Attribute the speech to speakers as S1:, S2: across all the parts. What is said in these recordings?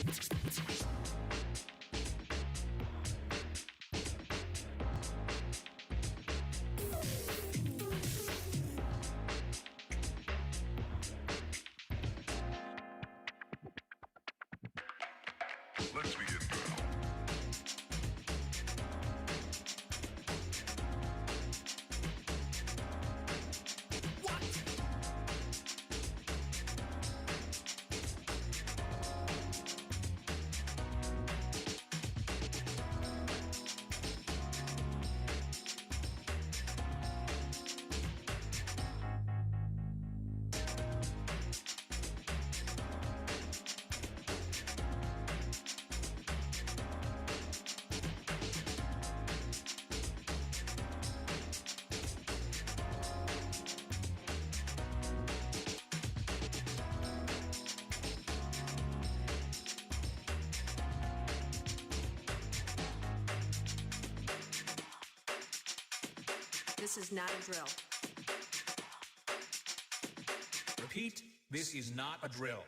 S1: Let's begin now.
S2: This is not a drill.
S3: Repeat, this is not a drill.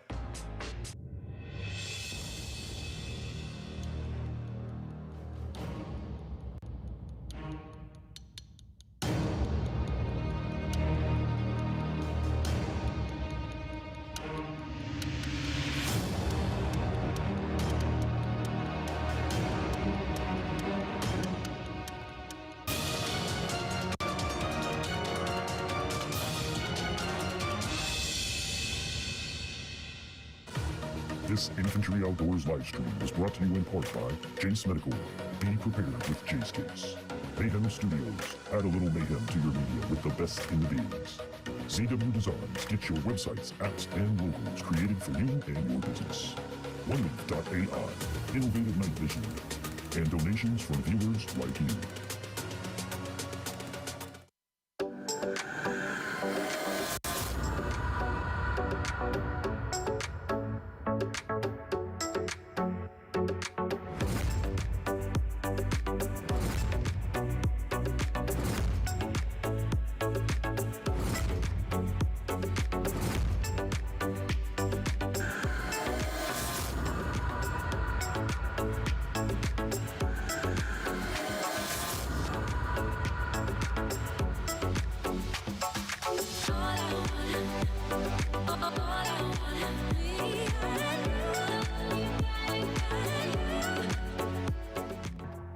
S1: This Infantry Outdoors livestream is brought to you in part by Jace Medical. Be prepared with Jace Case. Mayhem Studios. Add a little mayhem to your media with the best in the biz. ZW Designs. Get your websites, apps, and logos created for you and your business. OneLeaf.ai. Innovative night vision. And donations from viewers like you.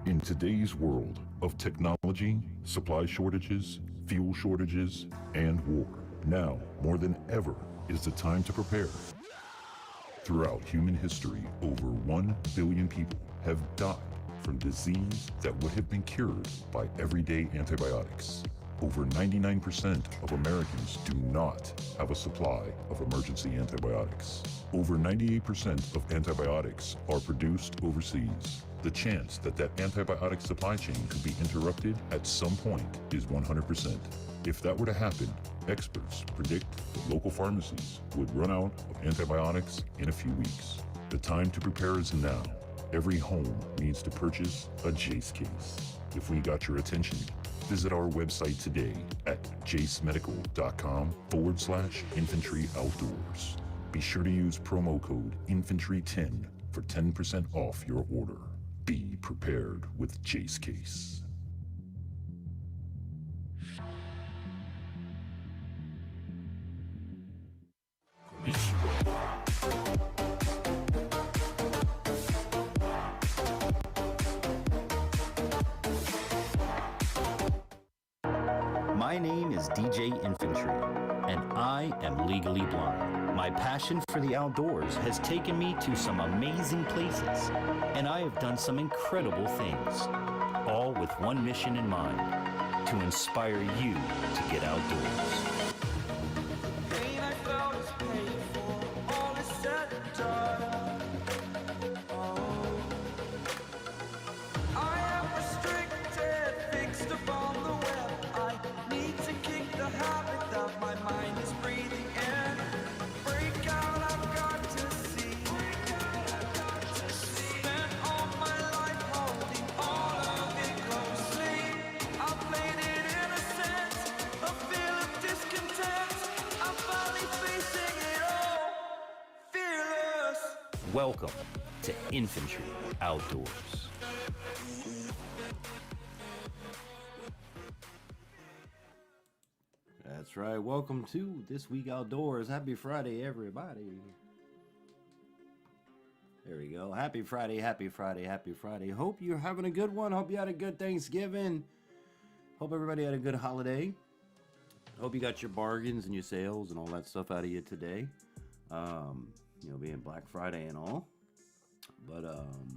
S1: In today's world of technology, supply shortages, fuel shortages, and war, now more than ever is the time to prepare. Throughout human history, over 1 billion people have died from disease that would have been cured by everyday antibiotics. Over 99% of Americans do not have a supply of emergency antibiotics. Over 98% of antibiotics are produced overseas. The chance that that antibiotic supply chain could be interrupted at some point is 100%. If that were to happen, experts predict that local pharmacies would run out of antibiotics in a few weeks. The time to prepare is now. Every home needs to purchase a Jace case. If we got your attention, visit our website today at jacemedical.com/Infantry Outdoors. Be sure to use promo code INFANTRY10 for 10% off your order. Be prepared with Jace Case.
S4: My name is DJ Infantry, and I am legally blind. My passion for the outdoors has taken me to some amazing places, and I have done some incredible things, all with one mission in mind, to inspire you to get outdoors.
S5: Pain I felt is paid for, all is said and done. Oh, I am restricted, fixed upon the web. I need to kick the habit that my mind is breathing in. Break out, I've got to see. Spent all my life holding all of it closely. I played it innocent, a feel of discontent. I'm finally facing it all, fearless.
S4: Welcome to Infantry Outdoors. That's right. Welcome to This Week Outdoors. Happy Friday, everybody. There we go. Happy Friday, happy Friday, happy Friday. Hope you're having a good one. Hope you had a good Thanksgiving. Hope everybody had a good holiday. Hope you got your bargains and your sales and all that stuff out of you today. You know, being Black Friday and all. But, let me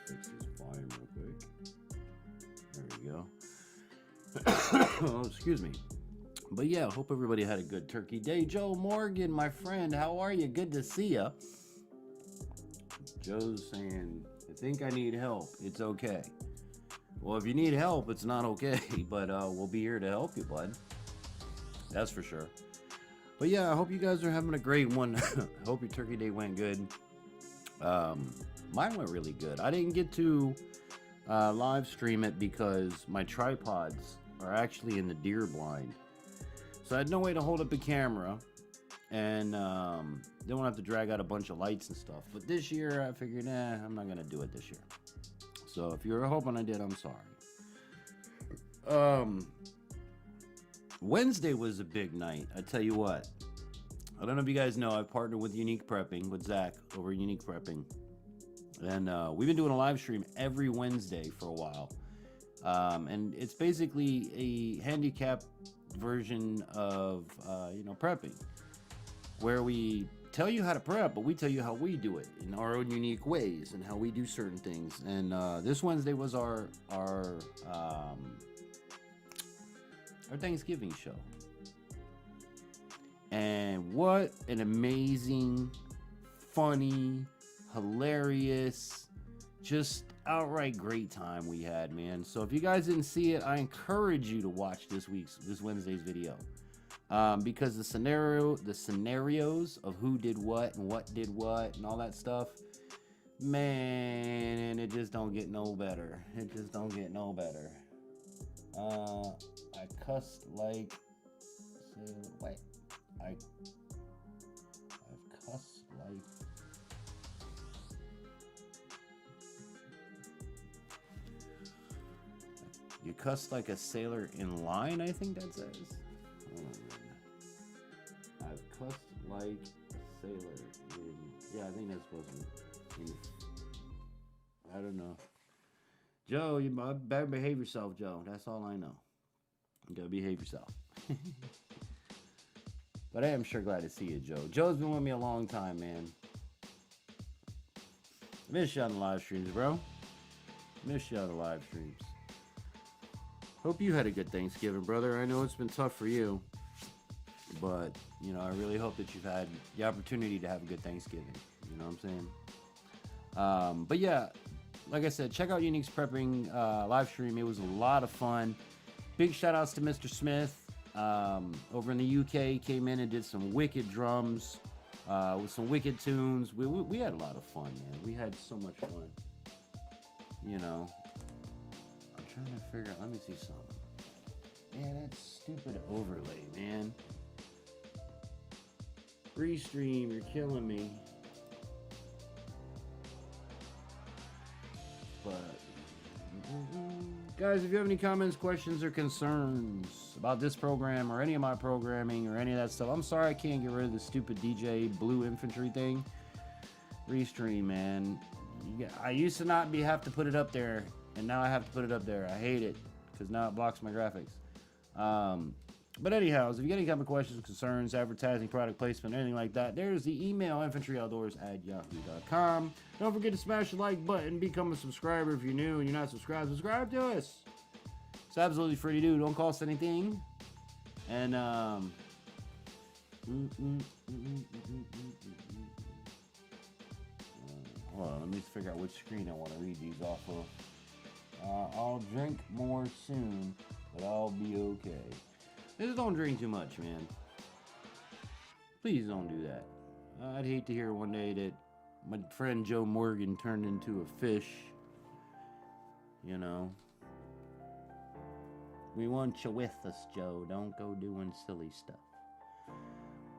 S4: fix this volume real quick. There we go. Oh, excuse me. But yeah, hope everybody had a good turkey day. Joe Morgan, my friend, how are you? Good to see ya. Joe's saying, I think I need help. It's okay. Well, if you need help, it's not okay. But we'll be here to help you, bud. That's for sure. But yeah, I hope you guys are having a great one. I hope your turkey day went good. Mine went really good. I didn't get to live stream it because my tripods are actually in the deer blind. So I had no way to hold up the camera, and they won't have to drag out a bunch of lights and stuff. But this year, I figured, I'm not gonna do it this year. So if you were hoping I did, I'm sorry. Wednesday was a big night. I tell you what. I don't know if you guys know, I've partnered with Unique Prepping, with Zach over at Unique Prepping. And we've been doing a live stream every Wednesday for a while. And it's basically a handicapped version of, prepping. Where we tell you how to prep, but we tell you how we do it in our own unique ways and how we do certain things. And this Wednesday was our Thanksgiving show. And what an amazing, funny, hilarious, just outright great time we had, man. So if you guys didn't see it, I encourage you to watch this Wednesday's video. Because the scenarios of who did what and what did what and all that stuff, man, it just don't get no better. It just don't get no better. I cussed like, I've cussed like, you cussed like a sailor in line, I think that says. I've cussed like a sailor in, yeah, I think that's supposed to be. I don't know. Joe, you better behave yourself, Joe. That's all I know. You gotta behave yourself. But I am sure glad to see you, Joe. Joe's been with me a long time, man. Miss you on the live streams, bro. Miss you on the live streams. Hope you had a good Thanksgiving, brother. I know it's been tough for you. But, I really hope that you've had the opportunity to have a good Thanksgiving. You know what I'm saying? But yeah, like I said, check out Unique's Prepping live stream. It was a lot of fun. Big shout outs to Mr. Smith. Over in the UK, came in and did some wicked drums with some wicked tunes. We had a lot of fun, man. We had so much fun. I'm trying to figure out. Let me see something. Yeah, that stupid overlay, man. Restream, you're killing me. But guys, if you have any comments, questions, or concerns about this program or any of my programming or any of that stuff, I'm sorry I can't get rid of the stupid DJ Blue Infantry thing. Restream, man. I used to not have to put it up there, and now I have to put it up there. I hate it because now it blocks my graphics. But anyhow, if you get any kind of questions, concerns, advertising, product placement, anything like that, there's the email, infantryoutdoors@yahoo.com. Don't forget to smash the like button, become a subscriber if you're new and you're not subscribed. Subscribe to us. It's absolutely free to do. Don't cost anything. And, hold on, let me figure out which screen I want to read these off of. I'll drink more soon, but I'll be okay. Just don't drink too much, man. Please don't do that. I'd hate to hear one day that my friend Joe Morgan turned into a fish. We want you with us, Joe. Don't go doing silly stuff.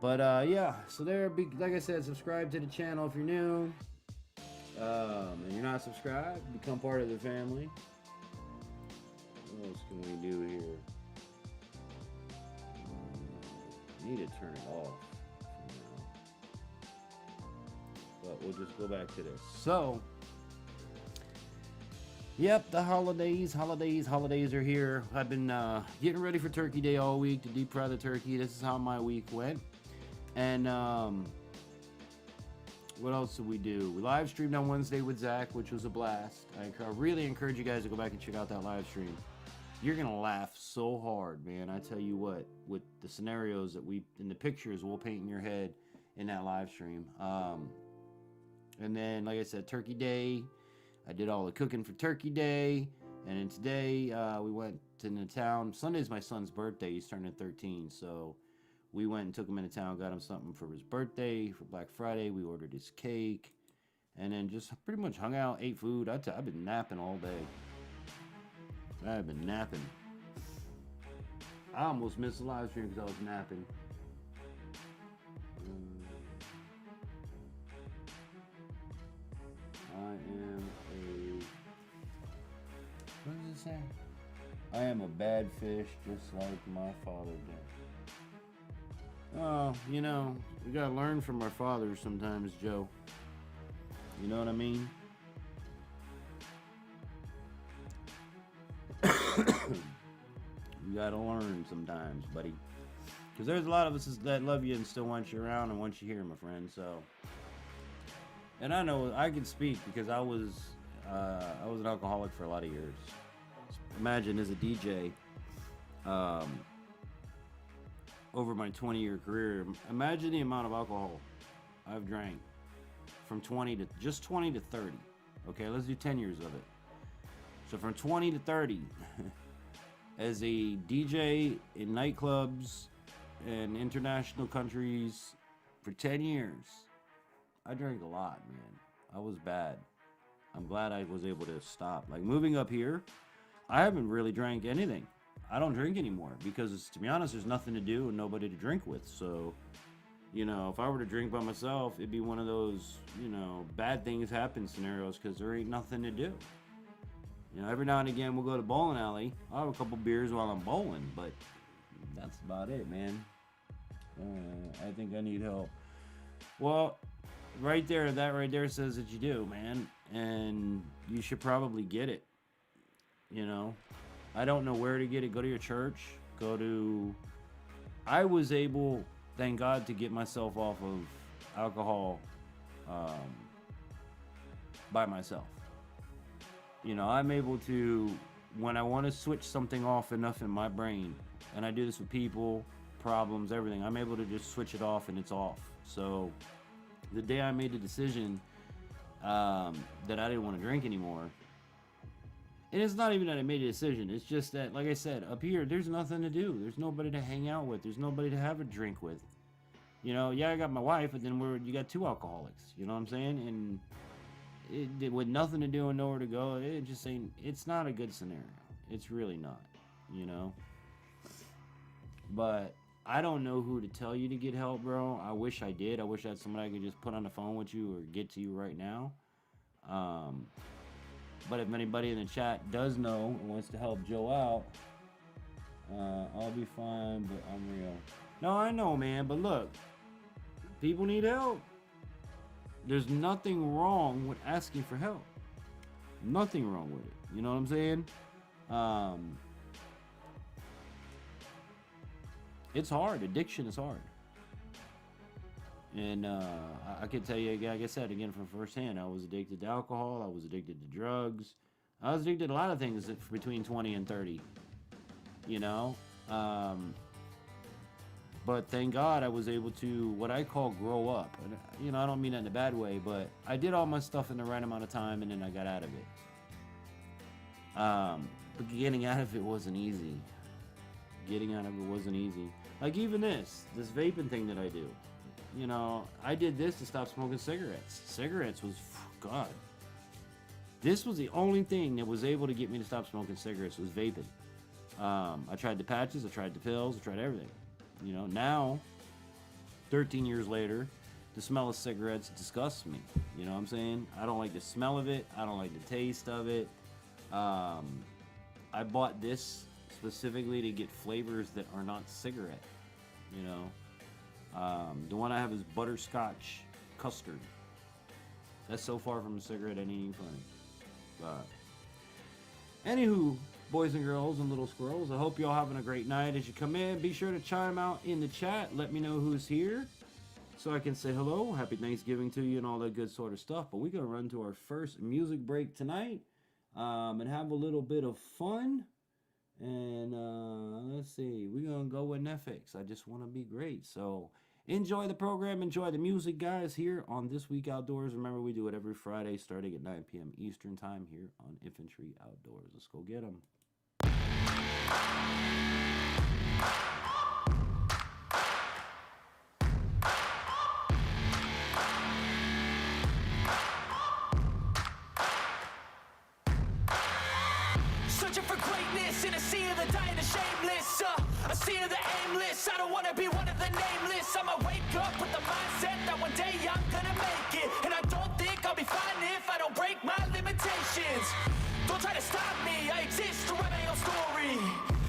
S2: But yeah, so there. Like I said, subscribe to the channel if you're new. And you're not subscribed, become part of the family. What else can we do here? Need to turn it off. But we'll just go back to this. So, yep, the holidays are here. I've been getting ready for Turkey Day all week to deep fry the turkey. This is how my week went. And what else did we do? We live streamed on Wednesday with Zach, which was a blast. I really encourage you guys to go back and check out that live stream. You're gonna laugh so hard, man. I tell you what, with the scenarios that the pictures we'll paint in your head in that live stream. And then, like I said, Turkey Day. I did all the cooking for Turkey Day. And then today, we went to the town. Sunday's my son's birthday. He's turning 13, so we went and took him into town, got him something for his birthday. For Black Friday, we ordered his cake. And then just pretty much hung out, ate food. I've been napping all day. I've been napping. I almost missed the live stream because I was napping. I am a... What does it say? I am a bad fish just like my father did. Oh, you know, we gotta learn from our fathers sometimes, Joe. You know what I mean? You gotta learn sometimes, buddy. Because there's a lot of us that love you and still want you around and want you here, my friend. So, and I know I can speak because I was an alcoholic for a lot of years. Imagine as a DJ, over my 20-year career, imagine the amount of alcohol I've drank from 20 to 30. Okay, let's do 10 years of it. So from 20 to 30, as a DJ in nightclubs and international countries for 10 years, I drank a lot, man. I was bad. I'm glad I was able to stop. Like moving up here, I haven't really drank anything. I don't drink anymore because, to be honest, there's nothing to do and nobody to drink with. So, you know, if I were to drink by myself, it'd be one of those, you know, bad things happen scenarios because there ain't nothing to do. You know, every now and again we'll go to bowling alley. I'll have a couple beers while I'm bowling, but that's about it, man. I think I need help. Well, right there, that right there says that you do, man, and you should probably get it. You know, I don't know where to get it. Go to your church. I was able, thank God, to get myself off of alcohol by myself. You know, I'm able to, when I want to switch something off enough in my brain, and I do this with people, problems, everything, I'm able to just switch it off and it's off. So the day I made the decision that I didn't want to drink anymore, and it's not even that I made a decision, it's just that, like I said, up here, there's nothing to do. There's nobody to hang out with. There's nobody to have a drink with. You know, yeah, I got my wife, but then you got two alcoholics. You know what I'm saying? And with nothing to do and nowhere to go, it just ain't, it's not a good scenario. It's really not, you know? But I don't know who to tell you to get help, bro. I wish I did. I wish I had somebody I could just put on the phone with you or get to you right now. But if anybody in the chat does know and wants to help Joe out, I'll be fine, but I'm real. No, I know, man, but look, people need help. There's nothing wrong with asking for help. Nothing wrong with it. You know what I'm saying? It's hard. Addiction is hard. And I can tell you, like I said, again, from firsthand, I was addicted to alcohol. I was addicted to drugs. I was addicted to a lot of things between 20 and 30. You know? But thank God I was able to, what I call, grow up. And, you know, I don't mean that in a bad way, but I did all my stuff in the right amount of time, and then I got out of it. But getting out of it wasn't easy. Getting out of it wasn't easy. Like even this vaping thing that I do. You know, I did this to stop smoking cigarettes. Cigarettes was, God. This was the only thing that was able to get me to stop smoking cigarettes was vaping. I tried the patches, I tried the pills, I tried everything. You know, now 13 years later, the smell of cigarettes disgusts me. You know what I'm saying? I don't like the smell of it. I don't like the taste of it. I bought this specifically to get flavors that are not cigarette. You know, the one I have is butterscotch custard. That's so far from a cigarette, it ain't even funny. But anywho, boys and girls and little squirrels, I hope y'all having a great night. As you come in, be sure to chime out in the chat. Let me know who's here so I can say hello. Happy Thanksgiving to you and all that good sort of stuff. But we're going to run to our first music break tonight and have a little bit of fun. And let's see, we're going to go with Netflix. I just want to be great. So enjoy the program. Enjoy the music, guys, here on This Week Outdoors. Remember, we do it every Friday starting at 9 p.m. Eastern Time here on Infantry Outdoors. Let's go get them.
S5: Searching for greatness in a sea of the dying and shameless, a sea of the aimless. I don't wanna be one of the nameless. I'ma wake up with the mindset that one day I'm gonna make it, and I don't think I'll be fine if I don't break my limitations. Don't try to stop me, I exist to write my own story.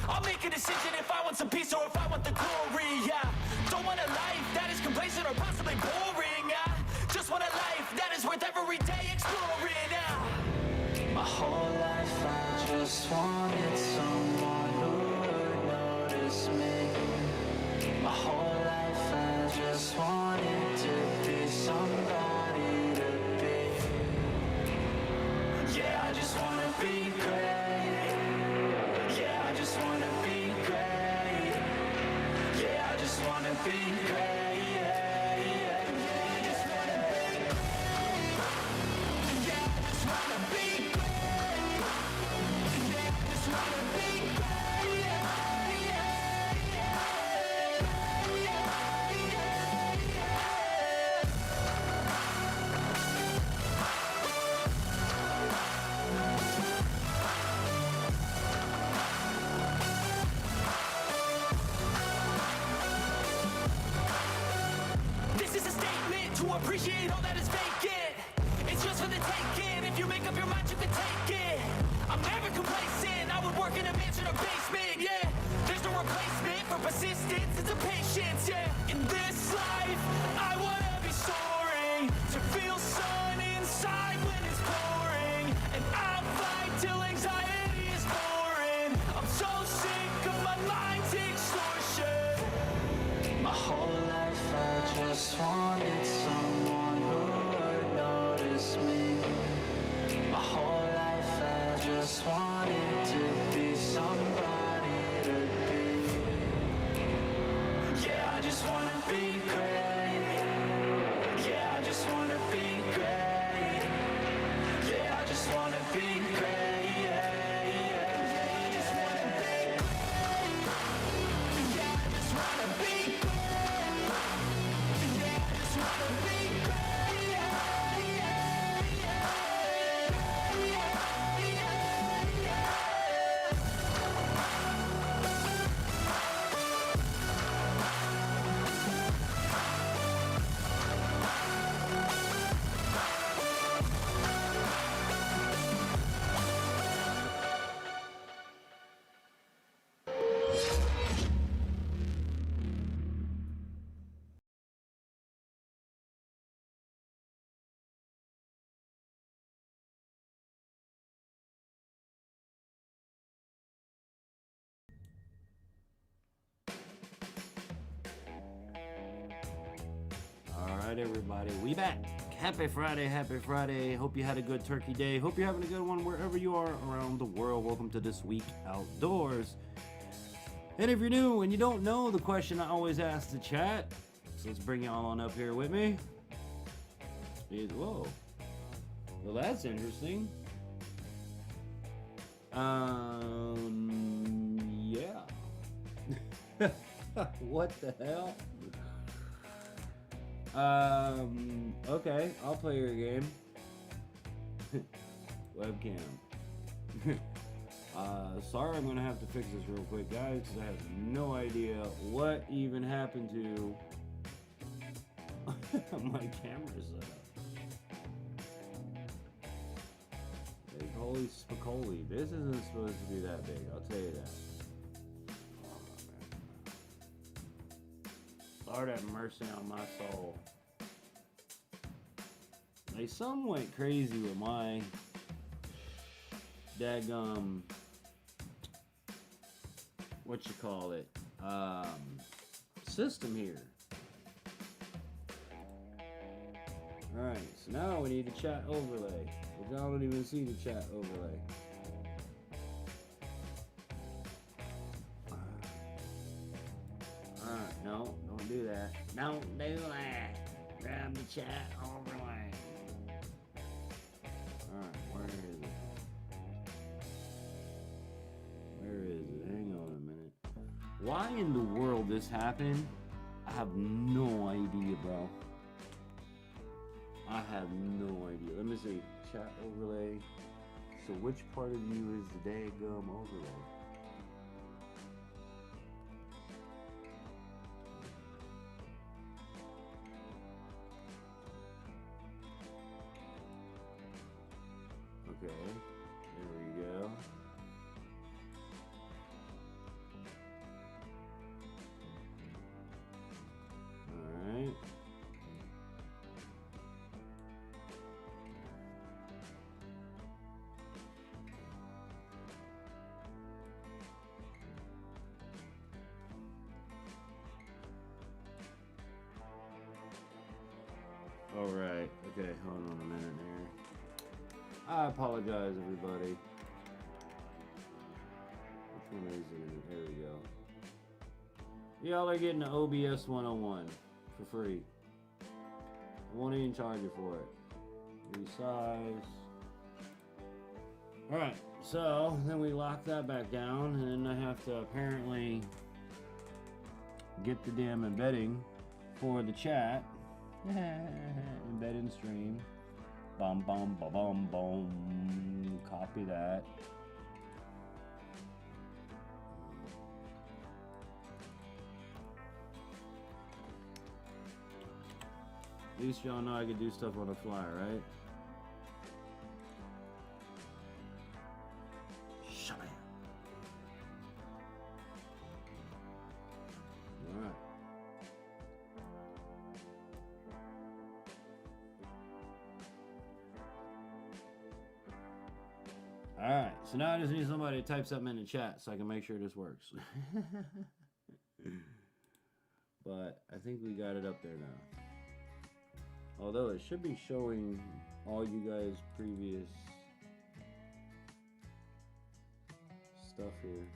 S5: I'll make a decision if I want some peace or if I want the glory. Yeah, don't want a life that is complacent or possibly boring. I just want a life that is worth every day exploring. My whole life I just wanted someone who would notice me. My whole life I just wanted to be somebody to be. Yeah, I just wanna be great. Yeah, I just wanna be great. Yeah, I just wanna be great. Appreciate all that is vacant. It's just for the taking. If you make up your mind, you can take it. I'm never complacent. I would work in a mansion or basement. Yeah, there's no replacement for persistence. It's a patience. Yeah, in this life, I wanna be soaring to feel sun inside when it's pouring, and I'll fight till anxiety is boring. I'm so sick of my mind's extortion. My whole life I just wanted someone who would notice me. My whole life I just wanted to be somebody to be. Yeah, I just wanna be great. Yeah, I just wanna be great. Yeah, I just wanna be great.
S2: Alright, everybody, we back. Happy Friday, happy Friday. Hope you had a good turkey day. Hope you're having a good one wherever you are around the world. Welcome to This Week Outdoors. And if you're new and you don't know the question I always ask the chat, so let's bring y'all on up here with me. Whoa. Well, that's interesting. Yeah. What the hell? Okay, I'll play your game. Webcam. Sorry, I'm gonna have to fix this real quick, guys, because I have no idea what even happened to my camera setup. Big holy spicoli. This isn't supposed to be that big, I'll tell you that. Lord have mercy on my soul. They some went crazy with my daggum, what you call it, system here. Alright, so now we need a chat overlay, which I don't even see the chat overlay. Alright, no, don't do that. Don't do that. Grab the chat overlay. Alright, where is it? Where is it? Hang on a minute. Why in the world this happened? I have no idea, bro. I have no idea. Let me see. Chat overlay. So which part of you is the daggum overlay? Okay. There we go. Alright. Alright, okay, hold on a minute here. I apologize, everybody. Which one is it? There we go. Y'all are getting the OBS 101 for free. I won't even charge you for it. Resize. Alright, so then we lock that back down, and then I have to apparently get the damn embedding for the chat. Embed in stream. Bum bum ba bum bum. Copy that. At least y'all know I can do stuff on the fly, right? Shut up. Alright. Alright, so now I just need somebody to type something in the chat so I can make sure this works. But I think we got it up there now. Although it should be showing all you guys' previous stuff here.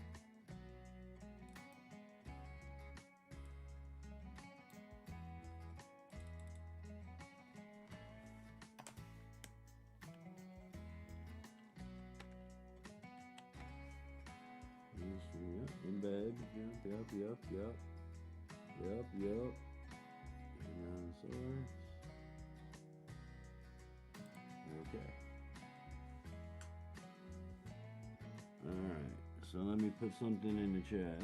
S2: Yep, embed, yep. And now source. Okay. Alright, so let me put something in the chat.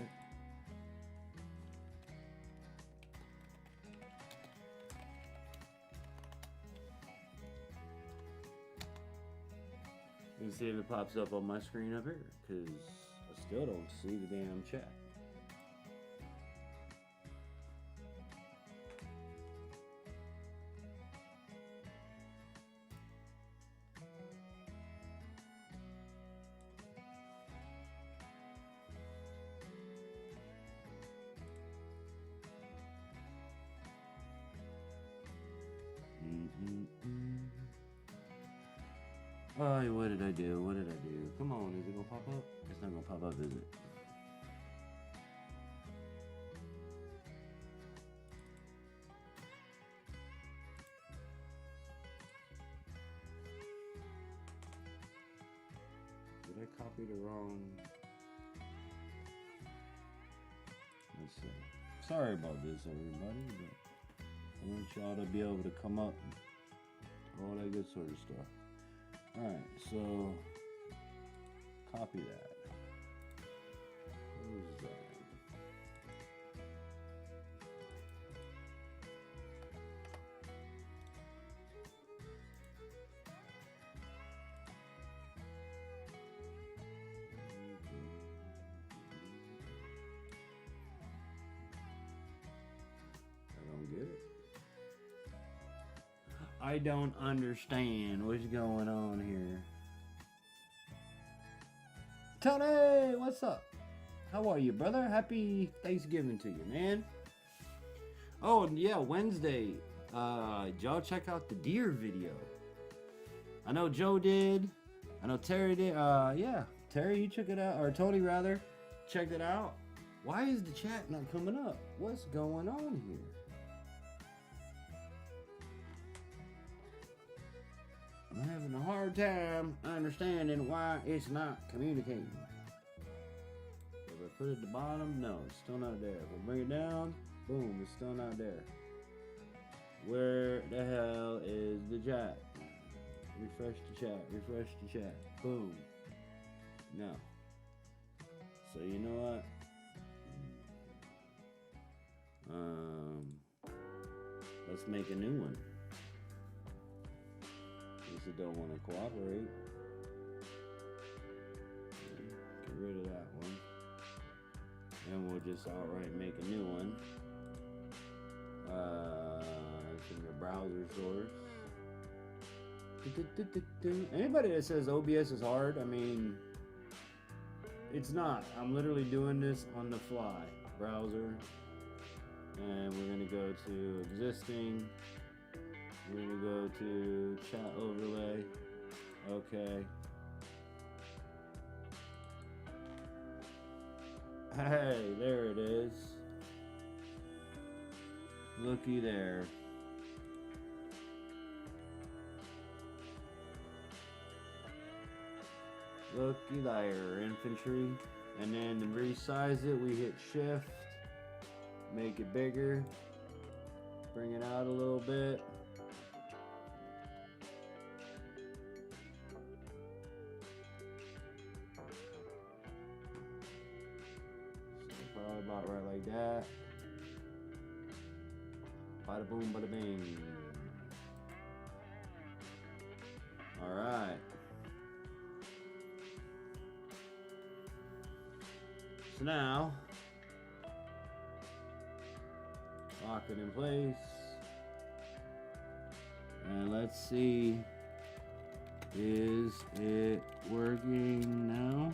S2: And see if it pops up on my screen up here, because I still don't see the damn chat. Oh, what did I do? Come on, is it gonna pop up? It's not gonna pop up, is it? Did I copy the wrong? Let's see. Sorry about this, everybody, but I want y'all to be able to come up and all that good sort of stuff. Alright, so copy that. Who's that? I don't understand what's going on here. Tony, what's up? How are you, brother? Happy Thanksgiving to you, man. Oh, and yeah, Wednesday. Y'all check out the deer video. I know Joe did. I know Terry did. Yeah, Terry, you check it out, or Tony rather, checked it out. Why is the chat not coming up? What's going on here? I'm having a hard time understanding why it's not communicating. If I put it at the bottom, no, it's still not there. If I bring it down, boom, it's still not there. Where the hell is the chat? Refresh the chat, refresh the chat. Boom. No. So you know what? Let's make a new one. Since it don't want to cooperate. Get rid of that one. And we'll just outright make a new one. It's in your browser source. Anybody that says OBS is hard, I mean, it's not. I'm literally doing this on the fly. Browser. And we're going to go to existing. We're going to go to chat overlay. Okay. Hey, there it is. Looky there. Looky there, infantry. And then to resize it, we hit shift. Make it bigger. Bring it out a little bit. So probably about right like that. Bada boom, bada bing. Alright. So now, lock it in place. And let's see, is it working now?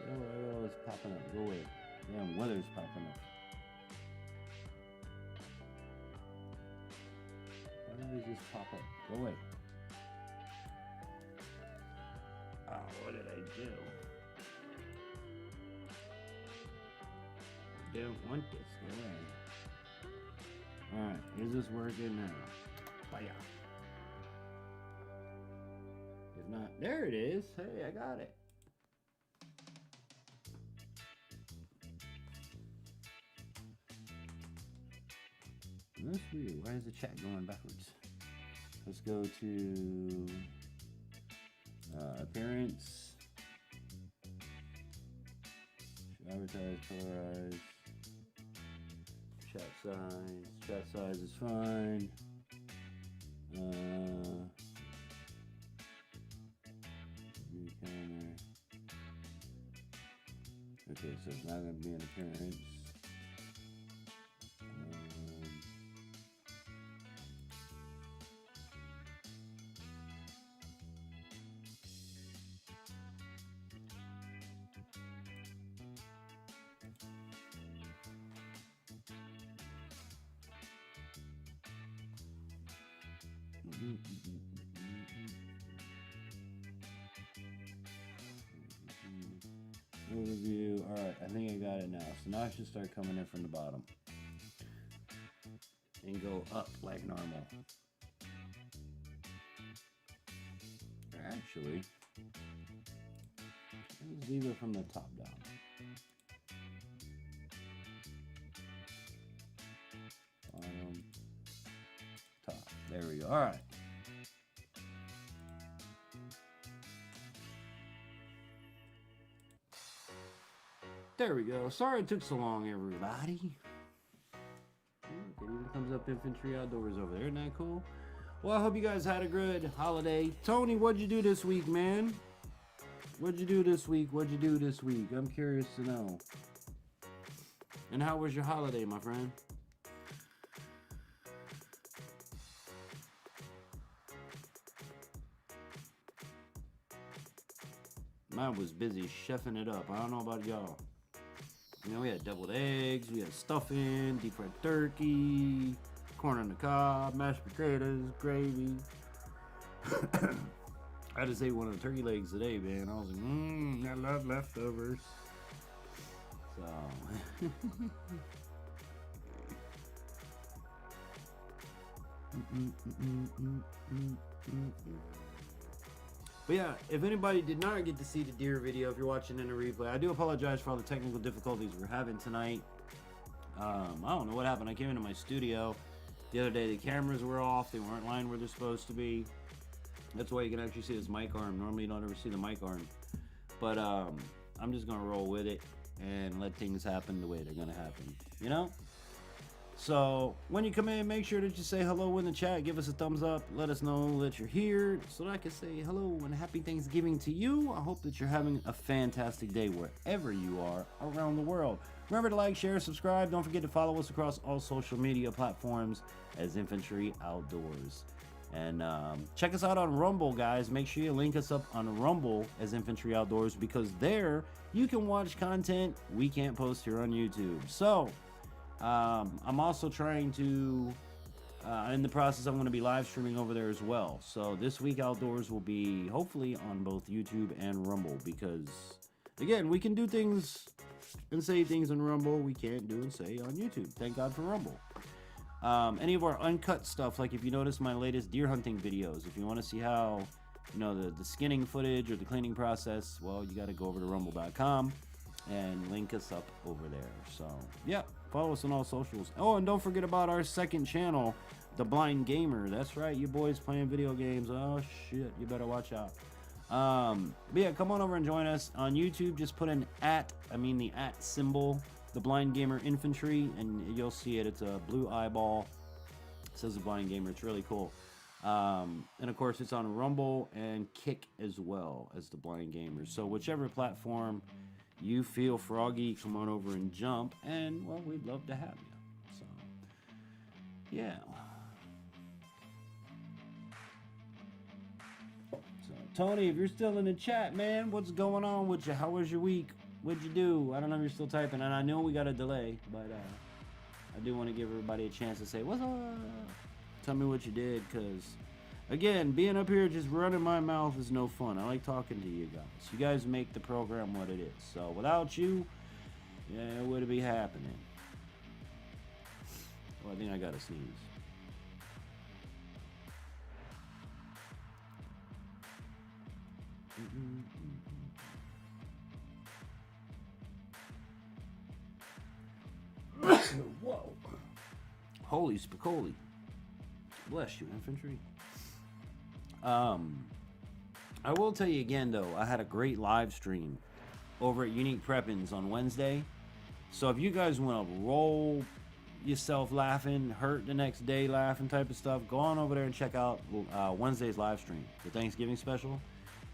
S2: Oh, it's popping up. Go away. Damn, weather's popping up. Why does this pop up? Go away. Oh, what did I do? I don't want this. Go away. Alright, is this working now? Fire. If not, there it is. Hey, I got it. That's weird. Why is the chat going backwards? Let's go to appearance. Advertise, polarize. Chat size. Chat size is fine. View counter. Okay, so it's not going to be an appearance. Overview. Alright, I think I got it now. So now I should start coming in from the bottom. And go up like normal. Actually, let's leave it from the top down. Bottom, top. There we go. Alright. There we go. Sorry it took so long, everybody. It even comes up Infantry Outdoors over there. Isn't that cool? Well, I hope you guys had a good holiday. Tony, what'd you do this week, man? What'd you do this week? What'd you do this week? I'm curious to know. And how was your holiday, my friend? Mine was busy chefing it up. I don't know about y'all. You know, we had deviled eggs, we had stuffing, deep fried turkey, corn on the cob, mashed potatoes, gravy. I just ate one of the turkey legs today, man. I was like, I love leftovers. So. But yeah, if anybody did not get to see the deer video, if you're watching in a replay, I do apologize for all the technical difficulties we're having tonight. I don't know what happened. I came into my studio the other day. The cameras were off. They weren't lined where they're supposed to be. That's why you can actually see this mic arm. Normally you don't ever see the mic arm. But I'm just going to roll with it and let things happen the way they're going to happen. You know? So when you come in, make sure that you say hello in the chat. Give us a thumbs up. Let us know that you're here so that I can say hello and happy Thanksgiving to you. I hope that you're having a fantastic day wherever you are around the world. Remember to like, share, subscribe. Don't forget to follow us across all social media platforms as Infantry Outdoors. And check us out on Rumble, guys. Make sure you link us up on Rumble as Infantry Outdoors, because there you can watch content we can't post here on YouTube. So I'm also trying to, in the process, I'm going to be live streaming over there as well. So this week Outdoors will be hopefully on both YouTube and Rumble, because again, we can do things and say things on Rumble we can't do and say on YouTube. Thank God for Rumble. Any of our uncut stuff, like if you notice my latest deer hunting videos, if you want to see how, you know, the skinning footage or the cleaning process, well, you got to go over to rumble.com and link us up over there. So yeah, follow us on all socials. Oh, and don't forget about our second channel, The Blind Gamer. That's right, you boys playing video games. Oh shit, you better watch out. But yeah, come on over and join us on YouTube. Just put in the @ symbol, The Blind Gamer Infantry, and you'll see it. It's a blue eyeball. It says The Blind Gamer. It's really cool. And of course, it's on Rumble and Kick as well as The Blind Gamer. So whichever platform you feel froggy, come on over and jump, and well, we'd love to have you. So yeah. So Tony, if you're still in the chat, man, what's going on with you? How was your week? What'd you do? I don't know if you're still typing, and I know we got a delay, but I do want to give everybody a chance to say what's up. Tell me what you did, because again, being up here just running my mouth is no fun. I like talking to you guys. You guys make the program what it is. So without you, yeah, it wouldn't be happening. Well, I think I got to sneeze. Whoa. Holy spicoli. Bless you, infantry. I will tell you again, though, I had a great live stream over at Unique Preppins on Wednesday. So if you guys want to roll yourself laughing, hurt the next day laughing type of stuff, go on over there and check out Wednesday's live stream, the Thanksgiving special.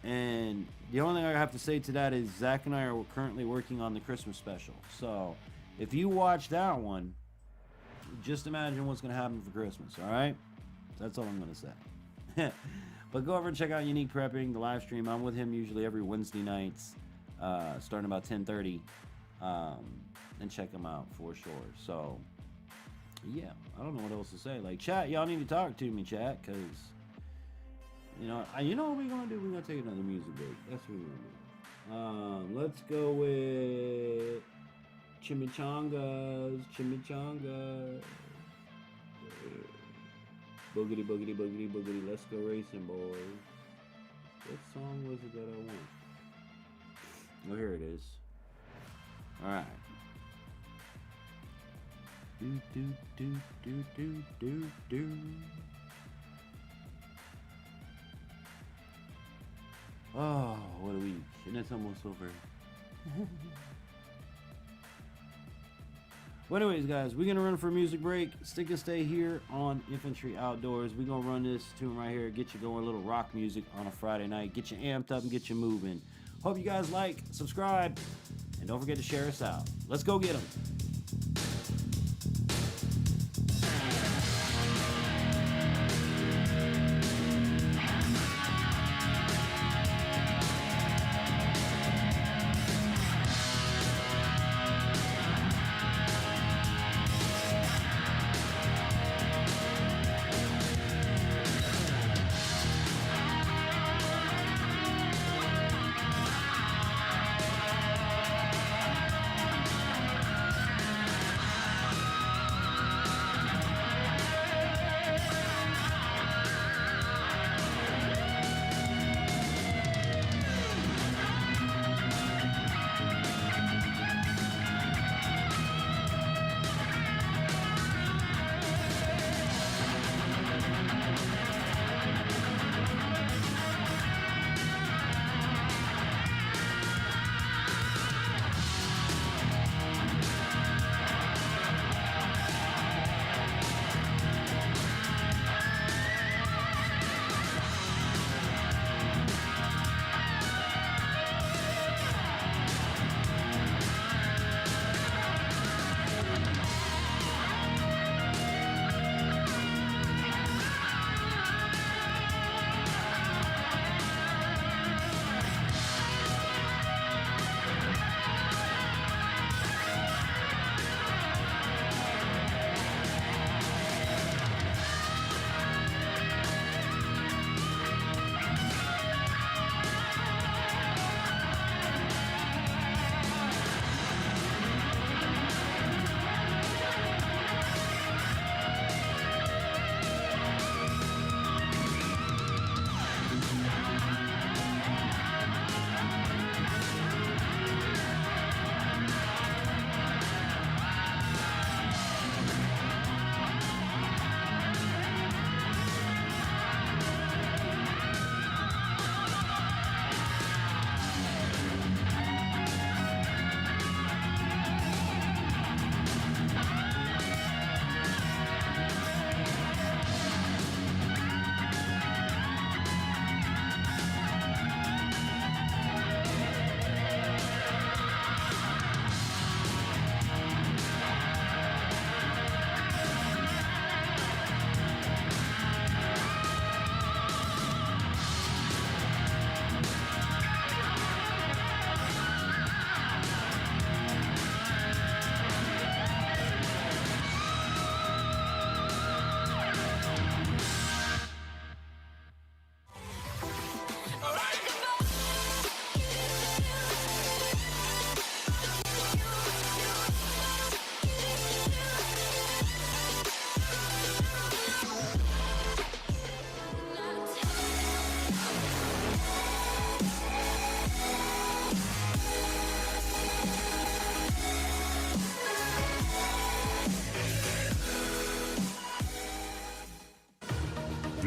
S2: And the only thing I have to say to that is Zach and I are currently working on the Christmas special. So if you watch that one, just imagine what's going to happen for Christmas, all right? That's all I'm going to say. But go over and check out Unique Prepping, the live stream. I'm with him usually every Wednesday nights, starting about 10:30, and check him out for sure. So, yeah, I don't know what else to say. Like, chat, y'all need to talk to me, chat, because, you know what we're going to do? We're going to take another music break. That's what we're going to do. Let's go with Chimichangas. Boogity, boogity, boogity, boogity. Let's go racing, boys. What song was it that I want? Oh, here it is. Alright. Do, do, do, do, do, do, do. Oh, what a week. And it's almost over. Well, anyways, guys, we're going to run for a music break. Stick and stay here on Infantry Outdoors. We're going to run this tune right here, get you going, a little rock music on a Friday night, get you amped up and get you moving. Hope you guys like, subscribe, and don't forget to share us out. Let's go get them.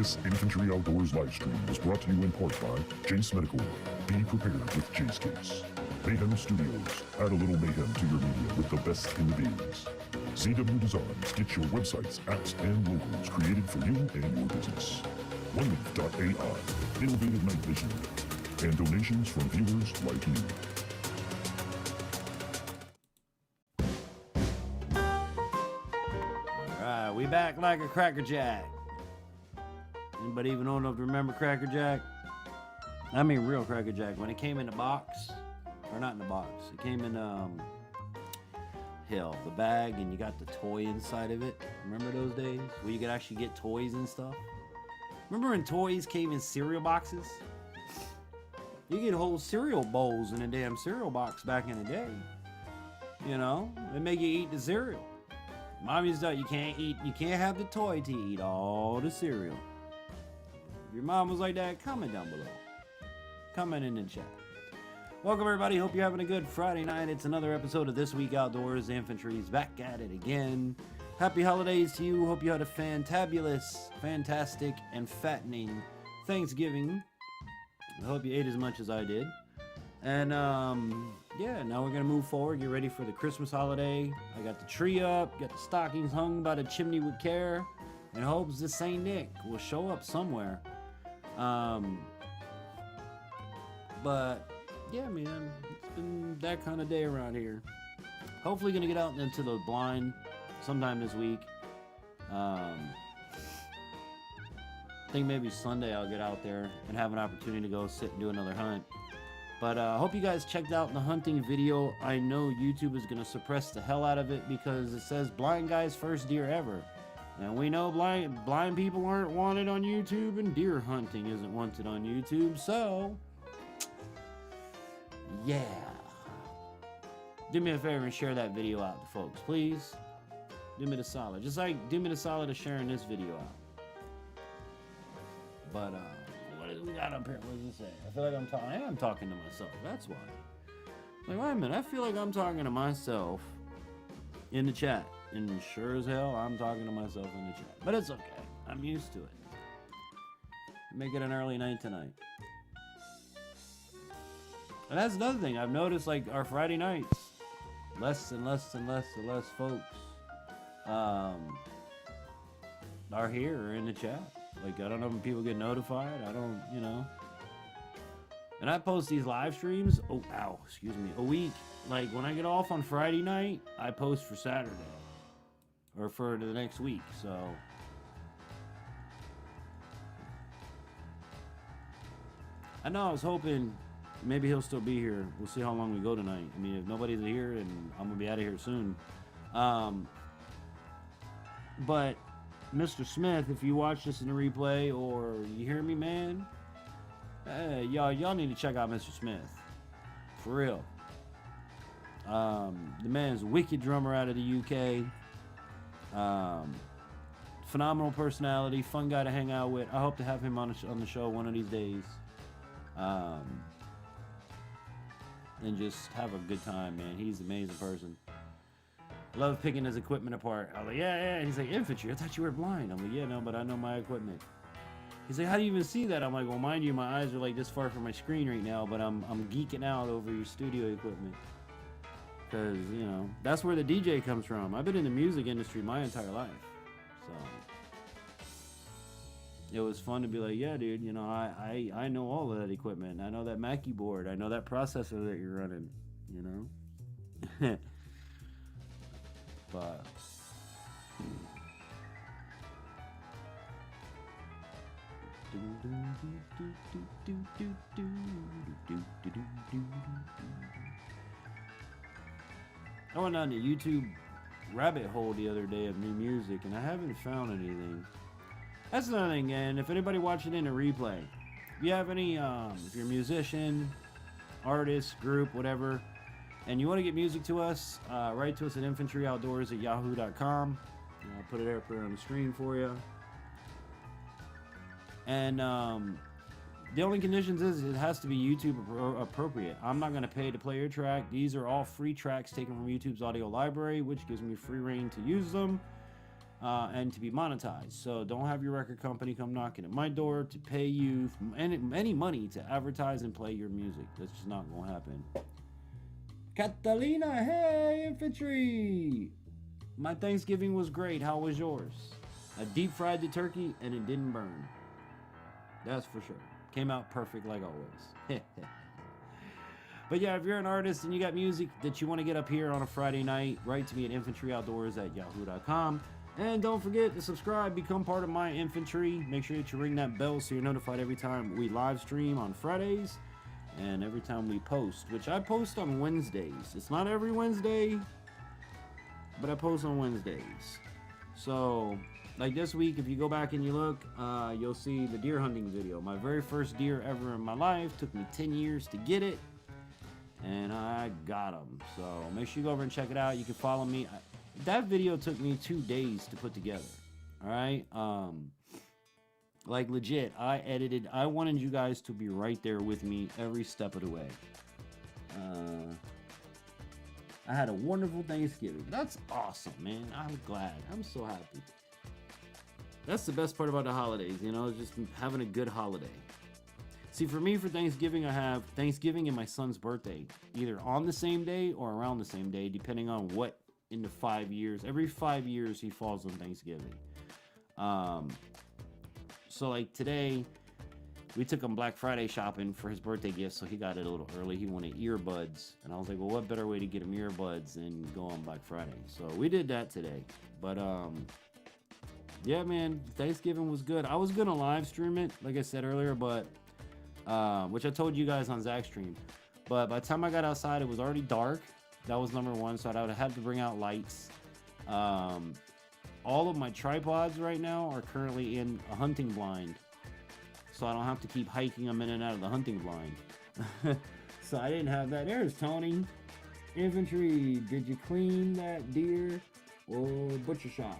S1: This Infantry Outdoors live stream was brought to you in part by Jace Medical. Be prepared with Jace Case. Mayhem Studios. Add a little mayhem to your media with the best in the biz. CW Designs. Get your websites, apps, and logos created for you and your business. OneLeaf.ai. Innovative night vision. And donations from viewers like you.
S2: Alright, we back like a Cracker Jack. Anybody even old enough to remember Cracker Jack? I mean real Cracker Jack. When it came in the box, or not in the box, it came in the bag, and you got the toy inside of it. Remember those days where you could actually get toys and stuff? Remember when toys came in cereal boxes? You get whole cereal bowls in a damn cereal box back in the day. You know, they make you eat the cereal. Mom used to tell you can't have the toy to eat all the cereal. If your mom was like that, comment down below. Comment in the chat. Welcome everybody, hope you're having a good Friday night. It's another episode of This Week Outdoors. Infantry's back at it again. Happy holidays to you. Hope you had a fantabulous, fantastic, and fattening Thanksgiving. I hope you ate as much as I did. And yeah, now we're gonna move forward, get ready for the Christmas holiday. I got the tree up, got the stockings hung by the chimney with care, and hopes this Saint Nick will show up somewhere. But yeah, man, it's been that kind of day around here. Hopefully gonna get out into the blind sometime this week. I think maybe Sunday I'll get out there and have an opportunity to go sit and do another hunt. But I hope you guys checked out the hunting video. I know YouTube is gonna suppress the hell out of it because it says blind guy's first deer ever. And we know blind people aren't wanted on YouTube, and deer hunting isn't wanted on YouTube, so yeah. Do me a favor and share that video out to folks, please. Do me the solid. Just like do me the solid of sharing this video out. But what do we got up here? What does it say? I feel like I am talking to myself. That's why. Like, wait a minute. I feel like I'm talking to myself in the chat. And sure as hell, I'm talking to myself in the chat. But it's okay. I'm used to it. Make it an early night tonight. And that's another thing. I've noticed, like, our Friday nights, less and less folks are here or in the chat. Like, I don't know when people get notified. I don't, you know. And I post these live streams, a week. Like, when I get off on Friday night, I post for Saturday. Or for the next week, so. I know, I was hoping maybe he'll still be here. We'll see how long we go tonight. I mean, if nobody's here, and I'm gonna be out of here soon. But Mr. Smith, if you watch this in the replay or you hear me, man, y'all need to check out Mr. Smith. For real. The man's a wicked drummer out of the UK. Phenomenal personality, fun guy to hang out with. I hope to have him on the show one of these days. And just have a good time, man. He's an amazing person. Love picking his equipment apart. I'm like, yeah. He's like, infantry, I thought you were blind. I'm like, yeah, no, but I know my equipment. He's like, how do you even see that? I'm like, well, mind you, my eyes are like this far from my screen right now, but I'm geeking out over your studio equipment. Because, you know, that's where the DJ comes from. I've been in the music industry my entire life. So it was fun to be like, yeah, dude, you know, I know all of that equipment. I know that Mackie board. I know that processor that you're running, you know? But I went on the YouTube rabbit hole the other day of new music, and I haven't found anything. That's another thing, and if anybody watching in a replay, if you have any, if you're a musician, artist, group, whatever, and you want to get music to us, write to us at infantryoutdoors@yahoo.com. I'll put it up here on the screen for you. And the only conditions is it has to be YouTube appropriate. I'm not going to pay to play your track. These are all free tracks taken from YouTube's audio library, which gives me free reign to use them. and to be monetized. So don't have your record company come knocking at my door to pay you any money to advertise and play your music. That's just not gonna happen. Catalina, hey, infantry! My Thanksgiving was great. How was yours? I deep fried the turkey and it didn't burn. That's for sure. Came out perfect like always. But yeah, if you're an artist and you got music that you want to get up here on a Friday night, write to me at infantryoutdoors@yahoo.com. And don't forget to subscribe, become part of my infantry. Make sure that you ring that bell so you're notified every time we live stream on Fridays and every time we post, which I post on Wednesdays. It's not every Wednesday, but I post on Wednesdays. So, like this week, if you go back and you look, you'll see the deer hunting video. My very first deer ever in my life. Took me 10 years to get it, and I got them. So make sure you go over and check it out. You can follow me. That video took me 2 days to put together. All right. Like legit, I wanted you guys to be right there with me every step of the way. I had a wonderful Thanksgiving. That's awesome, man. I'm glad. I'm so happy. That's the best part about the holidays, you know, just having a good holiday. See, for me, for Thanksgiving, I have Thanksgiving and my son's birthday, either on the same day or around the same day, depending on what in the 5 years. Every 5 years, he falls on Thanksgiving. So like today, we took him Black Friday shopping for his birthday gift, so he got it a little early. He wanted earbuds, and I was like, well, what better way to get him earbuds than go on Black Friday? So we did that today. But yeah, man, Thanksgiving was good. I was gonna live stream it, like I said earlier, but which I told you guys on Zach's stream. But by the time I got outside, it was already dark. That was number one, so I would have had to bring out lights. All of my tripods right now are currently in a hunting blind, so I don't have to keep hiking them in and out of the hunting blind. So I didn't have that. There's Tony. Infantry, did you clean that deer or butcher shop?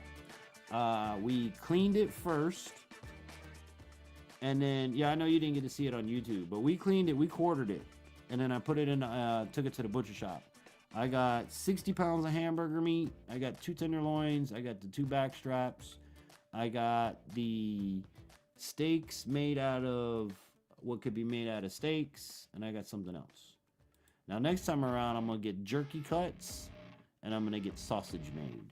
S2: We cleaned it first, and then, yeah, I know you didn't get to see it on YouTube, but we cleaned it, we quartered it, and then I put it in, took it to the butcher shop. I got 60 pounds of hamburger meat. I got 2 tenderloins. I got the 2 back straps. I got the steaks made out of what could be made out of steaks. And I got something else. Now, next time around, I'm going to get jerky cuts. And I'm going to get sausage made.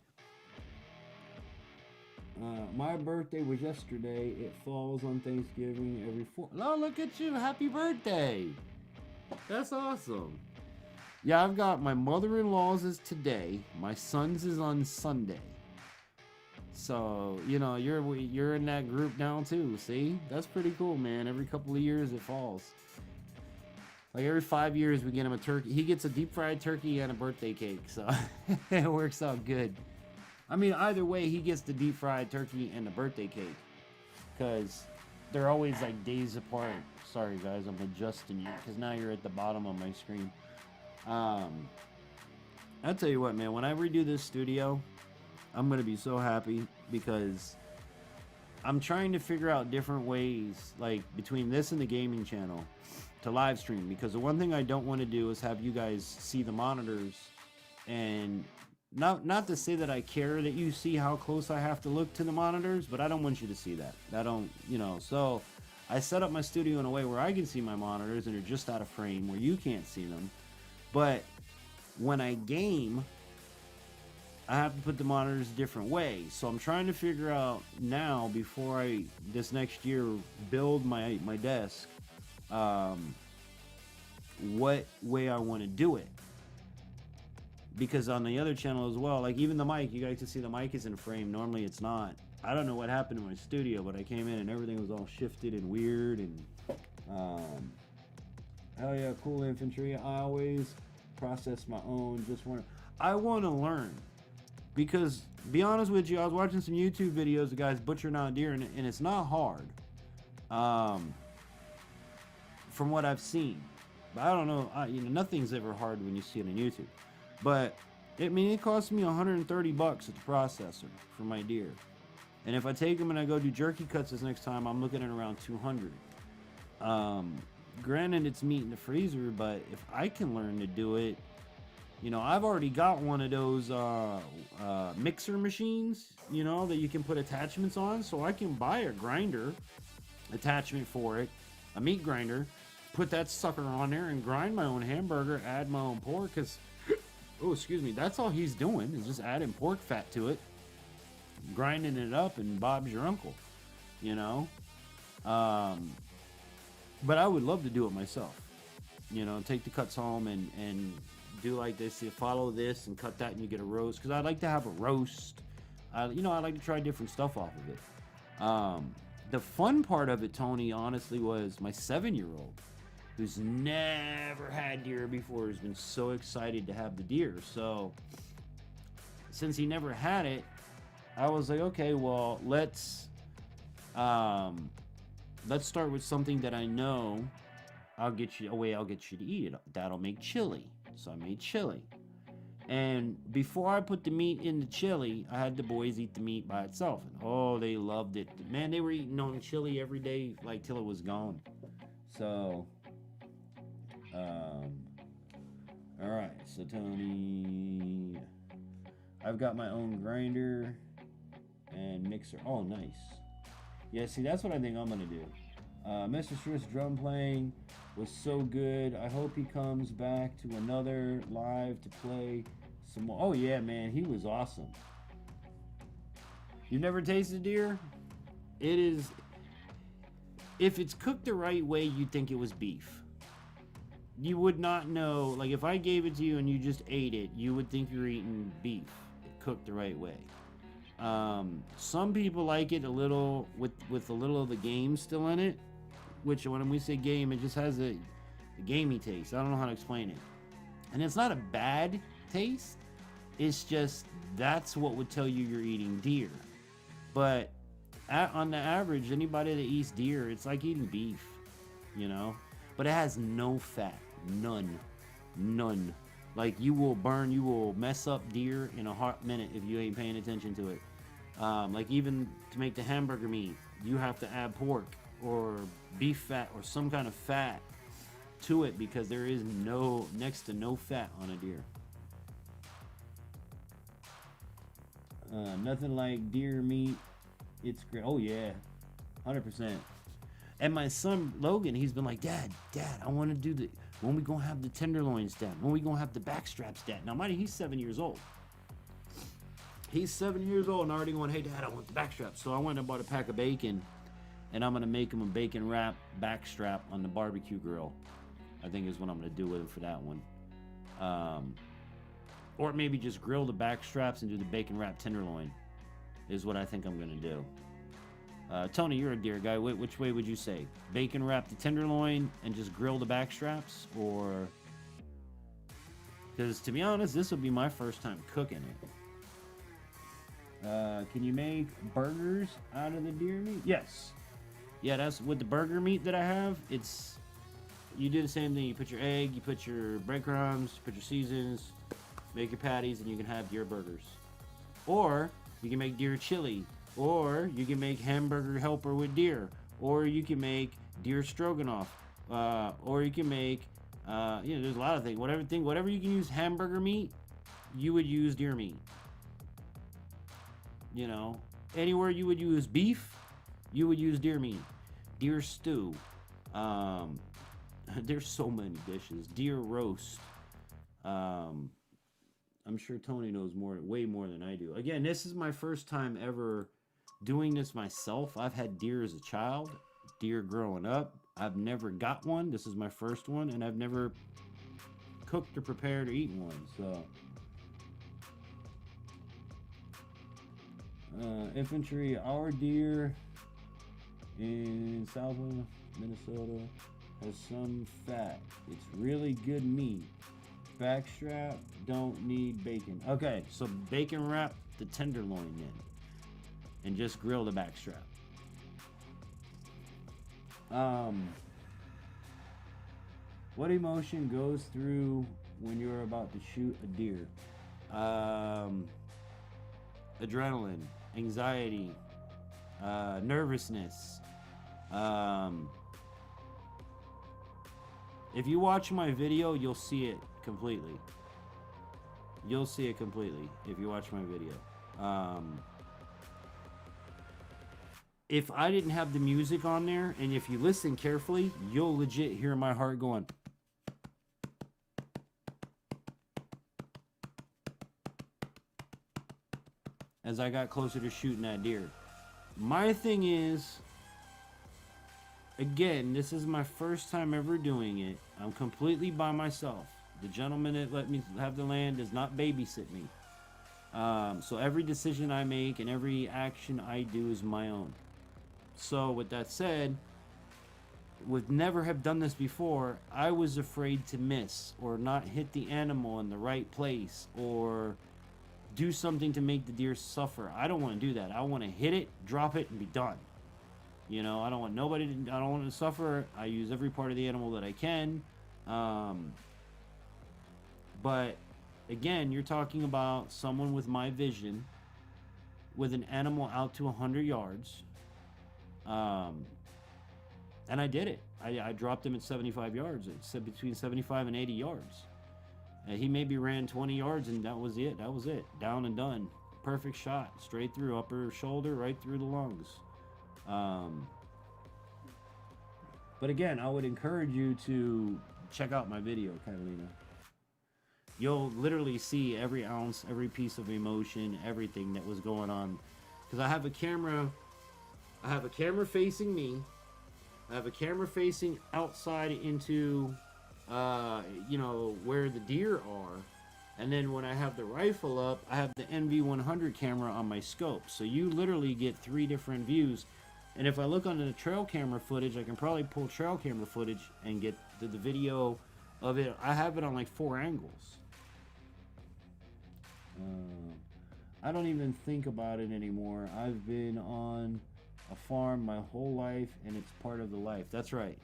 S2: My birthday was yesterday. It falls on Thanksgiving every 4. Oh, look at you. Happy birthday. That's awesome. Yeah, I've got my mother-in-law's is today. My son's is on Sunday. So, you know, you're in that group now too. See? That's pretty cool, man. Every couple of years it falls. Like every 5 years we get him a turkey. He gets a deep fried turkey and a birthday cake. So it works out good. I mean, either way, he gets the deep fried turkey and the birthday cake. Because they're always like days apart. Sorry guys, I'm adjusting you because now you're at the bottom of my screen. I'll tell you what, man, when I redo this studio, I'm gonna be so happy because I'm trying to figure out different ways, like between this and the gaming channel, to live stream, because the one thing I don't want to do is have you guys see the monitors, and not to say that I care that you see how close I have to look to the monitors, but I don't want you to see that. I don't, you know, so I set up my studio in a way where I can see my monitors and they're just out of frame where you can't see them. But when I game, I have to put the monitors a different way. So I'm trying to figure out now, before I this next year build my desk, what way I want to do it. Because on the other channel as well, like even the mic, you guys can see the mic is in frame. Normally it's not. I don't know what happened in my studio, but I came in and everything was all shifted and weird. And hell yeah, cool infantry. I always process my own. I want to learn, because be honest with you, I was watching some YouTube videos of guys butchering out deer, and it's not hard, from what I've seen. But I don't know. You know, nothing's ever hard when you see it on YouTube. But it cost me $130 at the processor for my deer. And if I take them and I go do jerky cuts this next time, I'm looking at around 200. Granted, it's meat in the freezer, but if I can learn to do it, You know, I've already got one of those mixer machines, you know, that you can put attachments on. So I can buy a grinder attachment for it, a meat grinder, put that sucker on there and grind my own hamburger, add my own pork. Because, oh, excuse me, that's all he's doing is just adding pork fat to it, grinding it up, and Bob's your uncle, you know. But I would love to do it myself, you know, take the cuts home and do like this, you follow this and cut that and you get a roast. Because I like to have a roast. You know, I like to try different stuff off of it. The fun part of it, Tony, honestly, was my 7-year-old, who's never had deer before, has been so excited to have the deer. So since he never had it, I was like, okay, well, let's start with something that I know I'll get you to eat it. That'll make chili. So I made chili. And before I put the meat in the chili, I had the boys eat the meat by itself. And oh, they loved it. Man, they were eating on chili every day, like till it was gone. So, alright, so Tony, I've got my own grinder and mixer. Oh, nice. Yeah, see, that's what I think I'm gonna do. Mr. Swiss drum playing was so good. I hope he comes back to another live to play some more. Oh yeah, man, he was awesome. You've never tasted deer? It is, if it's cooked the right way, you'd think it was beef. You would not know, like if I gave it to you and you just ate it, you would think you're eating beef cooked the right way. Some people like it a little with a little of the game still in it, which when we say game, it just has a gamey taste. I don't know how to explain it. And it's not a bad taste. It's just that's what would tell you you're eating deer. But on the average, anybody that eats deer, it's like eating beef, you know? But it has no fat. None. Like you will mess up deer in a hot minute if you ain't paying attention to it. Like even to make the hamburger meat, you have to add pork or beef fat or some kind of fat to it because there is next to no fat on a deer. Nothing like deer meat. It's great. Oh yeah, 100%. And my son Logan, he's been like, Dad, I want to do when we gonna have the tenderloins, Dad? When we gonna have the back straps, Dad? Now, mind you, he's 7 years old. He's 7 years old and already going, hey, Dad, I want the back straps. So I went and bought a pack of bacon, and I'm gonna make him a bacon wrap back strap on the barbecue grill. I think is what I'm gonna do with him for that one. Or maybe just grill the back straps and do the bacon wrap tenderloin is what I think I'm gonna do. Tony, you're a deer guy. Which way would you say? Bacon wrap the tenderloin and just grill the back straps? Or, because to be honest, this will be my first time cooking it. Can you make burgers out of the deer meat? Yes. Yeah, that's with the burger meat that I have. You do the same thing. You put your egg, you put your breadcrumbs, you put your seasons, make your patties, and you can have deer burgers. Or you can make deer chili. Or you can make hamburger helper with deer. Or you can make deer stroganoff. Or you can make, there's a lot of things. Whatever you can use hamburger meat, you would use deer meat. You know, anywhere you would use beef, you would use deer meat. Deer stew. There's so many dishes. Deer roast. I'm sure Tony knows way more than I do. Again, this is my first time ever doing this myself. I've had deer as a child, deer growing up. I've never got one. This is my first one, and I've never cooked or prepared or eaten one. So, infantry, our deer in southern Minnesota has some fat. It's really good meat. Backstrap, don't need bacon. Okay, so bacon wrap the tenderloin in and just grill the backstrap. What emotion goes through when you're about to shoot a deer? Adrenaline, anxiety, nervousness. If you watch my video, you'll see it completely. You'll see it completely if you watch my video. If I didn't have the music on there, and if you listen carefully, you'll legit hear my heart going. As I got closer to shooting that deer. My thing is, again, this is my first time ever doing it. I'm completely by myself. The gentleman that let me have the land does not babysit me. So every decision I make and every action I do is my own. So with that said, would never have done this before, I was afraid to miss or not hit the animal in the right place or do something to make the deer suffer. I don't want to do that. I want to hit it, drop it, and be done. You know, I don't want nobody to, I don't want to suffer. I use every part of the animal that I can. But again, you're talking about someone with my vision with an animal out to 100 yards. And I did it. I dropped him at 75 yards. It said between 75 and 80 yards. He maybe ran 20 yards and that was it. That was it. Down and done. Perfect shot. Straight through, upper shoulder, right through the lungs. But again, I would encourage you to check out my video, Catalina. You'll literally see every ounce, every piece of emotion, everything that was going on. Because I have a camera facing me. I have a camera facing outside into, you know, where the deer are. And then when I have the rifle up, I have the NV100 camera on my scope. So you literally get 3 different views. And if I look onto the trail camera footage, I can probably pull trail camera footage and get the video of it. I have it on like 4 angles. I don't even think about it anymore. I've been on a farm my whole life, and it's part of the life. That's right.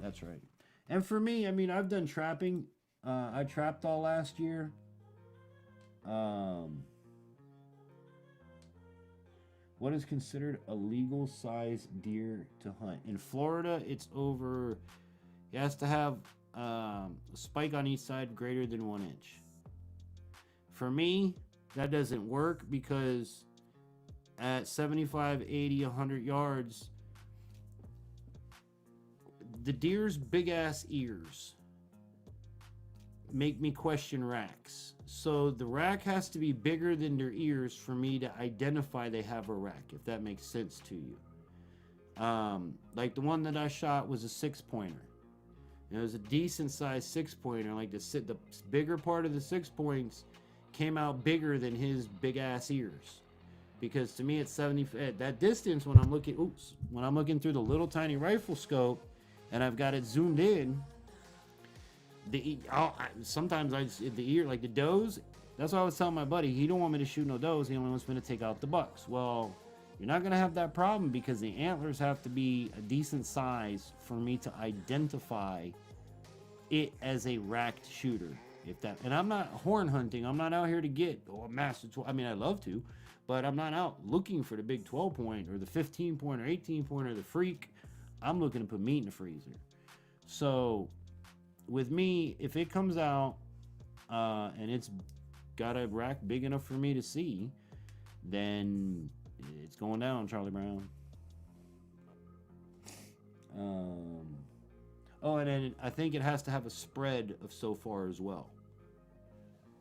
S2: That's right. And for me, I mean, I've done trapping. I trapped all last year. What is considered a legal size deer to hunt? In Florida, it's over. It has to have a spike on each side greater than 1 inch. For me, that doesn't work because at 75, 80, 100 yards, the deer's big ass ears make me question racks. So the rack has to be bigger than their ears for me to identify they have a rack, if that makes sense to you. Like the one that I shot was a 6-pointer. It was a decent sized 6-pointer. Like the bigger part of the 6 points came out bigger than his big ass ears. Because to me at 70, at that distance, when I'm looking through the little tiny rifle scope and I've got it zoomed in, sometimes the ear, like the does, that's why I was telling my buddy, he don't want me to shoot no does, he only wants me to take out the bucks. Well, you're not going to have that problem because the antlers have to be a decent size for me to identify it as a racked shooter. And I'm not horn hunting. I'm not out here to get a massive 12. I mean, I love to, but I'm not out looking for the big 12 point or the 15 point or 18 point or the freak. I'm looking to put meat in the freezer. So with me, if it comes out and it's got a rack big enough for me to see, then it's going down, Charlie Brown. Oh, and then I think it has to have a spread of so far as well.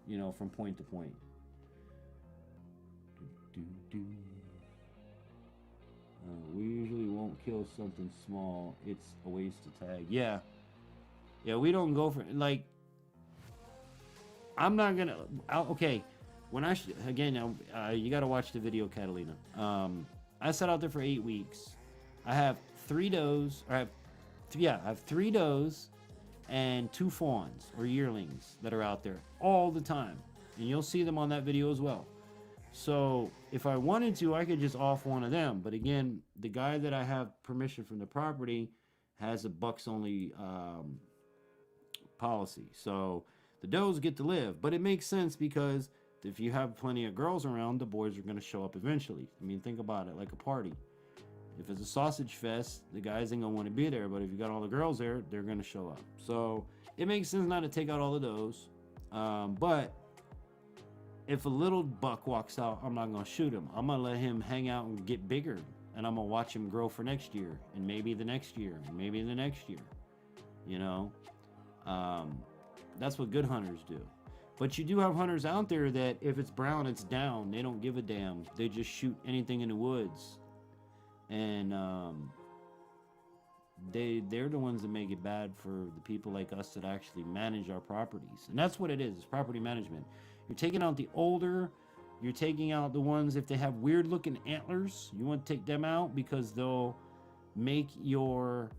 S2: You know, from point to point. We usually won't kill something small. It's a waste to tag. Yeah, we don't go for, like, I'm not gonna, okay, when you gotta watch the video, Catalina. I sat out there for 8 weeks. I have 3 does, or I have 3 does and 2 fawns or yearlings that are out there all the time, and you'll see them on that video as well. So if I wanted to, I could just off one of them. But again, the guy that I have permission from the property has a bucks only policy. So the does get to live. But it makes sense because if you have plenty of girls around, the boys are going to show up eventually. I mean, think about it like a party. If it's a sausage fest, the guys ain't going to want to be there. But if you got all the girls there, they're going to show up. So it makes sense not to take out all of those. But if a little buck walks out, I'm not gonna shoot him. I'm gonna let him hang out and get bigger, and I'm gonna watch him grow for next year, and maybe the next year, and maybe the next year. You know, that's what good hunters do. But you do have hunters out there that if it's brown, it's down. They don't give a damn. They just shoot anything in the woods, and they're the ones that make it bad for the people like us that actually manage our properties. And that's what it is. It's property management. You're taking out the older. You're taking out the ones, if they have weird looking antlers, you want to take them out because they'll make your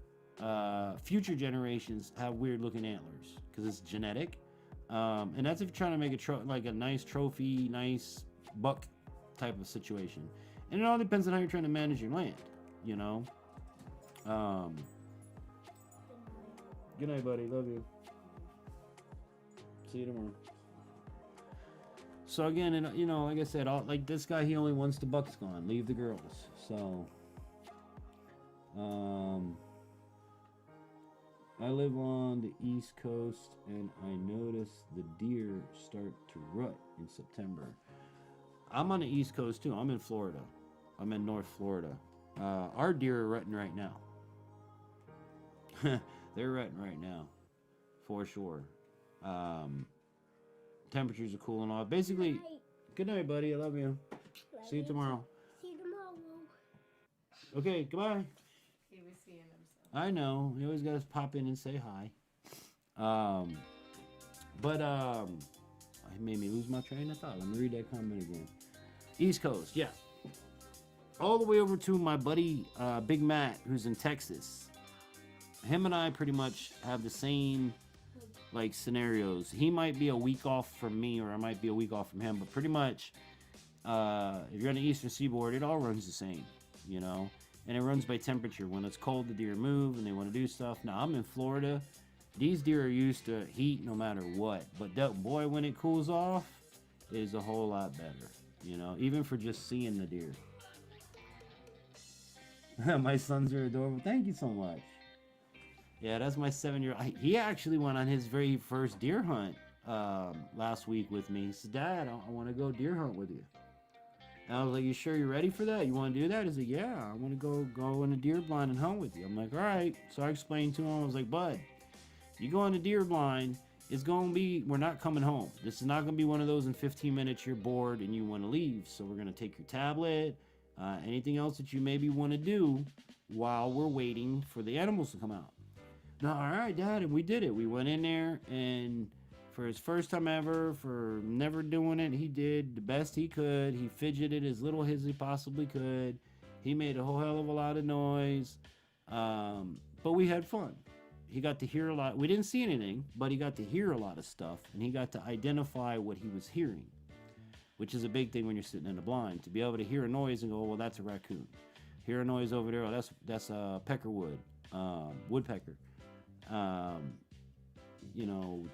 S2: future generations have weird looking antlers because it's genetic. And that's if you're trying to make like a nice trophy, nice buck type of situation. And it all depends on how you're trying to manage your land, you know. Good night, buddy. Love you. See you tomorrow. So again, and you know, like I said, like this guy, he only wants the bucks gone. Leave the girls. So, I live on the East Coast, and I notice the deer start to rut in September. I'm on the East Coast too. I'm in Florida. I'm in North Florida. Our deer are rutting right now. They're rutting right now, for sure. Temperatures are cooling off. Basically, good night, buddy. I love you. See you tomorrow.
S6: See you tomorrow.
S2: Okay, goodbye.
S7: He was seeing himself.
S2: I know. You always got to pop in and say hi. It made me lose my train of thought. Let me read that comment again. East Coast, yeah. All the way over to my buddy Big Matt, who's in Texas. Him and I pretty much have the same like scenarios. He might be a week off from me, or I might be a week off from him, but pretty much if you're on the eastern seaboard, it all runs the same, you know, and it runs by temperature. When it's cold, the deer move and they want to do stuff. Now I'm in Florida. These deer are used to heat no matter what, but that boy, when it cools off, it is a whole lot better, you know, even for just seeing the deer. My sons are adorable. Thank you so much. Yeah, that's my 7-year-old. He actually went on his very first deer hunt last week with me. He said, Dad, I want to go deer hunt with you. And I was like, you sure you're ready for that? You want to do that? He's like, yeah, I want to go in a deer blind and hunt with you. I'm like, all right. So I explained to him, I was like, bud, you go in a deer blind, it's going to be, we're not coming home. This is not going to be one of those in 15 minutes you're bored and you want to leave. So we're going to take your tablet, anything else that you maybe want to do while we're waiting for the animals to come out. No, all right, Dad, and we did it. We went in there, and for his first time ever, for never doing it, he did the best he could. He fidgeted as little as he possibly could. He made a whole hell of a lot of noise, but we had fun. He got to hear a lot. We didn't see anything, but he got to hear a lot of stuff, and he got to identify what he was hearing, which is a big thing when you're sitting in the blind, to be able to hear a noise and go, well, that's a raccoon. Hear a noise over there, oh, that's a peckerwood, woodpecker. You know,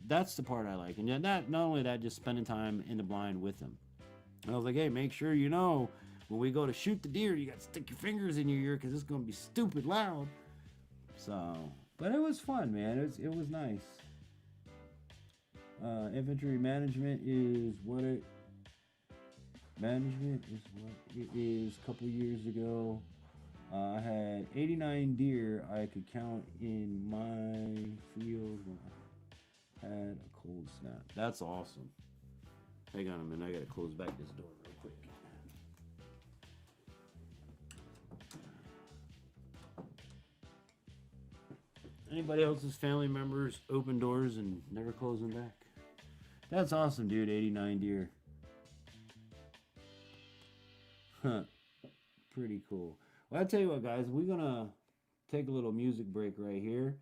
S2: that's the part I like. And not only that, just spending time in the blind with him. And I was like, hey, make sure you know when we go to shoot the deer, you got to stick your fingers in your ear because it's going to be stupid loud. So, but it was fun, man. It was nice. Infantry management is what it is. A couple years ago, I had 89 deer I could count in my field when I had a cold snap. That's awesome. Hang on a minute, I gotta close back this door real quick. Anybody else's family members open doors and never close them back? That's awesome, dude. 89 deer. Huh. Pretty cool. Well, I'll tell you what, guys. We're going to take a little music break right here.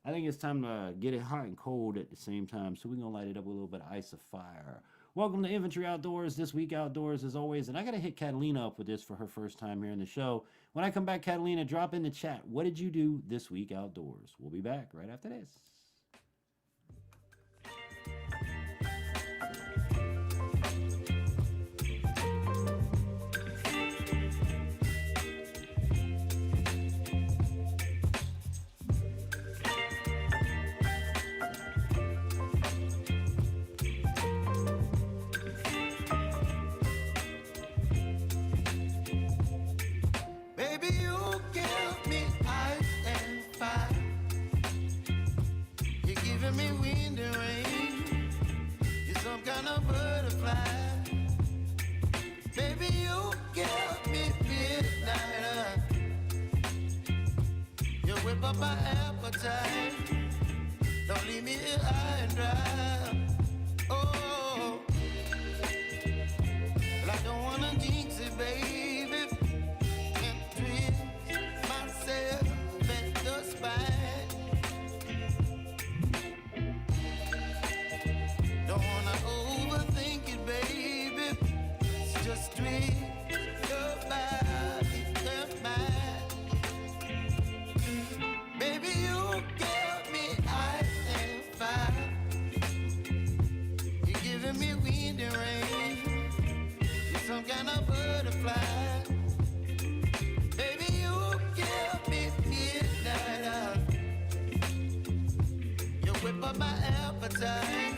S2: I think it's time to get it hot and cold at the same time. So we're going to light it up with a little bit of ice of fire. Welcome to Infantry Outdoors, This Week Outdoors, as always. And I got to hit Catalina up with this for her first time here in the show. When I come back, Catalina, drop in the chat. What did you do this week outdoors? We'll be back right after this.
S6: fine. Baby, you give me midnight. You whip up my appetite. Don't leave me here high and dry. Oh, but I don't wanna jinx it, baby. And twist myself at the spine. Don't wanna overthink it, baby. It's just twist your body and mine. Baby, you give me ice and fire. You're giving me wind and rain. You're some kind of butterfly. Baby, you give me midnight. You whip up my appetite.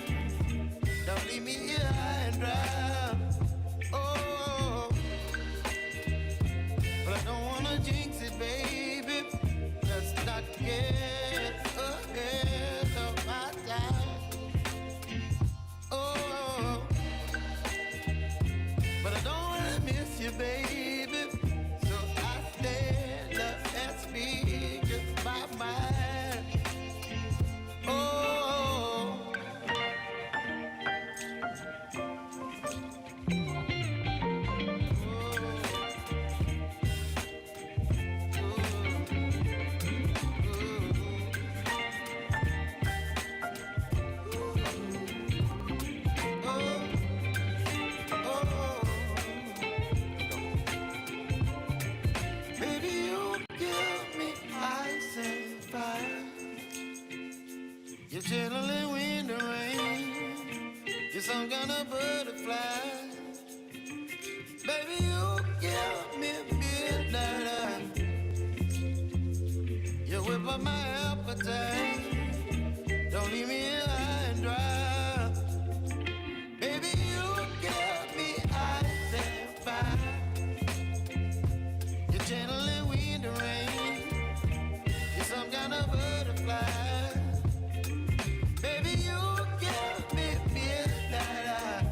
S6: Don't leave me here high and dry. Oh, but I don't wanna jinx it, baby. Let's not get ahead of my time. Oh, but I don't wanna miss you, baby. So I stand up and speak just my mind. Oh. Baby, you give me ice and fire. You're chilling wind and rain. You're some kind of butterfly. Baby, you give me midnight. You whip up my appetite. Don't leave me here high and dry. Baby, you give me ice and fire. You're channeling wind and rain. You're some kind of butterfly. Baby, you give me midnight.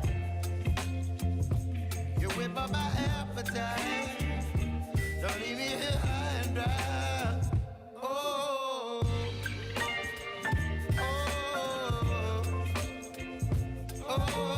S6: You whip up my appetite. Don't leave me here high and dry. Oh, oh, oh,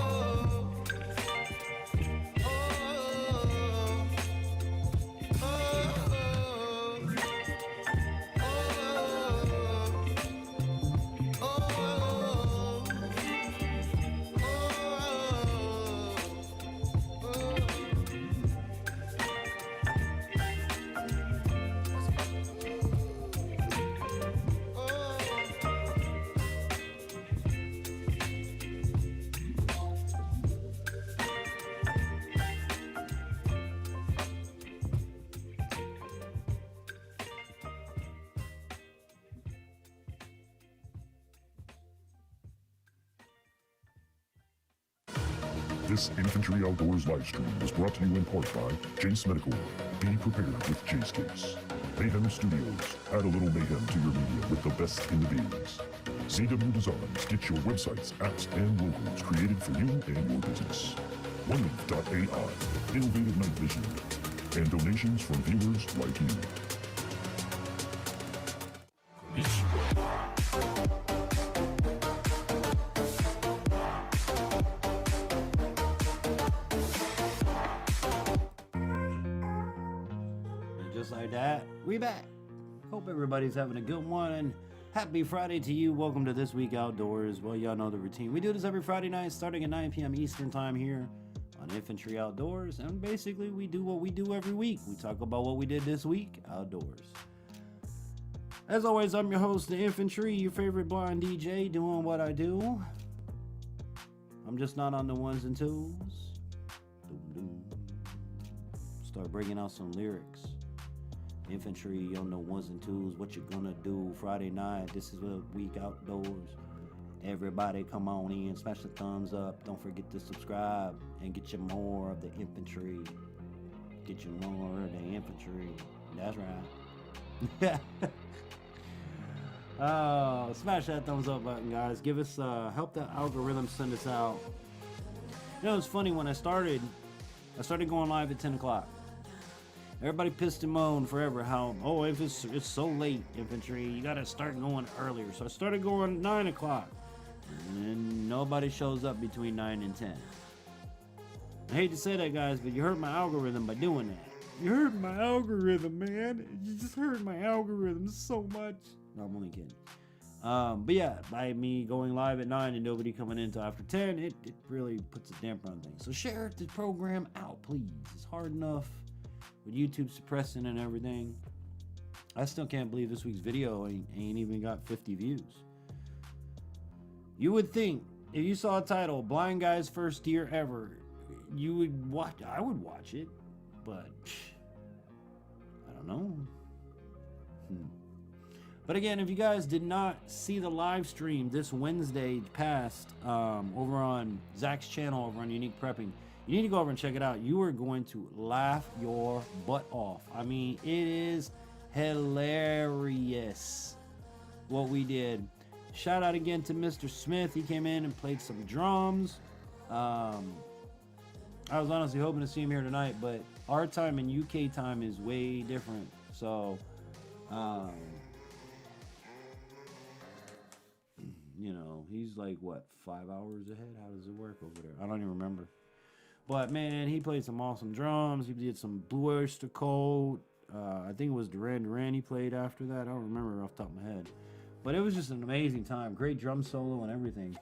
S1: This Infantry Outdoors live stream is brought to you in part by Jace Medical. Be prepared with Jace Case. Mayhem Studios. Add a little mayhem to your media with the best in the biz. CW Designs. Get your websites, apps, and logos created for you and your business. OneLeaf.ai. Innovative night vision. And donations from viewers like you.
S2: Just like that, we back. Hope everybody's having a good one, and happy Friday to you. Welcome to This Week Outdoors. Well, y'all know the routine. We do this every Friday night starting at 9 p.m. Eastern time here on Infantry Outdoors, and basically we do what we do every week. We talk about what we did this week outdoors. As always, I'm your host, the Infantry, your favorite blind DJ, doing what I do. I'm just not on the ones and twos. Start bringing out some lyrics. Infantry on the ones and twos, what you gonna do Friday night? This is a week outdoors. Everybody come on in, smash the thumbs up. Don't forget to subscribe and get you more of the infantry. Get you more of the infantry. That's right. Smash that thumbs up button, guys. Give us help the algorithm send us out. You know, it's funny, when I started going live at 10 o'clock. Everybody pissed and moaned forever how, oh, if it's so late, infantry, you gotta start going earlier. So I started going 9 o'clock. And then nobody shows up between 9 and 10. I hate to say that, guys, but you hurt my algorithm by doing that. You hurt my algorithm, man. You just hurt my algorithm so much. No, I'm only kidding. But yeah, by me going live at 9 and nobody coming in until after 10, it really puts a damper on things. So share the program out, please. It's hard enough with YouTube suppressing and everything. I still can't believe this week's video ain't even got 50 views. You would think, if you saw a title, Blind Guy's First Year Ever, you would watch. I would watch it, but I don't know. But again, if you guys did not see the live stream this Wednesday past over on Zach's channel over on Unique Prepping, you need to go over and check it out. You are going to laugh your butt off. I mean, it is hilarious what we did. Shout out again to Mr. Smith. He came in and played some drums. I was honestly hoping to see him here tonight, but our time and UK time is way different. So, you know, he's like, what, 5 hours ahead? How does it work over there? I don't even remember. But, man, he played some awesome drums. He did some Blue Oyster Cult. I think it was Duran Duran he played after that. I don't remember off the top of my head. But it was just an amazing time. Great drum solo and everything.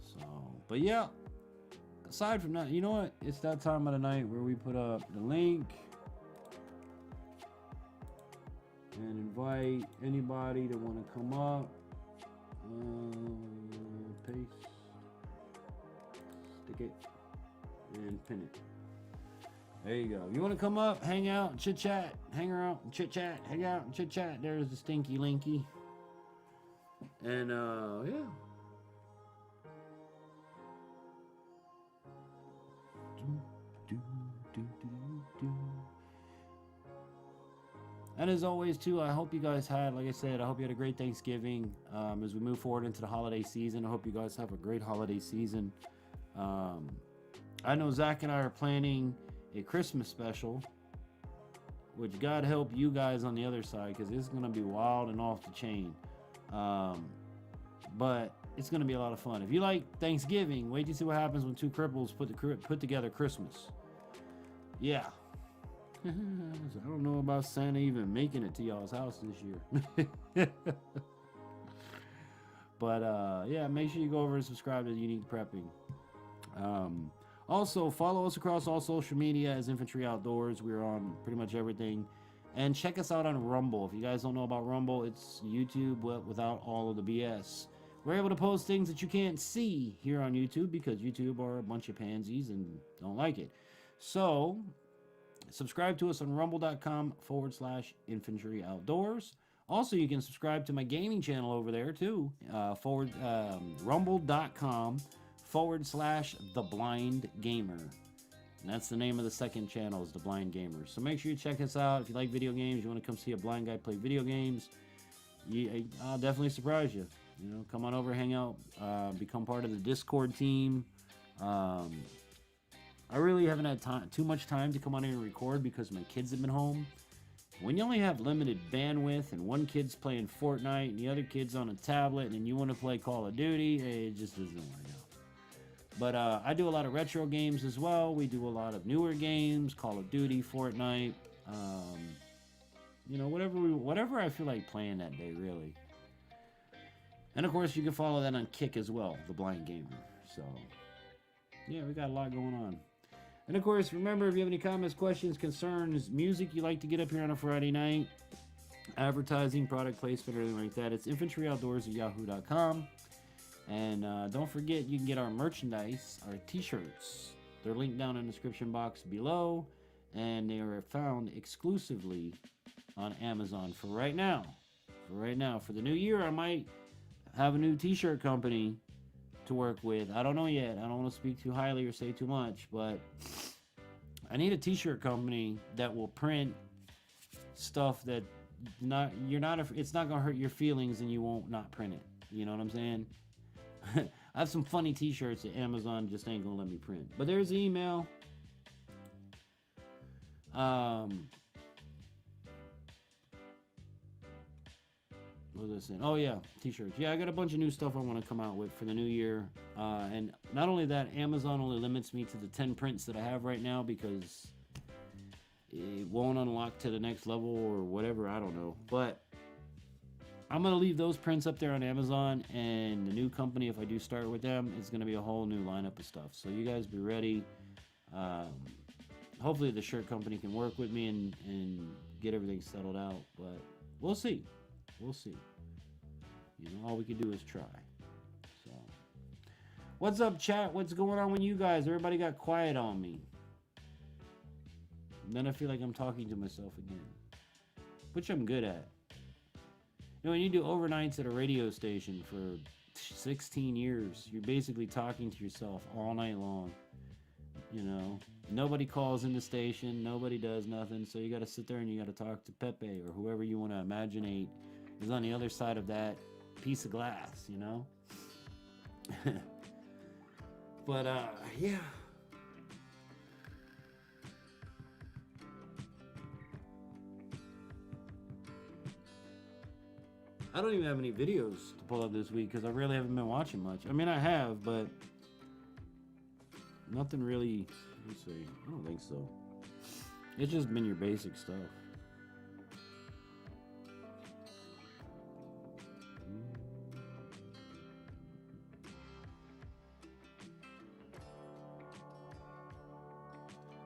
S2: So, but yeah. Aside from that, you know what? It's that time of the night where we put up the link and invite anybody that want to come up. Paste, stick it, and pin it. There you go. You want to come up, hang out, chit chat, hang out, and chit chat, hang out, and chit chat. There's the stinky linky. And yeah. And as always, too, I hope you guys had, like I said, I hope you had a great Thanksgiving. As we move forward into the holiday season, I hope you guys have a great holiday season. I know Zach and I are planning a Christmas special, which God help you guys on the other side, because it's going to be wild and off the chain. But it's going to be a lot of fun. If you like Thanksgiving, wait to see what happens when two cripples put together Christmas. Yeah. I don't know about Santa even making it to y'all's house this year. But yeah, make sure you go over and subscribe to Unique Prepping. Also, follow us across all social media as Infantry Outdoors. We're on pretty much everything. And check us out on Rumble. If you guys don't know about Rumble, it's YouTube without all of the BS. We're able to post things that you can't see here on YouTube because YouTube are a bunch of pansies and don't like it. So, subscribe to us on rumble.com/Infantry Outdoors. Also, you can subscribe to my gaming channel over there too. Rumble.com/The Blind Gamer. And that's the name of the second channel, is The Blind Gamer. So make sure you check us out. If you like video games, you want to come see a blind guy play video games, I'll definitely surprise you. You know, come on over, hang out, become part of the Discord team. I really haven't had too much time to come on here and record because my kids have been home. When you only have limited bandwidth and one kid's playing Fortnite and the other kid's on a tablet and you want to play Call of Duty, it just doesn't work out. But I do a lot of retro games as well. We do a lot of newer games, Call of Duty, Fortnite. You know, whatever I feel like playing that day, really. And of course, you can follow that on Kick as well, The Blind Gamer. So, yeah, we got a lot going on. And of course, remember, if you have any comments, questions, concerns, music you like to get up here on a Friday night, advertising, product placement, or anything like that, it's infantryoutdoors@yahoo.com. And don't forget, you can get our merchandise, our t-shirts. They're linked down in the description box below, and they are found exclusively on Amazon for right now. For the new year, I might have a new t-shirt company to work with. I don't know yet. I don't want to speak too highly or say too much, but I need a t-shirt company that will print stuff that it's not gonna hurt your feelings and you won't not print it. You know what I'm saying? I have some funny t-shirts that Amazon just ain't gonna let me print. But there's the email. What was I saying? Oh yeah, t-shirts. Yeah, I got a bunch of new stuff I want to come out with for the new year. And not only that, Amazon only limits me to the 10 prints that I have right now because it won't unlock to the next level or whatever, I don't know. But I'm going to leave those prints up there on Amazon, and the new company, if I do start with them, it's going to be a whole new lineup of stuff. So you guys be ready. Hopefully the shirt company can work with me and get everything settled out, but we'll see. We'll see. You know, all we can do is try. So, what's up, chat? What's going on with you guys? Everybody got quiet on me. And then I feel like I'm talking to myself again, which I'm good at. You know, when you do overnights at a radio station for 16 years, you're basically talking to yourself all night long. You know, nobody calls in the station, nobody does nothing, so you got to sit there and you got to talk to Pepe or whoever you want to imaginate is on the other side of that piece of glass, you know? But, yeah. I don't even have any videos to pull up this week because I really haven't been watching much. I mean, I have, but nothing really. Let's see. I don't think so. It's just been your basic stuff.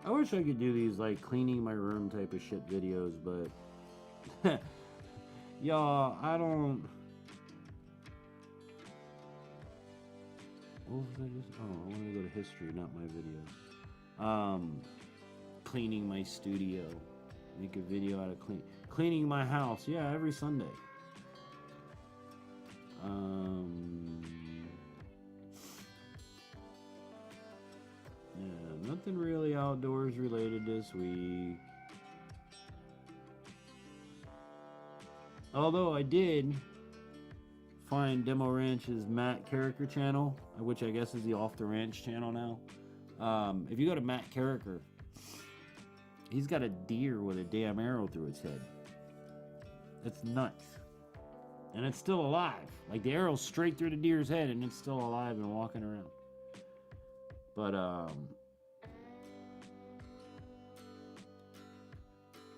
S2: I wish I could do these like cleaning my room type of shit videos, but y'all, I don't. What was I just? Oh, I want to go to history, not my videos. Cleaning my studio. Make a video out of cleaning my house. Yeah, every Sunday. Yeah, nothing really outdoors related this week. Although I did find Demo Ranch's Matt Carricker channel, which I guess is the Off the Ranch channel now. If you go to Matt Carricker, he's got a deer with a damn arrow through its head. That's nuts. And it's still alive. Like the arrow's straight through the deer's head and it's still alive and walking around. But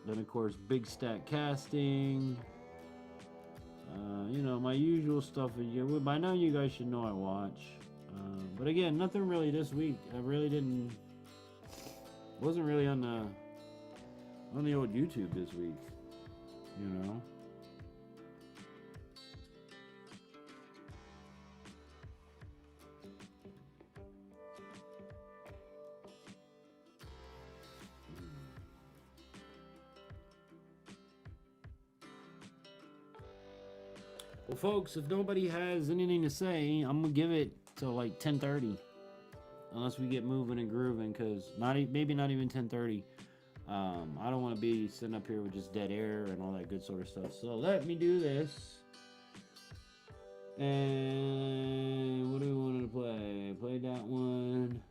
S2: then of course Big Stack Casting. You know, my usual stuff. By now you guys should know I watch. But again, nothing really this week. I really wasn't really on the old YouTube this week. You know. Well, folks, if nobody has anything to say, I'm gonna give it till like 10:30, unless we get moving and grooving. Cause maybe not even 10:30. I don't want to be sitting up here with just dead air and all that good sort of stuff. So let me do this. And what do we want to play? Play that one.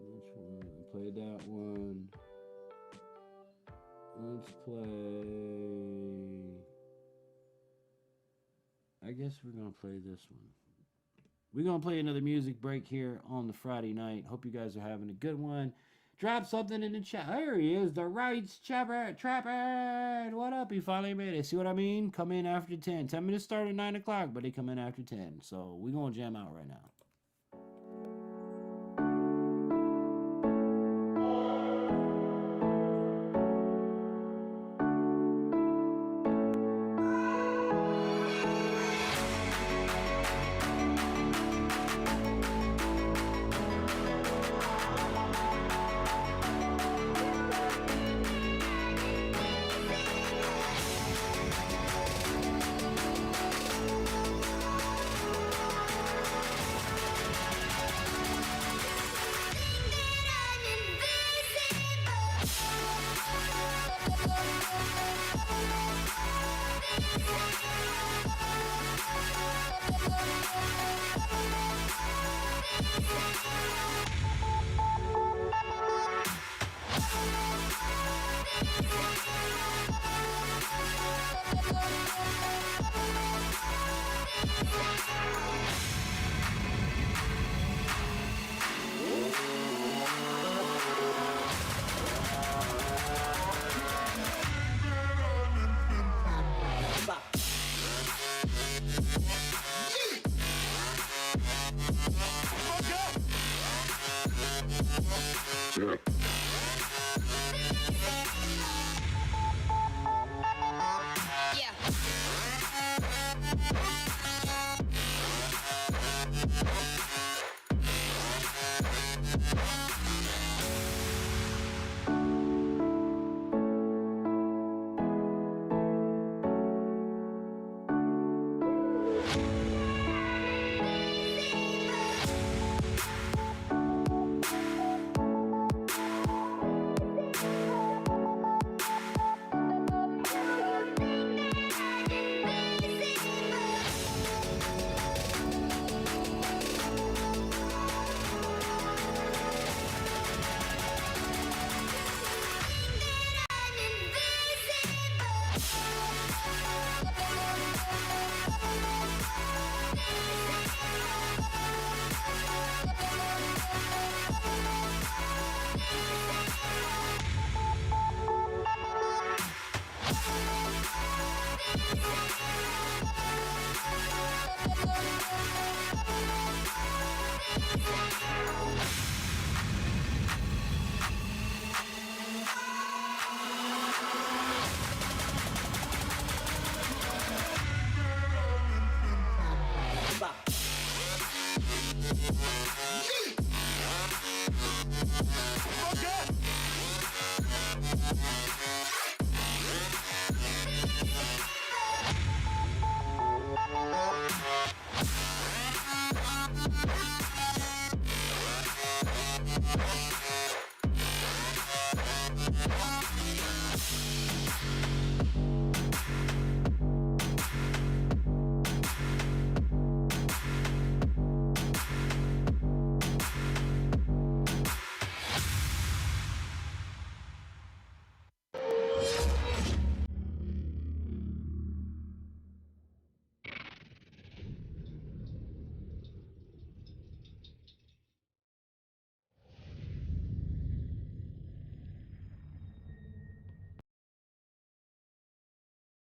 S2: Which one? Play that one. Let's play. I guess we're going to play this one. We're going to play another music break here on the Friday night. Hope you guys are having a good one. Drop something in the chat. There he is, the Rights Trapper. What up? He finally made it. See what I mean? Come in after 10. 10 minutes start at 9 o'clock, but they come in after 10. So we're going to jam out right now.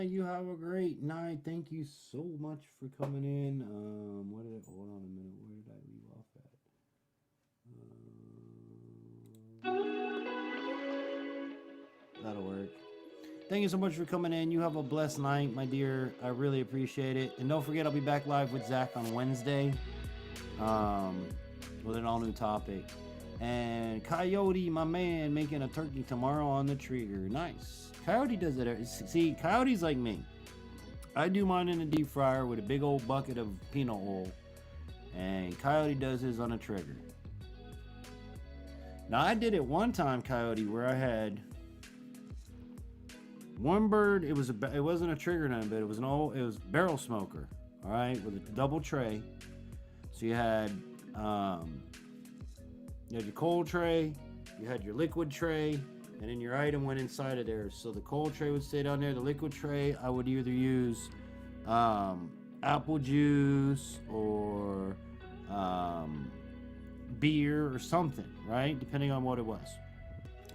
S2: You have a great night. Thank you so much for coming in. Hold on a minute. Where did I leave off at? That'll work. Thank you so much for coming in. You have a blessed night, my dear. I really appreciate it. And don't forget, I'll be back live with Zach on Wednesday with an all-new topic. And Coyote, my man, making a turkey tomorrow on the trigger. Nice. Coyote does it. See, Coyote's like me. I do mine in a deep fryer with a big old bucket of peanut oil. And Coyote does his on a trigger. Now, I did it one time, Coyote, where I had one bird. It wasn't a trigger none, but it was barrel smoker. All right, with a double tray. So you had your cold tray, you had your liquid tray, and then your item went inside of there. So the cold tray would stay down there. The liquid tray, I would either use apple juice or beer or something, right? Depending on what it was.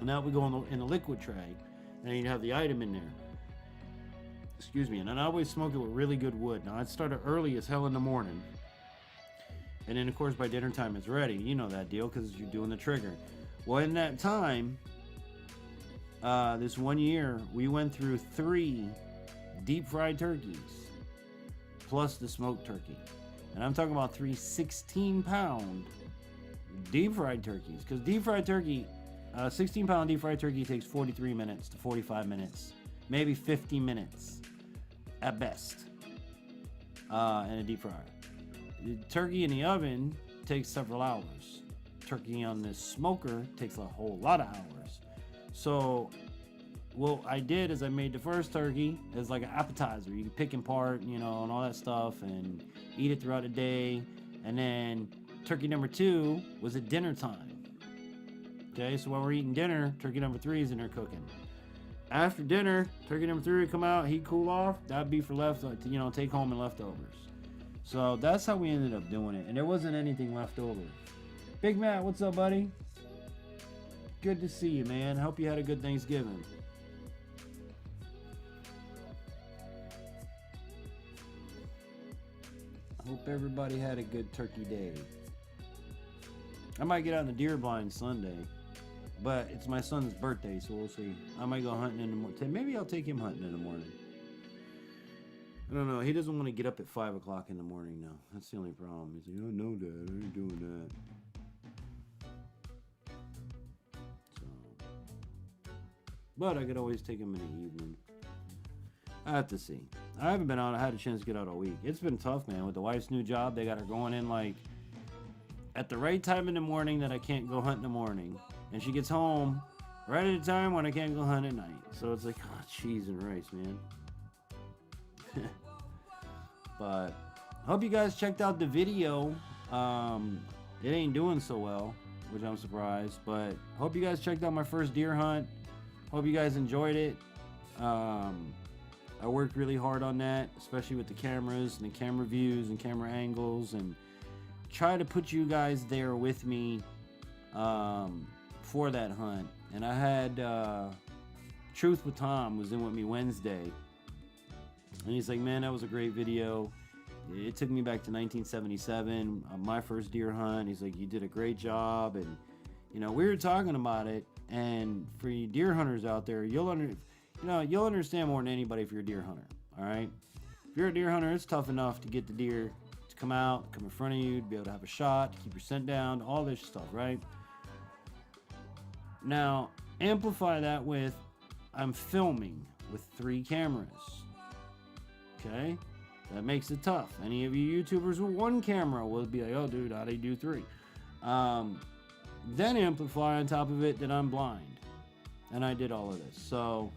S2: And that would go in the liquid tray, and then you'd have the item in there. Excuse me. And then I always smoke it with really good wood. Now, I'd start it early as hell in the morning. And then, of course, by dinner time, it's ready. You know that deal because you're doing the trigger. Well, in that time, this one year, we went through 3 deep-fried turkeys, plus the smoked turkey. And I'm talking about 3 16-pound deep-fried turkeys. Because deep-fried turkey, 16-pound deep-fried turkey takes 43 minutes to 45 minutes. Maybe 50 minutes at best in a deep fryer. Turkey in the oven takes several hours. Turkey on this smoker takes a whole lot of hours. So what I did is I made the first turkey as like an appetizer. You can pick and part, and all that stuff, and eat it throughout the day. And then turkey number 2 was at dinner time. Okay, so while we're eating dinner, turkey number 3 is in there cooking. After dinner, turkey number 3 would come out, he'd cool off. That'd be for take home and leftovers. So that's how we ended up doing it. And there wasn't anything left over. Big Matt, what's up, buddy? Good to see you, man. Hope you had a good Thanksgiving. Hope everybody had a good turkey day. I might get out in the deer blind Sunday. But it's my son's birthday, so we'll see. I might go hunting in the morning. Maybe I'll take him hunting in the morning. I don't know. He doesn't want to get up at 5 o'clock in the morning now. That's the only problem. He's like, oh, no, Dad. I ain't doing that. So. But I could always take him in the evening. I have to see. I haven't been out. I had a chance to get out all week. It's been tough, man. With the wife's new job, they got her going in like at the right time in the morning that I can't go hunt in the morning. And she gets home right at the time when I can't go hunt at night. So it's like, cheese and rice, man. But I hope you guys checked out the video. It ain't doing so well, which I'm surprised. But hope you guys checked out my first deer hunt. Hope you guys enjoyed it. I worked really hard on that, especially with the cameras and the camera views and camera angles, and try to put you guys there with me for that hunt. And I had Truth with Tom was in with me Wednesday, and he's like, man, that was a great video. It took me back to 1977, my first deer hunt. He's like, you did a great job. And we were talking about it. And for you deer hunters out there, you'll understand more than anybody if you're a deer hunter. All right, if you're a deer hunter, it's tough enough to get the deer to come out, come in front of you, to be able to have a shot, to keep your scent down, all this stuff, right? Now, amplify that with, I'm filming with 3 cameras. Okay? That makes it tough. Any of you YouTubers with 1 camera will be like, oh, dude, how do you do 3? Then amplify on top of it that I'm blind. And I did all of this. So,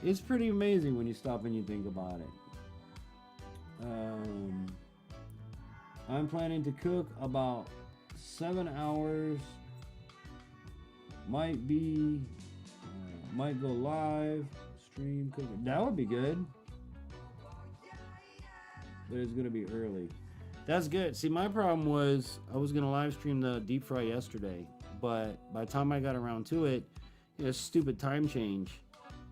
S2: it's pretty amazing when you stop and you think about it. I'm planning to cook about 7 hours. Might go live, stream, cooking. That would be good. But it's gonna be early. That's good. See, my problem was I was gonna live stream the deep fry yesterday, but by the time I got around to it, stupid time change.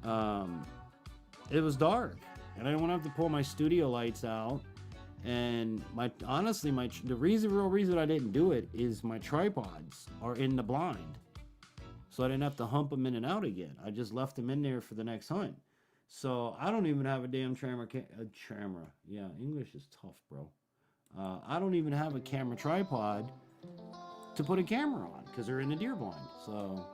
S2: It was dark. and I don't want to have to pull my studio lights out. And the real reason I didn't do it is my tripods are in the blind, so I didn't have to hump them in and out again. I just left them in there for the next hunt. So I don't even have a damn camera. Yeah, English is tough, bro. I don't even have a camera tripod to put a camera on because they're in the deer blind. So,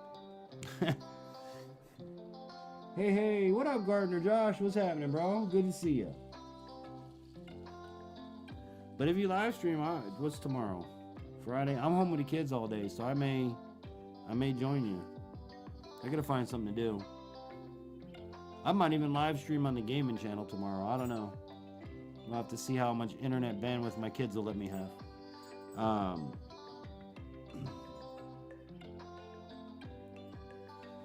S2: hey, what up, Gardner Josh? What's happening, bro? Good to see you. But if you live stream, what's tomorrow? Friday. I'm home with the kids all day, so I may join you. I gotta find something to do. I might even live stream on the gaming channel tomorrow. I don't know. We'll have to see how much internet bandwidth my kids will let me have.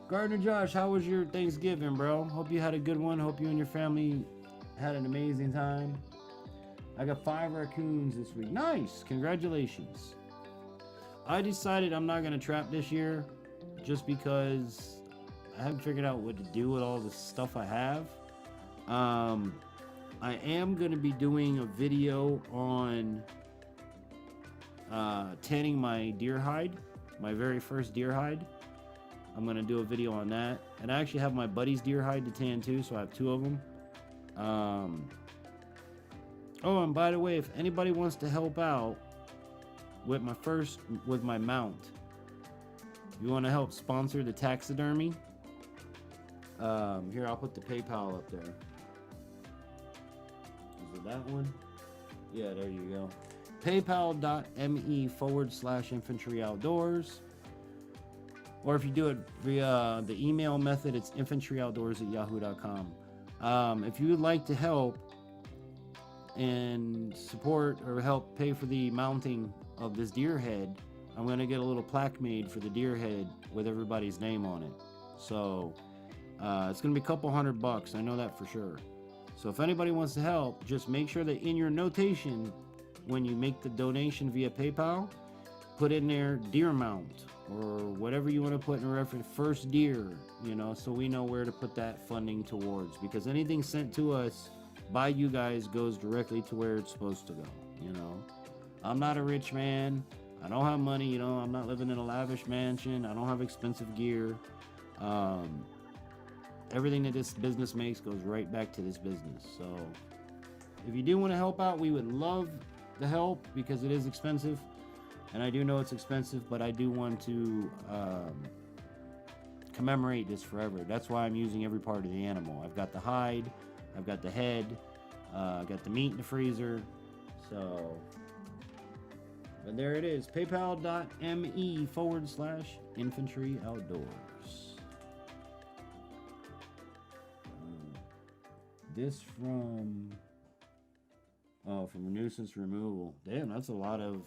S2: Gardner Josh, how was your Thanksgiving, bro? Hope you had a good one. Hope you and your family had an amazing time. I got 5 raccoons this week. Nice. Congratulations. I decided I'm not going to trap this year just because I haven't figured out what to do with all the stuff I have. I am going to be doing a video on tanning my deer hide, my very first deer hide. I'm going to do a video on that. And I actually have my buddy's deer hide to tan too, so I have 2 of them. Oh, and by the way, if anybody wants to help out with my mount, you want to help sponsor the taxidermy, here, I'll put the PayPal up there. Is it that one? Yeah, there you go. PayPal.me/Infantry Outdoors. Or if you do it via the email method, it's infantryoutdoors@yahoo.com. If you would like to help and support or help pay for the mounting of this deer head, I'm going to get a little plaque made for the deer head with everybody's name on it. So it's going to be a couple $100. I know that for sure. So if anybody wants to help, just make sure that in your notation, when you make the donation via PayPal, put in there deer mount or whatever you want to put in reference, first deer, so we know where to put that funding towards, because anything sent to us by you guys goes directly to where it's supposed to go. I'm not a rich man. I don't have money. I'm not living in a lavish mansion. I don't have expensive gear. Everything that this business makes goes right back to this business. So if you do want to help out, we would love the help, because it is expensive, and I do know it's expensive, but I do want to commemorate this forever. That's why I'm using every part of the animal. I've got the hide, I've got the head, I've got the meat in the freezer. So, but there it is, paypal.me/Infantry Outdoors. This from nuisance removal. Damn, that's a lot of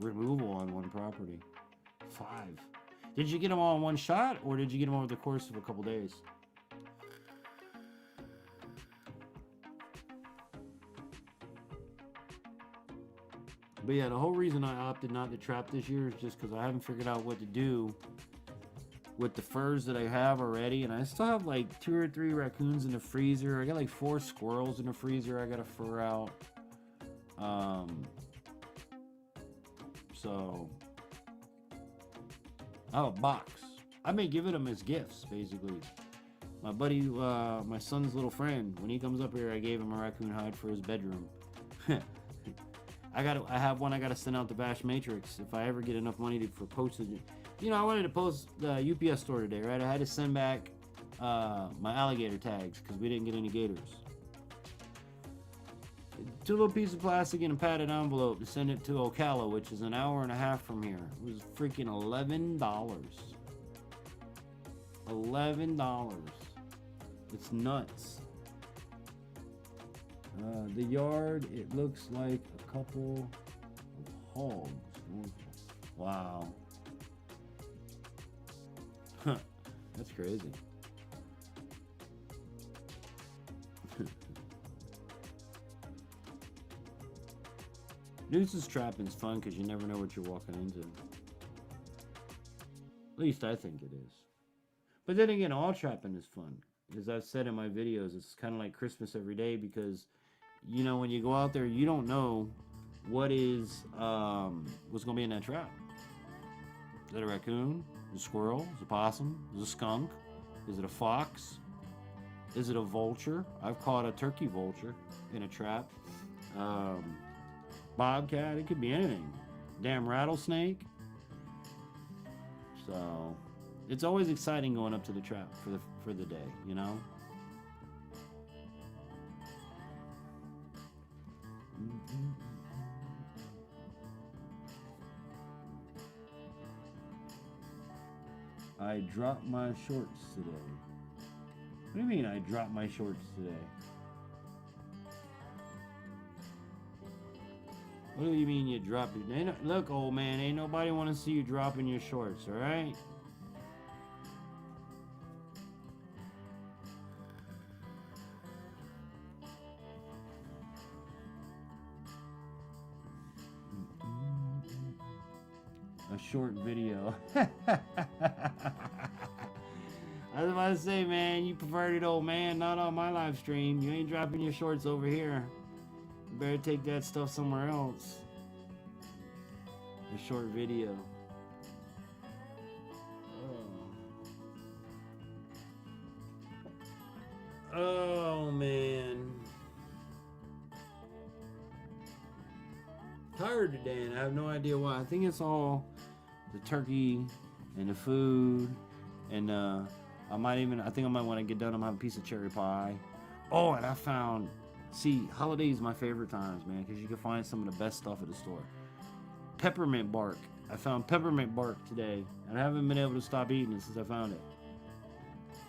S2: removal on one property. 5. Did you get them all in one shot, or did you get them over the course of a couple days? But yeah, the whole reason I opted not to trap this year is just because I haven't figured out what to do with the furs that I have already. And I still have like 2 or 3 raccoons in the freezer. I got like 4 squirrels in the freezer I got to fur out. So I have a box. I may give it them as gifts, basically. My buddy, my son's little friend, when he comes up here, I gave him a raccoon hide for his bedroom. I have one I gotta send out to Bash Matrix if I ever get enough money for postage. I wanted to post the UPS store today, right? I had to send back my alligator tags because we didn't get any gators. 2 little pieces of plastic in a padded envelope to send it to Ocala, which is an hour and a half from here. It was freaking $11. $11. It's nuts. The yard, it looks like a couple of hogs. Wow. Huh. That's crazy. Nuisance trapping's fun because you never know what you're walking into. At least I think it is. But then again, all trapping is fun. as I've said in my videos, it's kind of like Christmas every day because, you know, when you go out there, you don't know what's gonna be in that trap. Is it a raccoon? Is it a squirrel? Is it a possum? Is it a skunk? Is it a fox? Is it a vulture? I've caught a turkey vulture in a trap. Bobcat, it could be anything. Damn rattlesnake. So it's always exciting going up to the trap for the day, you know? I dropped my shorts today. What do you mean I dropped my shorts today? What do you mean you dropped it? Look, old man, ain't nobody want to see you dropping your shorts, alright? A short video. I was about to say, man, you perverted old man, not on my live stream. You ain't dropping your shorts over here. You better take that stuff somewhere else. A short video. Oh man. Tired today, and I have no idea why. I think it's all the turkey and the food, and I think I might want to get done. I'm gonna have a piece of cherry pie. Oh, and I found, see, holidays my favorite times, man, because you can find some of the best stuff at the store. Peppermint bark. I found peppermint bark today, and I haven't been able to stop eating it since I found it.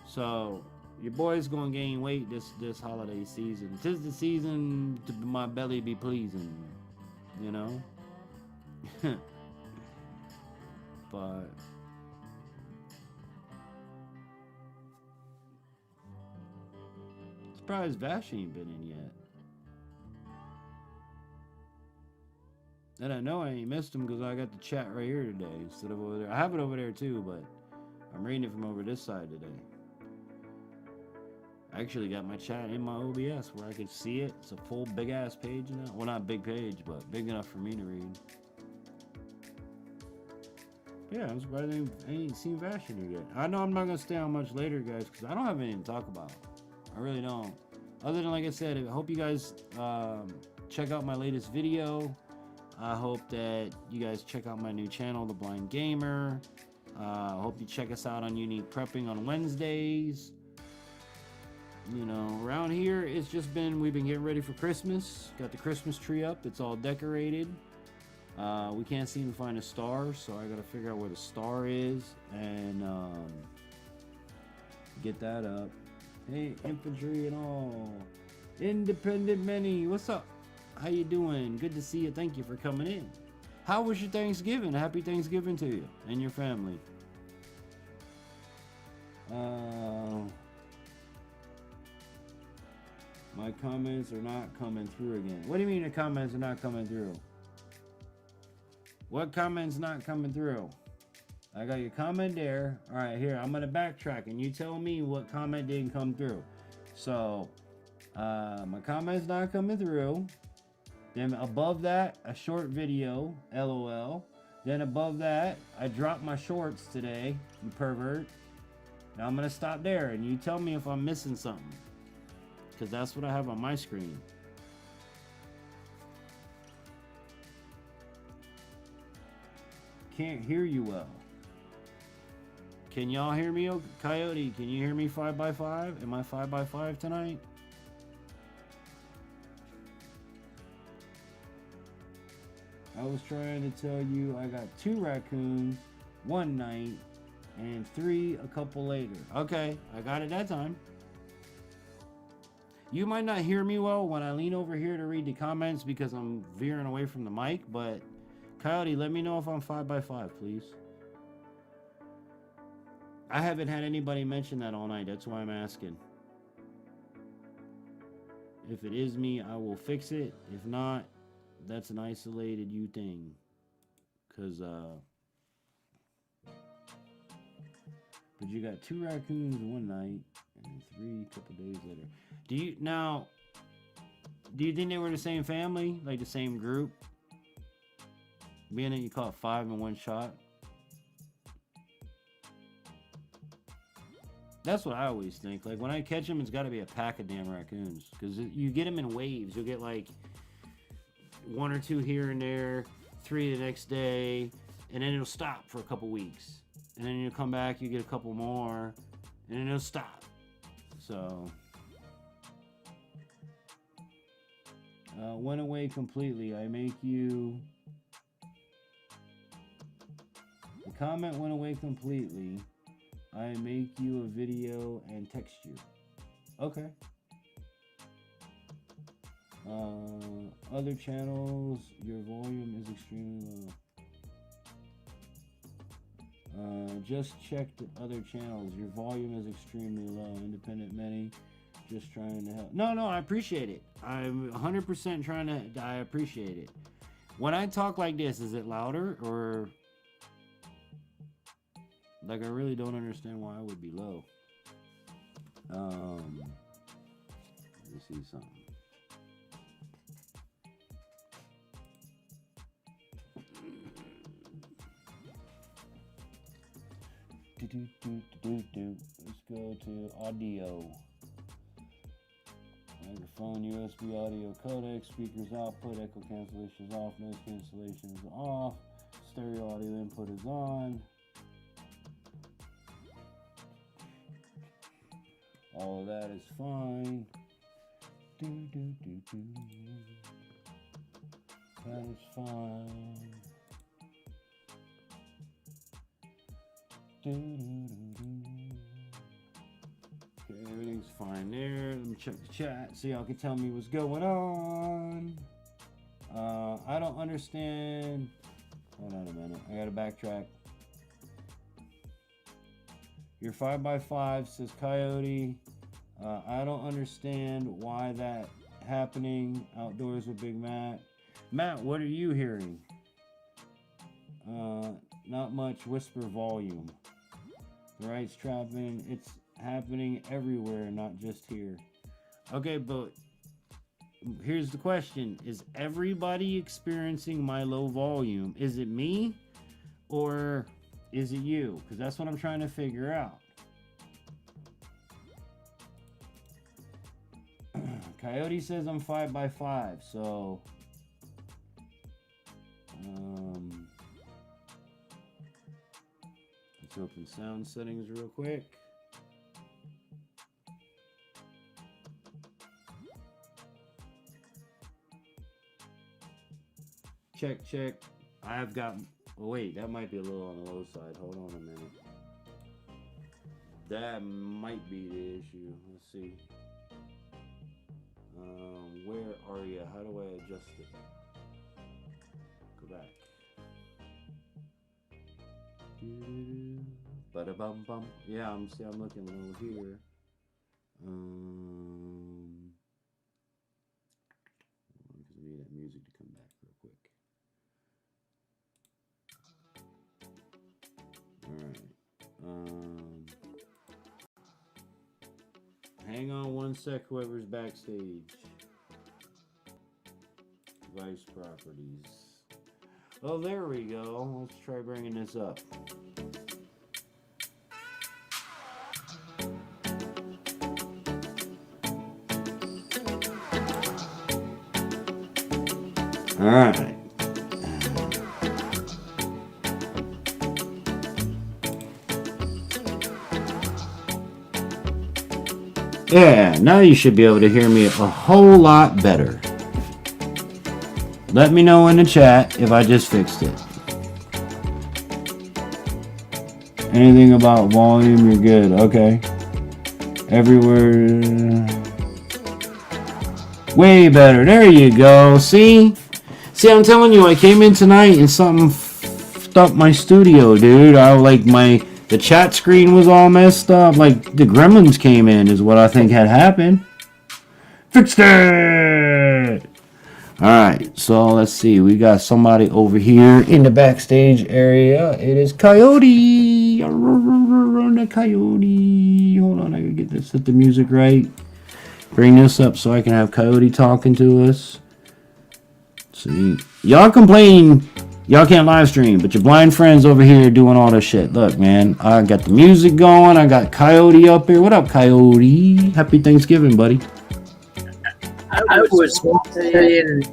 S2: So your boy's gonna gain weight this holiday season. 'Tis the season to my belly be pleasing, you know. But surprised Vash ain't been in yet. And I know I ain't missed him because I got the chat right here today instead of over there. I have it over there too, but I'm reading it from over this side today. I actually got my chat in my OBS where I could see it. It's a full big ass page now. Well, not big page, but big enough for me to read. But yeah, I'm surprised I ain't seen Vash in here yet. I know I'm not gonna stay on much later, guys, because I don't have anything to talk about. I really don't. Other than, like I said, I hope you guys check out my latest video. I hope that you guys check out my new channel, The Blind Gamer. I hope you check us out on Unique Prepping on Wednesdays. You know, around here, it's just been, we've been getting ready for Christmas. Got the Christmas tree up. It's all decorated. We can't seem to find a star, so I got to figure out where the star is and get that up. Hey, infantry and all. Independent Many, what's up? How you doing? Good to see you. Thank you for coming in. How was your Thanksgiving? Happy Thanksgiving to you and your family. My comments are not coming through again. What do you mean the comments are not coming through? What comments not coming through? I got your comment there. All right, here, I'm gonna backtrack and you tell me what comment didn't come through. So, my comment's not coming through. Then above that, a short video, LOL. Then above that, I dropped my shorts today, you pervert. Now I'm gonna stop there and you tell me if I'm missing something. Because that's what I have on my screen. Can't hear you well. Can y'all hear me? Coyote, can you hear me 5x5? Am I 5x5 tonight? I was trying to tell you I got 2 raccoons one night and 3 a couple later. Okay, I got it that time. You might not hear me well when I lean over here to read the comments because I'm veering away from the mic, but Coyote, let me know if I'm 5x5, please. I haven't had anybody mention that all night. That's why I'm asking. If it is me, I will fix it. If not, that's an isolated you thing. Because, but you got 2 raccoons one night And 3, couple days later. Do you think they were the same family? Like the same group? Being that you caught 5 in one shot? That's what I always think. Like, when I catch them, it's got to be a pack of damn raccoons. Because you get them in waves. You'll get, like, 1 or 2 here and there, 3 the next day, and then it'll stop for a couple weeks. And then you'll come back, you get a couple more, and then it'll stop. So, went away completely. I make you... The comment went away completely. I make you a video and text you. Okay. Other channels, your volume is extremely low. Just checked other channels. Your volume is extremely low. Independent many. Just trying to help. No, I appreciate it. I'm 100% trying to. I appreciate it. When I talk like this, is it louder or? Like, I really don't understand why I would be low. Let me see something. Let's go to audio. Microphone, USB audio codec, speakers output, echo cancellation is off, noise cancellation is off, stereo audio input is on. All of that is fine. That is fine. Okay, everything's fine there. Let me check the chat so y'all can tell me what's going on. I don't understand. Hold on a minute. I gotta backtrack. Your 5x5 says Coyote. I don't understand why that happening. Outdoors with Big Matt. Matt, what are you hearing? Not much. Whisper volume. The right's trapping. It's happening everywhere, not just here. Okay, but here's the question. Is everybody experiencing my low volume? Is it me? Or is it you? Because that's what I'm trying to figure out. Coyote says I'm 5x5, so let's open sound settings real quick. Check. I've got. Oh, wait, that might be a little on the low side. Hold on a minute. That might be the issue. Let's see. Where are you? How do I adjust it? Go back. Ba-da-bum-bum. Yeah, I'm looking low here. Because I need that music to come back real quick. Alright. Hang on one sec, whoever's backstage. Device properties. Oh, there we go. Let's try bringing this up. All right. Yeah, now you should be able to hear me a whole lot better. Let me know in the chat if I just fixed it. Anything about volume, you're good. Okay. Everywhere. Way better. There you go. See, I'm telling you, I came in tonight and something f***ed up my studio, dude. The chat screen was all messed up. Like, the gremlins came in is what I think had happened. Fixed it! Alright, so let's see. We got somebody over here in the backstage area. It is Coyote! coyote. The coyote. Hold on, I gotta get this. Set the music right. Bring this up so I can have Coyote talking to us. See, y'all complain y'all can't live stream, but your blind friends over here doing all this shit. Look, man, I got the music going. I got Coyote up here. What up, Coyote? Happy Thanksgiving, buddy.
S8: I was saying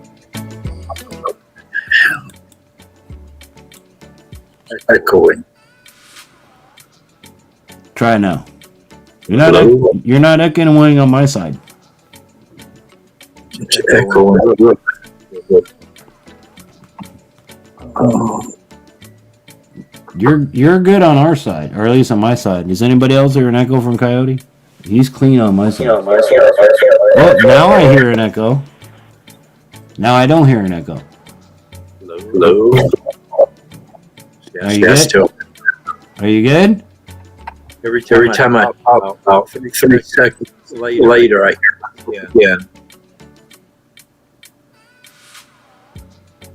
S8: echoing.
S2: Try it now. You're not echoing on my side.
S8: It's echoing. Oh.
S2: You're good on our side, or at least on my side. Is anybody else hear an echo from Coyote? He's clean on my side. Oh, now I hear an echo. Now I don't hear an echo.
S8: Hello.
S2: Are you good? Are you good?
S8: Every time I pop out 3 seconds later, I hear it again.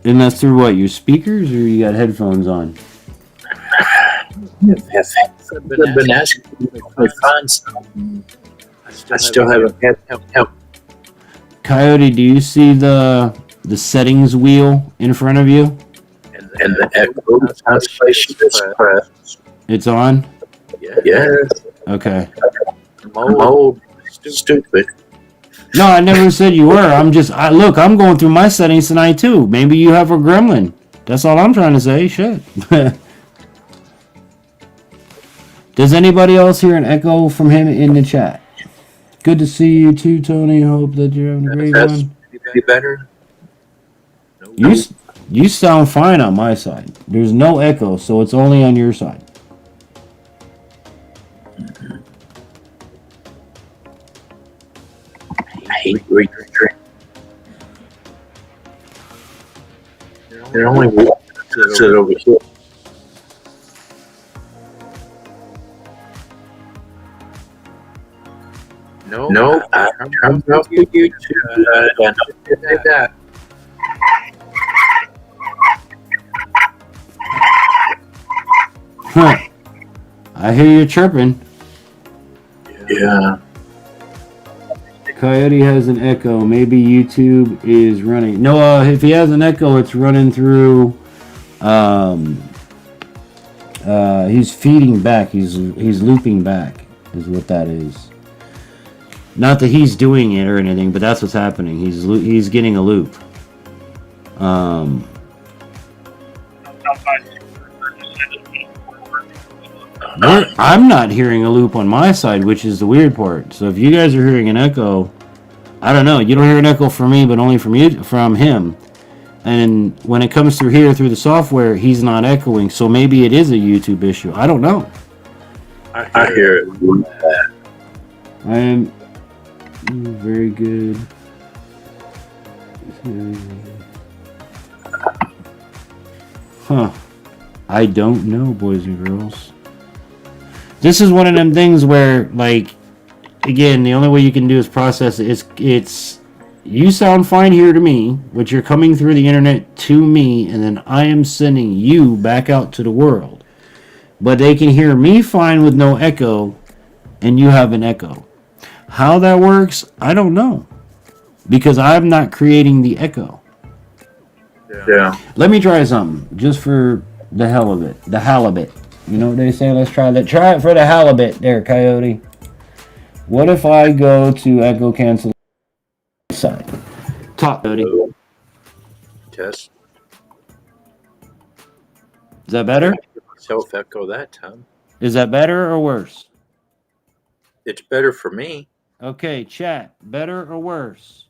S2: And that's through what? Your speakers, or you got headphones on?
S8: I've been asking if I find something. I still haven't had help.
S2: Coyote, do you see the settings wheel in front of you?
S8: And the echo translation is pressed.
S2: It's on?
S8: Yes.
S2: Okay.
S8: Mode. Stupid.
S2: No, I never said you were. Look, I'm going through my settings tonight too. Maybe you have a gremlin. That's all I'm trying to say. Shit. Does anybody else hear an echo from him in the chat? Good to see you too, Tony. Hope that you're having a great one.
S8: Be better.
S2: You sound fine on my side. There's no echo, so it's only on your side.
S8: I hate reading. There only one sit over here. No, I'm not with you too. I did that.
S2: Huh. I hear you chirping.
S8: Yeah.
S2: Coyote has an echo. Maybe YouTube is running. No, if he has an echo, it's running through. He's feeding back. He's looping back. Is what that is. Not that he's doing it or anything, but that's what's happening. He's getting a loop. I'm not hearing a loop on my side, which is the weird part. So if you guys are hearing an echo, I don't know. You don't hear an echo from me, but only from him. And when it comes through here through the software, he's not echoing. So maybe it is a YouTube issue. I don't know.
S8: I hear it.
S2: I am very good. Huh. I don't know, boys and girls. This is one of them things where, like, again, the only way you can do is process it. It's you sound fine here to me, but you're coming through the internet to me, and then I am sending you back out to the world. But they can hear me fine with no echo, and you have an echo. How that works, I don't know, because I'm not creating the echo.
S8: Yeah.
S2: Let me try something, just for the hell of it. The halibut. You know what they say? Let's try that. Try it for the halibut there, Coyote. What if I go to echo cancel side? Talk, Coyote.
S8: Test.
S2: Is that better?
S8: Self echo that time.
S2: Is that better or worse?
S8: It's better for me.
S2: Okay, chat. Better or worse?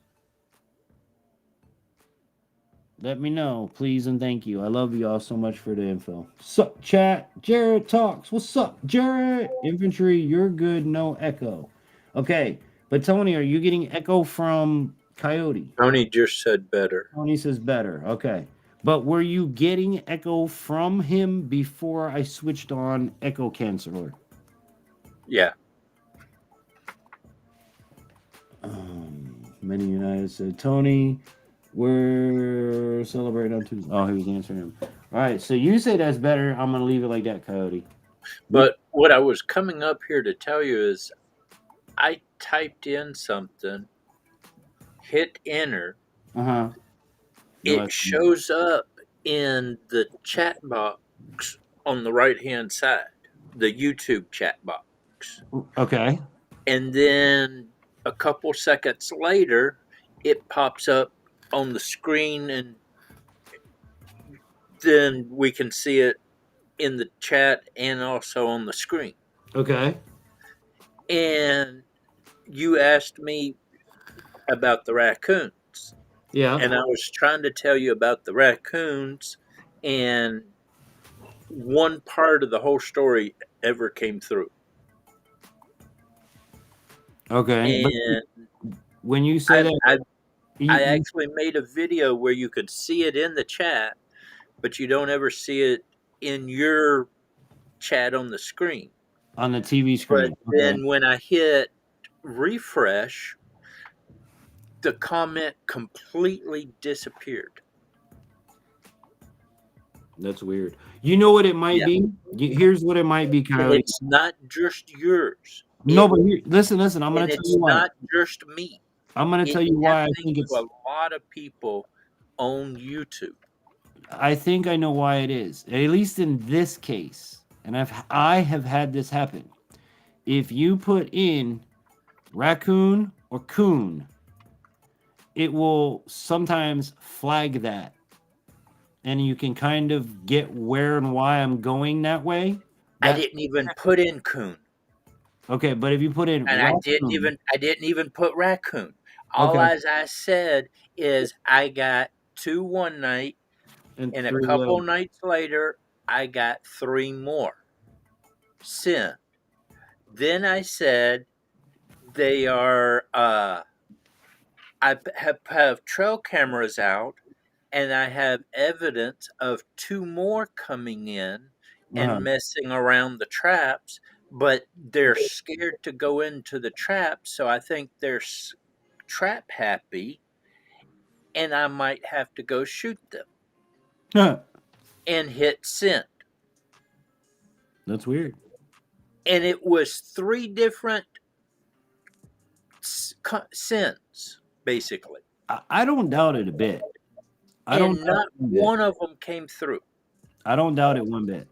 S2: Let me know, please and thank you. I love you all so much for the info. Sup, chat? Jared talks. What's up, Jared? Infantry, you're good. No echo. Okay, but Tony, are you getting echo from Coyote?
S8: Tony just said better.
S2: Tony says better. Okay, but were you getting echo from him before I switched on echo canceller?
S8: Yeah.
S2: Many United said Tony. We're celebrating on Tuesday. Oh, he was answering him. All right, so you say that's better. I'm going to leave it like that, Coyote.
S8: But what I was coming up here to tell you is I typed in something, hit enter,
S2: Uh huh. No,
S8: it shows up in the chat box on the right hand side, the YouTube chat box.
S2: okay.
S8: And then a couple seconds later, it pops up on the screen, and then we can see it in the chat and also on the screen.
S2: Okay.
S8: And you asked me about the raccoons,
S2: Yeah.
S8: and I was trying to tell you about the raccoons, and one part of the whole story ever came through.
S2: Okay. But
S8: And
S2: when you say that,
S8: I
S2: you,
S8: actually made a video where you could see it in the chat, but you don't ever see it in your chat on the screen.
S2: on the TV
S8: But
S2: screen. Okay.
S8: then when I hit refresh, the comment completely disappeared.
S2: That's weird. You know what it might
S8: Yeah.
S2: be? Here's what it might be,
S8: And
S2: Kylie.
S8: it's not just yours.
S2: No, but listen. I'm going
S8: And
S2: to tell
S8: it's
S2: you why.
S8: not just me.
S2: I'm going to tell you why I think it's.
S8: To a lot of people on YouTube.
S2: I think I know why it is. At least in this case, and I have had this happen. If you put in raccoon or coon, it will sometimes flag that, and you can kind of get where and why I'm going that way.
S8: I didn't even put in coon.
S2: Okay, but if you put in
S8: And
S2: raccoon,
S8: I didn't even put raccoon. All
S2: okay,
S8: as I said is I got 2 one night, and a
S2: three,
S8: couple nights later I got 3 more. Send. Then I said they are I have trail cameras out, and I have evidence of 2 more coming in and messing around the traps, but they're scared to go into the traps, so I think they're trap happy, and I might have to go shoot them. And hit send.
S2: That's weird.
S8: And it was 3 different sends, basically.
S2: I don't doubt it a bit.
S8: And not one of them came through.
S2: I don't doubt it one bit.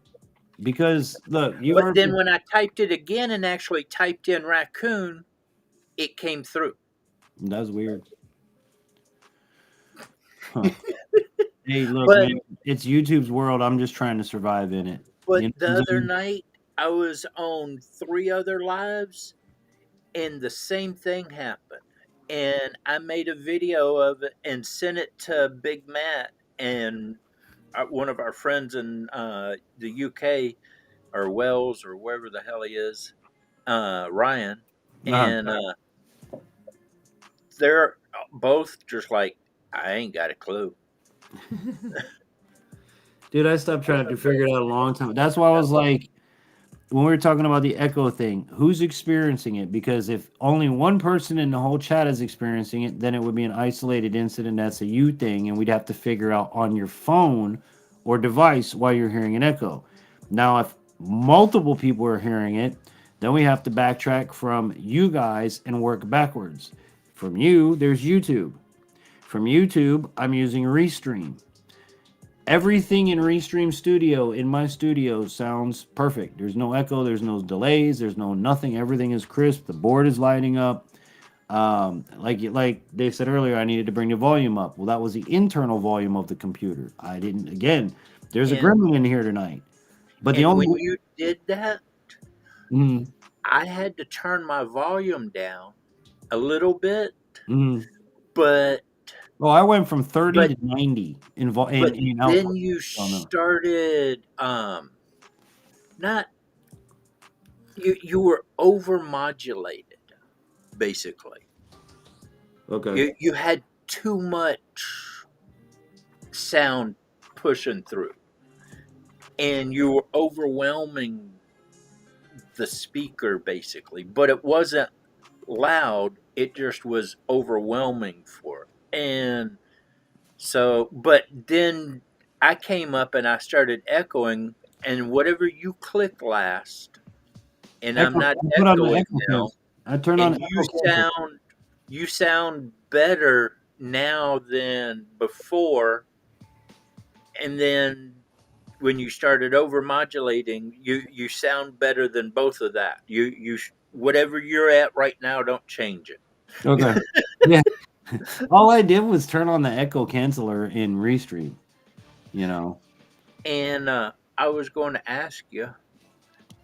S2: Because look,
S8: But then when I typed it again and actually typed in raccoon, it came through.
S2: That's weird. Huh. Hey, look, man, it's YouTube's world. I'm just trying to survive in it.
S8: But the other night, I was on 3 other lives, and the same thing happened. And I made a video of it and sent it to Big Matt and one of our friends in the UK, or Wales, or wherever the hell he is, Ryan. And they're both just like, I ain't got a clue.
S2: Dude, I stopped trying to figure it out a long time. That's why I was like, when we were talking about the echo thing, who's experiencing it? Because if only one person in the whole chat is experiencing it, then it would be an isolated incident. That's a you thing, and we'd have to figure out on your phone or device why you're hearing an echo. Now, if multiple people are hearing it, then we have to backtrack from you guys and work backwards. From you, there's YouTube. From YouTube, I'm using Restream. Everything in Restream Studio, in my studio, sounds perfect. There's no echo, there's no delays, there's no nothing. Everything is crisp. The board is lighting up. Like they said earlier, I needed to bring the volume up. Well, that was the internal volume of the computer. I didn't. Again, there's a gremlin in here tonight. But the only
S8: when you did that, I had to turn my volume down a little bit, but.
S2: Oh, I went from 30 to 90 in output.
S8: Then you started not you were over modulated, basically.
S2: Okay.
S8: You had too much sound pushing through, and you were overwhelming the speaker, basically. But it wasn't loud, it just was overwhelming for it. And so, but then I came up and I started echoing, and whatever you click last, and I'm
S2: Echo,
S8: not
S2: I put on the
S8: echoing
S2: echo
S8: now,
S2: cancel. I turn on
S8: and
S2: echo cancel.
S8: you sound better now than before, and then when you started over modulating, you sound better than both of that. Whatever you're at right now, don't change it.
S2: Okay. Yeah. All I did was turn on the echo canceller in Restream. You know.
S8: And I was going to ask you,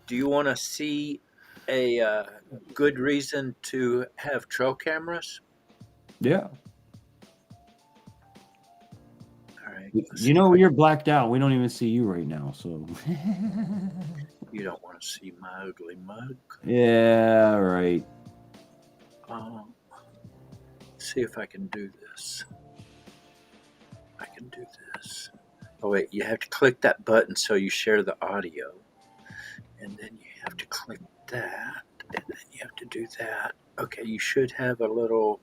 S8: do you want to see a good reason to have trail cameras?
S2: Yeah.
S8: All right.
S2: You know, you're blacked out. We don't even see you right now, so.
S8: You don't want to see my ugly mug.
S2: Yeah, right.
S8: See if I can do this. I can do this. Oh wait, you have to click that button so you share the audio, and then you have to click that, and then you have to do that. Okay, you should have a little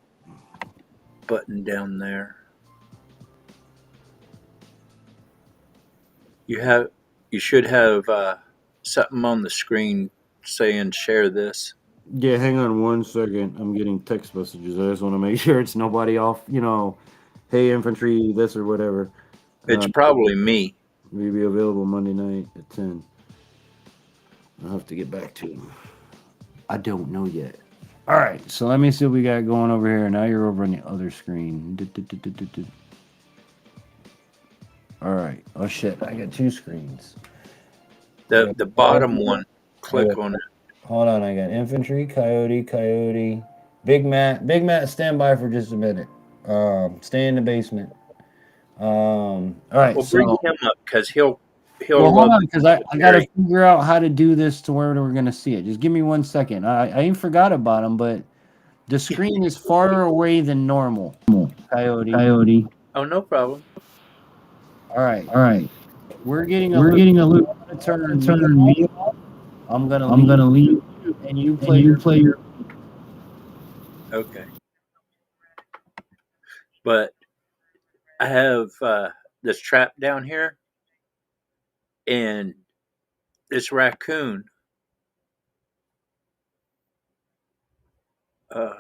S8: button down there. You should have something on the screen saying share this.
S2: Yeah, hang on 1 second. I'm getting text messages. I just want to make sure it's nobody off, hey, infantry, this or whatever.
S8: It's probably me.
S2: We'll be available Monday night at 10. I'll have to get back to him. I don't know yet. All right, so let me see what we got going over here. Now you're over on the other screen. All right. Oh, shit. I got 2 screens.
S8: The bottom one, click on it.
S2: Hold on. I got infantry, coyote, Big Matt, stand by for just a minute. Stay in the basement. All right.
S8: Well, bring him up because he'll.
S2: Well, hold on, because I got to figure out how to do this to where we're going to see it. Just give me 1 second. I ain't forgot about him, but the screen is farther away than normal. Coyote.
S8: Oh, no problem.
S2: All right. We're getting a loop. Turn me off. I'm gonna leave, and you play your.
S8: Okay. But I have this trap down here, and this raccoon. Oh,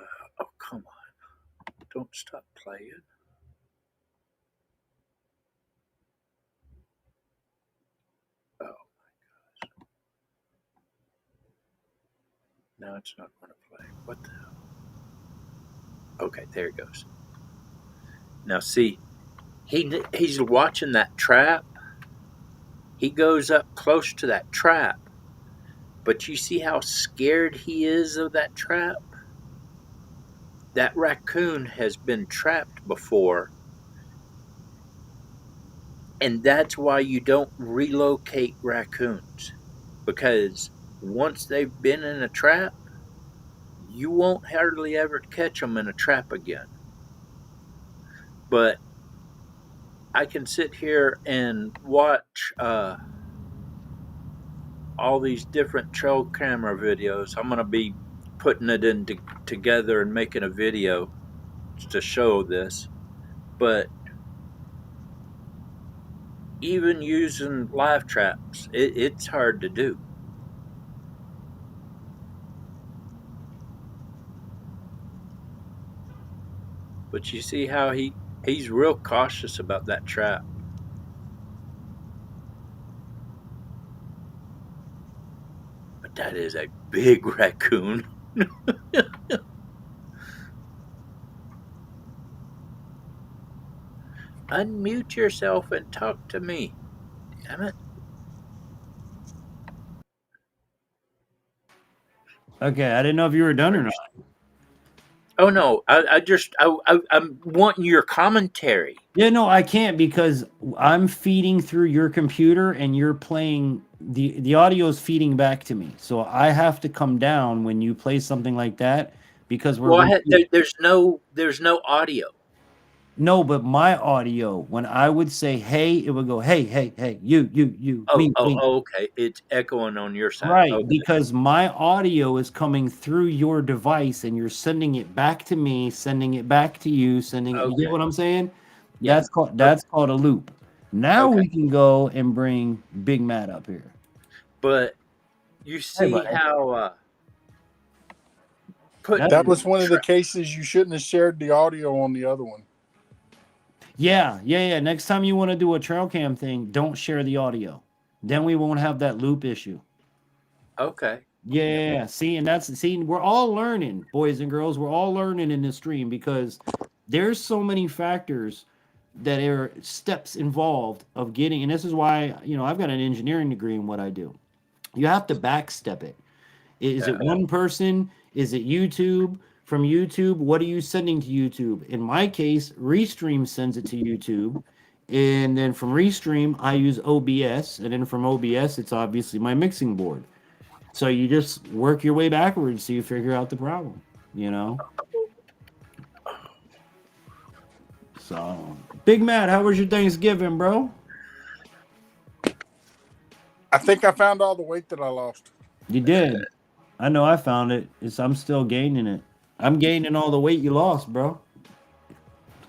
S8: come on. Don't stop playing. Oh, my gosh. Now it's not going to play. What the hell? Okay, there it goes. Now, see, he's watching that trap. He goes up close to that trap. But you see how scared he is of that trap? That raccoon has been trapped before. And that's why you don't relocate raccoons. Because once they've been in a trap, you won't hardly ever catch them in a trap again. But I can sit here and watch all these different trail camera videos. I'm going to be putting it together and making a video to show this. But even using live traps, it's hard to do. But you see how he's real cautious about that trap. But that is a big raccoon. Unmute yourself and talk to me. Damn it.
S2: Okay, I didn't know if you were done or not.
S8: Oh no, I'm wanting your commentary.
S2: Yeah, no, I can't because I'm feeding through your computer and you're playing the audio is feeding back to me. So I have to come down when you play something like that because
S8: there's no audio.
S2: No, but my audio, when I would say hey, it would go hey, you, me.
S8: Okay. It's echoing on your side.
S2: Right,
S8: okay.
S2: Because my audio is coming through your device and you're sending it back to me, sending it back to you, You get what I'm saying?
S8: Yeah.
S2: That's called a loop. Now
S8: Okay.
S2: we can go and bring Big Matt up here.
S8: But you see
S2: buddy.
S8: how putting
S9: That was one of the
S8: tra-
S9: cases you shouldn't have shared the audio on the other one.
S2: Yeah. Next time you want to do a trail cam thing, don't share the audio. Then we won't have that loop issue.
S8: okay.
S2: Yeah. See, we're all learning, boys and girls. We're all learning in this stream because there's so many factors that are steps involved of getting, and this is why, I've got an engineering degree in what I do. You have to backstep it. Is it one person? Is it YouTube? From YouTube, what are you sending to YouTube? In my case, Restream sends it to YouTube. And then from Restream, I use OBS. And then from OBS, it's obviously my mixing board. So you just work your way backwards so you figure out the problem, So, Big Matt, how was your Thanksgiving, bro?
S9: I think I found all the weight that I lost.
S2: You did. I know I found it. I'm still gaining it. I'm gaining all the weight you lost, bro.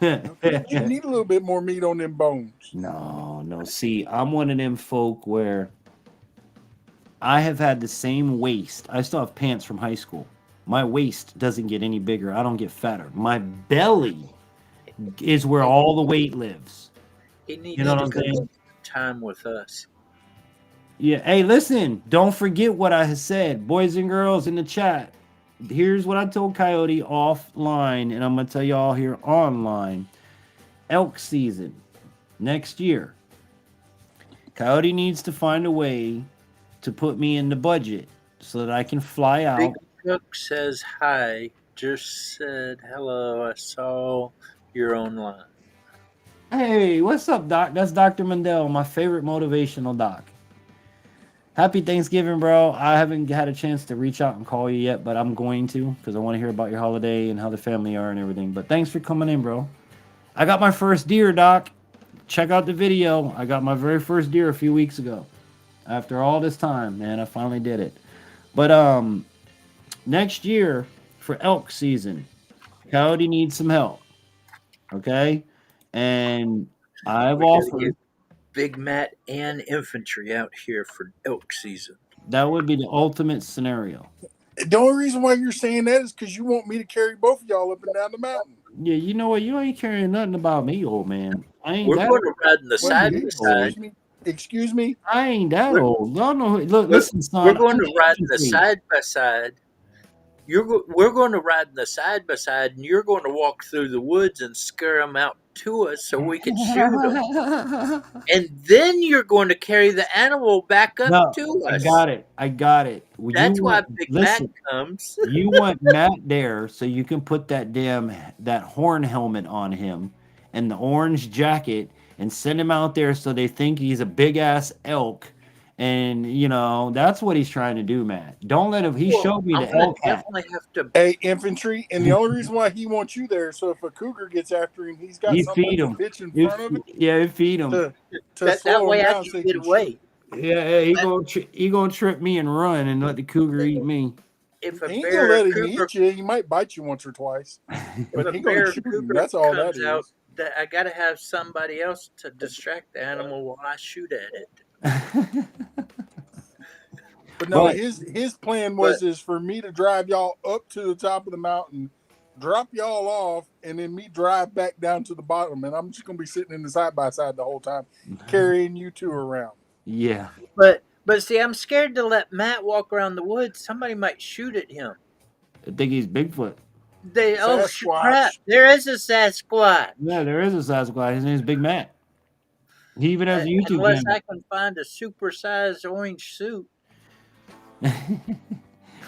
S9: You need a little bit more meat on them bones.
S2: No. See, I'm one of them folk where I have had the same waist. I still have pants from high school. My waist doesn't get any bigger. I don't get fatter. My belly is where all the weight lives.
S8: You know what I'm saying? Time with us.
S2: Yeah. Hey, listen, don't forget what I said. Boys and girls in the chat. Here's what I told Coyote offline, and I'm going to tell y'all here online. Elk season next year. Coyote needs to find a way to put me in the budget so that I can fly out.
S8: Big Cook says hi. Just said hello. I saw you're online.
S2: Hey, what's up, Doc? That's Dr. Mandel, my favorite motivational doc. Happy Thanksgiving, bro. I haven't had a chance to reach out and call you yet, but I'm going to because I want to hear about your holiday and how the family are and everything. But thanks for coming in, bro. I got my first deer, Doc. Check out the video. I got my very first deer a few weeks ago. After all this time, man, I finally did it. But next year for elk season, Coyote needs some help. Okay? And I've offered
S8: Big Matt and infantry out here for elk season.
S2: That would be the ultimate scenario.
S9: The only reason why you're saying that is because you want me to carry both of y'all up and down the mountain.
S2: Yeah, you know what? You ain't carrying nothing about me, old man.
S8: We're going to ride in the side by side.
S9: Excuse me?
S2: I ain't that old. Y'all know. Look, listen, son.
S8: We're going to ride in the side by side. We're going to ride in the side by side, and you're going to walk through the woods and scare them out to us so we can shoot them. And then you're going to carry the animal back up to us.
S2: I got it.
S8: That's why Big Matt comes.
S2: You want Matt there so you can put that horn helmet on him and the orange jacket and send him out there so they think he's a big ass elk. And that's what he's trying to do, Matt. Don't let him. He showed me the elk hat.
S9: Hey, infantry, and the only reason why he wants you there, so if a cougar gets after him, he's got something to bitch in front of him.
S2: Yeah, feed him.
S8: That way I can get away.
S2: Yeah, he gonna trip me and run and let the cougar eat me.
S8: If a
S9: he ain't
S8: bear
S9: gonna let him
S8: cougar,
S9: eat you. He might bite you once or twice, but he gonna shoot you. That's all that is.
S8: Out, that I got to have somebody else to distract the animal while I shoot at it.
S9: But no, his plan is for me to drive y'all up to the top of the mountain, drop y'all off, and then me drive back down to the bottom. And I'm just going to be sitting in the side by side the whole time, carrying you two around.
S2: Yeah.
S8: But see, I'm scared to let Matt walk around the woods. Somebody might shoot at him.
S2: I think he's Bigfoot.
S8: Crap. There is a Sasquatch.
S2: Yeah, there is a Sasquatch. His name's Big Matt. He even has a YouTube
S8: Unless
S2: channel.
S8: I can find a supersized orange suit.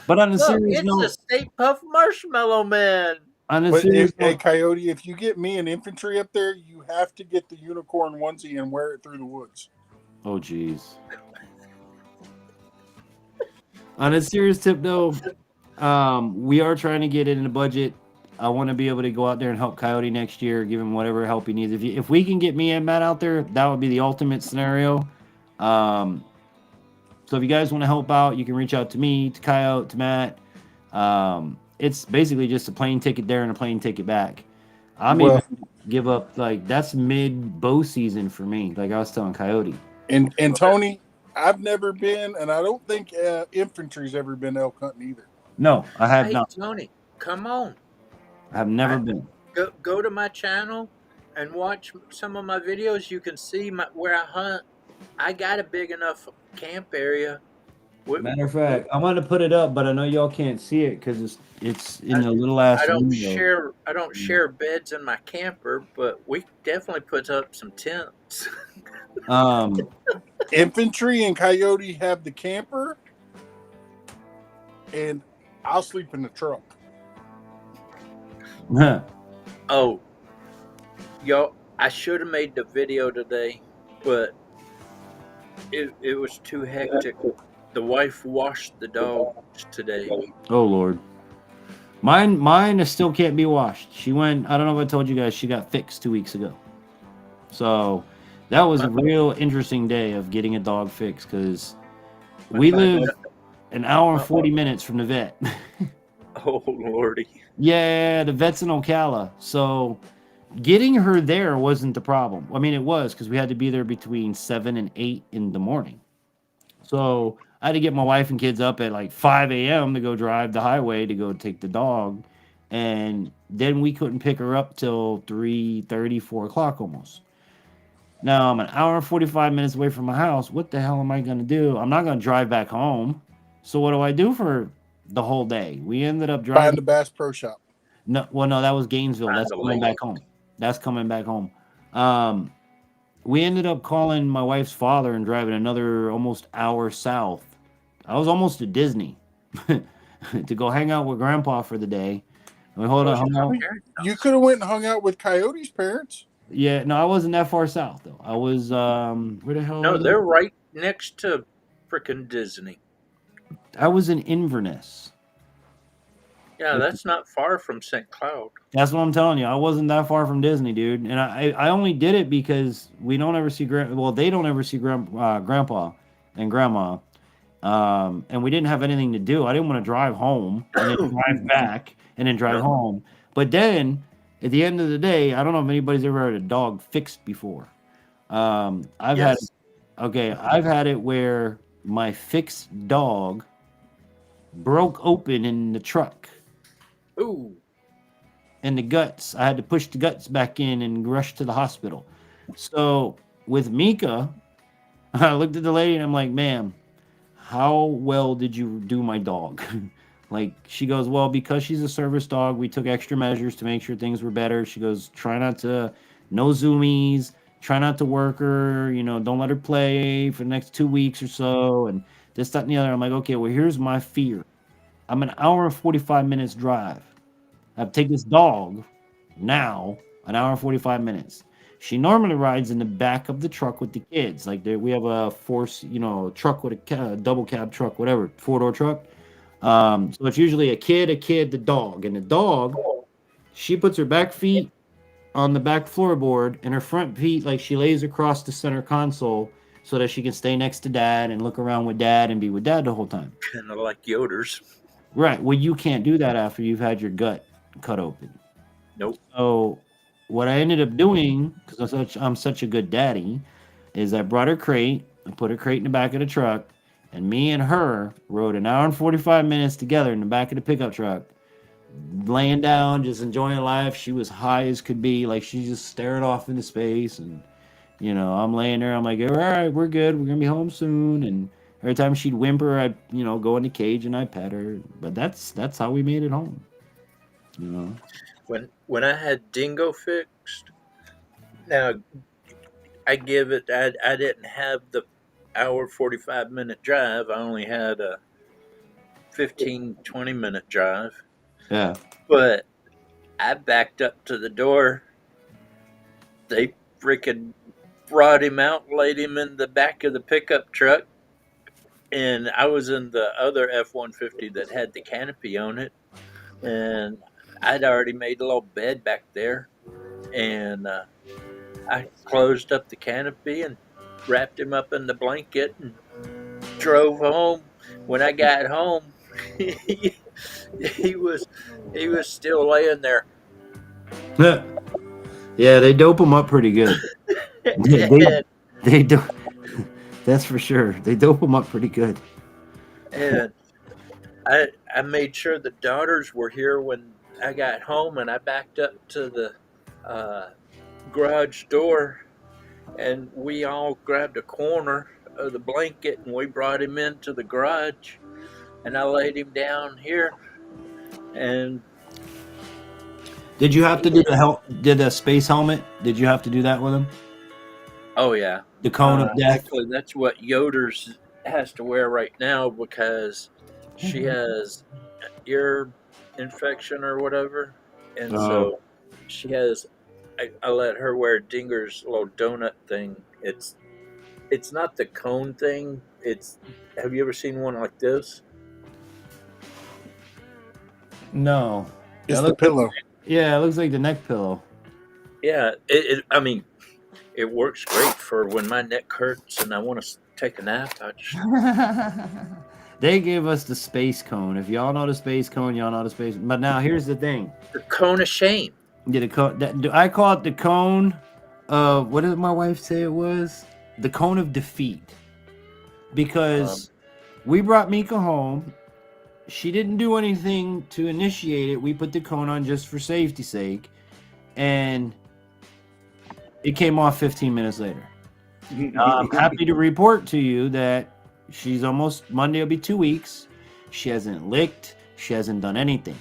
S2: But on a serious note,
S8: it's a Stay Puft Marshmallow Man.
S2: On a serious
S9: note, Coyote, if you get me an infantry up there, you have to get the unicorn onesie and wear it through the woods.
S2: Oh, jeez. On a serious tip, though, we are trying to get it in the budget. I want to be able to go out there and help Coyote next year, give him whatever help he needs. If we can get me and Matt out there, that would be the ultimate scenario. So if you guys want to help out, you can reach out to me, to Coyote, to Matt. It's basically just a plane ticket there and a plane ticket back. give up. Like that's mid bow season for me. Like I was telling Coyote.
S9: And Tony, I've never been, and I don't think infantry's ever been elk hunting either.
S2: No, I have
S8: Hey,
S2: not.
S8: Tony, come on.
S2: I have never been.
S8: Go to my channel and watch some of my videos. You can see where I hunt. I got a big enough camp area.
S2: Matter of fact, I'm gonna put it up, but I know y'all can't see it because it's in a little ass window.
S8: I don't share beds in my camper, but we definitely put up some tents.
S2: Um,
S9: Infantry and Coyote have the camper, and I'll sleep in the truck.
S8: Oh, yo, I should have made the video today, but it was too hectic. The wife washed the dogs today.
S2: oh Lord, mine still can't be washed. She went. I don't know if I told you guys. She got fixed 2 weeks ago. So that was a real interesting day of getting a dog fixed because we live an hour and 40 minutes from the vet.
S8: Oh Lordy.
S2: Yeah, the vet's in Ocala. So getting her there wasn't the problem. I mean, it was because we had to be there between 7 and 8 in the morning. So I had to get my wife and kids up at like 5 a.m. to go drive the highway to go take the dog. And then we couldn't pick her up till 3:30, 4 o'clock almost. Now I'm an hour and 45 minutes away from my house. What the hell am I going to do? I'm not going to drive back home. So what do I do for the whole day? We ended up driving.
S9: Find the Bass Pro Shop.
S2: No, well, no, that was Gainesville. That's coming back home. That's coming back home. We ended up calling my wife's father and driving another almost hour south. I was almost to Disney to go hang out with Grandpa for the day. We hung out.
S9: You could have went and hung out with Coyote's parents.
S2: Yeah, no, I wasn't that far south though. I was where the hell?
S8: No, they're right next to freaking Disney.
S2: I was in Inverness.
S8: Yeah, that's not far from St. Cloud.
S2: That's what I'm telling you. I wasn't that far from Disney, dude. And I only did it because we don't ever see they don't ever see Grandpa and Grandma. And we didn't have anything to do. I didn't want to drive home and then drive back and then drive home. But then at the end of the day, I don't know if anybody's ever had a dog fixed before. I've had it where my fixed dog broke open in the truck.
S8: Ooh.
S2: And the guts. I had to push the guts back in and rush to the hospital. So with Mika, I looked at the lady and I'm like, ma'am, how well did you do my dog? Like, she goes, well, because she's a service dog, we took extra measures to make sure things were better. She goes, try not to, no zoomies, try not to work her, don't let her play for the next 2 weeks or so, and this, that, and the other. I'm like, okay, well, here's my fear. I'm an hour and 45 minutes drive. I have to take this dog now, an hour and 45 minutes. She normally rides in the back of the truck with the kids. Like, we have a truck with a double cab truck, whatever, 4-door truck. So it's usually a kid, the dog. And the dog, she puts her back feet on the back floorboard and her front feet, like she lays across the center console so that she can stay next to dad and look around with dad and be with dad the whole time.
S8: Kind of like Yoder's.
S2: Right. Well, you can't do that after you've had your gut cut open.
S8: Nope.
S2: So what I ended up doing, because I'm such a good daddy, is I brought her crate, I put her crate in the back of the truck, and me and her rode an hour and 45 minutes together in the back of the pickup truck, laying down, just enjoying life. She was high as could be. Like, she's just staring off into space. And, I'm laying there. I'm like, all right, we're good. We're going to be home soon. And every time she'd whimper, I'd, go in the cage and I'd pet her. But that's how we made it home.
S8: When I had Dingo fixed, now I give it, I didn't have the hour 45 minute drive. I only had a 15-20 minute drive.
S2: Yeah.
S8: But I backed up to the door. They freaking brought him out, laid him in the back of the pickup truck, and I was in the other F-150 that had the canopy on it, and I'd already made a little bed back there, and I closed up the canopy and wrapped him up in the blanket and drove home. When I got home, he was still laying there.
S2: Yeah, they dope them up pretty good. They
S8: and,
S2: they do. That's for sure. They dope them up pretty good.
S8: and I made sure the daughters were here when I got home, and I backed up to the uh, garage door, and we all grabbed a corner of the blanket, and we brought him into the garage, and I laid him down here, and
S2: Did you have to do the Did the space helmet? Did you have to do that with him?
S8: oh yeah,
S2: The cone of death.
S8: actually that's what Yoder's has to wear right now because she has ear infection or whatever, and
S2: Oh,
S8: so she has. I let her wear Dinger's little donut thing. It's not the cone thing. It's have you ever seen one like this?
S2: no.
S9: It's
S2: That
S9: the
S2: looks like,
S9: pillow.
S2: yeah, it looks like the neck pillow.
S8: Yeah, I mean, it works great for when my neck hurts and I want to take a nap. I just
S2: They gave us the space cone. If y'all know the space cone, y'all know the space. But now here's the thing.
S8: the cone of shame.
S2: Yeah, the cone. I call it the cone of what did my wife say it was? The cone of defeat.
S8: Um,
S2: Because we brought Mika home. She didn't do anything to initiate it. We put the cone on just for safety's sake, and it came off 15 minutes later. I'm happy to report to you that she's almost Monday will be 2 weeks. She hasn't licked. She hasn't done anything.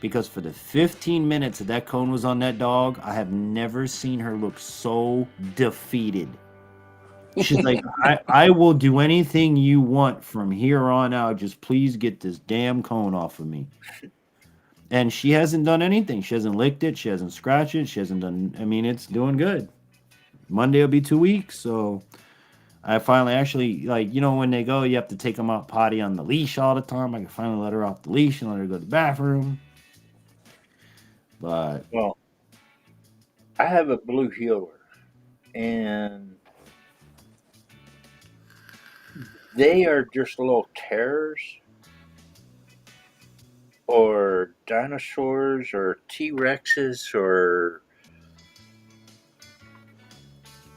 S2: Because for the 15 minutes that cone was on that dog, I have never seen her look so defeated. She's like, I will do anything you want from here on out. Just please get this damn cone off of me. And she hasn't done anything. She hasn't licked it. She hasn't scratched it. She hasn't done, I mean, it's doing good. Monday will be 2 weeks. So I finally actually, like, you know, when they go, you have to take them out potty on the leash all the time. I can finally let her off the leash and let her go to the bathroom. But
S8: well, I have a blue heeler, and they are just little terrors, or dinosaurs, or T Rexes, or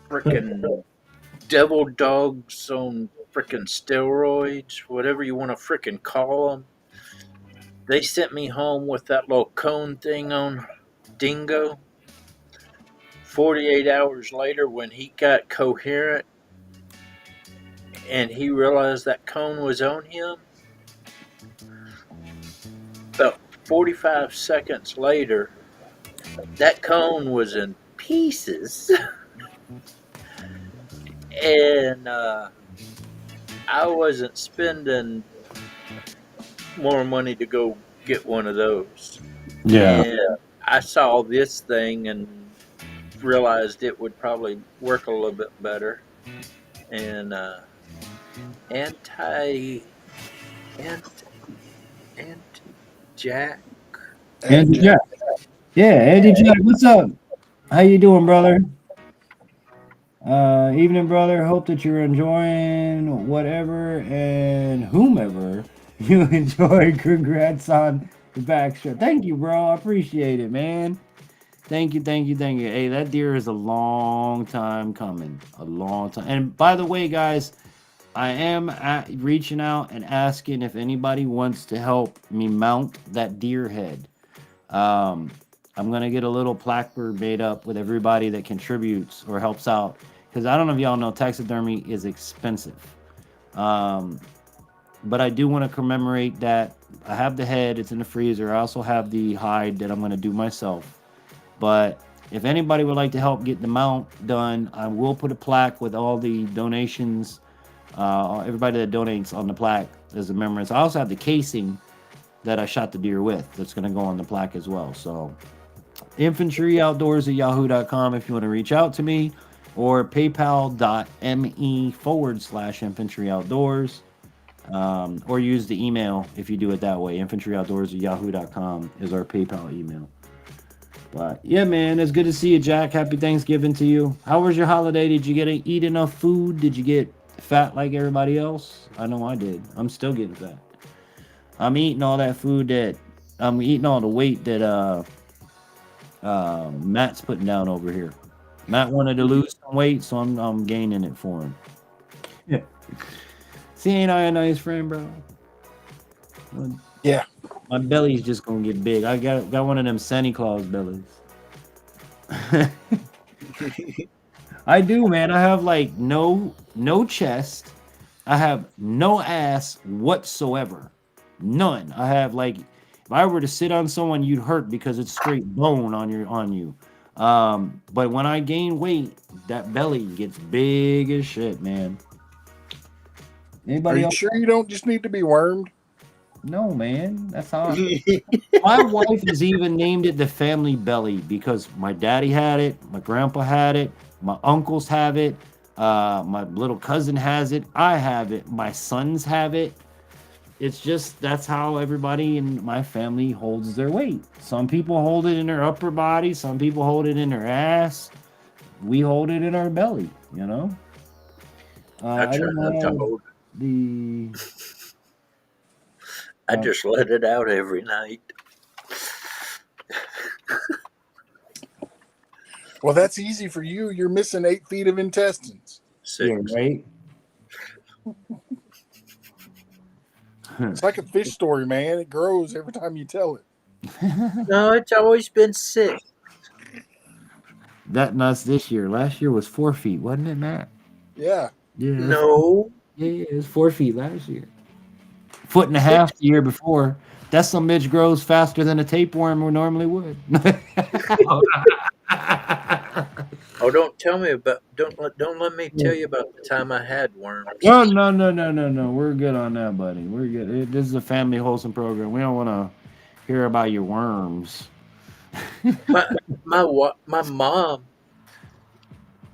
S8: frickin' devil dogs on frickin' steroids, whatever you want to frickin' call them. They sent me home with that little cone thing on Dingo. 48 hours later, when he got coherent and he realized that cone was on him, about 45 seconds later, that cone was in pieces. And I wasn't spending more money to go get one of those.
S2: yeah.
S8: And I saw this thing and realized it would probably work a little bit better. And anti Jack.
S9: And
S2: Andy Jack. Yeah, Andy Jack, what's up? How you doing, brother? Evening, brother. Hope that you're enjoying whatever and whomever you enjoy. Congrats on the backstrap. Thank you, bro. I appreciate it, man. Thank you, thank you, thank you. Hey, that deer is a long time coming. A long time. And by the way, guys, I am reaching out and asking if anybody wants to help me mount that deer head. Um, I'm gonna get a little placard made up with everybody that contributes or helps out. Because I don't know if y'all know, taxidermy is expensive. Um, but I do want to commemorate that. I have the head; it's in the freezer. I also have the hide that I'm gonna do myself. But if anybody would like to help get the mount done, I will put a plaque with all the donations. Everybody that donates on the plaque as a remembrance. I also have the casing that I shot the deer with. That's going to go on the plaque as well. So infantryoutdoors at yahoo.com if you want to reach out to me, or paypal.me/infantryoutdoors. Or use the email if you do it that way. Infantryoutdoors at yahoo.com is our PayPal email. But yeah, man, it's good to see you, Jack. Happy Thanksgiving to you. How was your holiday? Did you get to eat enough food? Did you get fat like everybody else? I know I did. I'm still getting fat. I'm eating all that food that I'm eating all the weight that Matt's putting down over here. Matt wanted to lose some weight, so I'm gaining it for him. Yeah. See, ain't I a nice friend, bro?
S9: Yeah.
S2: My belly's just gonna get big. I got one of them Santa Claus bellies. I do, man. I have like no chest. I have no ass whatsoever. None. I have like if I were to sit on someone, you'd hurt because it's straight bone on you. But when I gain weight, that belly gets big as shit, man.
S9: Are
S2: Anybody
S9: you
S2: else?
S9: sure you don't just need to be wormed?
S2: No, man. That's how my wife has even named it the family belly because my daddy had it, my grandpa had it, my uncles have it, my little cousin has it, I have it, my sons have it. It's just that's how everybody in my family holds their weight. Some people hold it in their upper body, some people hold it in their ass. We hold it in our belly, you know.
S8: I
S2: I
S8: try
S2: don't
S8: not to
S2: know
S8: hold it.
S2: the.
S8: I just let it out every night.
S9: Well, that's easy for you. You're missing 8 feet of intestines.
S2: Yeah,
S8: Six.
S2: right.
S9: It's like a fish story, man. It grows every time you tell it.
S8: No, it's always been 6.
S2: That's this year. Last year was 4 feet, wasn't it, Matt?
S9: Yeah.
S2: Yeah.
S8: No,
S2: Yeah, it was 4 feet last year. Foot and a
S8: 6.
S2: half the year before. That some bitch grows faster than a tapeworm normally would.
S8: Oh, don't tell me about. Don't let me tell you about the time I had worms.
S2: No, no, no, no, no, no. We're good on that, buddy. We're good. This is a family wholesome program. We don't want to hear about your worms.
S8: My mom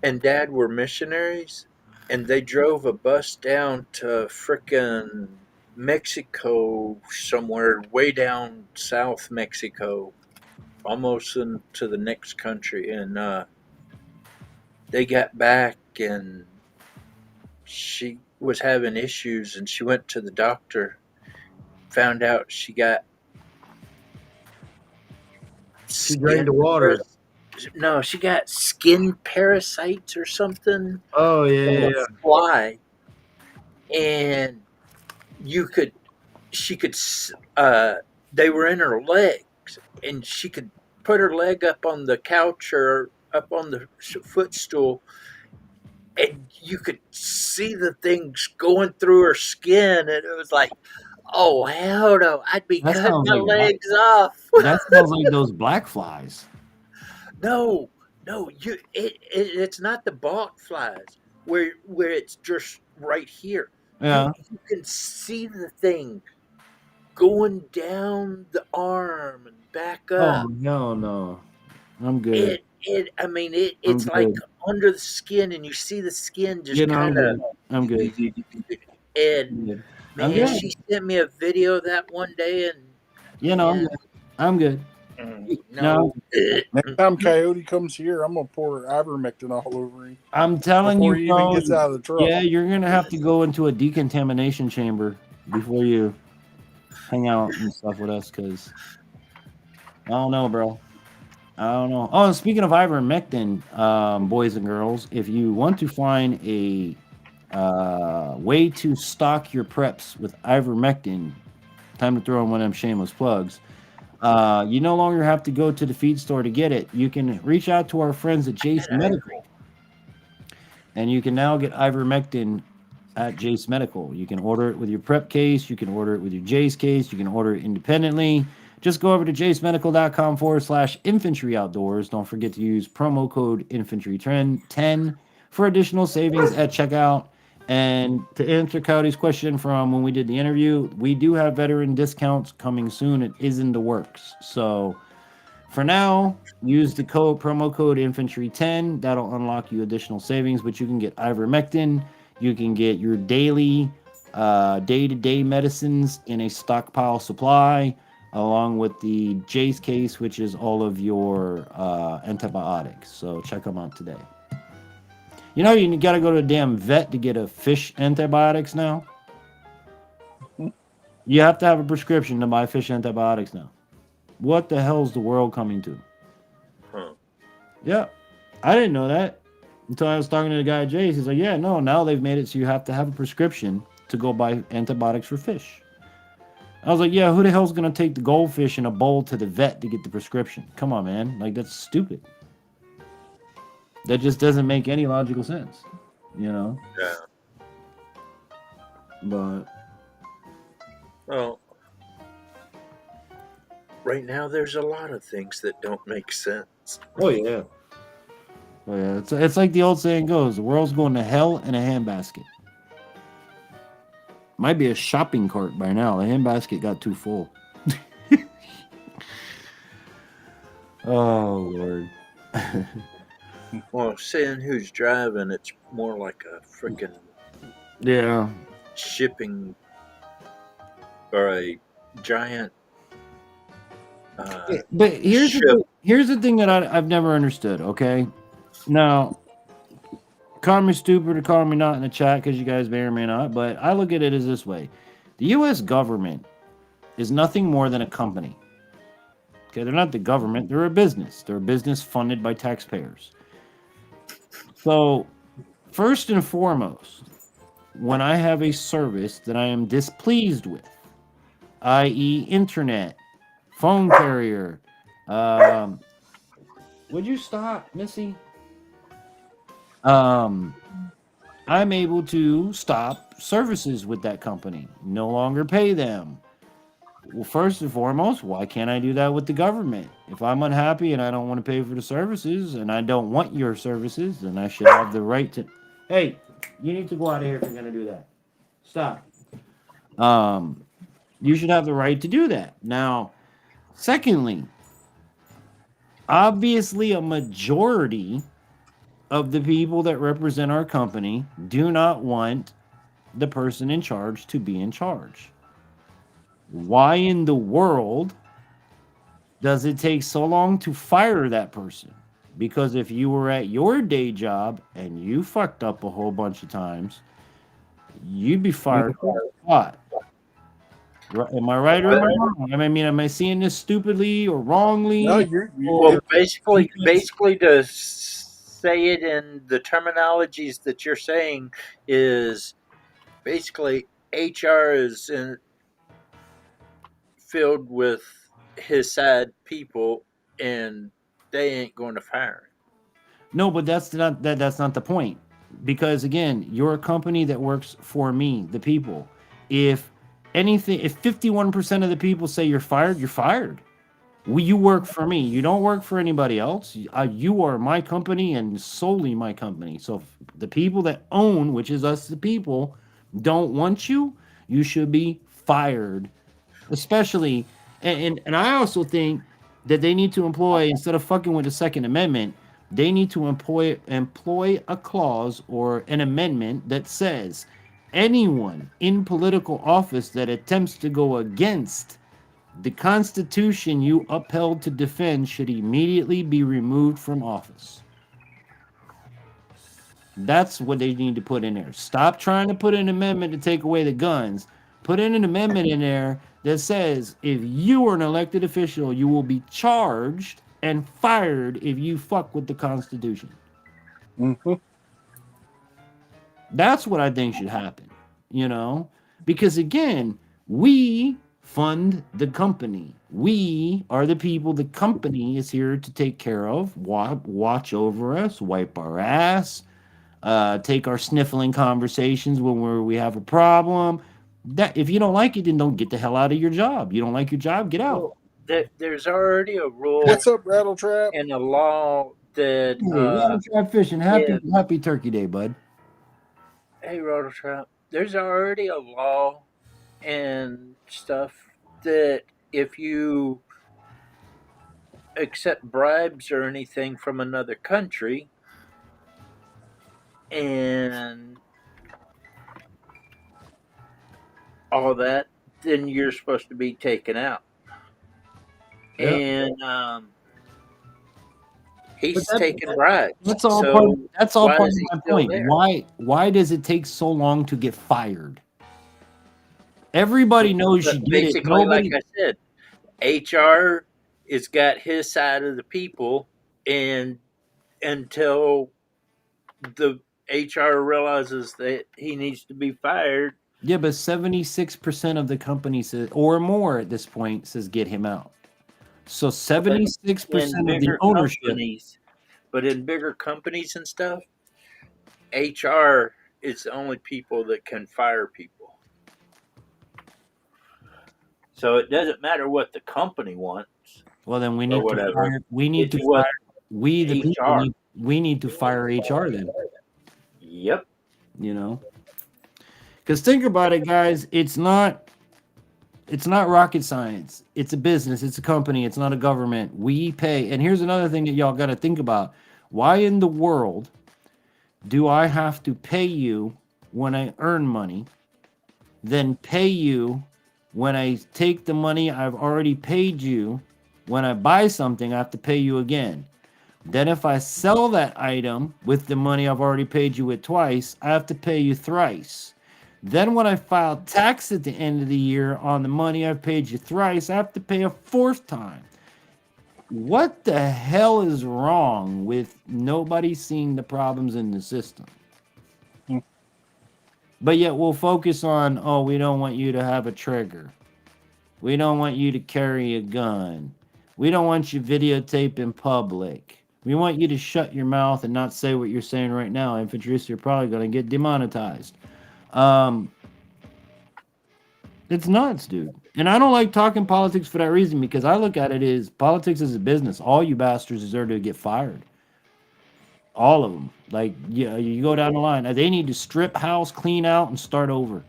S8: and dad were missionaries, and they drove a bus down to frickin' Mexico somewhere, way down South Mexico, almost into the next country, and they got back and she was having issues and she went to the doctor, found out she got
S2: She drained the water.
S8: no, she got skin parasites or something
S2: Oh yeah,
S8: from
S2: yeah,
S8: a
S2: yeah.
S8: fly, and you could she could they were in her legs, and she could put her leg up on the couch or up on the footstool, and you could see the things going through her skin, and it was like, oh hell no, I'd be
S2: That
S8: cutting
S2: sounds
S8: my
S2: like
S8: legs off.
S2: that sounds like those black flies.
S8: No, no, it's not the balk flies where it's just right here. You
S2: Yeah.
S8: you can see the thing going down the arm and back
S2: Oh
S8: up.
S2: no. I'm good.
S8: I mean
S2: I'm
S8: it's like
S2: good.
S8: under the skin, and you see the skin
S2: You
S8: just
S2: know, I'm
S8: kind of.
S2: good. I'm good.
S8: And
S2: I'm good. I'm
S8: man,
S2: good.
S8: she sent me a video of that one day, and
S2: You know, I'm
S8: man,
S2: good. I'm good. No,
S8: no.
S9: Next time Coyote comes here, I'm going to pour ivermectin all over him
S2: I'm telling
S9: before
S2: you,
S9: he even
S2: bro.
S9: gets out of the truck.
S2: Yeah, you're gonna have to go into a decontamination chamber before you hang out and stuff with us, because I don't know, bro. I don't know. Oh, and speaking of ivermectin, boys and girls, if you want to find a way to stock your preps with ivermectin, time to throw in one of them shameless plugs. You no longer have to go to the feed store to get it. You can reach out to our friends at Jace Medical, and you can now get ivermectin at Jace Medical. You can order it with your prep case. You can order it with your Jace case. You can order it independently. Just go over to jacemedical.com/infantry outdoors. Don't forget to use promo code infantry10 for additional savings at checkout. And to answer Cody's question from when we did the interview, we do have veteran discounts coming soon. It is in the works. So for now, use the promo code infantry10. That'll unlock you additional savings, but you can get ivermectin. You can get your daily, day-to-day medicines in a stockpile supply, along with the Jace case, which is all of your antibiotics. So check them out today. You know, you got to go to a damn vet to get a fish antibiotics now. You have to have a prescription to buy fish antibiotics now. What the hell's the world coming to? Yeah, I didn't know that until I was talking to the guy at Jay's. He's like, yeah, no, now they've made it so you have to have a prescription to go buy antibiotics for fish. I was like, yeah, who the hell's gonna take the goldfish in a bowl to the vet to get the prescription? Come on, man. Like, that's stupid. That just doesn't make any logical sense, you know?
S8: Yeah.
S2: But
S8: Well, right now there's a lot of things that don't make sense.
S2: oh yeah. Oh yeah, it's like the old saying goes, the world's going to hell in a handbasket. Might be a shopping cart by now. The handbasket got too full. Oh Lord.
S8: Well, saying who's driving, it's more like a freaking
S2: Yeah.
S8: shipping or a giant
S2: But here's
S8: ship.
S2: here's the thing that I've never understood, okay? Now, call me stupid or call me not in the chat because you guys may or may not, but I look at it as this way. The US government is nothing more than a company. Okay, they're not the government, they're a business. They're a business funded by taxpayers. So, first and foremost, when I have a service that I am displeased with, i.e., internet, phone carrier, would you stop, Missy? I'm able to stop services with that company, no longer pay them. Well, first and foremost, why can't I do that with the government? If I'm unhappy and I don't want to pay for the services and I don't want your services, then I should have the right to. Hey, you need to go out of here if you're going to do that. Stop. You should have the right to do that. Now, secondly, obviously, a majority of the people that represent our company do not want the person in charge to be in charge. Why in the world does it take so long to fire that person? Because if you were at your day job and you fucked up a whole bunch of times, you'd be fired a lot. Am I right or am I wrong? I mean, am I seeing this stupidly or wrongly?
S9: No, you're
S8: Well, basically to say it in the terminologies that you're saying is basically HR is filled with his side people, and they ain't going to fire him.
S2: No, but that's not the point. Because again, you're a company that works for me, the people. If if 51% of the people say you're fired, you're fired. You work for me. You don't work for anybody else. You are my company and solely my company. So if the people that own, which is us, the people, don't want you, you should be fired. Especially, and I also think that they need to employ, instead of fucking with the Second Amendment, they need to employ a clause or an amendment that says anyone in political office that attempts to go against the Constitution you upheld to defend should immediately be removed from office. That's what they need to put in there. Stop trying to put an amendment to take away the guns. Put in an amendment in there that says if you are an elected official, you will be charged and fired if you fuck with the Constitution.
S9: Mm-hmm.
S2: That's what I think should happen, you know? Because again, we fund the company. We are the people the company is here to take care of, watch over us, wipe our ass, take our sniffling conversations when we have a problem. That if you don't like it, then don't get the hell out of your job. You don't like your job, get out.
S8: Well, there's already a rule
S9: What's up, Rattle Trap?
S8: and a law that
S2: Trap fishing. Happy Turkey Day, bud.
S8: hey, Rotor Trap, there's already a law and stuff that if you accept bribes or anything from another country and all that, then you're supposed to be taken out.
S2: Yep.
S8: And he's taking bribes.
S2: That's all.
S8: So
S2: that's all
S8: why
S2: part
S8: is
S2: of
S8: he
S2: my
S8: still
S2: point.
S8: there?
S2: Why does it take so long to get fired? Everybody knows
S8: But
S2: you did it.
S8: basically,
S2: Nobody.
S8: like I said, HR has got his side of the people, and until the HR realizes that he needs to be fired.
S2: Yeah, but 76% of the company says, or more at this point, says get him out. So 76% of the ownership.
S8: But in bigger companies and stuff, HR is the only people that can fire people. So it doesn't matter what the company wants.
S2: Well, then we need to
S8: whatever.
S2: fire. We need
S8: It's
S2: to
S8: what
S2: fire. We the people
S8: HR.
S2: we need to fire HR then.
S8: Yep.
S2: You know, because think about it, guys. It's not rocket science. It's a business. It's a company. It's not a government. We pay. And here's another thing that y'all got to think about. Why in the world do I have to pay you when I earn money, then pay you when I take the money I've already paid you? When I buy something, I have to pay you again. Then if I sell that item with the money I've already paid you with twice, I have to pay you thrice. Then when I file tax at the end of the year on the money I've paid you thrice, I have to pay a fourth time. What the hell is wrong with nobody seeing the problems in the system? But yet we'll focus on, oh, we don't want you to have a trigger. We don't want you to carry a gun. We don't want you videotape in public. We want you to shut your mouth and not say what you're saying right now. Infantry, you're probably going to get demonetized. It's nuts, dude. And I don't like talking politics for that reason, because I look at it as politics is a business. All you bastards deserve to get fired. All of them. Like, yeah, you go down the line. They need to strip house, clean out, and start over.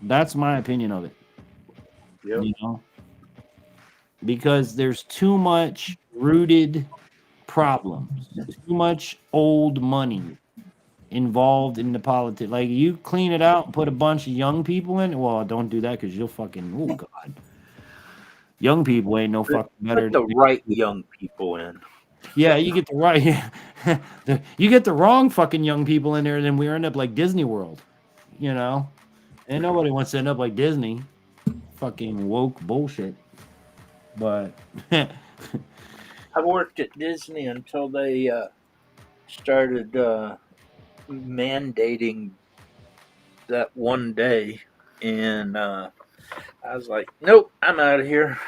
S2: That's my opinion of it.
S8: Yep.
S2: You know? Because there's too much rooted problems, too much old money involved in the politics. Like, you clean it out and put a bunch of young people in. Well, don't do that, because you'll fucking, oh god, young people ain't no fucking better.
S8: Put the right young people in.
S2: Yeah, you get the right, you get the wrong fucking young people in there, and then we end up like Disney World, you know. And nobody wants to end up like Disney. Fucking woke bullshit. But
S8: I worked at Disney until they started mandating that one day, and I was like, nope, I'm out of here.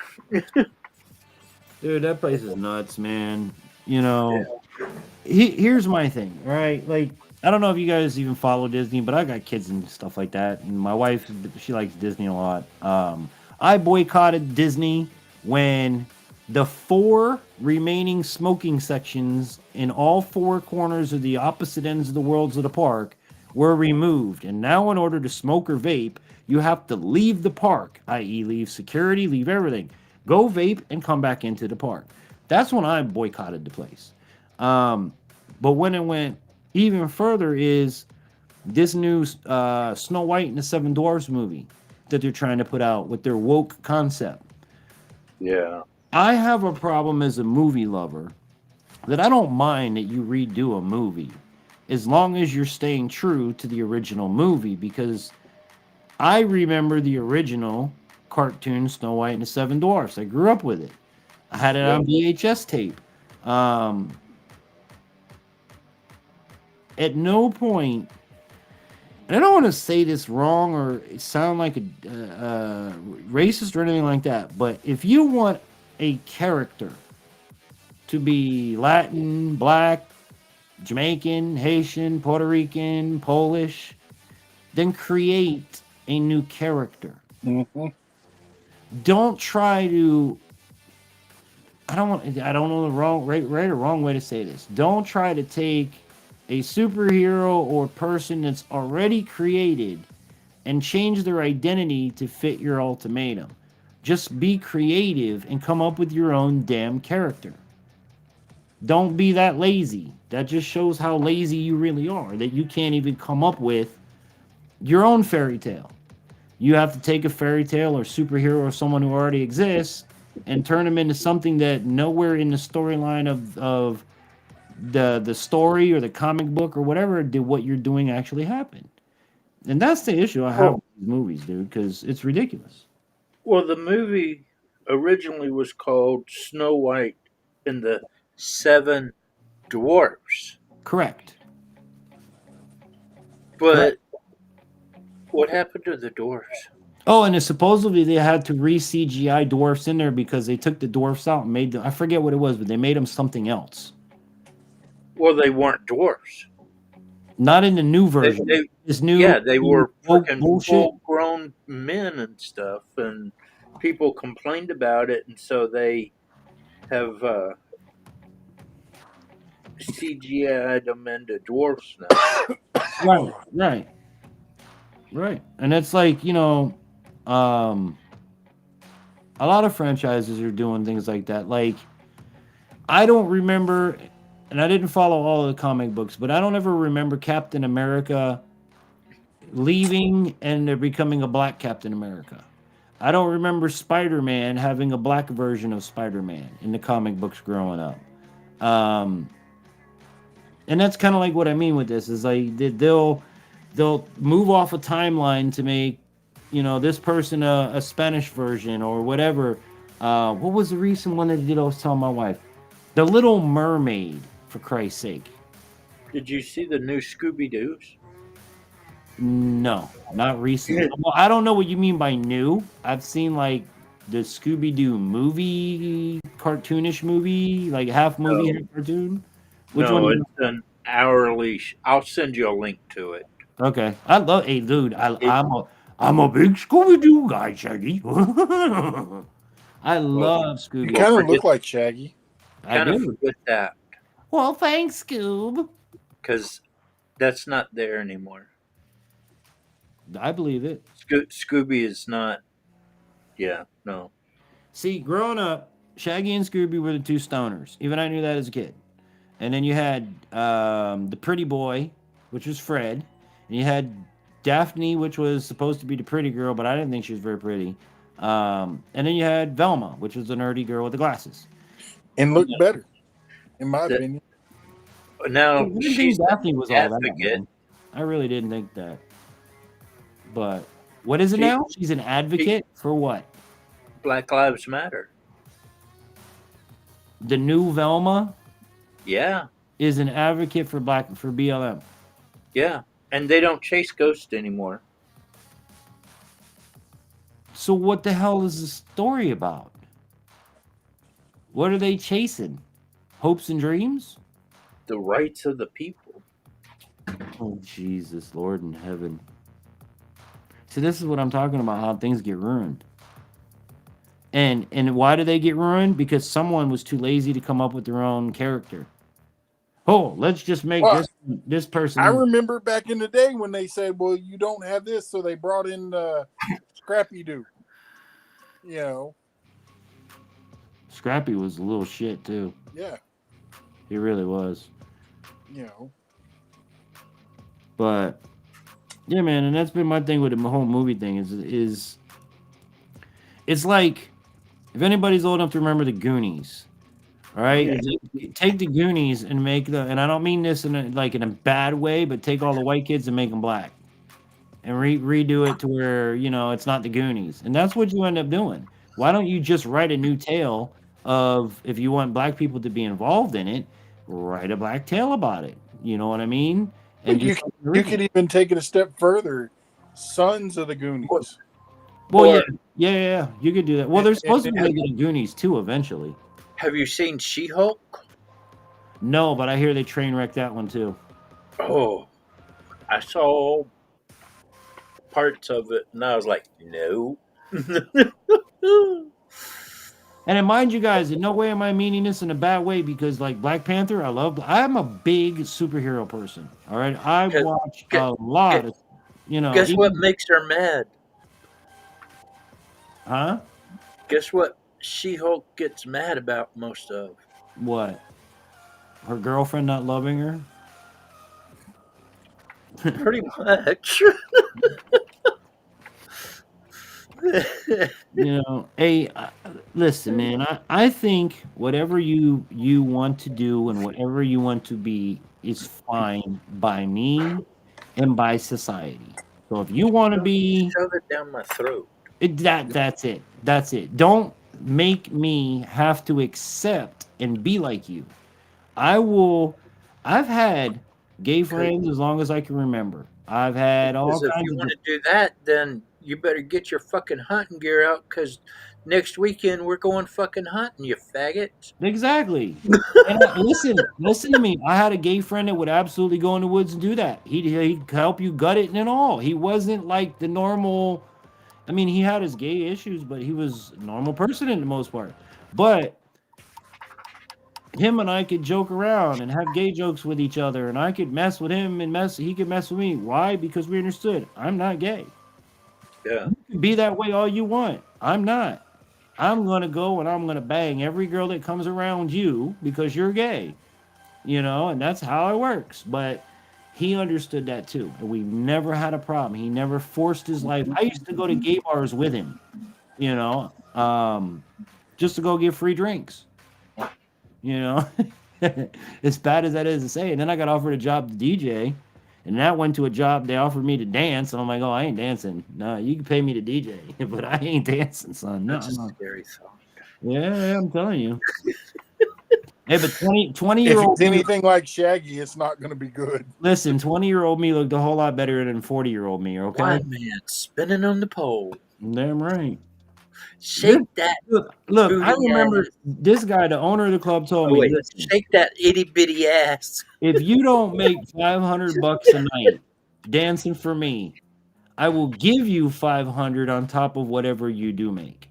S2: dude, that place is nuts, man. You know, here's my thing, right? Like, I don't know if you guys even follow Disney, but I got kids and stuff like that, and my wife, she likes Disney a lot. I boycotted Disney when the 4 remaining smoking sections in all 4 corners of the opposite ends of the worlds of the park were removed. And now, in order to smoke or vape, you have to leave the park, i.e., leave security, leave everything. Go vape and come back into the park. That's when I boycotted the place. But when it went even further is this new Snow White and the Seven Dwarfs movie that they're trying to put out with their woke concept.
S8: Yeah.
S2: I have a problem as a movie lover that I don't mind that you redo a movie as long as you're staying true to the original movie, because I remember the original cartoon Snow White and the Seven Dwarfs. I grew up with it. I had it on VHS tape. At no point, and I don't want to say this wrong or sound like a racist or anything like that, but if you want a character to be Latin, Black, Jamaican, Haitian, Puerto Rican, Polish, then create a new character.
S9: Mm-hmm.
S2: Don't try to. I don't know the right or wrong way to say this. Don't try to take a superhero or person that's already created and change their identity to fit your ultimatum. Just be creative and come up with your own damn character. Don't be that lazy. That just shows how lazy you really are, that you can't even come up with your own fairy tale. You have to take a fairy tale or superhero or someone who already exists and turn them into something that nowhere in the storyline of the story or the comic book or whatever did what you're doing actually happen. And that's the issue I have with these movies, dude, because it's ridiculous.
S8: Well, the movie originally was called Snow White and the Seven dwarfs.
S2: Correct.
S8: But what happened to the dwarfs?
S2: Oh, and supposedly they had to re-CGI dwarfs in there because they took the dwarfs out and made them. I forget what it was, but they made them something else.
S8: Well, they weren't dwarfs.
S2: Not in the new version. This new,
S8: yeah, they were freaking
S2: bullshit.
S8: full-grown men and stuff, and people complained about it, and so they have CGI'd them into dwarfs now.
S2: Right. And it's like, a lot of franchises are doing things like that. Like, I don't remember, and I didn't follow all of the comic books, but I don't ever remember Captain America leaving and there becoming a black Captain America. I don't remember Spider-Man having a black version of Spider-Man in the comic books growing up. And that's kind of like what I mean with this is like they'll move off a timeline to make this person a Spanish version or whatever. What was the recent one that they did? I was telling my wife, The Little Mermaid, for Christ's sake.
S8: Did you see the new Scooby-Doo's?
S2: No, not recently. Well, I don't know what you mean by new. I've seen like the Scooby-Doo movie, cartoonish movie, like half movie, half cartoon. Which one?
S8: It's an hourly. I'll send you a link to it.
S2: Okay, I love. Hey, dude, I'm a big Scooby-Doo guy, Shaggy. I love Scooby.
S9: You kind of look like Shaggy.
S2: I do.
S8: Forget that.
S2: Well, thanks, Scoob.
S8: Because that's not there anymore.
S2: I believe it.
S8: Scooby is not. Yeah, no.
S2: See, growing up, Shaggy and Scooby were the two stoners. Even I knew that as a kid. And then you had the pretty boy, which was Fred. And you had Daphne, which was supposed to be the pretty girl, but I didn't think she was very pretty. And then you had Velma, which was the nerdy girl with the glasses.
S9: And looked better, in my opinion.
S8: Now, she's
S2: Daphne was all that. Man. I really didn't think that. But what is it now? She's an advocate for what?
S8: Black Lives Matter.
S2: The new Velma?
S8: Yeah.
S2: Is an advocate for BLM.
S8: Yeah. And they don't chase ghosts anymore.
S2: So what the hell is the story about? What are they chasing? Hopes and dreams?
S8: The rights of the people.
S2: Oh, Jesus, Lord in heaven. See, this is what I'm talking about, how things get ruined. And why do they get ruined? Because someone was too lazy to come up with their own character. Oh, let's just make this person.
S9: I remember back in the day when they said, well, you don't have this, so they brought in Scrappy Doo.
S2: Scrappy was a little shit, too.
S9: Yeah.
S2: He really was. But, yeah, man, and that's been my thing with the whole movie thing is it's like, if anybody's old enough to remember the Goonies, all right, take the Goonies and and I don't mean this in a bad way, but take all the white kids and make them black, and redo it to where it's not the Goonies, and that's what you end up doing. Why don't you just write a new tale of, if you want black people to be involved in it, write a black tale about it. You know what I mean? And
S9: you could even take it a step further. Sons of the Goonies.
S2: Well, yeah, you could do that. Well, they're supposed to be making the Goonies too eventually.
S8: Have you seen She-Hulk?
S2: No, but I hear they train wrecked that one too.
S8: Oh, I saw parts of it, and I was like, no.
S2: And mind you guys, in no way am I meaning this in a bad way, because like Black Panther, I'm a big superhero person. All right, I watch a lot of,
S8: Guess what makes her mad?
S2: Huh?
S8: Guess what She-Hulk gets mad about most of?
S2: What? Her girlfriend not loving her?
S8: Pretty much.
S2: Hey, listen, man. I think whatever you want to do and whatever you want to be is fine by me and by society. So if you want to be,
S8: shove it down my throat.
S2: That's it. That's it. Don't make me have to accept and be like you. I've had gay friends as long as I can remember. I've had all
S8: Because if
S2: kinds
S8: you
S2: of
S8: want to do that, then you better get your fucking hunting gear out. Because next weekend we're going fucking hunting, you faggot.
S2: exactly. And listen to me. I had a gay friend that would absolutely go in the woods and do that. He'd help you gut it and all. He wasn't like the normal. I mean, he had his gay issues, but he was a normal person in the most part. But him and I could joke around and have gay jokes with each other, and I could mess with him and he could mess with me. Why? Because we understood I'm not gay.
S8: Yeah.
S2: You can be that way all you want. I'm not. I'm gonna go and I'm gonna bang every girl that comes around you because you're gay. And that's how it works. But he understood that too. And we never had a problem. He never forced his life. I used to go to gay bars with him, you know, just to go get free drinks, you know. As bad as that is to say. And then I got offered a job to DJ, and that went to a job they offered me to dance. And I'm like, oh, I ain't dancing. No, you can pay me to DJ, but I ain't dancing, son. No,
S8: That's a
S2: no.
S8: scary thought.
S2: Yeah, I'm telling you. Hey, but 20
S9: If
S2: year old
S9: it's anything like Shaggy, it's not going to be good.
S2: listen, 20-year-old me looked a whole lot better than 40-year-old me, okay?
S8: Blind man spinning on the pole.
S2: Damn right.
S8: Shake that
S2: Look, I
S8: booty
S2: remember
S8: ass.
S2: this guy, the owner of the club, told
S8: Oh
S2: me,
S8: wait,
S2: listen,
S8: shake that itty bitty ass.
S2: if you don't make $500 a night dancing for me, I will give you 500 on top of whatever you do make.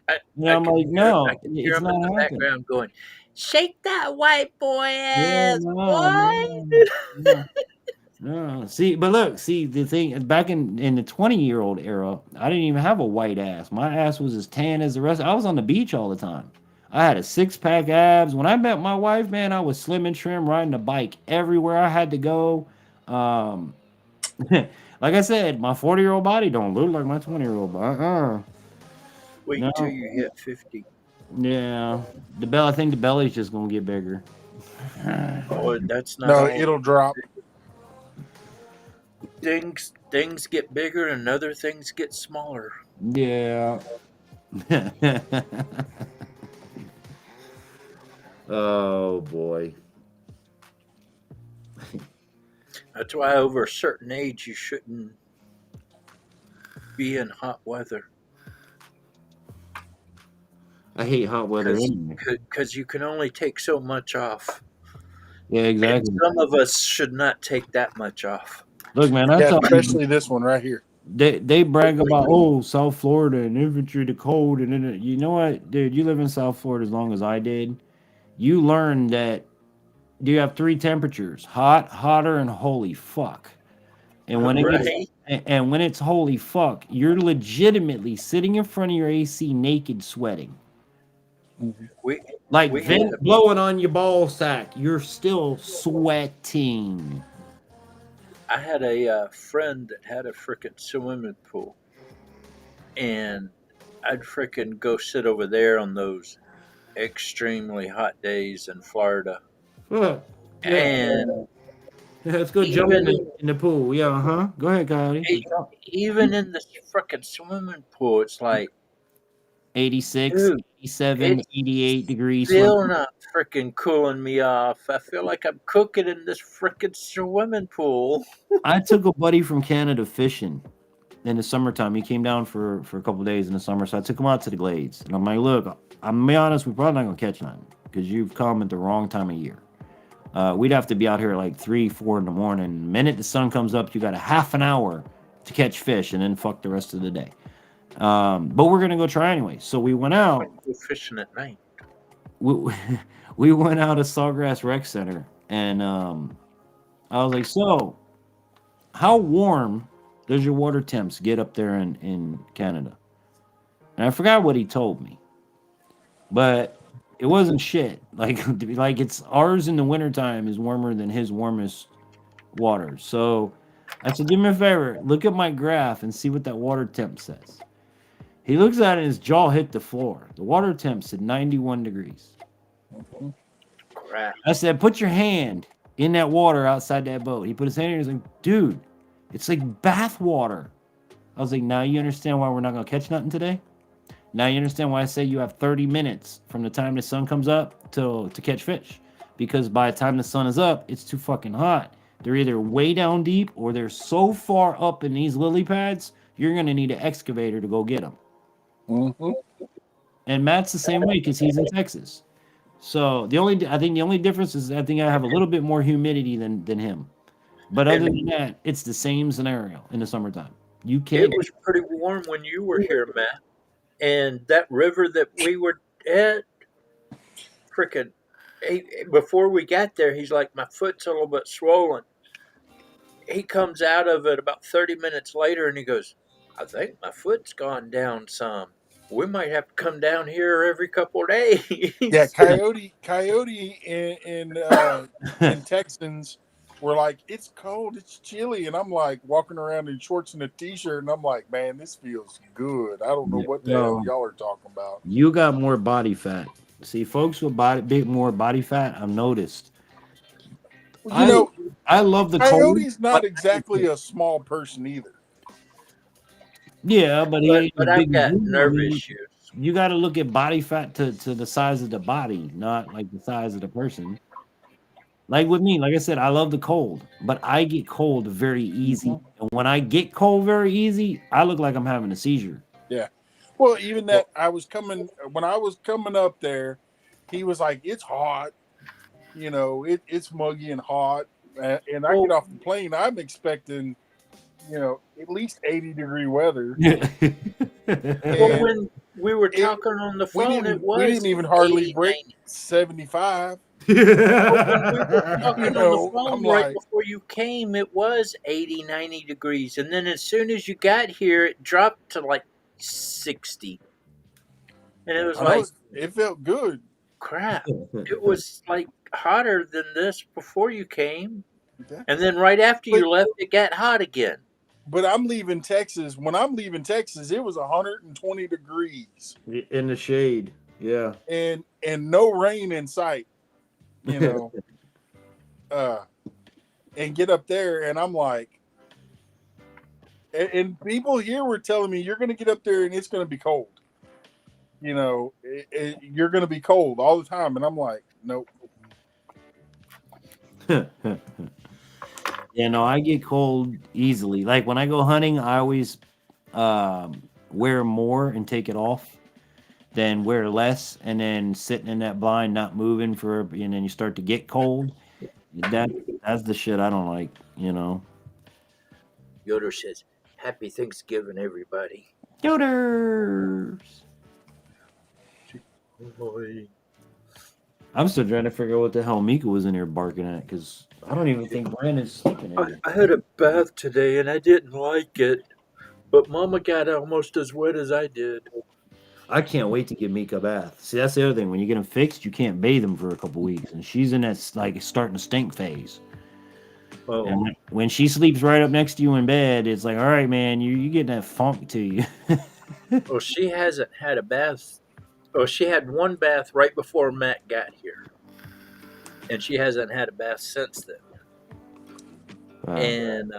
S8: I
S2: I'm
S8: can
S2: like,
S8: hear, I
S2: no,
S8: can hear
S2: it's
S8: him
S2: not
S8: in the
S2: happening.
S8: background going, "Shake that white boy
S2: Yeah,
S8: ass,
S2: no,
S8: boy."
S2: no, no. No, see, but look, see the thing back in the 20-year-old era, I didn't even have a white ass. My ass was as tan as the rest. I was on the beach all the time. I had a 6-pack abs. When I met my wife, man, I was slim and trim, riding a bike everywhere I had to go. Um, like I said, my 40-year-old body don't look like my 20-year-old body.
S8: Wait
S2: No,
S8: till you hit 50.
S2: yeah, I think the belly's just gonna get bigger.
S8: Oh, that's not
S9: No,
S8: all.
S9: it'll drop.
S8: Things get bigger and other things get smaller.
S2: Yeah. Oh boy.
S8: That's why over a certain age you shouldn't be in hot weather.
S2: I hate hot weather anyway.
S8: Because you can only take so much off.
S2: Yeah,
S8: And
S2: exactly.
S8: some of us should not take that much off.
S2: Look, man, I
S9: Yeah,
S2: tell you,
S9: especially this one right here.
S2: they brag about South Florida and infantry the cold, and then you know what, dude, you live in South Florida as long as I did. You learn that you have 3 temperatures: hot, hotter, and holy fuck. And when it gets
S8: Right?
S2: and when it's holy fuck, you're legitimately sitting in front of your AC naked, sweating.
S8: We
S2: Like
S8: we had
S2: vent blowing on your ball sack, you're still sweating.
S8: I had a friend that had a frickin' swimming pool, and I'd frickin' go sit over there on those extremely hot days in Florida,
S2: Yeah,
S8: and
S2: let's go jump
S8: even
S2: in the pool. Yeah, huh? Go ahead, Coyote.
S8: e- even in this frickin' swimming pool, it's like,
S2: 86,
S8: dude,
S2: 87,
S8: it's
S2: 88 degrees swim.
S8: still not frickin' cooling me off. I feel like I'm cooking in this frickin' swimming pool.
S2: I took a buddy from Canada fishing in the summertime. He came down for a couple of days in the summer, so I took him out to the glades. And I'm like, look, I'm gonna be honest, we're probably not gonna catch nothing because you've come at the wrong time of year. We'd have to be out here at like 3, 4 in the morning. The minute the sun comes up, you got a half an hour to catch fish, and then fuck the rest of the day. But we're gonna go try anyway. So we went out.
S8: Go fishing at night.
S2: We, we went out to Sawgrass Rec Center, and I was like, so how warm does your water temps get up there in Canada? And I forgot what he told me, but it wasn't shit. Like it's ours in the wintertime is warmer than his warmest water. So I said, do me a favor, look at my graph and see what that water temp says. He looks at it and his jaw hit the floor. The water temp's at 91 degrees.
S8: Crap.
S2: I said, put your hand in that water outside that boat. He put his hand in. He's like, dude, it's like bath water. I was like, now you understand why we're not going to catch nothing today? Now you understand why I say you have 30 minutes from the time the sun comes up to catch fish. because by the time the sun is up, it's too fucking hot. They're either way down deep or they're so far up in these lily pads, you're gonna need an excavator to go get them.
S9: Mhm.
S2: And Matt's the same way because he's in Texas. So I think the only difference is I think I have a little bit more humidity than him. But other than that, it's the same scenario in the summertime. You
S8: It
S2: can't.
S8: was pretty warm when you were here, Matt. And that river that we were at, freaking, before we got there, he's like, my foot's a little bit swollen. He comes out of it about 30 minutes later and he goes, I think my foot's gone down some. We might have to come down here every couple of days.
S9: Yeah, Coyote, and Texans were like, it's cold, it's chilly, and I'm like walking around in shorts and a t-shirt, and I'm like, man, this feels good. I don't know what the hell y'all are talking about.
S2: You got more body fat. See, folks with more body fat, I've noticed.
S9: Well,
S2: I love the
S9: Coyote's
S2: cold.
S9: not exactly a small person either.
S2: Yeah, but he ain't
S8: but
S2: a
S8: I've
S2: big
S8: got
S2: dude.
S8: nerve
S2: I mean,
S8: issues.
S2: You got to look at body fat to the size of the body, not like the size of the person. Like with me, like I said, I love the cold, but I get cold very easy. And when I get cold very easy, I look like I'm having a seizure.
S9: Yeah. Well, even that when I was coming up there, he was like, it's hot. You know, it's muggy and hot. And I get off the plane, I'm expecting, at least 80-degree weather.
S8: Well, when we were talking on the phone,
S9: we didn't even hardly
S8: 80,
S9: break 75.
S8: When we were talking on the phone
S9: I'm
S8: right
S9: like,
S8: before you came, it was 80, 90 degrees. And then as soon as you got here, it dropped to like 60. And it was like,
S9: it felt good.
S8: Crap. It was like hotter than this before you came.
S9: Okay.
S8: And then right after you left, it got hot again.
S9: But I'm leaving Texas. When I'm leaving Texas, it was 120 degrees.
S2: In the shade. Yeah.
S9: And no rain in sight. And get up there, and I'm like, and people here were telling me, you're going to get up there and it's going to be cold. You're going to be cold all the time. And I'm like, nope.
S2: Yeah, no, I get cold easily. Like when I go hunting, I always wear more and take it off than wear less, and then sitting in that blind, not moving and then you start to get cold. That's the shit I don't like,
S8: Yoder says, Happy Thanksgiving, everybody.
S2: Yoders. I'm still trying to figure out what the hell Mika was in here barking at, because I don't even think Brandon's sleeping in here.
S8: I had a bath today and I didn't like it, but Mama got almost as wet as I did.
S2: I can't wait to get Mika a bath. See, that's the other thing. When you get him fixed, you can't bathe him for a couple weeks, and she's in that like starting to stink phase.
S8: Oh.
S2: And when she sleeps right up next to you in bed, it's like, all right, man, you getting that funk to you.
S8: Well, she hasn't had a bath. Oh, she had one bath right before Matt got here, and she hasn't had a bath since then.
S2: Wow.
S8: And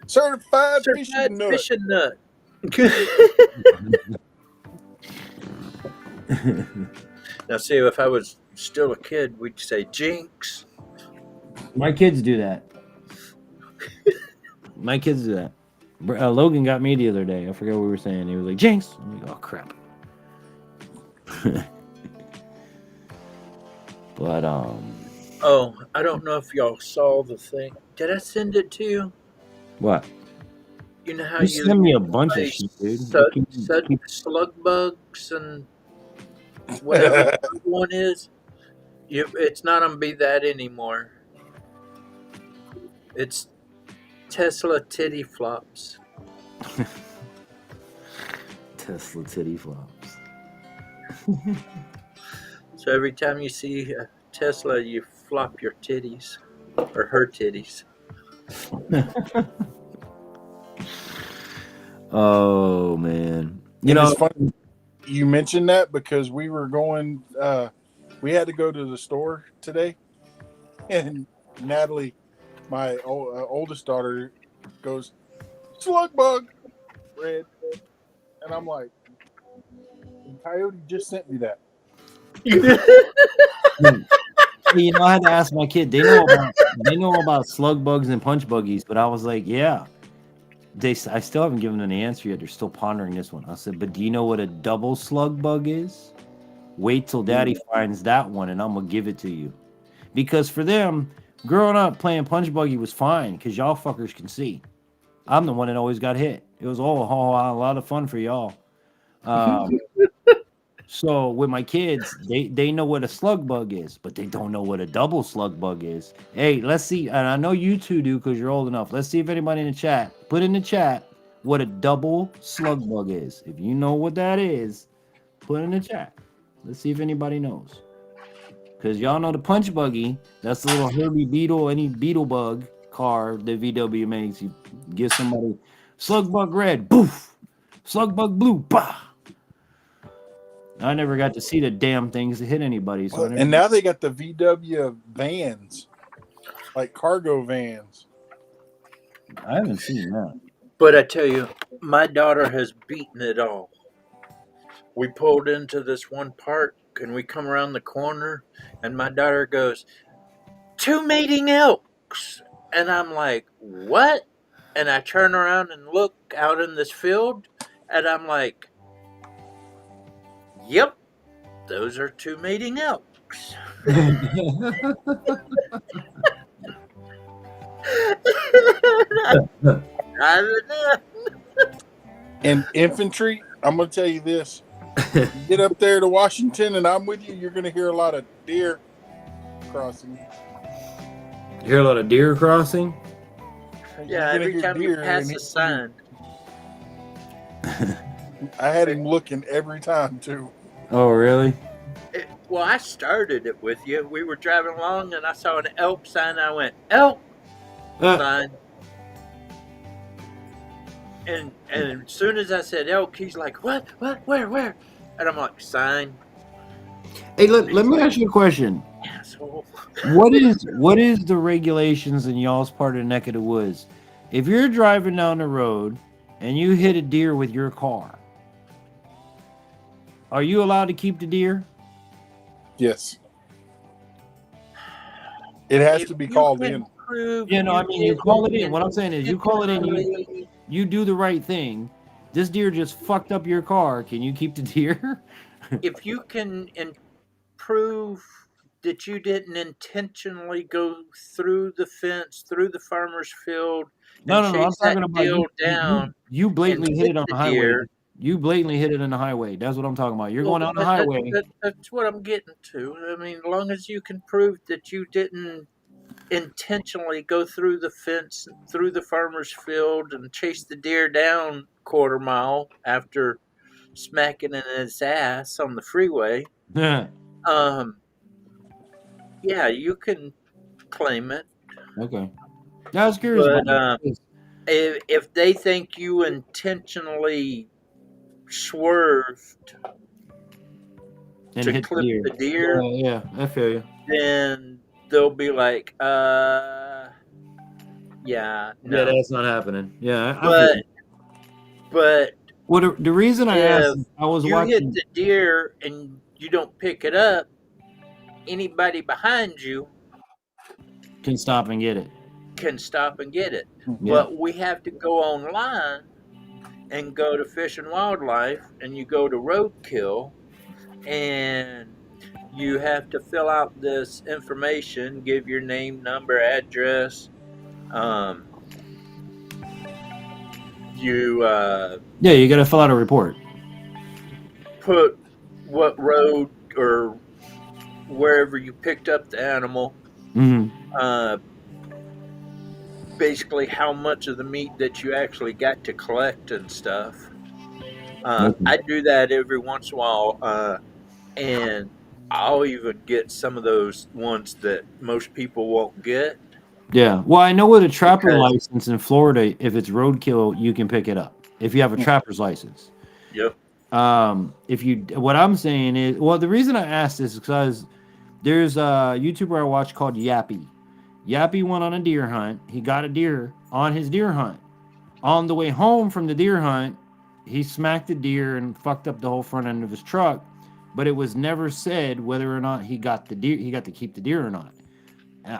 S9: certified fishing
S8: nut. Now, see, if I was still a kid, we'd say jinx.
S2: My kids do that. My kids do that. Logan got me the other day. I forgot what we were saying. He was like, jinx. I'm like, oh, crap. But,
S8: Oh, I don't know if y'all saw the thing. Did I send it to you?
S2: What?
S8: You know how
S2: you send me a bunch of shit, dude.
S8: Slug bugs and whatever the one is. It's not on Be That anymore. It's Tesla titty flops.
S2: Tesla titty flops.
S8: So every time you see a Tesla, you flop your titties or her titties.
S2: Oh man,
S9: it's funny you mentioned that because we were going. We had to go to the store today, and Natalie, my oldest daughter, goes, "Slug bug, red," and I'm like, "Coyote just sent me that."
S2: You know, I had to ask my kid. They know about slug bugs and punch buggies, but I was like, yeah. I still haven't given them the answer yet. They're still pondering this one. I said, but do you know what a double slug bug is? Wait till Daddy finds that one, and I'm gonna give it to you. Because for them, growing up playing punch buggy was fine because y'all fuckers can see. I'm the one that always got hit. It was a lot of fun for y'all. So with my kids, they know what a slug bug is, but they don't know what a double slug bug is. Hey, let's see. And I know you two do because you're old enough. Let's see if anybody in the chat put in the chat what a double slug bug is. If you know what that is, put in the chat. Let's see if anybody knows. Because y'all know the punch buggy. That's the little Herbie Beetle, any beetle bug car that VW makes. You give somebody slug bug red, boof. Slug bug blue, bah. I never got to see the damn things that hit anybody. So
S9: And now they got the VW vans, like cargo vans.
S2: I haven't seen that.
S8: But I tell you, my daughter has beaten it all. We pulled into this one park and we come around the corner and my daughter goes, 2 mating elks. And I'm like, what? And I turn around and look out in this field and I'm like, yep, those are 2 mating elks.
S9: And infantry, I'm going to tell you this. You get up there to Washington and I'm with you, you're going to hear a lot of deer crossing.
S2: You hear a lot of deer crossing?
S8: Yeah, every time you pass a sign.
S9: I had him looking every time, too.
S2: Oh, really?
S8: Well, I started it with you. We were driving along and I saw an elk sign. I went, elk sign. And as soon as I said elk, he's like, what, where? And I'm like, sign.
S2: Hey, let me ask you a question.
S8: Asshole.
S2: What is the regulations in y'all's part of the neck of the woods? If you're driving down the road and you hit a deer with your car, are you allowed to keep the deer?
S9: Yes. It has to be called in.
S2: You know, I mean, you call it in. What I'm saying is you call it in, you do the right thing. This deer just fucked up your car. Can you keep the deer?
S8: If you can prove that you didn't intentionally go through the fence, through the farmer's field,
S2: No,
S8: and
S2: I'm
S8: chase
S2: talking
S8: that
S2: about
S8: deer down.
S2: You blatantly hit it on the highway.
S8: Deer.
S2: You blatantly hit it on the highway. That's what I'm talking about. You're going down the highway.
S8: That's what I'm getting to. I mean, as long as you can prove that you didn't intentionally go through the fence, through the farmer's field, and chase the deer down 1/4 mile after smacking it in its ass on the freeway.
S2: Yeah.
S8: Yeah, you can claim it.
S2: Okay. I was curious about
S8: But if they think you intentionally swerved
S2: and
S8: to
S2: hit
S8: clip the deer,
S2: yeah, I feel you.
S8: then they'll be like, yeah, no.
S2: Yeah, that's not happening. Yeah,
S8: but
S2: well, the reason I asked, I was
S8: you
S2: watching.
S8: hit the deer and you don't pick it up, anybody behind you
S2: Can stop and get it.
S8: can stop and get it.
S2: Yeah.
S8: But we have to go online and go to Fish and Wildlife, and you go to Roadkill, and you have to fill out this information, give your name, number, address. You
S2: you got to fill out a report.
S8: put what road or wherever you picked up the animal.
S2: Mm-hmm.
S8: Basically, how much of the meat that you actually got to collect and stuff. I do that every once in a while, and I'll even get some of those ones that most people won't get.
S2: Yeah. Well, I know with a trapper license in Florida, if it's roadkill, you can pick it up if you have a trapper's license.
S8: Yep.
S2: What I'm saying is, well, the reason I asked this is because there's a YouTuber I watch called Yappy. Yappy went on a deer hunt. He got a deer on his deer hunt. On the way home from the deer hunt, he smacked the deer and fucked up the whole front end of his truck. but it was never said whether or not he got the deer, he got to keep the deer or not.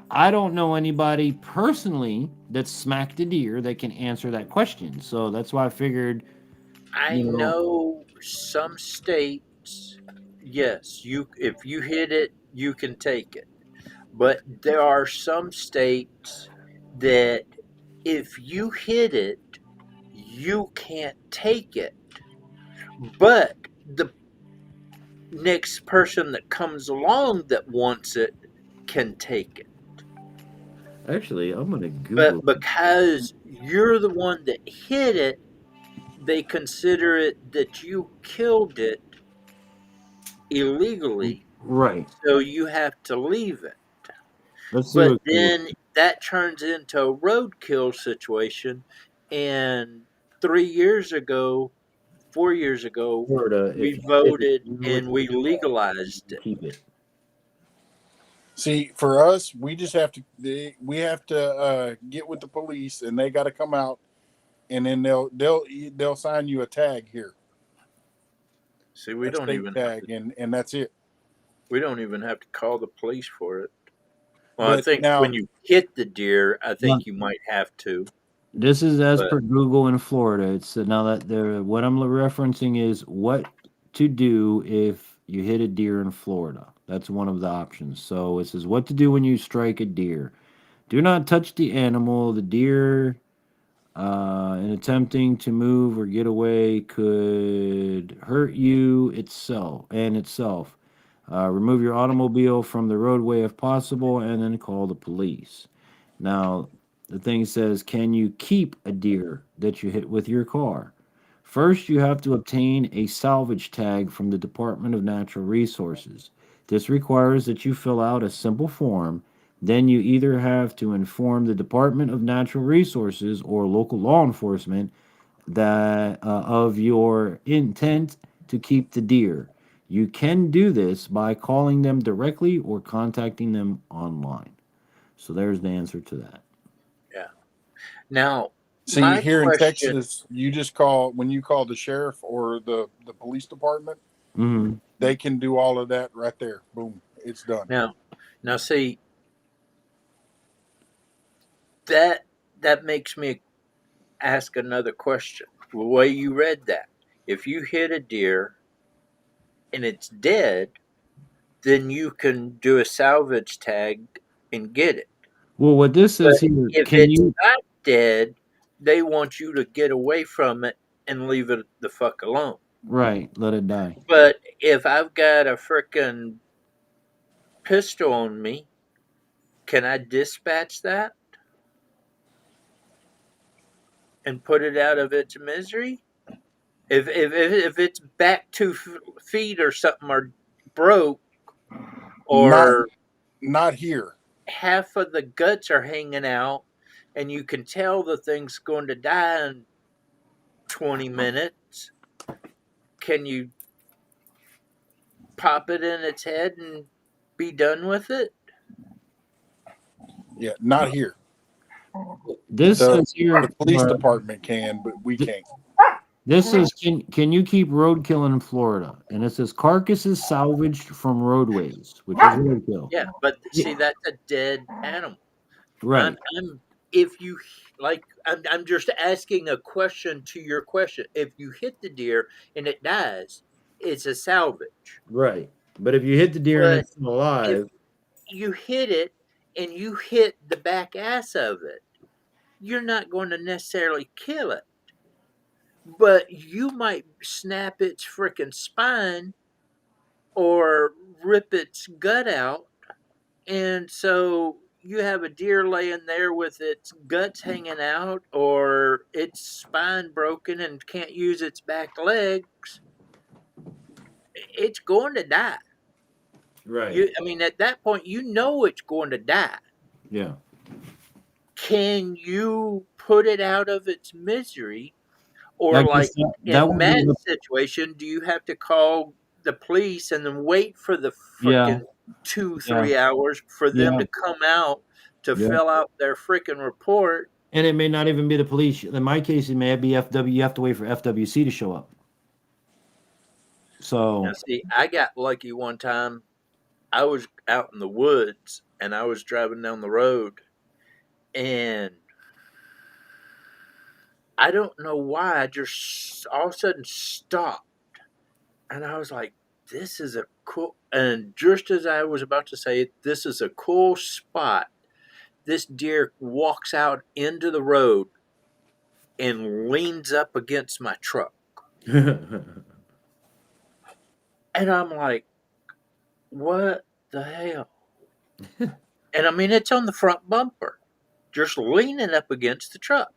S2: I don't know anybody personally that smacked a deer that can answer that question. So that's why I figured,
S8: I
S2: you know,
S8: know some states, yes, you if you hit it, you can take it. But there are some states that if you hit it, you can't take it. But the next person that comes along that wants it can take it.
S2: actually, I'm gonna Google.
S8: But because you're the one that hit it, they consider it that you killed it illegally,
S2: Right.
S8: so you have to leave it.
S2: Let's see
S8: But
S2: what
S8: then that turns into a roadkill situation. And 3 years ago, 4 years ago,
S2: Florida. If
S8: we
S2: you hit it,
S8: voted
S2: you
S8: and we legalized it.
S2: keep it.
S9: See, for us, we just have to get with the police, and they got to come out, and then they'll sign you a tag here,
S8: See, we
S9: a
S8: don't
S9: state
S8: even have
S9: tag,
S8: to,
S9: and that's it.
S8: we don't even have to call the police for it. Well, I
S9: But
S8: think
S9: now,
S8: when you hit the deer, I
S2: Now,
S8: think you might have to.
S2: this is as
S8: But
S2: per Google in Florida. It's now that they're what I'm referencing is what to do if you hit a deer in Florida. That's one of the options. So it says what to do when you strike a deer. Do not touch the animal. The deer, in attempting to move or get away, could hurt you itself. Remove your automobile from the roadway if possible, and then call the police. Now, the thing says, can you keep a deer that you hit with your car? First, you have to obtain a salvage tag from the Department of Natural Resources. This requires that you fill out a simple form. Then you either have to inform the Department of Natural Resources or local law enforcement that of your intent to keep the deer. You can do this by calling them directly or contacting them online. So there's the answer to that.
S8: yeah. Now,
S9: see,
S8: my
S9: here in
S8: question,
S9: Texas, you just call when you call the sheriff or the police department,
S2: Hmm.
S9: they can do all of that right there. Boom, it's done.
S8: now see, that makes me ask another question. The way you read that, if you hit a deer and it's dead, then you can do a salvage tag and get it.
S2: Well, what this
S8: But
S2: says here,
S8: if
S2: can
S8: it's
S2: you
S8: not dead, they want you to get away from it and leave it the fuck alone.
S2: right, let it die?
S8: But if I've got a frickin' pistol on me, can I dispatch that and put it out of its misery? If its back 2 feet or something are broke,
S9: Not
S8: or
S9: not here.
S8: half of the guts are hanging out, and you can tell the thing's going to die in 20 minutes, can you pop it in its head and be done with it?
S9: Yeah, not here.
S2: This
S9: The
S2: says here,
S9: the police department can, but we can't.
S2: this says can you keep roadkill in Florida? And it says carcasses salvaged from roadways, which is roadkill.
S8: Yeah, but see,
S2: Yeah.
S8: that's a dead animal.
S2: Right.
S8: I'm if you like, I'm just asking a question to your question. If you hit the deer and it dies, it's a salvage.
S2: Right. But if you hit the deer and
S8: But
S2: it's still
S8: if
S2: alive,
S8: you hit it and you hit the back ass of it, you're not going to necessarily kill it, but you might snap its freaking spine or rip its gut out. And so you have a deer laying there with its guts hanging out or its spine broken and can't use its back legs. It's going to die.
S2: right.
S8: I mean, at that point, you know it's going to die.
S2: Yeah.
S8: Can you put it out of its misery?
S2: I
S8: Or
S2: guess
S8: like
S2: that
S8: in
S2: would be
S8: Matt's situation, do you have to call the police and then wait for the
S2: yeah,
S8: freaking two,
S2: yeah,
S8: 3 hours for them
S2: yeah,
S8: to come out to
S2: yeah.
S8: fill out their freaking report?
S2: And it may not even be the police. In my case, it may be FW. You have to wait for FWC to show up. So
S8: Now, see, I got lucky one time. I was out in the woods and I was driving down the road, and I don't know why I just all of a sudden stopped, and I was like, "This is a cool." And just as I was about to say, "This is a cool spot," this deer walks out into the road and leans up against my truck, and I'm like, "What the hell?" And I mean, it's on the front bumper, just leaning up against the truck.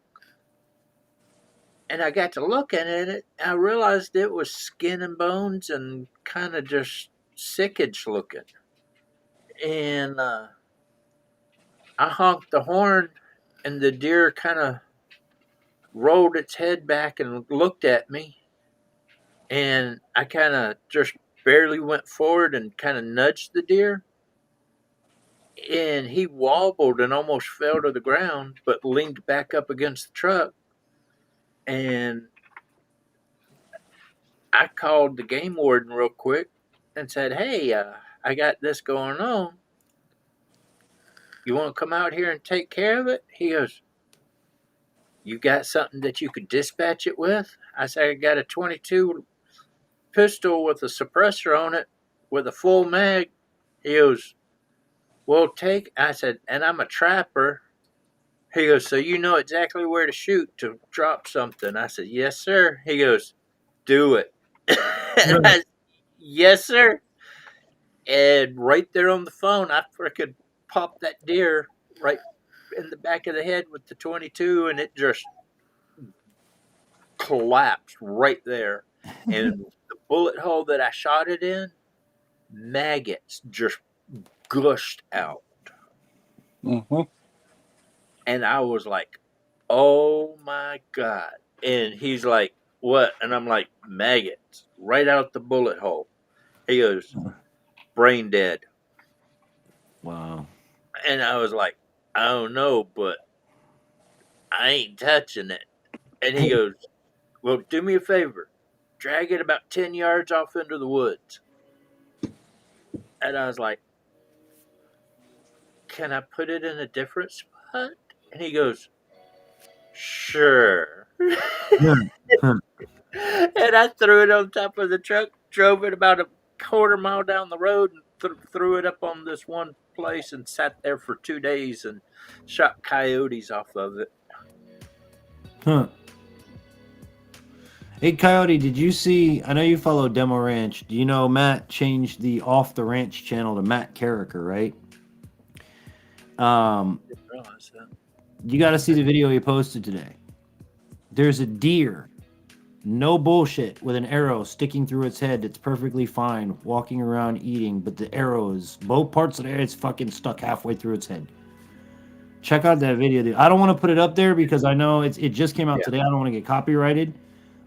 S8: And I got to looking at it, and I realized it was skin and bones and kind of just sickage looking. And I honked the horn, and the deer kind of rolled its head back and looked at me. And I kind of just barely went forward and kind of nudged the deer. And he wobbled and almost fell to the ground, but leaned back up against the truck. And I called the game warden real quick and said, "Hey, I got this going on. You want to come out here and take care of it?" He goes, "You got something that you could dispatch it with?" I said, "I got a 22 pistol with a suppressor on it with a full mag." He goes, "Well, take," I said, "and I'm a trapper." He goes, "So you know exactly where to shoot to drop something?" I said, "Yes, sir." He goes, "Do it." And I said, "Yes, sir." And right there on the phone, I freaking popped that deer right in the back of the head with the 22, and it just collapsed right there. And the bullet hole that I shot it in, maggots just gushed out.
S9: Mm-hmm.
S8: And I was like, "Oh my God." And he's like, "What?" And I'm like, "Maggots right out the bullet hole." He goes, "Brain dead."
S2: wow.
S8: And I was like, "I don't know, but I ain't touching it." And he goes, "Well, do me a favor. Drag it about 10 yards off into the woods." And I was like, "Can I put it in a different spot?" And he goes, "Sure." And I threw it on top of the truck, drove it about a quarter mile down the road, and threw it up on this one place and sat there for 2 days and shot coyotes off of it.
S2: Huh. Hey Coyote, did you see? I know you follow Demo Ranch. Do you know Matt changed the Off the Ranch channel to Matt Carricker, right?
S8: Didn't realize that.
S2: You got to see the video he posted today. There's a deer, no bullshit, with an arrow sticking through its head. It's perfectly fine, walking around eating, but the arrow is both parts of the it's fucking stuck halfway through its head. Check out that video, dude. I don't want to put it up there because I know it just came out today. I don't want to get copyrighted.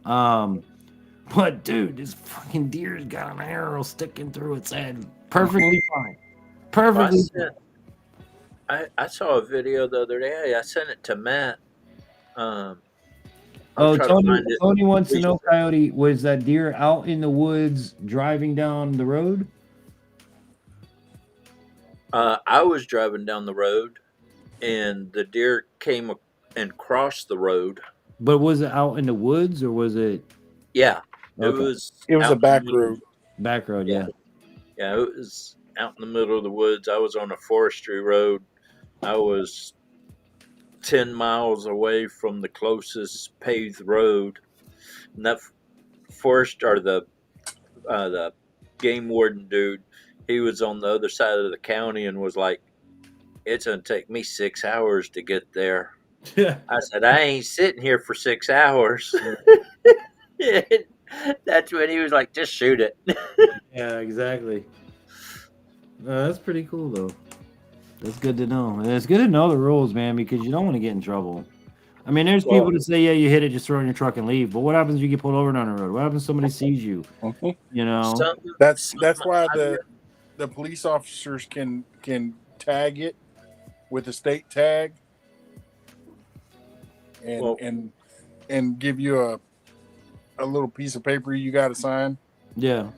S2: But dude, this fucking deer's got an arrow sticking through its head. Perfectly fine. Perfectly fine.
S8: I saw a video the other day. I sent it to Matt.
S2: Oh,
S8: try to find it.
S2: Tony wants to know, Coyote, was that deer out in the woods driving down the road?
S8: I was driving down the road, and the deer came and crossed the road.
S2: But was it out in the woods or was it?
S8: Yeah,
S2: Okay.
S9: It was a back road.
S2: Back road, yeah.
S8: Yeah, it was out in the middle of the woods. I was on a forestry road. I was 10 miles away from the closest paved road. And that forest, or the game warden dude, he was on the other side of the county and was like, "It's going to take me 6 hours to get there." I said, "I ain't sitting here for 6 hours." That's when he was like, "Just shoot it."
S2: Yeah, exactly. That's pretty cool, though. That's good to know. And it's good to know the rules, man, because you don't want to get in trouble. I mean, there's people that say, "Yeah, you hit it, just throw it in your truck and leave." But what happens if you get pulled over down the road? What happens if somebody sees you? You know,
S9: That's why the police officers can tag it with a state tag and give you a little piece of paper you got to sign.
S2: Yeah.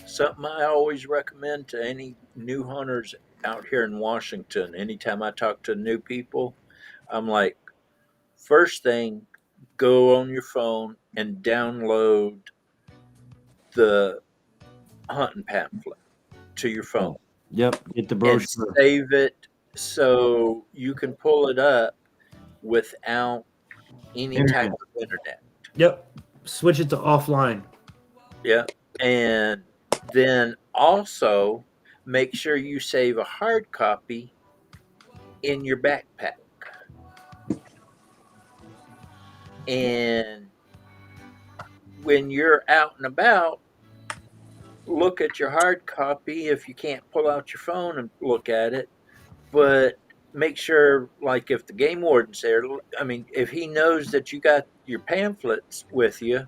S8: Something I always recommend to any new hunters out here in Washington. Anytime I talk to new people, I'm like, first thing, go on your phone and download the hunting pamphlet to your
S2: Yeah.
S8: phone
S2: Yep. Get the
S8: and
S2: brochure.
S8: save it so you can pull it up without any type
S2: Internet.
S8: of internet.
S2: Yep. Switch it to offline.
S8: Yeah. And then also make sure you save a hard copy in your backpack. And when you're out and about, look at your hard copy if you can't pull out your phone and look at it. But make sure, like, if the game warden's there, I mean, if he knows that you got your pamphlets with you,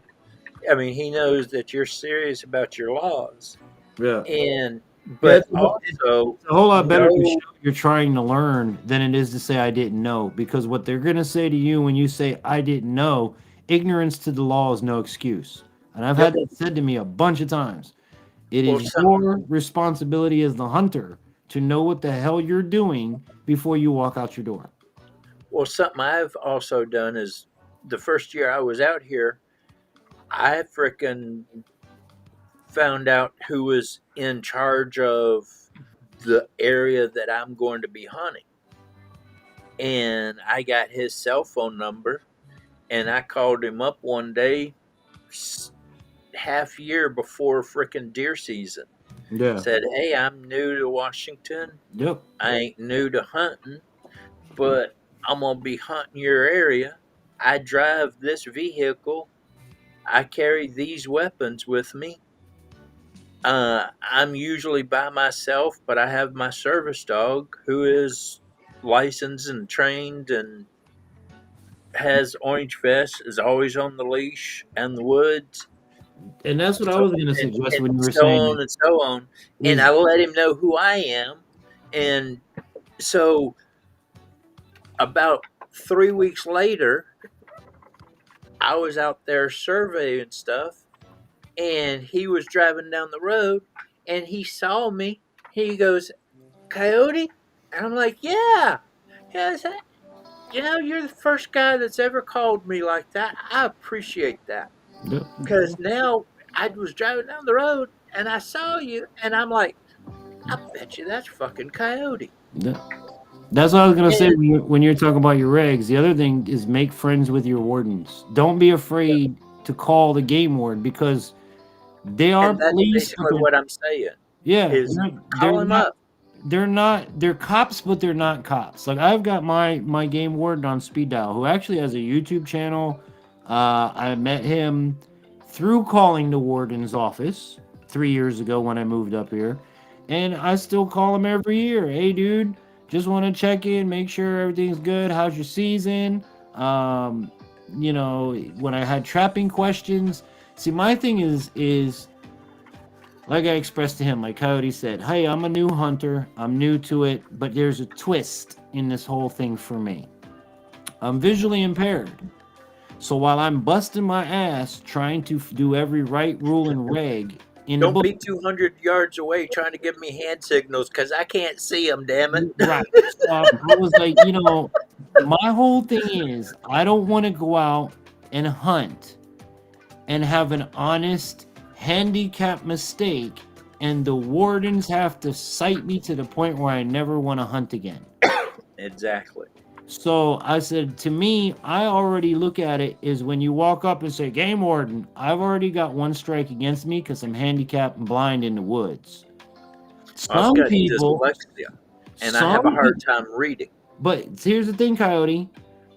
S8: I mean, he knows that you're serious about your laws.
S2: Yeah.
S8: And,
S2: Yeah,
S8: but also,
S2: it's a whole lot better to
S8: know,
S2: show you're trying to learn than it is to say I didn't know. Because what they're gonna say to you when you say I didn't know, ignorance to the law is no excuse. And I've had
S8: yep,
S2: that said to me a bunch of times. It
S8: well,
S2: is your responsibility as the hunter to know what the hell you're doing before you walk out your door.
S8: something I've also done is the first year I was out here, I frickin' found out who was in charge of the area that I'm going to be hunting. And I got his cell phone number and I called him up one day, half year before frickin' deer season.
S2: Yeah.
S8: Said, "Hey, I'm new to Washington.
S2: Yep.
S8: I ain't new to hunting, but I'm gonna be hunting your area. I drive this vehicle. I carry these weapons with me. I'm usually by myself, but I have my service dog who is licensed and trained and has orange vest, is always on the leash and the woods,
S2: And that's what I
S8: so,
S2: was gonna suggest when you were
S8: so
S2: saying
S8: on and so on." And
S2: is
S8: I let him know who I am. And so about 3 weeks later, I was out there surveying stuff, and he was driving down the road, and he saw me. He goes, "Coyote?" And I'm like, "Yeah." Yes, you're the first guy that's ever called me like that. I appreciate that.
S2: yep.
S8: Because now I was driving down the road and I saw you, and I'm like, I bet you that's fucking Coyote.
S2: Yeah. That's what I was gonna say
S8: And,
S2: when you're talking about your regs. The other thing is make friends with your wardens. Don't be afraid to call the game warden because they are
S8: and that's
S2: police, but
S8: basically what I'm saying
S2: yeah,
S8: is
S2: they're
S8: call him
S2: not
S8: up.
S2: they're cops, but they're not cops. Like I've got my game warden on speed dial who actually has a YouTube channel. I met him through calling the warden's office 3 years ago when I moved up here, and I still call him every year. Hey, dude, just want to check in, make sure everything's good. How's your season? Um, when I had trapping questions. See, my thing is like I expressed to him, like Coyote said, hey, I'm a new hunter. I'm new to it, but there's a twist in this whole thing for me. I'm visually impaired. So while I'm busting my ass trying to do every right rule and reg in the
S8: Don't
S2: book,
S8: be 200 yards away trying to give me hand signals because I can't see them, damn it.
S2: right? So I was like, my whole thing is I don't want to go out and hunt and have an honest handicap mistake and the wardens have to cite me to the point where I never want to hunt again.
S8: Exactly.
S2: So I said, to me, I already look at it as when you walk up and say, game warden, I've already got one strike against me because I'm handicapped and blind in the woods.
S8: I've
S2: Some
S8: got
S2: people,
S8: dyslexia and I have a hard time reading.
S2: but here's the thing, Coyote.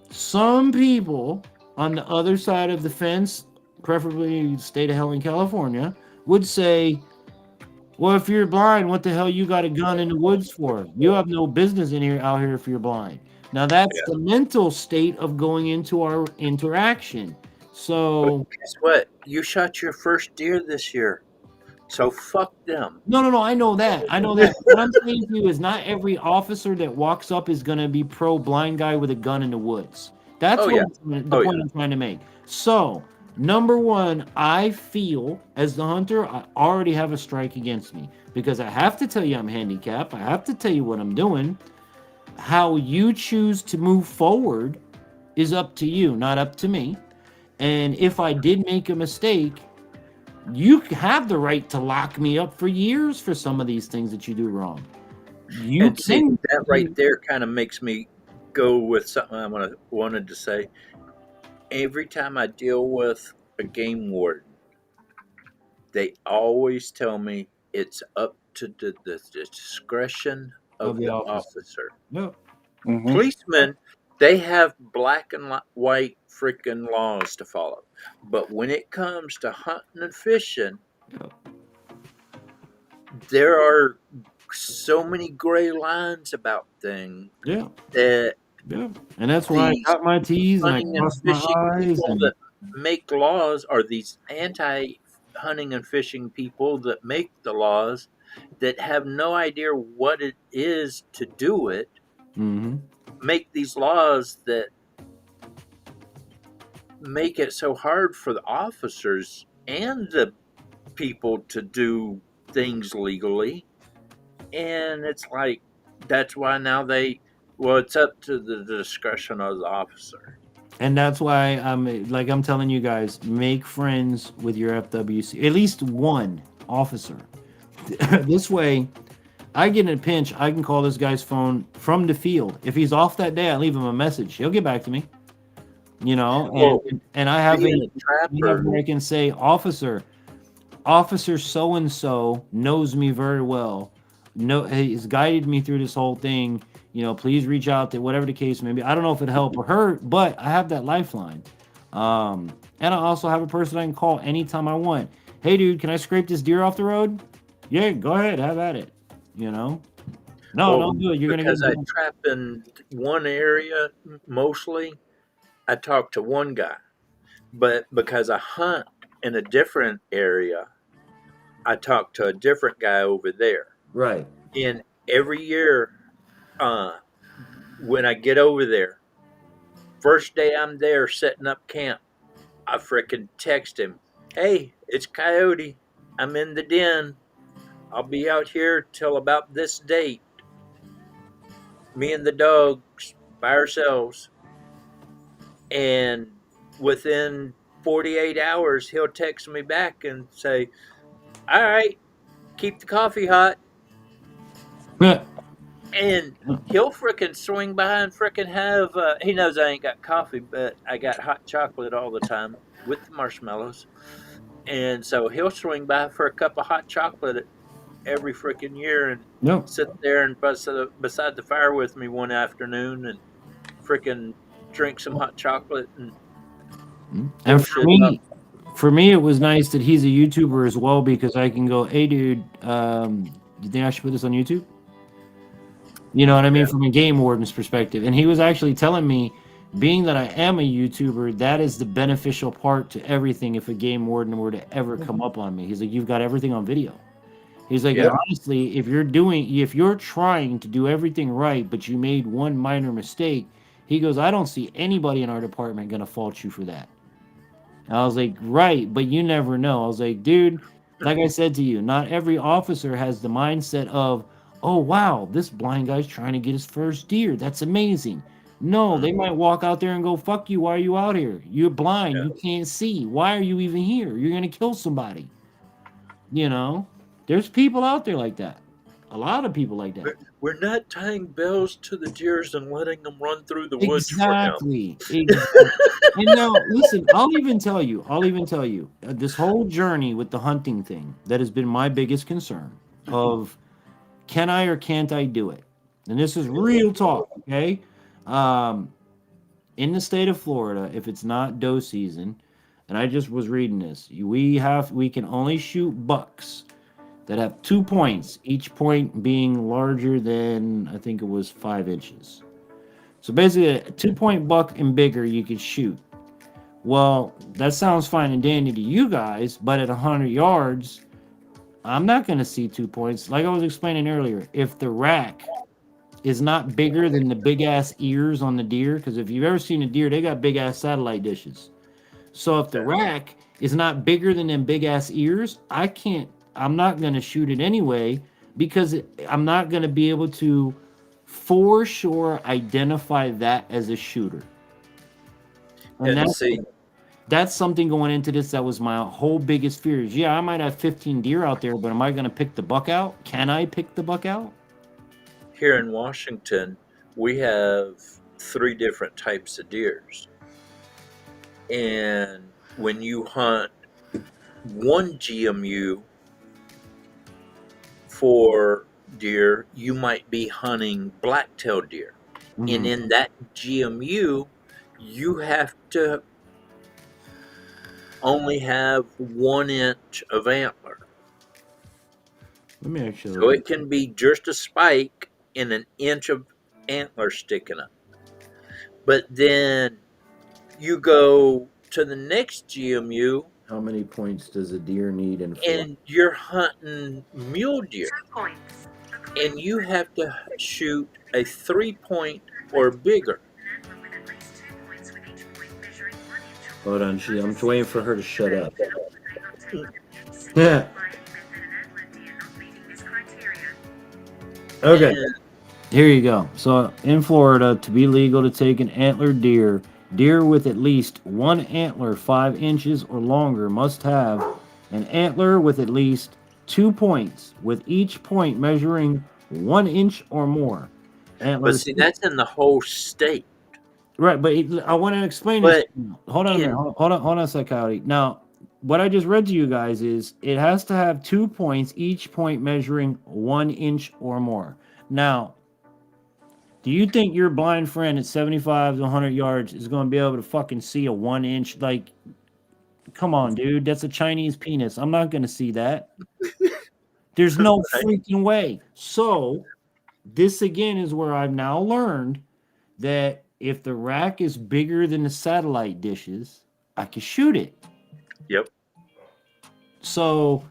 S2: Some people on the other side of the fence, preferably the state of hell in California, would say, well, if you're blind, what the hell you got a gun in the woods for? You have no business out here if you're blind. Now that's the mental state of going into our interaction. So
S8: guess what? You shot your first deer this year. So fuck them.
S2: no, I know that. What I'm saying to you is not every officer that walks up is gonna be pro blind guy with a gun in the woods. That's
S8: Oh,
S2: what
S8: yeah.
S2: the point I'm trying to make. So Number one, I feel as the hunter, I already have a strike against me because I have to tell you I'm handicapped. I have to tell you what I'm doing. How you choose to move forward is up to you, not up to me. And if I did make a mistake, you have the right to lock me up for years for some of these things that you do wrong. You
S8: And see,
S2: can.
S8: that right there kind of makes me go with something wanted to say. Every time I deal with a game warden, they always tell me it's up to the discretion
S2: Of
S8: of
S2: the
S8: the
S2: office.
S8: officer.
S2: No.
S9: Mhm.
S8: Policemen, they have black and white freaking laws to follow. But when it comes to hunting and fishing, there are so many gray lines about things
S2: Yeah.
S8: that
S2: Yeah. And that's why I
S8: these
S2: got my T's and I
S8: hunting and
S2: crossed my
S8: fishing
S2: I's
S8: people
S2: and
S8: that make laws are these anti hunting and fishing people that make the laws that have no idea what it is to do it, make these laws that make it so hard for the officers and the people to do things legally. And it's like, that's why now it's up to the discretion of the officer.
S2: And that's why I'm telling you guys, make friends with your FWC, at least one officer. This way, I get in a pinch, I can call this guy's phone from the field. If he's off that day, I leave him a message. He'll get back to me. You know,
S8: Well,
S2: and I have
S8: being a trapper,
S2: where I can say, Officer so and so knows me very well. No, he's guided me through this whole thing. You know, please reach out to whatever the case may be. I don't know if it helped or hurt, but I have that lifeline. And I also have a person I can call anytime I want. Hey, dude, can I scrape this deer off the road? Yeah, go ahead, have at it. You know, no, don't do it. You're gonna get.
S8: because I trap in one area mostly, I talk to one guy. But because I hunt in a different area, I talk to a different guy over there.
S2: Right.
S8: And every year, when I get over there, first day I'm there setting up camp, I frickin' text him, "Hey, it's Coyote. I'm in the den. I'll be out here till about this date. Me and the dogs by ourselves." And within 48 hours, he'll text me back and say, "All right, keep the coffee hot." And he'll frickin' swing by and frickin' have, he knows I ain't got coffee, but I got hot chocolate all the time with the marshmallows. And so he'll swing by for a cup of hot chocolate every frickin' year and
S2: No.
S8: sit there and beside the fire with me one afternoon and frickin' drink some hot chocolate and
S2: And for me, it was nice that he's a YouTuber as well because I can go, hey, dude, you think I should put this on YouTube? You know what I mean? From a game warden's perspective. And he was actually telling me, being that I am a YouTuber, that is the beneficial part to everything if a game warden were to ever come up on me. He's like, you've got everything on video. He's like,
S9: Yep.
S2: honestly, if you're trying to do everything right, but you made one minor mistake, he goes, I don't see anybody in our department going to fault you for that. And I was like, right, but you never know. I was like, dude, like I said to you, not every officer has the mindset of, oh, wow, this blind guy's trying to get his first deer. That's amazing. No, they might walk out there and go, fuck you. Why are you out here? You're blind. You can't see. Why are you even here? You're going to kill somebody. You know, there's people out there like that. A lot of people like that.
S8: we're not tying bells to the deers and letting them run through the woods
S2: Exactly. And now, listen, I'll even tell you, this whole journey with the hunting thing, that has been my biggest concern of, can I or can't I do it? And this is real talk, okay? In the state of Florida, if it's not doe season, and I just was reading this, we can only shoot bucks that have 2 points, each point being larger than, I think it was 5 inches. So basically, a 2-point buck and bigger you could shoot. Well, that sounds fine and dandy to you guys, but at 100 yards, I'm not going to see 2 points. Like I was explaining earlier, if the rack is not bigger than the big ass ears on the deer, because if you've ever seen a deer, they got big ass satellite dishes. So if the rack is not bigger than them big ass ears, I'm not going to shoot it anyway because I'm not going to be able to for sure identify that as a shooter. And
S8: And see,
S2: that's something going into this that was my whole biggest fears. Yeah, I might have 15 deer out there, but am I going to pick the buck out? Can I pick the buck out?
S8: here in Washington, we have 3 different types of deers. And when you hunt one GMU for deer, you might be hunting black-tailed deer. And in that GMU, you have to only have 1 inch of antler.
S2: Let me actually.
S8: So it can be just a spike and 1 inch of antler sticking up. But then you go to the next GMU.
S2: How many points does a deer need in
S8: and you're hunting mule deer. And you have to shoot a 3-point or bigger.
S2: Hold on, I'm waiting for her to shut up. Yeah. Okay. Here you go. So in Florida, to be legal to take an antlered deer, deer with at least 1 antler 5 inches or longer must have an antler with at least 2 points, with each point measuring 1 inch or more.
S8: But see, that's in the whole state.
S2: Right, but I want to explain this. Hold on a minute. Hold on a sec, Coyote. Now, what I just read to you guys is it has to have 2 points, each point measuring 1 inch or more. Now, do you think your blind friend at 75 to 100 yards is going to be able to fucking see a 1 inch? Like, come on, dude. That's a Chinese penis. I'm not going to see that. There's no freaking way. So, this again is where I've now learned that if the rack is bigger than the satellite dishes, I can shoot it.
S8: Yep.
S2: So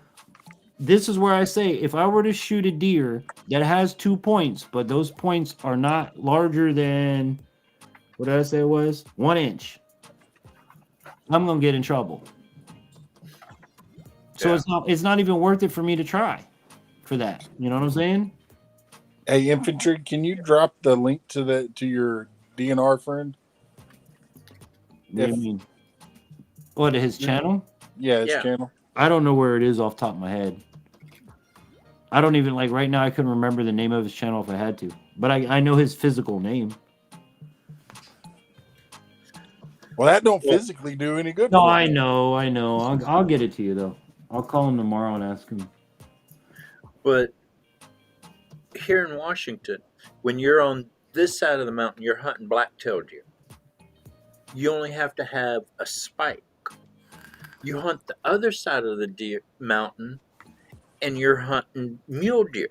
S2: this is where I say if I were to shoot a deer that has 2 points, but those points are not larger than, what did I say it was? 1 inch. I'm gonna get in trouble. So it's not even worth it for me to try for that. You know what I'm saying?
S9: Hey, Infantry, can you drop the link to your DNR friend?
S2: What do you mean? What, his channel?
S9: Yeah, his channel.
S2: I don't know where it is off the top of my head. I don't even, like, right now I couldn't remember the name of his channel if I had to. But I know his physical name.
S9: Well, that don't physically do any good.
S2: No, I know. I'll get it to you, though. I'll call him tomorrow and ask him.
S8: But here in Washington, when you're on this side of the mountain, you're hunting black-tailed deer. You only have to have a spike. You hunt the other side of the mountain, and you're hunting mule deer.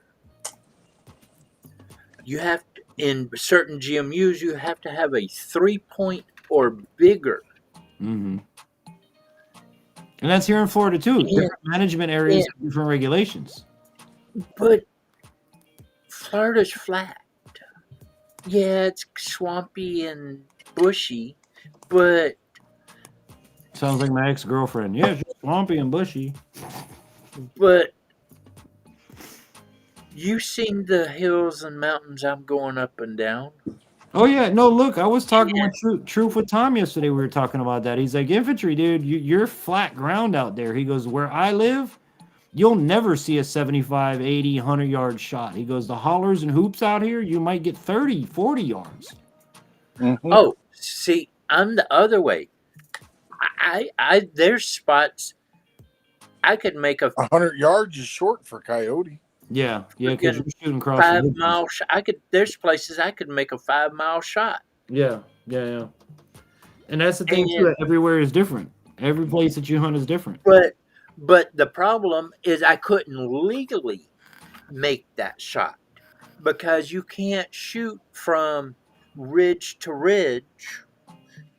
S8: You have to, in certain GMUs, you have to have a 3-point or bigger.
S2: Mm-hmm. And that's here in Florida too. Different management areas have different regulations.
S8: But Florida's flat. Yeah, it's swampy and bushy, but
S2: sounds like my ex-girlfriend. Yeah, it's swampy and bushy.
S8: But you seen the hills and mountains I'm going up and down?
S2: Oh yeah, no. Look, I was talking with Truth with Tom yesterday. We were talking about that. He's like, infantry, dude, you're flat ground out there. He goes, where I live, you'll never see a 75, 80, 100-yard shot. He goes, the hollers and hoops out here, you might get 30, 40 yards.
S9: Mm-hmm.
S8: Oh, see, I'm the other way. There's spots I could make
S9: 100 yards is short for coyote.
S2: Yeah, because you're shooting across
S8: 5 mile. There's places I could make a 5-mile shot.
S2: Yeah. And that's the thing too. Everywhere is different. Every place that you hunt is different.
S8: But the problem is I couldn't legally make that shot because you can't shoot from ridge to ridge.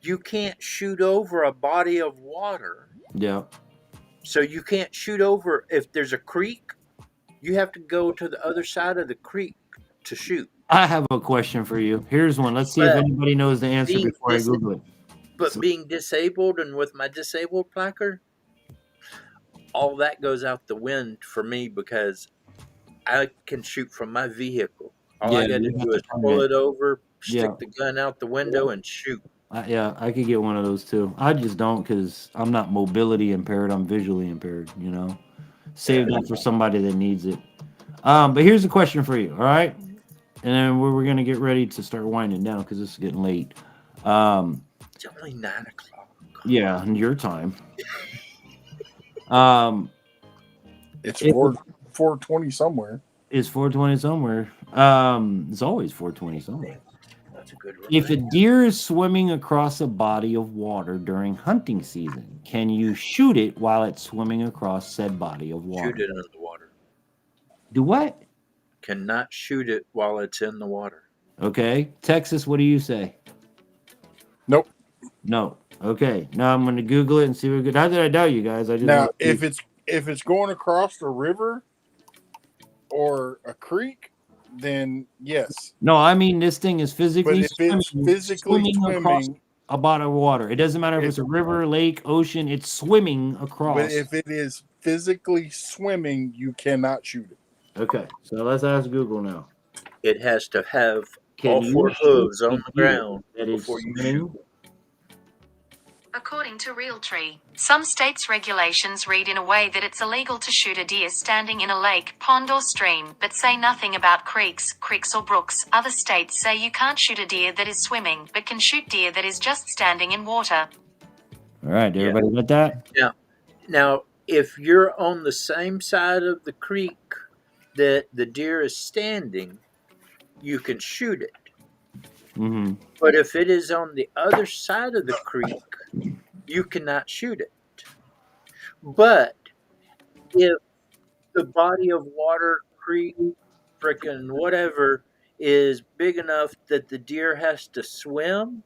S8: You can't shoot over a body of water.
S2: Yeah.
S8: So you can't shoot over if there's a creek. You have to go to the other side of the creek to shoot.
S2: I have a question for you. Here's one. Let's see if anybody knows the answer before I Google it.
S8: But being disabled and with my disabled placard, all that goes out the wind for me because I can shoot from my vehicle. All I
S2: Yeah,
S8: got to
S2: you have
S8: do
S2: to
S8: is
S2: permit.
S8: pull it over,
S2: Yeah.
S8: stick the gun out the window, and shoot.
S2: Yeah, I could get one of those too. I just don't because I'm not mobility impaired. I'm visually impaired. Save that for somebody that needs it. But here's a question for you. All right, and then we're gonna get ready to start winding down because it's getting late.
S8: It's only 9:00.
S2: Yeah, in your time. Um,
S9: It's
S2: it-
S9: 4:20 somewhere.
S2: It's 4:20 somewhere. It's always 4:20 somewhere.
S8: That's a good one.
S2: If a deer is swimming across a body of water during hunting season, can you shoot it while it's swimming across said body of water?
S8: Shoot it in the water.
S2: Do what?
S8: Cannot shoot it while it's in the water.
S2: Okay. Texas, what do you say?
S9: Nope.
S2: No. Okay. Now I'm going to Google it and see what good. How did I doubt you guys? I just
S9: Now, if it's going across a river or a creek, then yes.
S2: No, I mean this thing is
S9: But
S2: physically
S9: if it's physically
S2: across
S9: swimming,
S2: a body of water. It doesn't matter if it's a river, lake, ocean. It's swimming across.
S9: but if it is physically swimming, you cannot shoot it.
S2: Okay. So let's ask Google now.
S8: It has to have
S2: Can
S8: all
S2: you
S8: 4
S2: shoot
S8: hooves
S2: a
S8: on the
S2: deer
S8: ground
S2: that is
S8: before you
S2: swimming?
S8: shoot.
S10: According to Realtree, some states' regulations read in a way that it's illegal to shoot a deer standing in a lake, pond, or stream, but say nothing about creeks or brooks. Other states say you can't shoot a deer that is swimming, but can shoot deer that is just standing in water.
S2: All right, everybody got that?
S8: Now, if you're on the same side of the creek that the deer is standing, you can shoot it.
S2: Mm-hmm.
S8: But if it is on the other side of the creek, you cannot shoot it. But if the body of water, creek, frickin' whatever, is big enough that the deer has to swim,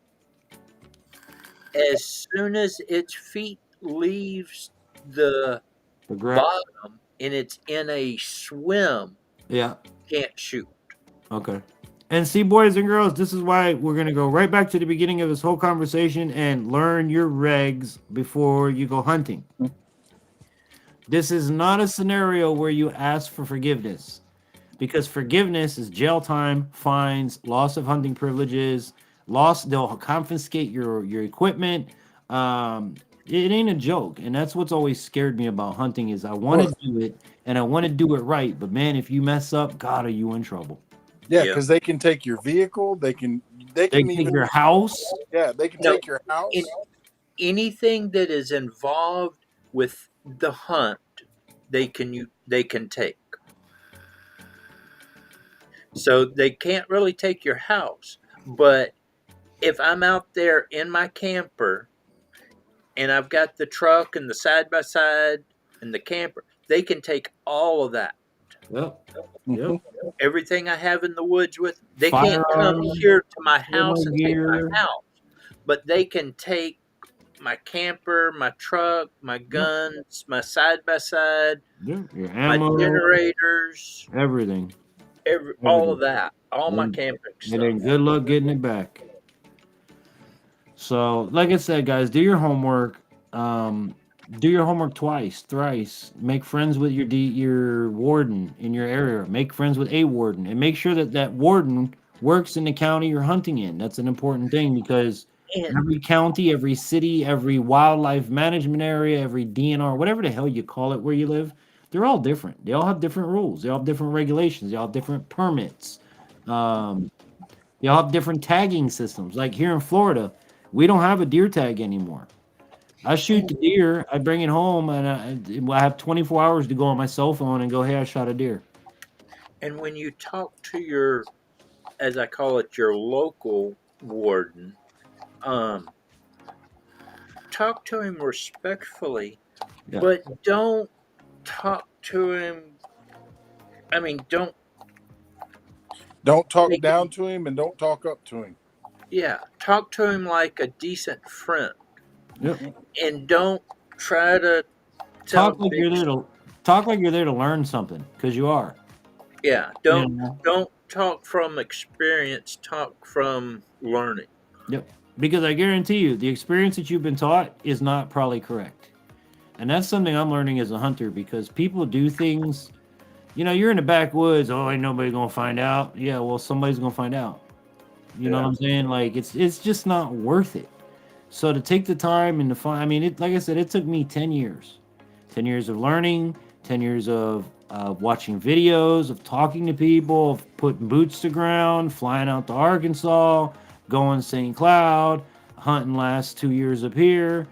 S8: as soon as its feet leaves the bottom and it's in a swim,
S2: Yeah.
S8: can't shoot.
S2: Okay. And see, boys and girls, this is why we're going to go right back to the beginning of this whole conversation and learn your regs before you go hunting. This is not a scenario where you ask for forgiveness, because forgiveness is jail time, fines, loss of hunting privileges, they'll confiscate your equipment. It ain't a joke. And that's what's always scared me about hunting is I want to do it and I want to do it right. But man, if you mess up, God, are you in trouble?
S9: Yeah, because they can take your vehicle. They can
S2: take
S9: even
S2: your house.
S9: Yeah, they can take your house.
S8: Anything that is involved with the hunt, they can take. So they can't really take your house. But if I'm out there in my camper and I've got the truck and the side by side and the camper, they can take all of that.
S2: Yep.
S8: Everything I have in the woods with, they can't come here to my house and take my house, but they can take my camper, my truck, my guns, my side by side,
S2: your
S8: my
S2: ammo,
S8: generators,
S2: everything.
S8: All of that, all my camping stuff.
S2: And then good luck getting it back. So, like I said, guys, do your homework. Do your homework twice, thrice. Make friends with your warden in your area. Make friends with a warden, and make sure that warden works in the county you're hunting in. That's an important thing because every county, every city, every wildlife management area, every DNR, whatever the hell you call it where you live, they're all different. They all have different rules. They all have different regulations. They all have different permits. They all have different tagging systems. Like here in Florida, we don't have a deer tag anymore. I shoot the deer, I bring it home, and I have 24 hours to go on my cell phone and go, hey, I shot a deer.
S8: And when you talk to your, as I call it, your local warden, talk to him respectfully, but don't talk to him. I mean, don't
S9: talk down to him and don't talk up to him.
S8: Yeah, talk to him like a decent friend.
S2: Yep.
S8: And don't try to
S2: talk like you're there to learn something, because you are.
S8: Yeah, don't talk from experience, talk from learning.
S2: Yep. Because I guarantee you, the experience that you've been taught is not probably correct. And that's something I'm learning as a hunter because people do things. You're in the backwoods. Oh, ain't nobody gonna find out. Yeah, well, somebody's gonna find out. You know what
S8: Yeah.
S2: I'm saying? Like it's just not worth it. So to take the time and to find, I mean, like I said, it took me 10 years, 10 years of learning, 10 years of watching videos, of talking to people, of putting boots to ground, flying out to Arkansas, going St. Cloud, hunting last 2 years up here.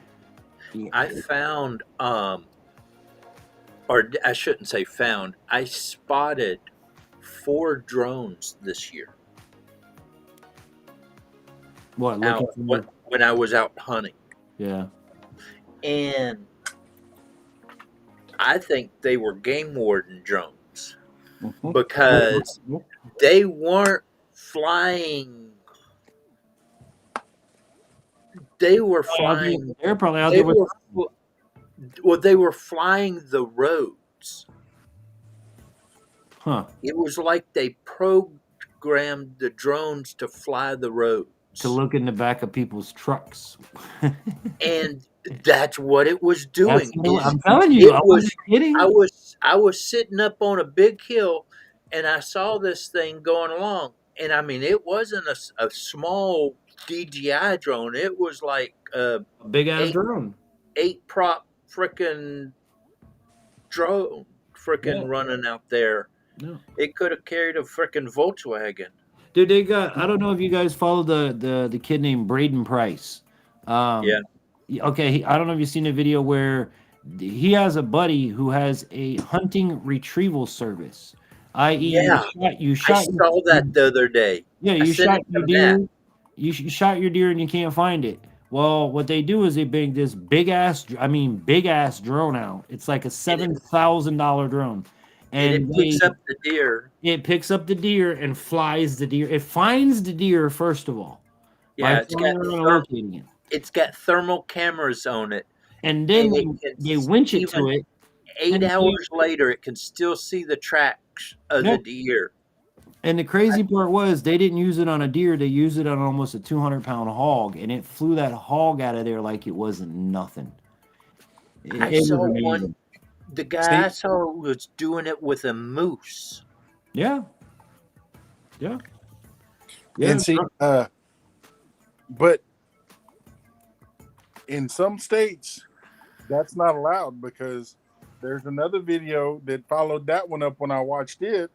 S8: I found, or I shouldn't say found, I spotted 4 drones this year
S2: What, looking
S8: out
S2: for?
S8: when I was out hunting.
S2: Yeah.
S8: And I think they were game warden drones because they weren't flying. They were flying.
S2: They're probably out
S8: They
S2: there with.
S8: were well. They were flying the roads.
S2: Huh.
S8: It was like they programmed the drones to fly the roads.
S2: To look in the back of people's trucks.
S8: And that's what it was doing.
S2: I'm telling you, I wasn't kidding.
S8: I was sitting up on a big hill, and I saw this thing going along. And I mean, it wasn't a small DJI drone. It was like a
S2: big ass drone,
S8: 8-prop freaking drone, freaking running out there.
S2: No.
S8: It could have carried a freaking Volkswagen.
S2: Dude, they got. I don't know if you guys follow the kid named Braden Price.
S8: Yeah.
S2: Okay, I don't know if you've seen a video where he has a buddy who has a hunting retrieval service. I.e.,
S8: Yeah.
S2: you shot.
S8: I saw that the other day.
S2: Yeah,
S8: I
S2: you
S8: sent
S2: shot
S8: it to
S2: your deer.
S8: Matt.
S2: You shot your deer and you can't find it. Well, what they do is they bring this big ass drone out. It's like a $7,000 drone,
S8: And
S2: and
S8: it picks up the deer.
S2: It picks up the deer and flies the deer. It finds the deer first of all.
S8: Yeah,
S2: by flying around and locating it.
S8: It's got thermal cameras on it.
S2: And then they winch it to it.
S8: 8 hours later, it can still see the tracks of the deer.
S2: And the crazy part was they didn't use it on a deer. They used it on almost a 200-pound hog, and it flew that hog out of there like it wasn't nothing.
S8: I saw one. The guy I saw was doing it with a moose.
S2: Yeah. Yeah.
S9: And see, but in some states, that's not allowed because there's another video that followed that one up when I watched it.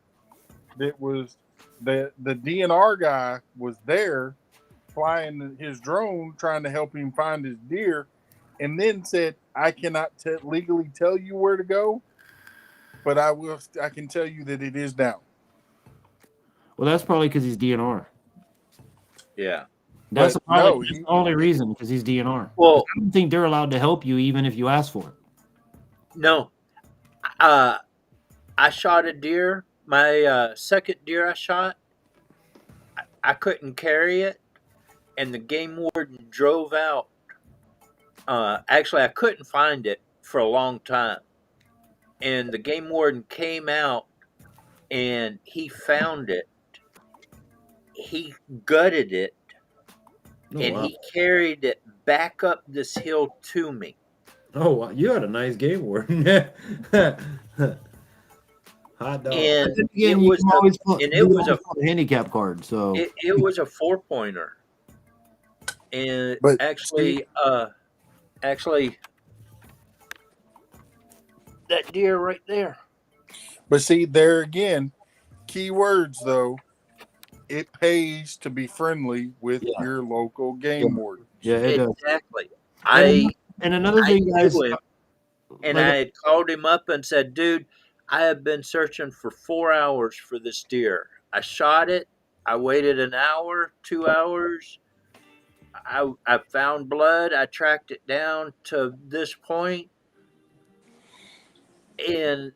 S9: That was the DNR guy was there flying his drone trying to help him find his deer, and then said, "I cannot legally tell you where to go, but I can tell you that it is down."
S2: Well, that's probably because he's DNR.
S8: Yeah.
S2: That's probably the only reason, because he's DNR. Well, I don't think they're allowed to help you even if you ask for it.
S8: No. I shot a deer. My second deer I shot, I couldn't carry it, and the game warden drove out. Actually, I couldn't find it for a long time. And the game warden came out, and he found it. He gutted it, he carried it back up this hill to me.
S2: Oh, wow. You had a nice game warden. Hot dog.
S8: And
S2: it was a handicap card, so
S8: it was a 4-pointer. And actually, that deer right there.
S9: But see, there again, key words though. It pays to be friendly with your local game warden.
S2: Yeah, it
S8: exactly.
S2: does. And another thing, guys.
S8: And I had called him up and said, "Dude, I have been searching for 4 hours for this deer. I shot it. I waited an hour, 2 hours. I found blood. I tracked it down to this point, and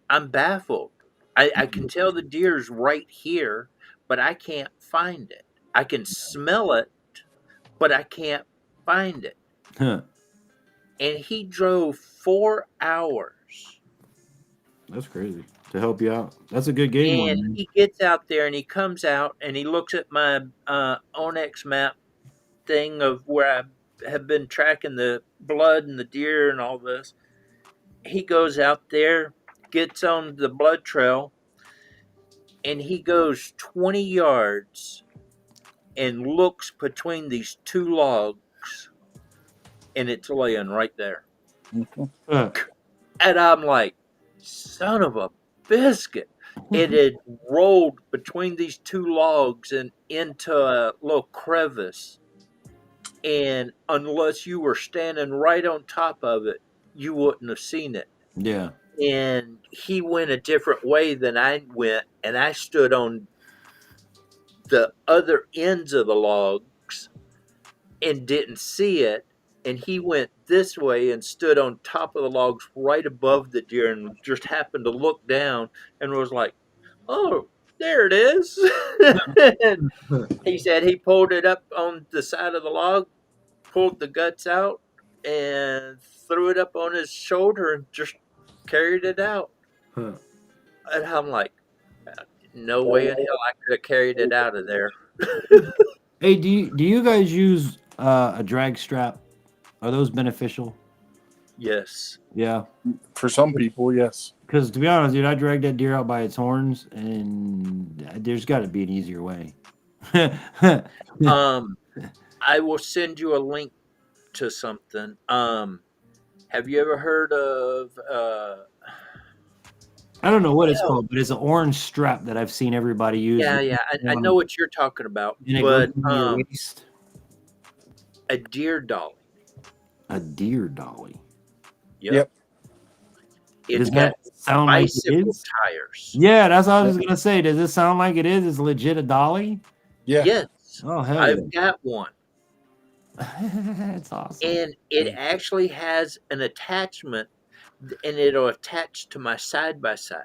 S8: I'm baffled. I can tell the deer's right here, but I can't find it. I can smell it, but I can't find it."
S2: Huh.
S8: And he drove 4 hours
S2: That's crazy. To help you out. That's a good game
S8: And
S2: one, man.
S8: he gets out there and he comes out and he looks at my Onyx map thing of where I have been tracking the blood and the deer and all this. He goes out there, gets on the blood trail, and he goes 20 yards and looks between these two logs, and it's laying right there.
S2: Uh,
S8: And I'm like, son of a biscuit. It had rolled between these two logs and into a little crevice. And unless you were standing right on top of it, you wouldn't have seen it.
S2: yeah.
S8: And he went a different way than I went, and I stood on the other ends of the logs and didn't see it. And he went this way and stood on top of the logs right above the deer and just happened to look down and was like, oh, there it is. And he said he pulled it up on the side of the log, pulled the guts out, and threw it up on his shoulder and just carried it out.
S2: Huh.
S8: And I'm like, no way in hell I could have carried it out of there.
S2: Hey, do you guys use a drag strap? Are those beneficial?
S8: Yes.
S2: Yeah.
S9: For some people, yes.
S2: Because to be honest, dude, I dragged that deer out by its horns, and there's got to be an easier way.
S8: I will send you a link to something. Have you ever heard of
S2: I don't know what it's called, but it's an orange strap that I've seen everybody use.
S8: yeah, I know what you're talking about,
S2: And it
S8: but
S2: goes into your waist.
S8: a deer dolly.
S2: A deer dolly.
S9: Yep.
S8: It's
S2: Does
S8: got
S2: that sound like it
S8: bicycle
S2: is?
S8: tires.
S2: Yeah, that's what I was gonna say. Does it sound like it is? It's legit a dolly?
S9: Yeah.
S8: Yes.
S2: Oh hell
S8: I've got one.
S2: That's awesome.
S8: And it actually has an attachment, and it'll attach to my side by side.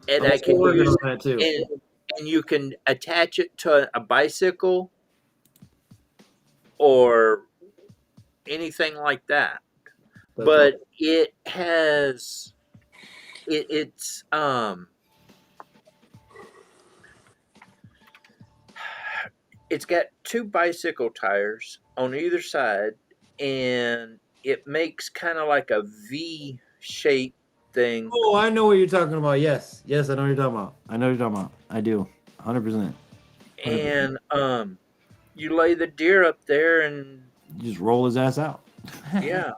S8: And I can use
S2: that too.
S8: and you can attach it to a bicycle or anything like that. But it has it's it's got two bicycle tires on either side, and it makes kind of like a V shape thing.
S2: Oh, I know what you're talking about. Yes, yes, I know what you're talking about. I know what you're talking about. I do, 100%.
S8: And you lay the deer up there, and
S2: Just roll his ass out.
S8: yeah,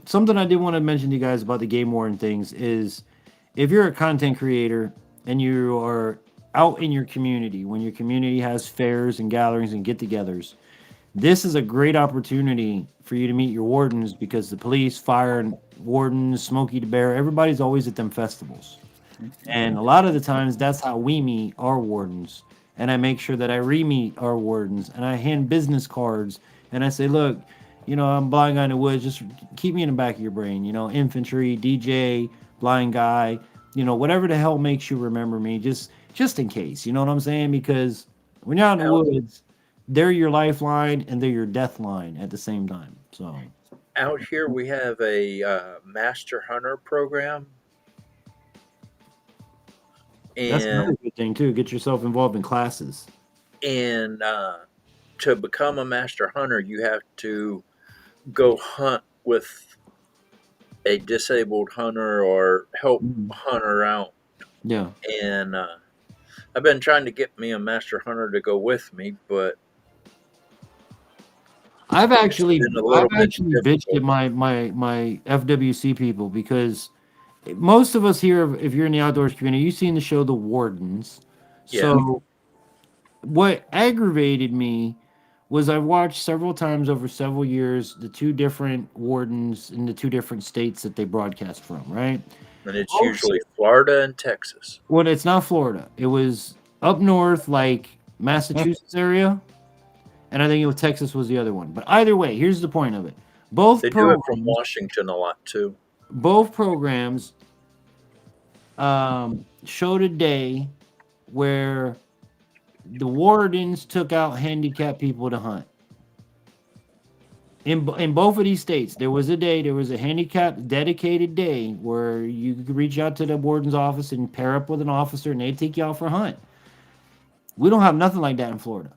S2: Something I did want to mention to you guys about the game warden things is if you're a content creator and you are out in your community, when your community has fairs and gatherings and get-togethers, this is a great opportunity for you to meet your wardens because the police, fire, and wardens, Smokey the Bear, everybody's always at them festivals. And a lot of the times that's how we meet our wardens. And I make sure that I re-meet our wardens and I hand business cards and I say, look, I'm blind guy in the woods, just keep me in the back of your brain, infantry, DJ, blind guy, whatever the hell makes you remember me, just in case, you know what I'm saying? Because when you're out in the woods, they're your lifeline and they're your death line at the same time. So
S8: out here we have a master hunter program.
S2: that's another good thing too. Get yourself involved in classes.
S8: And to become a master hunter, you have to go hunt with a disabled hunter or help hunter out.
S2: Yeah.
S8: And I've been trying to get me a master hunter to go with me, but
S2: I've actually
S8: been
S2: bitched at my FWC people because most of us here, if you're in the outdoors community, you've seen the show The Wardens.
S8: Yeah.
S2: So what aggravated me was I watched several times over several years the two different wardens in the two different states that they broadcast from, right?
S8: And it's usually Florida and Texas.
S2: Well, it's not Florida. It was up north, like Massachusetts area. And I think it was Texas was the other one. But either way, here's the point of it.
S8: They do it from Washington a lot too.
S2: Both programs showed a day where the wardens took out handicapped people to hunt. in both of these states, there was a handicap dedicated day where you could reach out to the warden's office and pair up with an officer, and they take you out for a hunt. We don't have nothing like that in Florida.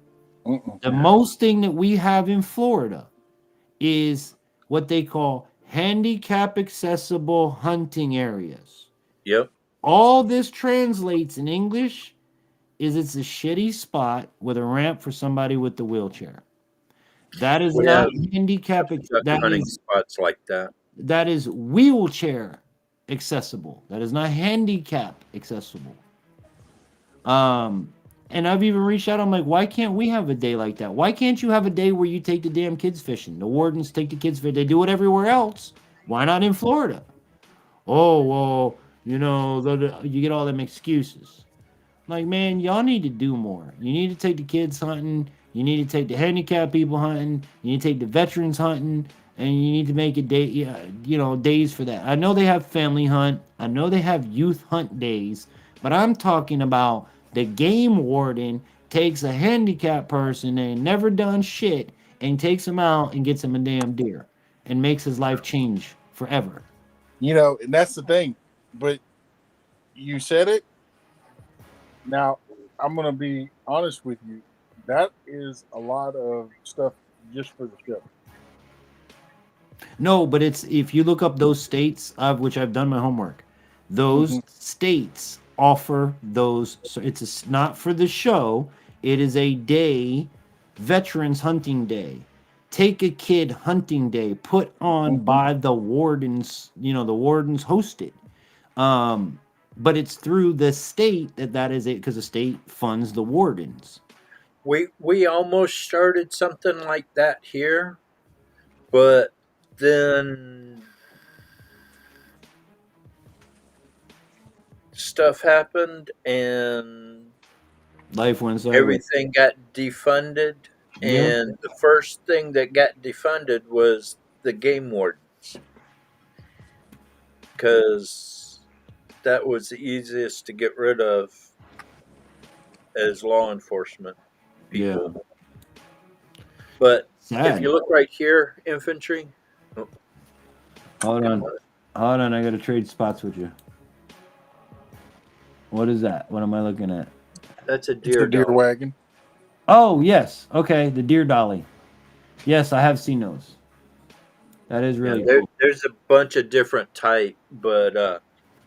S9: Mm-mm.
S2: The most thing that we have in Florida is what they call handicap accessible hunting areas.
S8: Yep.
S2: All this translates in English is it's a shitty spot with a ramp for somebody with the wheelchair. That is
S8: We
S2: not
S8: have
S2: handicap.
S8: duck
S2: That
S8: hunting
S2: is
S8: spots like that.
S2: wheelchair accessible. That is not handicap accessible. Um, and I've even reached out. I'm like, why can't we have a day like that? Why can't you have a day where you take the damn kids fishing? The wardens take the kids fishing. They do it everywhere else. Why not in Florida? Oh well, you get all them excuses. Like, man, y'all need to do more. You need to take the kids hunting. You need to take the handicapped people hunting. You need to take the veterans hunting, and you need to make a day, days for that. I know they have family hunt. I know they have youth hunt days, but I'm talking about the game warden takes a handicapped person that ain't never done shit and takes him out and gets him a damn deer and makes his life change forever.
S9: And that's the thing. But you said it. Now, I'm going to be honest with you. That is a lot of stuff just for the show.
S2: No, but it's if you look up those states, of which I've done my homework, those states offer those. So it's not for the show. It is a day, Veterans Hunting Day. Take a kid hunting day put on by the wardens. The wardens host it. But it's through the state that is it because the state funds the wardens.
S8: We almost started something like that here, but then stuff happened and
S2: Life went sideways.
S8: everything got defunded.
S2: Yeah.
S8: And the first thing that got defunded was the game wardens, because that was the easiest to get rid of as law enforcement people.
S2: Yeah.
S8: But
S2: Sad.
S8: if you look right here, infantry.
S2: Hold on. I gotta trade spots with you. What is that? What am I looking at?
S8: That's a
S9: It's
S8: deer
S9: the deer
S8: dog.
S9: wagon.
S2: Oh yes. Okay, the deer dolly. Yes, I have seen those. That is really cool.
S8: There's a bunch of different type, but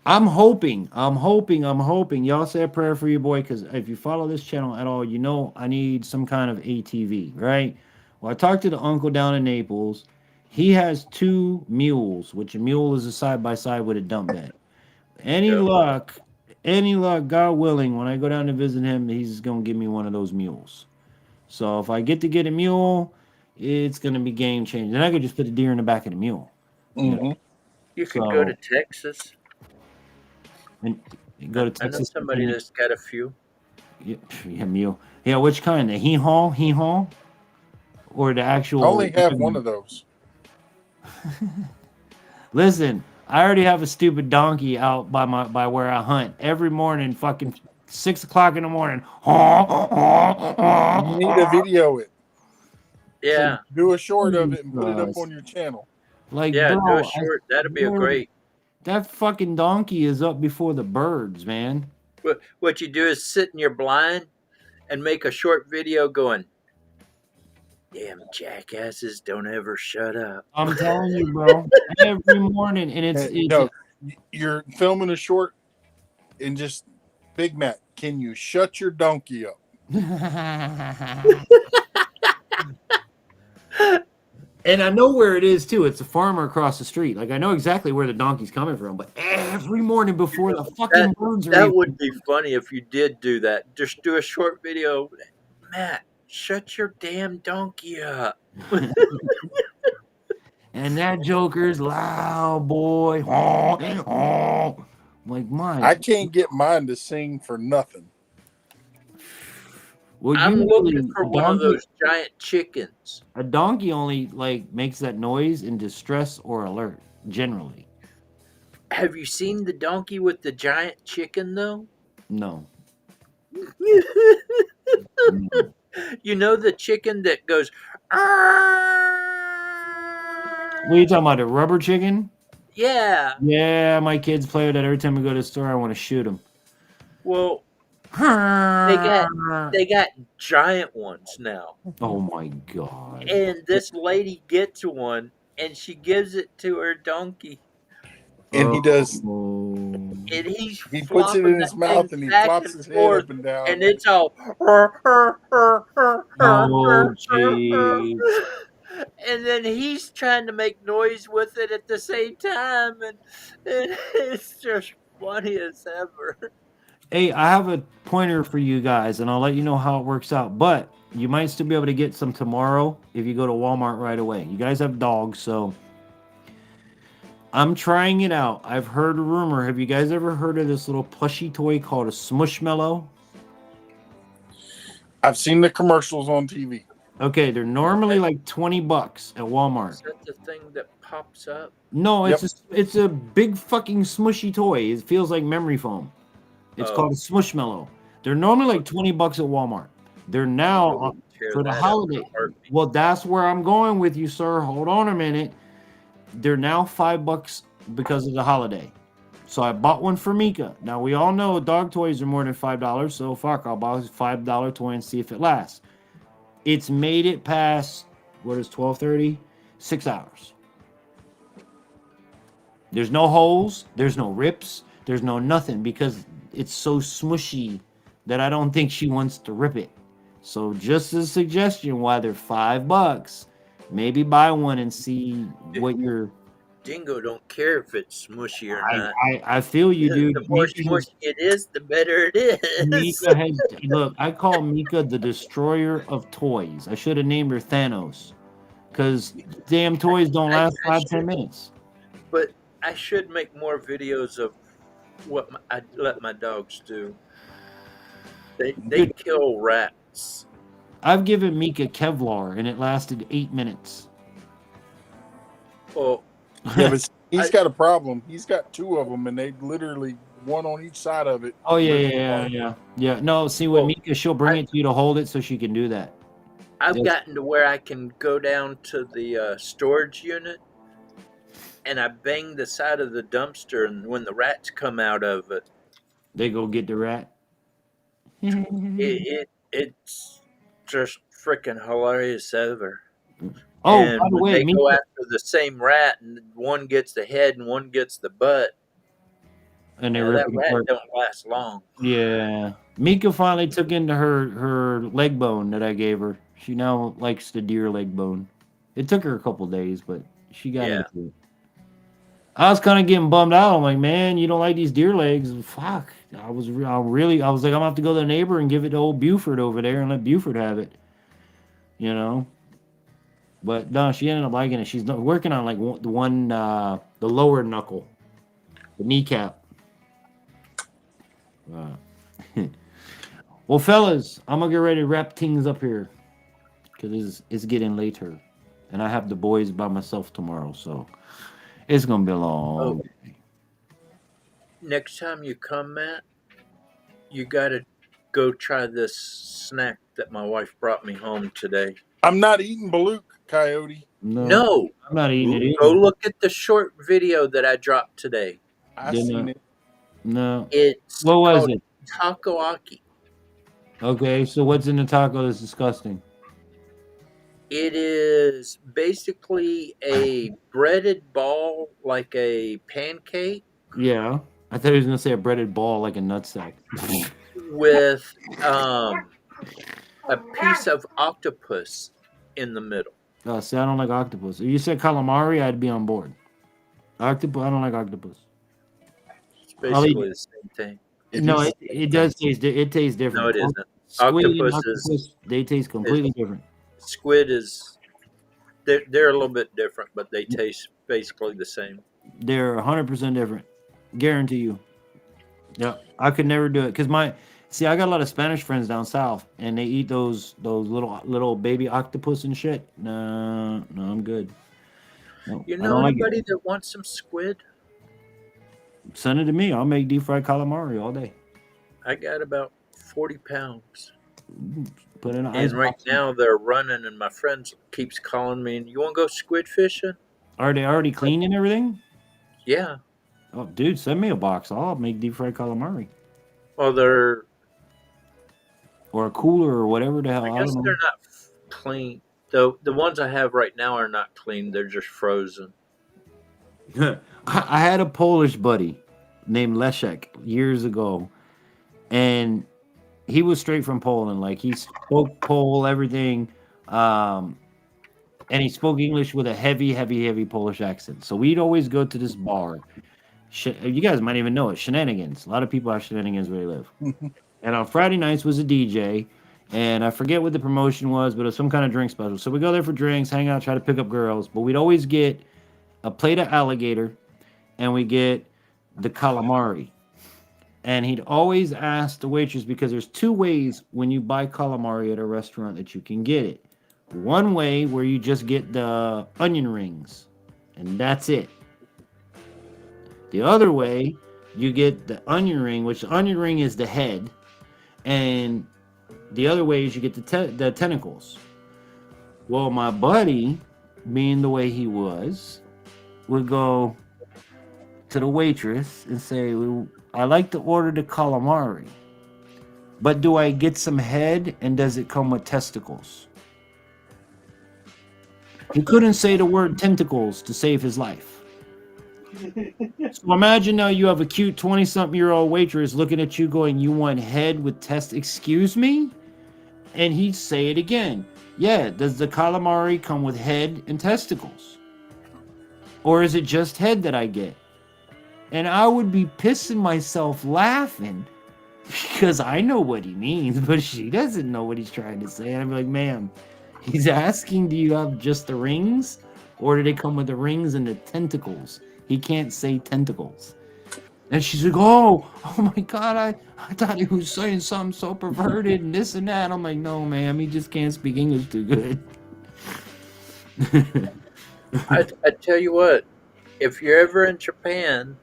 S2: I'm hoping. Y'all say a prayer for your boy, because if you follow this channel at all, I need some kind of ATV, right? Well, I talked to the uncle down in Naples. He has 2 mules, which a mule is a side by side with a dump bed. Any luck, God willing, when I go down to visit him, he's gonna give me one of those mules. So if I get to get a mule, it's gonna be game changing. And I could just put a deer in the back of the mule.
S8: you could go to Texas.
S2: And go to
S8: I know
S2: Texas.
S8: somebody that's got a few.
S2: Yeah, mule. Yeah, which kind? The hee-haw, or the actual?
S9: I only have one of those.
S2: Listen, I already have a stupid donkey out by where I hunt every morning. Fucking 6 o'clock in the morning.
S9: You need to video it.
S8: Yeah.
S9: Do a short of it and put it up on your channel.
S2: Like,
S8: Yeah,
S2: bro,
S8: do a short. That'd be a great.
S2: That fucking donkey is up before the birds, man.
S8: What you do is sit in your blind and make a short video going, "Damn jackasses don't ever shut up."
S2: I'm telling you, bro. Every morning, and it's
S9: you're filming a short and just Big Mac. Can you shut your donkey up?
S2: And I know where it is too. It's a farmer across the street. Like, I know exactly where the donkey's coming from. But every morning before the fucking birds are
S8: That
S2: even...
S8: would be funny if you did do that. Just do a short video. Matt, shut your damn donkey up.
S2: And that joker's loud, boy. Like, mine.
S9: I can't get mine to sing for nothing.
S2: Well,
S8: I'm looking for one of those giant chickens.
S2: A donkey only makes that noise in distress or alert, generally.
S8: Have you seen the donkey with the giant chicken though?
S2: No.
S8: You know the chicken that goes, "Arr!"
S2: What are you talking about? The rubber chicken?
S8: Yeah.
S2: Yeah, my kids play with that every time we go to the store. I want to shoot them.
S8: Well, they got giant ones now.
S2: Oh my god.
S8: And this lady gets one and she gives it to her donkey.
S9: And he does.
S2: Oh.
S8: And he's
S9: He puts it
S8: flopping
S9: in his
S8: that
S9: mouth
S8: thing
S9: and he
S8: back
S9: flops
S8: and
S9: his head
S8: forth,
S9: up and down.
S8: and it's all
S2: Oh, jeez.
S8: and then he's trying to make noise with it at the same time, and it's just funny as ever.
S2: Hey, I have a pointer for you guys, and I'll let you know how it works out. But you might still be able to get some tomorrow if you go to Walmart right away. You guys have dogs, so I'm trying it out. I've heard a rumor. Have you guys ever heard of this little plushy toy called a Smushmallow?
S9: I've seen the commercials on TV.
S2: Okay, they're normally like $20 at Walmart.
S8: Is that the thing that pops up?
S2: No, it's a big fucking smushy toy. It feels like memory foam. It's called a Smushmallow. They're normally like $20 at Walmart. They're now for the holiday. Well, that's where I'm going with you, sir. Hold on a minute. They're now $5 because of the holiday. So I bought one for Mika. Now we all know dog toys are more than $5, so fuck, I'll buy a $5 toy and see if it lasts. It's made it past what is 12:30? 6 hours. There's no holes, there's no rips, there's no nothing because it's so smushy that I don't think she wants to rip it. So just a suggestion, why they're $5, maybe buy one and see what your
S8: Dingo don't care if it's smushy or not.
S2: I feel you, dude.
S8: The more smushy it is, the better it is.
S2: Mika has look. I call Mika the destroyer of toys. I should have named her Thanos, because damn toys don't last 5-10 minutes.
S8: But I should make more videos of what I let my dogs do. They kill rats.
S2: I've given Mika Kevlar, and it lasted 8 minutes.
S8: Well,
S9: yeah, but he's got a problem. He's got two of them, and they literally one on each side of it.
S2: Oh yeah. No, see, with Mika, she'll bring it to you to hold it, so she can do that.
S8: I've gotten to where I can go down to the storage unit, and I bang the side of the dumpster, and when the rats come out of it,
S2: they go get the rat.
S8: It's just freaking hilarious ever.
S2: Oh,
S8: and
S2: by the way,
S8: they go after the same rat, and one gets the head and one gets the butt.
S2: And
S8: that rat don't last long.
S2: Yeah, Mika finally took into her leg bone that I gave her. She now likes the deer leg bone. It took her a couple days, but she got into it. I was kind of getting bummed out. I'm like, man, you don't like these deer legs? Fuck. I was like, I'm gonna have to go to the neighbor and give it to old Buford over there and let Buford have it. You know. But no, she ended up liking it. She's working on like the lower knuckle, the kneecap. Well, fellas, I'm gonna get ready to wrap things up here because it's getting later, and I have the boys by myself tomorrow, so it's gonna be a long.
S8: day. Next time you come, Matt, you gotta go try this snack that my wife brought me home today.
S9: I'm not eating Balut, Coyote.
S8: No,
S2: I'm not eating it either.
S8: Go look at the short video that I dropped today.
S9: I seen it.
S2: No.
S8: It's
S2: what was it?
S8: Takoaki.
S2: Okay, so what's in the taco that's disgusting?
S8: It is basically a breaded ball like a pancake.
S2: Yeah. I thought he was gonna say a breaded ball like a nutsack.
S8: with a piece of octopus in the middle.
S2: Oh, see, I don't like octopus. If you said calamari, I'd be on board. Octopus, I don't like octopus.
S8: It's basically the same thing.
S2: It does taste. It tastes different.
S8: No, it isn't.
S2: Squid and octopus, they taste completely different.
S8: Squid is. They're a little bit different, but they taste basically the same.
S2: They're 100% different. Guarantee you. Yeah, I could never do it because I got a lot of Spanish friends down south, and they eat those little baby octopus and shit. No, I'm good. No,
S8: you know anybody that wants some squid?
S2: Send it to me. I'll make deep fried calamari all day.
S8: I got about 40 pounds.
S2: Put in
S8: and right now they're running, and my friend keeps calling me. And you want to go squid fishing?
S2: Are they already cleaned and everything?
S8: Yeah.
S2: Oh, dude, send me a box. I'll make deep fried calamari
S8: Well, they're.
S2: or a cooler or whatever the hell.
S8: I
S2: I
S8: guess
S2: don't
S8: they're not clean. The ones I have right now are not clean. They're just frozen.
S2: know. I had a Polish buddy named Leszek years ago, and he was straight from Poland. Like he spoke Pole, everything, um, and he spoke English with a heavy, heavy, heavy Polish accent. So we'd always go to this bar. You guys might even know it. Shenanigans. A lot of people have shenanigans where they live. And on Friday nights was a DJ, and I forget what the promotion was, but it was some kind of drink special. So we go there for drinks, hang out, try to pick up girls. But we'd always get a plate of alligator, and we get the calamari. And he'd always ask the waitress because there's two ways when you buy calamari at a restaurant that you can get it. One way where you just get the onion rings, and that's it. The other way, you get the onion ring, which the onion ring is the head, and the other way is you get the tentacles. Well, my buddy, being the way he was, would go to the waitress and say, I like to order the calamari, but do I get some head and does it come with testicles? He couldn't say the word tentacles to save his life. So imagine now you have a cute 20-something-year-old waitress looking at you going, you want head with excuse me? And he'd say it again. Yeah, does the calamari come with head and testicles? Or is it just head that I get? And I would be pissing myself laughing because I know what he means, but she doesn't know what he's trying to say. And I'm like, ma'am, he's asking, do you have just the rings? Or do they come with the rings and the tentacles? He can't say tentacles. And she's like, oh my God, I thought he was saying something so perverted and this and that. I'm like, no, ma'am, he just can't speak English too good.
S8: I tell you what, if you're ever in Japan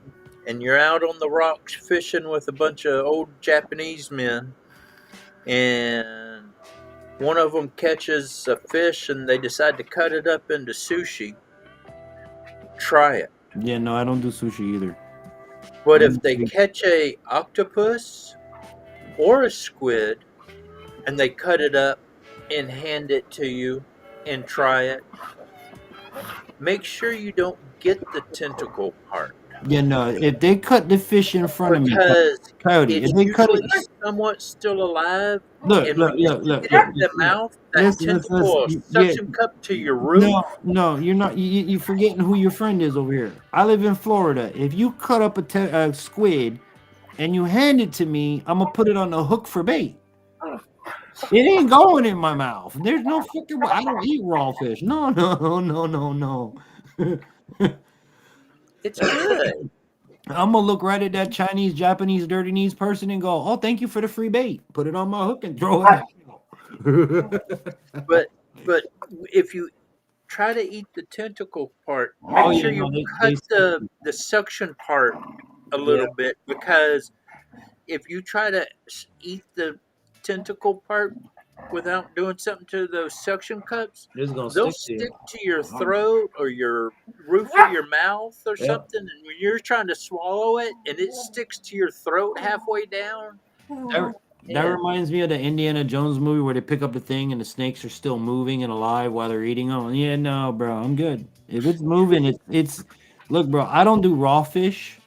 S8: and you're out on the rocks fishing with a bunch of old Japanese men, and one of them catches a fish and they decide to cut it up into sushi, try it.
S2: Yeah, no, I don't do sushi either.
S8: But if they catch a octopus or a squid and they cut it up and hand it to you and try it, make sure you don't get the tentacle part.
S2: Yeah, no, if they cut the fish in front of me,
S8: Because
S2: Coyote,
S8: it's
S2: if they cut
S8: usually
S2: it,
S8: somewhat still alive.
S2: look,
S8: and
S2: look,
S8: when you
S2: look,
S8: stick it in the mouth, that tentacle will suction cup to your roof.
S2: No, you're not. You're forgetting who your friend is over here. I live in Florida. If you cut up a squid and you hand it to me, I'm gonna put it on the hook for bait. It ain't going in my mouth. There's no fucking. I don't eat raw fish. No.
S8: It's good.
S2: I'm gonna look right at that Chinese, Japanese, dirty knees person and go, "Oh, thank you for the free bait. Put it on my hook and throw it back."
S8: But if you try to eat the tentacle part, make sure you cut the suction part a little bit, because if you try to eat the tentacle part without doing something to those suction cups, they'll stick to your throat or your roof of your mouth or something, and when you're trying to swallow it and it sticks to your throat halfway down.
S2: That reminds me of the Indiana Jones movie where they pick up the thing and the snakes are still moving and alive while they're eating them. Yeah, no, bro, I'm good. If it's moving, it's look, bro, I don't do raw fish.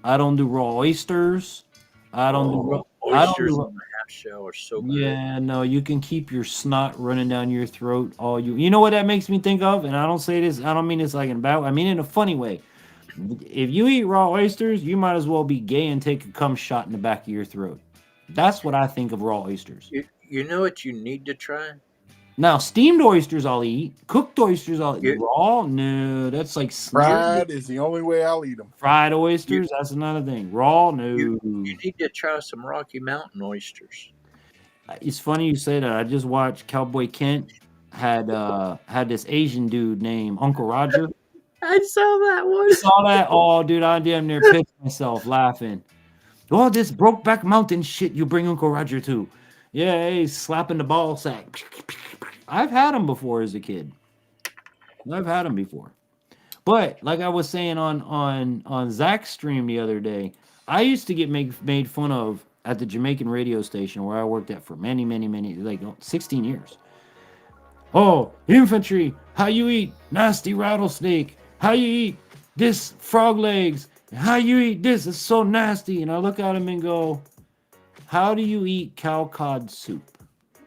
S2: I don't do raw oysters. I don't do raw
S8: oysters in the half shell are so good.
S2: Yeah, no, you can keep your snot running down your throat all you know what that makes me think of? And I don't say this, I don't mean this like in a bad way, I mean in a funny way. If you eat raw oysters, you might as well be gay and take a cum shot in the back of your throat. That's what I think of raw oysters.
S8: You know what you need to try?
S2: Now, steamed oysters I'll eat. Cooked oysters I'll eat. Raw? No, that's like
S9: fried is the only way I'll eat them.
S2: Fried oysters, that's another thing. Raw, no.
S8: You need to try some Rocky Mountain oysters.
S2: It's funny you say that. I just watched Cowboy Kent had this Asian dude named Uncle Roger.
S8: I saw that one.
S2: Saw that? Oh, dude, I damn near pissed myself laughing. Oh, this Brokeback Mountain shit you bring Uncle Roger to. Yeah, he's slapping the ball sack. I've had him before as a kid. I've had him before. But like I was saying on Zach's stream the other day, I used to get made fun of at the Jamaican radio station where I worked at for many, like 16 years. Oh, infantry, how you eat nasty rattlesnake? How you eat this frog legs? How you eat this? It's so nasty. And I look at him and go, how do you eat cow cod soup?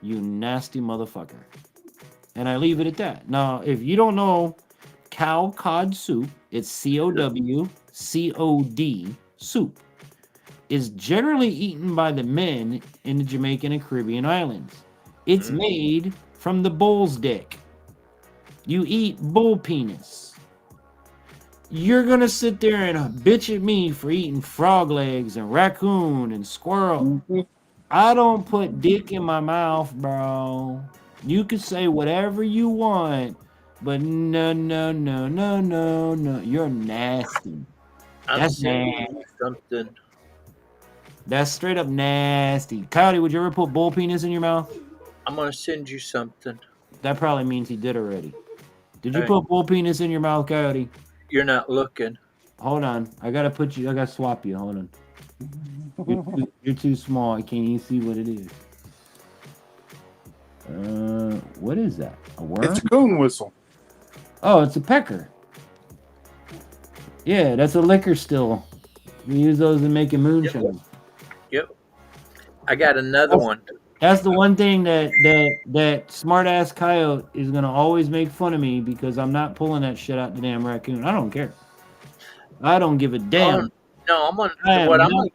S2: You nasty motherfucker. And I leave it at that. Now, if you don't know cow cod soup, it's COWCOD soup. Is generally eaten by the men in the Jamaican and Caribbean islands. It's made from the bull's dick. You eat bull penis. You're gonna sit there and bitch at me for eating frog legs and raccoon and squirrel. I don't put dick in my mouth, bro. You can say whatever you want, but no. You're nasty.
S8: I'm
S2: That's
S8: sending
S2: nasty.
S8: you something.
S2: That's straight up nasty. Coyote, would you ever put bull penis in your mouth?
S8: I'm gonna send you something.
S2: That probably means he did already. Did you
S8: Hey.
S2: put bull penis in your mouth, Coyote?
S8: You're not looking.
S2: Hold on. I gotta swap you. Hold on. You're too small. I can't even see what it is. What is that? A worm?
S9: It's a coon whistle.
S2: Oh, it's a pecker. Yeah, that's a liquor still. We use those in making moonshine.
S8: Yep. I got another one.
S2: That's the one thing that smart ass coyote is gonna always make fun of me because I'm not pulling that shit out the damn raccoon. I don't care. I don't give a damn.
S8: No, I'm gonna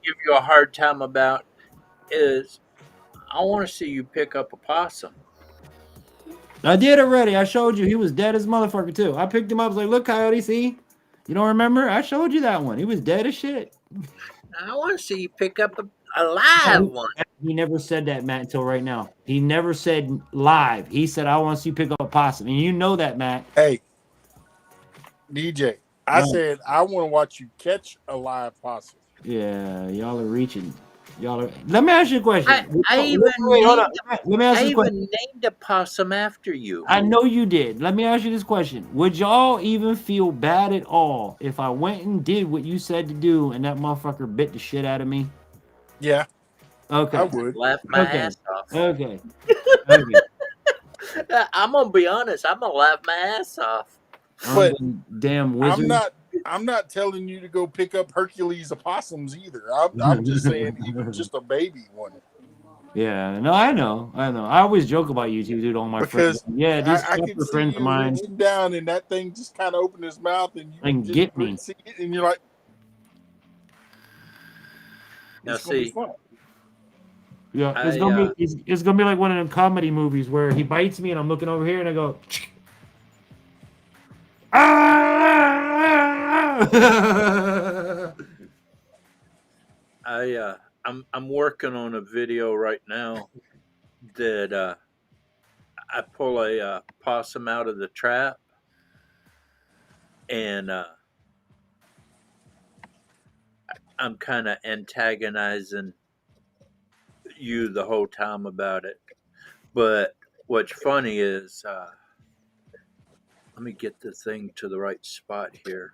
S8: give you a hard time about is I want to see you pick up a possum.
S2: I did already. I showed you. He was dead as motherfucker too. I picked him up. I was like, look, Coyote, see? You don't remember? I showed you that one. He was dead as shit.
S8: I want to see you pick up a live one.
S2: He never said that, Matt, until right now. He never said live. He said, I want to see you pick up a possum. And you know that, Matt.
S9: Hey, DJ, I said I want to watch you catch a live possum.
S2: Yeah, y'all are reaching. Let me ask you a question.
S8: I even named a possum after you.
S2: I know you did. Let me ask you this question. Would y'all even feel bad at all if I went and did what you said to do and that motherfucker bit the shit out of me?
S9: Yeah.
S2: Okay.
S9: I would.
S8: Laugh my ass off.
S2: Okay.
S8: I'm gonna be honest. I'm gonna laugh my ass off.
S9: But
S2: damn wizard.
S9: I'm not telling you to go pick up Hercules opossums either. I'm just saying even just a baby one.
S2: Yeah, no, I know. I always joke about you two, dude. All my
S9: Because
S2: friends. Yeah, these
S9: I can see
S2: friends
S9: you
S2: of mine.
S9: reaching down and that thing just kind of opened his mouth and you
S2: And
S9: just
S2: get me.
S9: see it and you're like,
S8: now
S9: it's gonna be
S8: see,
S9: fun.
S2: Yeah, it's gonna be like one of them comedy movies where he bites me and I'm looking over here and I go.
S8: I'm working on a video right now that I pull a possum out of the trap and I'm kind of antagonizing you the whole time about it. But what's funny is let me get the thing to the right spot here.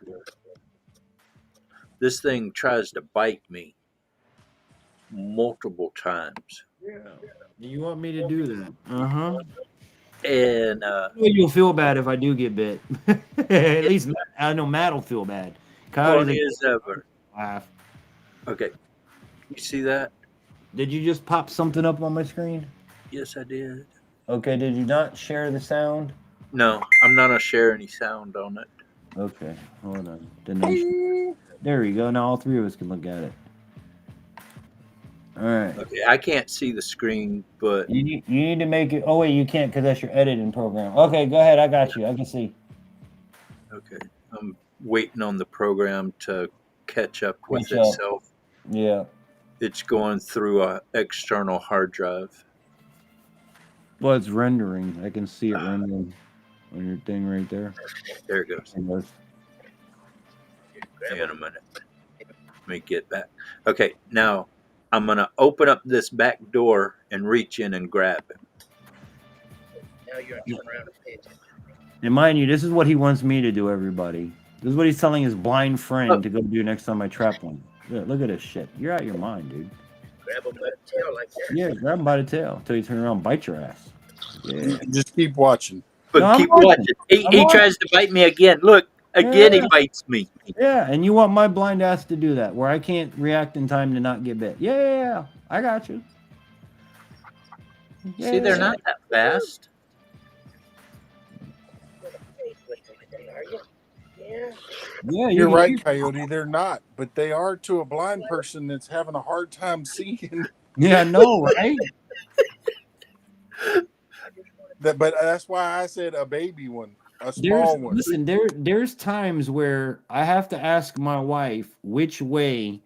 S8: This thing tries to bite me multiple times.
S2: Yeah. You want me to do that? Uh-huh.
S8: And
S2: you'll feel bad if I do get bit. At least I know Matt will feel bad.
S8: Funny as ever.
S2: Laugh.
S8: Okay. You see that?
S2: Did you just pop something up on my screen?
S8: Yes, I did.
S2: Okay, did you not share the sound?
S8: No, I'm not going to share any sound on it.
S2: Okay, hold on. There we go. Now all three of us can look at it. All right.
S8: Okay, I can't see the screen, but
S2: you need to make it. Oh wait, you can't because that's your editing program. Okay, go ahead. I got you. I can see.
S8: Okay, I'm waiting on the program to catch up with itself.
S2: Yeah.
S8: It's going through an external hard drive.
S2: Well, it's rendering. I can see it rendering on your thing right there.
S8: There it goes. Hang on a minute. Let me get back. Okay, now I'm going to open up this back door and reach in and grab him.
S11: Now you're turn around and pay attention.
S2: And mind you, this is what he wants me to do, everybody. This is what he's telling his blind friend to go do next time I trap one. Look at this shit. You're out of your mind, dude.
S8: Grab him by the tail like that.
S2: Yeah, grab him by the tail until you turn around and bite your ass. Yeah.
S9: Just keep watching.
S8: But
S2: No, I'm
S8: keep
S2: watching.
S8: watching. He
S2: I'm
S8: tries to bite me again. Look, again
S2: Yeah.
S8: he bites me.
S2: Yeah, and you want my blind ass to do that, where I can't react in time to not get bit. Yeah, I got you. Yeah.
S8: See, they're not that fast.
S2: Yeah,
S9: You're
S2: can
S9: right,
S2: hear-
S9: Coyote. They're not, but they are to a blind person that's having a hard time seeing.
S2: Yeah, I know, right?
S9: But that's why I said a baby one, a small one.
S2: Listen, there's times where I have to ask my wife which way,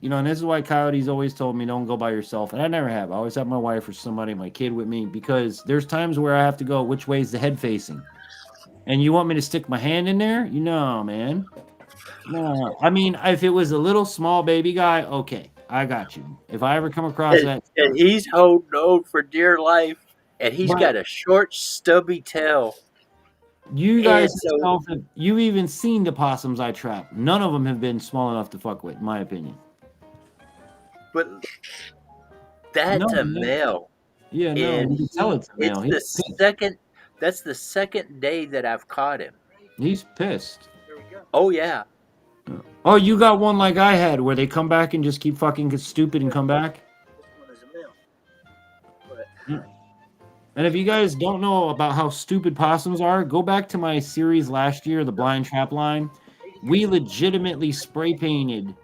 S2: and this is why Coyote's always told me don't go by yourself, and I never have. I always have my wife or somebody, my kid with me, because there's times where I have to go which way is the head facing, and you want me to stick my hand in there? Man. No, I mean, if it was a little small baby guy, okay, I got you. If I ever come across that,
S8: And he's holding on for dear life, and he's
S2: But-
S8: got a short, stubby tail.
S2: you guys,
S8: And so-
S2: you've even seen the possums I trap. None of them have been small enough to fuck with, in my opinion.
S8: But that's
S2: No,
S8: a
S2: man.
S8: male.
S2: Yeah, no,
S8: And
S2: you can tell it's a male.
S8: That's the second day that I've caught him.
S2: He's pissed.
S8: Oh yeah.
S2: Oh, you got one like I had where they come back and just keep fucking get stupid and come back? And if you guys don't know about how stupid possums are, go back to my series last year, the blind trap line. We legitimately spray painted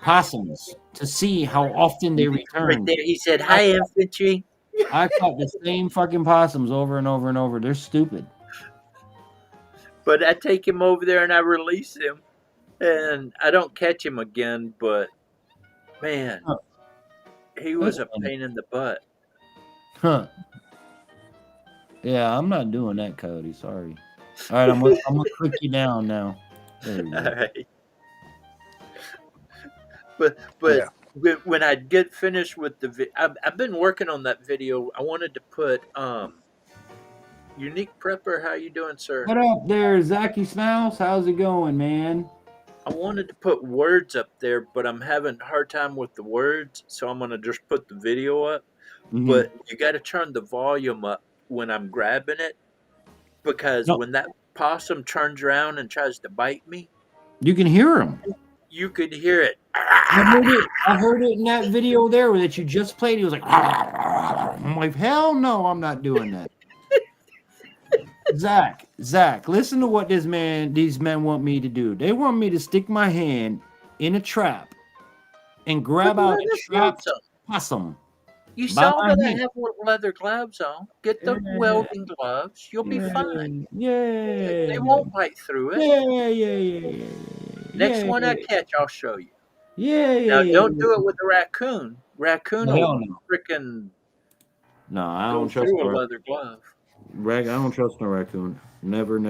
S2: possums to see how often they
S8: Right
S2: return.
S8: there, he said, "Hi, infantry."
S2: I caught the same fucking possums over and over and over. They're stupid.
S8: But I take him over there and I release him, and I don't catch him again. But man,
S2: Huh.
S8: he was
S2: That's
S8: a
S2: funny.
S8: pain in the butt.
S2: Huh. Yeah, I'm not doing that, Cody. Sorry. All right, I'm gonna click you down now. There you
S8: All
S2: go.
S8: right. But when I get finished with the I've been working on that video. I wanted to put Unique Prepper. How you doing, sir?
S2: What up there, Zachy Smouse? How's it going, man?
S8: I wanted to put words up there, but I'm having a hard time with the words, so I'm gonna just put the video up.
S2: Mhm.
S8: But you got to turn the volume up when I'm grabbing it, because
S2: No.
S8: when that possum turns around and tries to bite me,
S2: You can hear him.
S8: you could hear it.
S2: I heard it in that video there that you just played. He was like, I'm like, hell no, I'm not doing that. Zach, listen to what these men want me to do. They want me to stick my hand in a trap and grab
S8: Put
S2: out
S8: leather
S2: a trapped
S8: gloves on.
S2: possum.
S8: You
S2: By
S8: saw
S2: my
S8: that I
S2: hand.
S8: have leather gloves on. Get the
S2: Yeah.
S8: welding gloves. You'll be fine.
S2: Yeah.
S8: They won't bite through it.
S2: Yeah.
S8: Next
S2: yeah,
S8: one I
S2: yeah.
S8: catch, I'll show you.
S2: Yeah.
S8: Now, don't do it with a raccoon. Raccoon
S2: No, hell
S8: will
S2: no.
S8: freaking
S2: No, I
S8: go
S2: don't trust
S8: through a
S2: no
S8: leather glove.
S2: I don't trust no raccoon. Never. And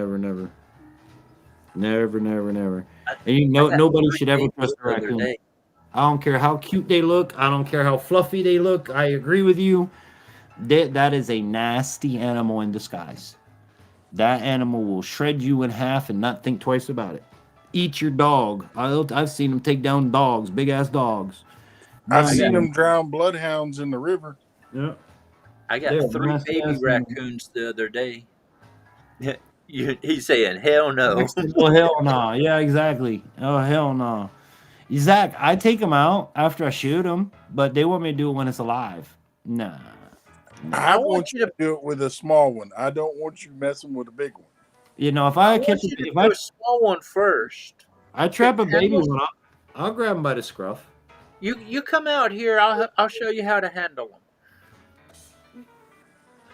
S2: nobody should ever trust a
S8: The other
S2: raccoon.
S8: day.
S2: I don't care how cute they look. I don't care how fluffy they look. I agree with you. That is a nasty animal in disguise. That animal will shred you in half and not think twice about it. Eat your dog. I've seen them take down dogs, big ass dogs.
S9: I've
S2: Man,
S9: seen them drown bloodhounds in the river.
S2: Yeah.
S8: I got
S2: They're
S8: 3
S2: nasty
S8: baby
S2: ass
S8: raccoons the other day. He's saying, hell no.
S2: Oh hell no! Yeah, exactly. Oh hell no! Zach, I take them out after I shoot them, but they want me to do it when it's alive. Nah.
S9: I want you to do it with a small one. I don't want you messing with a big one.
S2: If I catch
S8: want you to do a small one first.
S2: I trap a baby one, I'll grab him by the scruff.
S8: You come out here. I'll show you how to handle them.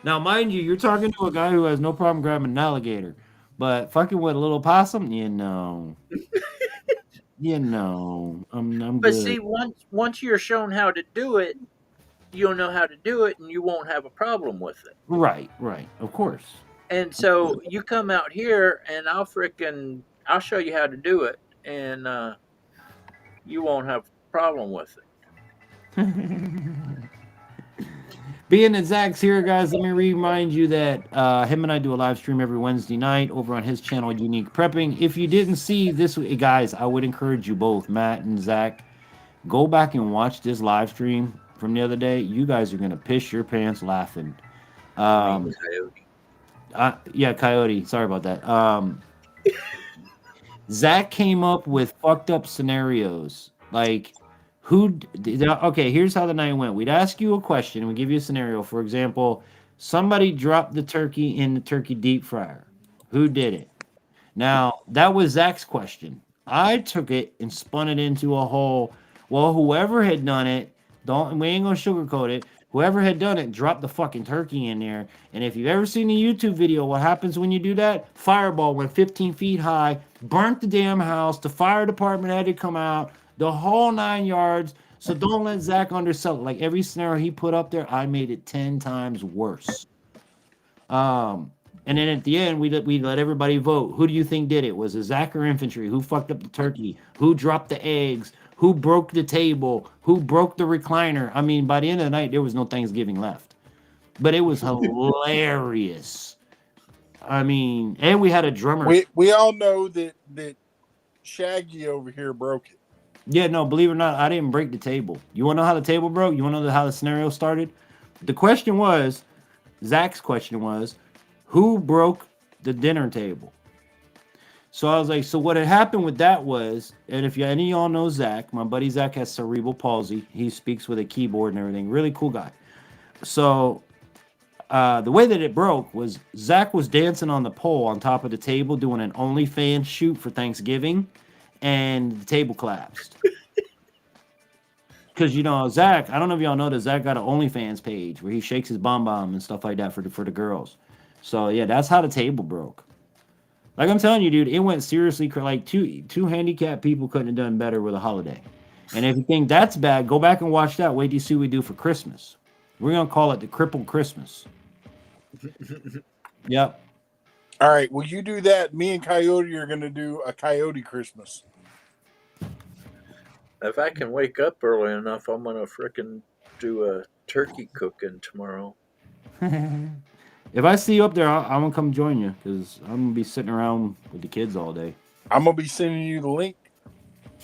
S2: Now, mind you, you're talking to a guy who has no problem grabbing an alligator, but fucking with a little possum, I'm
S8: But
S2: good.
S8: see, once you're shown how to do it, you'll know how to do it, and you won't have a problem with it.
S2: Right, of course.
S8: And so you come out here, and I'll show you how to do it, and you won't have a problem with it.
S2: Being that Zach's here, guys, let me remind you that him and I do a live stream every Wednesday night over on his channel, Unique Prepping. If you didn't see this, guys, I would encourage you both, Matt and Zach, go back and watch this live stream from the other day. You guys are gonna piss your pants laughing.
S8: Coyote.
S2: Yeah, Coyote. Sorry about that. Zach came up with fucked up scenarios. Like, okay, here's how the night went. We'd ask you a question and we'd give you a scenario. For example, somebody dropped the turkey in the turkey deep fryer. Who did it? Now, that was Zach's question. I took it and spun it into a whole, well, whoever had done it, we ain't gonna sugarcoat it. Whoever had done it dropped the fucking turkey in there. And if you've ever seen a YouTube video, what happens when you do that? Fireball went 15 feet high, burnt the damn house. The fire department had to come out, the whole 9 yards. So don't let Zach undersell it. Like every scenario he put up there, I made it 10 times worse. And then at the end, we let everybody vote. Who do you think did it? Was it Zach or Infantry? Who fucked up the turkey? Who dropped the eggs? Who broke the table? Who broke the recliner? I mean, by the end of the night, there was no Thanksgiving left. But it was hilarious. I mean, and we had a drummer.
S9: We all know that Shaggy over here broke it.
S2: Yeah, no, believe it or not, I didn't break the table. You want to know how the table broke? You want to know how the scenario started? The question was, Zach's question was, who broke the dinner table? So I was like, so what had happened with that was, and if any of y'all know Zach, my buddy Zach has cerebral palsy. He speaks with a keyboard and everything. Really cool guy. So the way that it broke was Zach was dancing on the pole on top of the table doing an OnlyFans shoot for Thanksgiving, and the table collapsed. Because, you know, Zach, I don't know if y'all know that Zach got an OnlyFans page where he shakes his bomb and stuff like that for the girls. So, yeah, that's how the table broke. Like I'm telling you, dude, it went seriously. Like two handicapped people couldn't have done better with a holiday. And if you think that's bad, go back and watch that. Wait till you see what we do for Christmas. We're going to call it the Crippled Christmas. Yep.
S9: All right. Well, you do that. Me and Coyote are going to do a Coyote Christmas.
S8: If I can wake up early enough, I'm going to frickin' do a turkey cooking tomorrow.
S2: If I see you up there, I'm going to come join you because I'm going to be sitting around with the kids all day.
S9: I'm going to be sending you the link.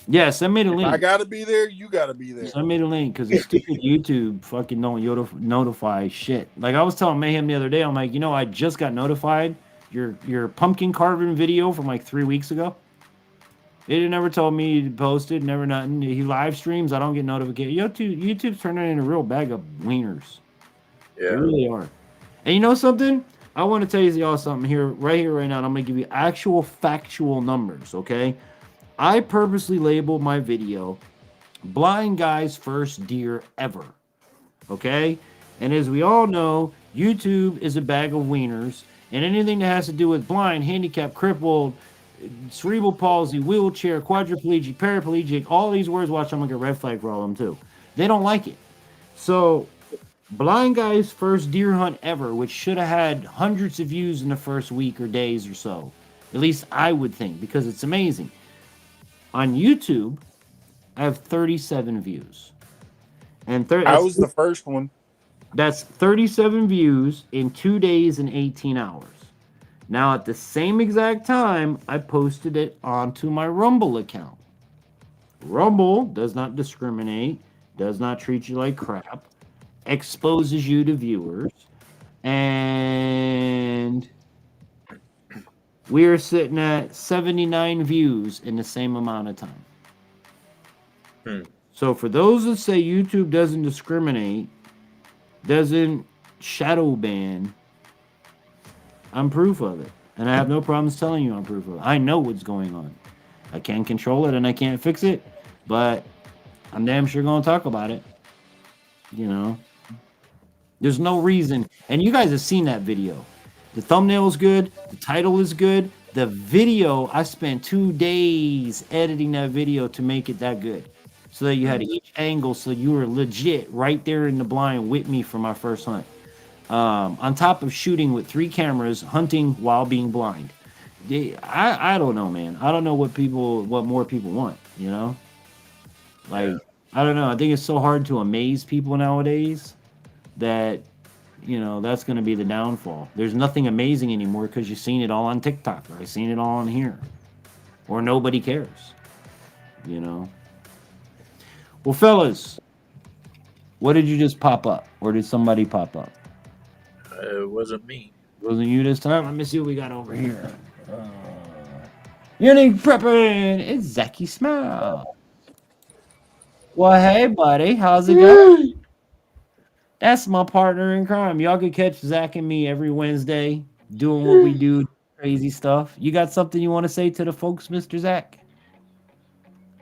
S2: Yeah, send me the link.
S9: I got to be there. You got to be there.
S2: Send me the link because the stupid YouTube fucking don't notify shit. Like I was telling Mayhem the other day, I'm like, you know, I just got notified your pumpkin carving video from like 3 weeks ago. It never told me he posted, never nothing. He live streams. I don't get notifications. YouTube's turning into a real bag of wieners.
S8: Yeah.
S2: They really are. And you know something? I want to tell y'all something right here, right now. And I'm going to give you actual factual numbers, okay? I purposely labeled my video Blind Guy's First Deer Ever, okay? And as we all know, YouTube is a bag of wieners. And anything that has to do with blind, handicapped, crippled, cerebral palsy, wheelchair, quadriplegic, paraplegic, all these words, watch, I'm going to get red flag for all of them too. They don't like it. So... Blind Guy's First Deer Hunt Ever, which should have had hundreds of views in the first week or days or so. At least I would think, because it's amazing. On YouTube, I have 37 views. And
S9: I was the first one.
S2: That's 37 views in 2 days and 18 hours. Now, at the same exact time, I posted it onto my Rumble account. Rumble does not discriminate, does not treat you like crap. Exposes you to viewers, and we are sitting at 79 views in the same amount of time. So for those that say YouTube doesn't discriminate, doesn't shadow ban, I'm proof of it, and I have no problems telling you I'm proof of it. I know what's going on. I can't control it and I can't fix it, but I'm damn sure gonna talk about it. You know. There's no reason. And you guys have seen that video. The thumbnail is good. The title is good. The video, I spent 2 days editing that video to make it that good. So that you had each angle so you were legit right there in the blind with me for my first hunt. On top of shooting with 3 cameras, hunting while being blind. I don't know, man. I don't know what more people want, you know? Like, I don't know. I think it's so hard to amaze people nowadays that you know, that's going to be the downfall. There's nothing amazing anymore because you've seen it all on TikTok, or I've seen it all on here, or nobody cares, you know. Well, fellas, what did you just pop up, or did somebody pop up?
S8: It wasn't me.
S2: Wasn't you this time? Let me see what we got over here. Unique prepping. It's Zachy Smile. Well, hey, buddy, how's it going? That's my partner in crime. Y'all can catch Zach and me every Wednesday doing what we do, crazy stuff. You got something you want to say to the folks, Mr. Zach?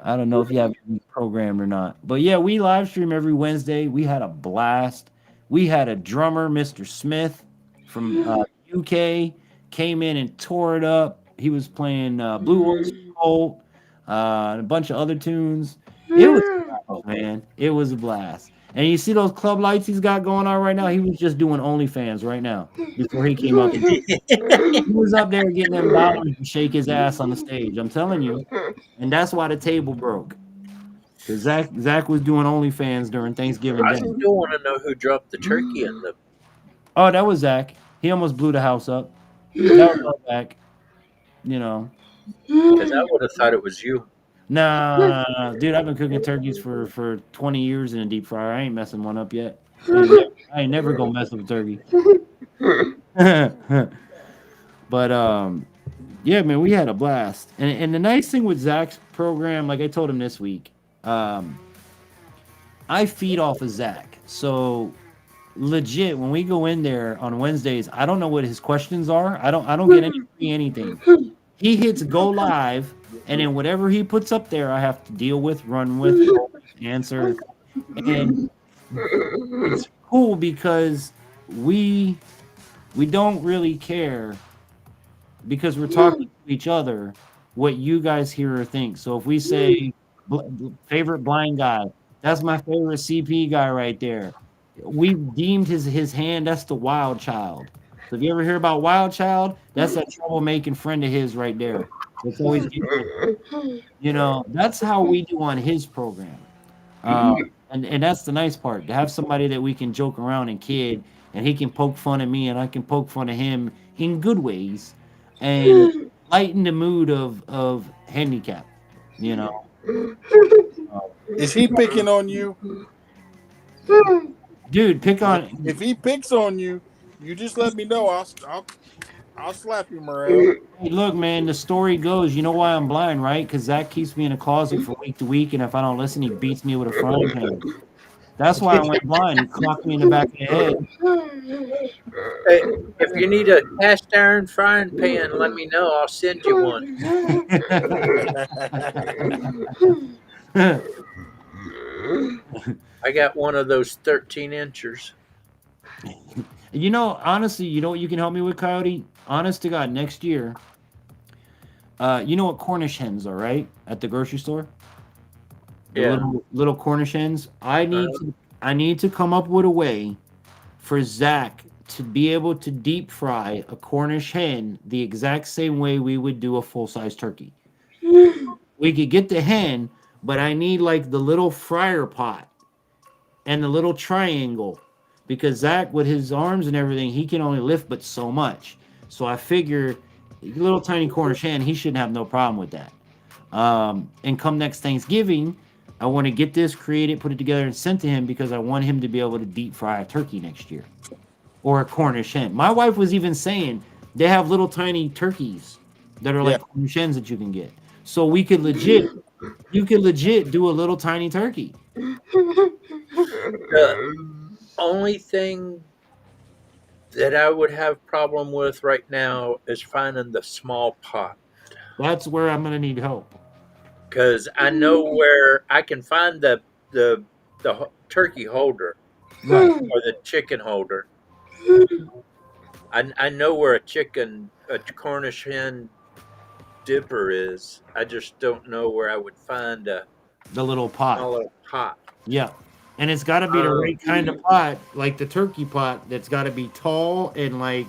S2: I don't know if you have any program or not. But yeah, we live stream every Wednesday. We had a blast. We had a drummer, Mr. Smith from UK, came in and tore it up. He was playing Blue Oyster Cult, and a bunch of other tunes. It was a blast, man. It was a blast. And you see those club lights he's got going on right now? He was just doing OnlyFans right now before he came up. He was up there getting them dollars to shake his ass on the stage. I'm telling you. And that's why the table broke. Because Zach was doing OnlyFans during Thanksgiving
S8: I
S2: Day.
S8: still want to know who dropped the turkey in the.
S2: Oh, that was Zach. He almost blew the house up. That was Zach. You know.
S8: Because I would have thought it was you.
S2: Nah, dude, I've been cooking turkeys for 20 years in a deep fryer. I ain't messing one up yet. I ain't never gonna mess with a turkey. But yeah, man, we had a blast. And the nice thing with Zach's program, like I told him this week, I feed off of Zach. So legit, when we go in there on Wednesdays, I don't know what his questions are. I don't get anything. He hits go live, and then whatever he puts up there, I have to deal with, run with, answer. And it's cool because we don't really care because we're talking to each other what you guys hear or think. So if we say favorite blind guy, that's my favorite CP guy right there. We deemed his hand, that's the wild child. So if you ever hear about wild child, that's that troublemaking friend of his right there. It's always, you know, that's how we do on his program. And that's the nice part, to have somebody that we can joke around and kid, and he can poke fun at me and I can poke fun at him in good ways and lighten the mood of handicap, you know.
S9: Is he picking on you?
S2: Dude, pick on.
S9: If he picks on you, you just let me know. I'll slap him around.
S2: Hey, look, man, the story goes, you know why I'm blind, right? Because Zach keeps me in a closet for week to week, and if I don't listen, he beats me with a frying pan. That's why I went blind. He clocked me in the back of the head.
S8: Hey, if you need a cast iron frying pan, let me know. I'll send you one. I got one of those 13-inchers.
S2: You know, honestly, you know what you can help me with, Coyote? Honest to God, next year, you know what Cornish hens are, right? At the grocery store?
S8: Yeah.
S2: Little Cornish hens. I need to come up with a way for Zach to be able to deep fry a Cornish hen the exact same way we would do a full-size turkey. We could get the hen, but I need like the little fryer pot and the little triangle, because Zach, with his arms and everything, he can only lift but so much. So I figure little tiny Cornish hen, he shouldn't have no problem with that. And come next Thanksgiving, I want to get this created, put it together, and sent to him because I want him to be able to deep fry a turkey next year. Or a Cornish hen. My wife was even saying they have little tiny turkeys that are like Cornish hens that you can get. So we could legit, you could legit do a little tiny turkey.
S8: The only thing that I would have problem with right now is finding the small pot.
S2: That's where I'm gonna need help.
S8: Because I know where I can find the turkey holder,
S2: right,
S8: or the chicken holder. I know where a Cornish hen dipper is. I just don't know where I would find
S2: the little pot.
S8: Little pot.
S2: Yeah. And it's got to be the right kind of pot, like the turkey pot, that's got to be tall and like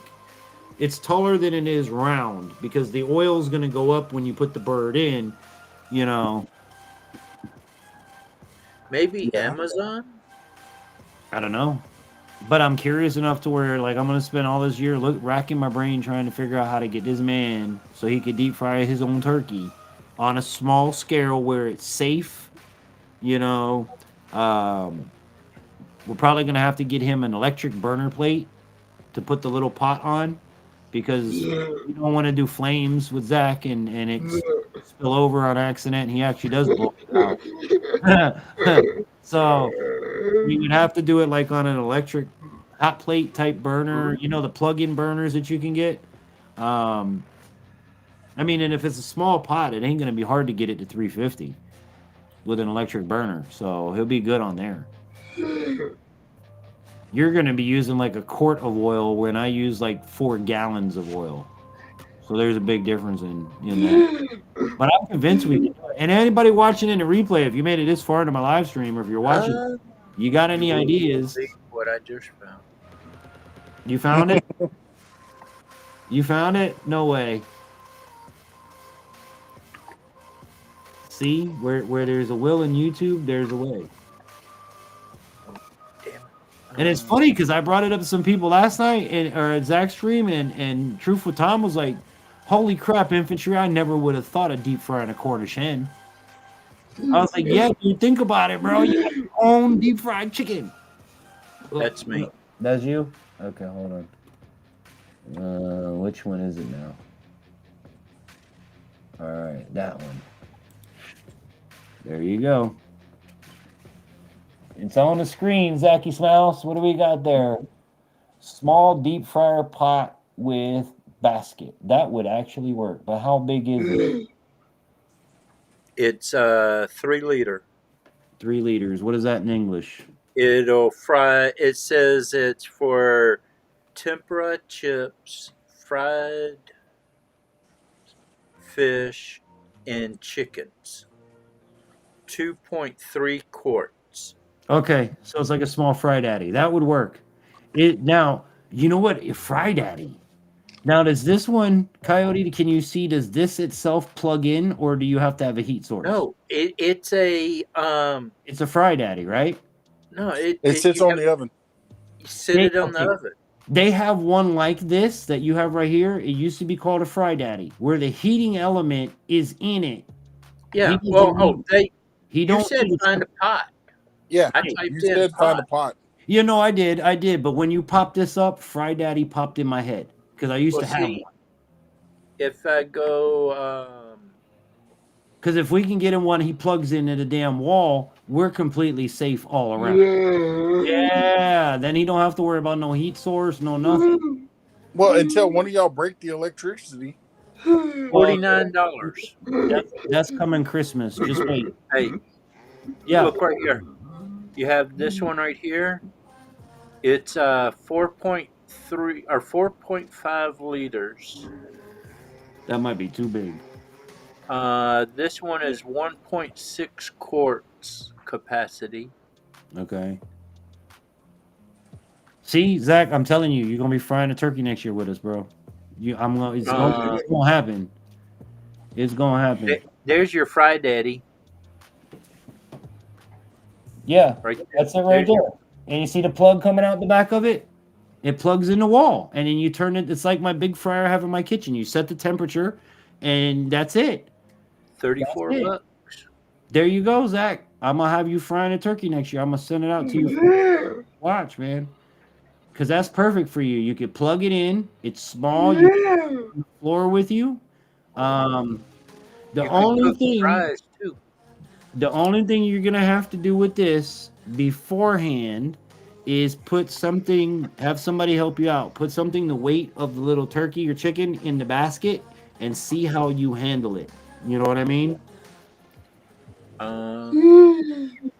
S2: it's taller than it is round, because the oil is going to go up when you put the bird in, you know.
S8: Maybe Amazon?
S2: I don't know. But I'm curious enough to where like I'm gonna spend all this year racking my brain trying to figure out how to get this man so he could deep fry his own turkey on a small scale where it's safe. You know, um, we're probably gonna have to get him an electric burner plate to put the little pot on because we don't want to do flames with Zach and it spill over on accident. And he actually does blow it out. So we would have to do it like on an electric hot plate type burner, you know, the plug-in burners that you can get. Um, I mean, and if it's a small pot, it ain't gonna be hard to get it to 350 with an electric burner, so he'll be good on there. You're gonna be using like a quart of oil when I use like 4 gallons of oil, so there's a big difference in that. But I'm convinced we can do it. And anybody watching in the replay, if you made it this far into my live stream, or if you're watching, you got any ideas?
S8: What I just found.
S2: You found it? You found it? No way. See, where there's a will in YouTube, there's a way. And it's funny because I brought it up to some people last night or at Zach's stream, and Truth with Tom was like, "Holy crap, infantry! I never would have thought of deep frying a Cornish hen." I was like, "Yeah, dude, think about it, bro. You got your own deep fried chicken."
S8: That's me.
S2: That's you? Okay, hold on. Which one is it now? All right, that one. There you go. It's on the screen, Zachy Smouse. What do we got there? Small deep fryer pot with basket. That would actually work. But how big is it?
S8: It's 3 liter.
S2: 3 liters. What is that in English?
S8: It'll fry. It says it's for tempura chips, fried fish, and chickens. 2.3 quarts.
S2: Okay, so it's like a small fry daddy. That would work. Now, you know what? Fry daddy. Now, does this one, Coyote, can you see, does this itself plug in, or do you have to have a heat source?
S8: No, it's a
S2: It's a fry daddy, right?
S8: No,
S9: it sits on the oven.
S8: You sit it on the oven.
S2: They have one like this that you have right here. It used to be called a fry daddy, where the heating element is in it.
S8: Yeah. You said find a pot.
S9: Yeah, you said find a pot.
S2: You know, I did. But when you pop this up, Fry Daddy popped in my head because I used to have one.
S8: If I go,
S2: because if we can get him one, he plugs into the damn wall. We're completely safe all around. Yeah. Then he don't have to worry about no heat source, no nothing.
S9: Well, until one of y'all break the electricity.
S8: $49.
S2: That's coming Christmas. Just wait.
S8: Hey,
S2: yeah.
S8: Look right here. You have this one right here. It's 4.3 or 4.5 liters.
S2: That might be too big.
S8: This one is 1.6 quarts capacity.
S2: Okay. See, Zach, I'm telling you, you're gonna be frying a turkey next year with us, bro. It's gonna happen. It's gonna happen.
S8: There's your fry daddy.
S2: Yeah,
S8: right there.
S2: That's it right there. And you see the plug coming out the back of it? It plugs in the wall. And then you turn it. It's like my big fryer I have in my kitchen. You set the temperature, and that's it.
S8: 34 bucks.
S2: There you go, Zach. I'm going to have you frying a turkey next year. I'm going to send it out to you. Watch, man. Because that's perfect for you. You could plug it in. It's small. You can put it on the floor with you. The only thing you're gonna have to do with this beforehand is have somebody help you out. Put something the weight of the little turkey or chicken in the basket and see how you handle it. You know what I mean?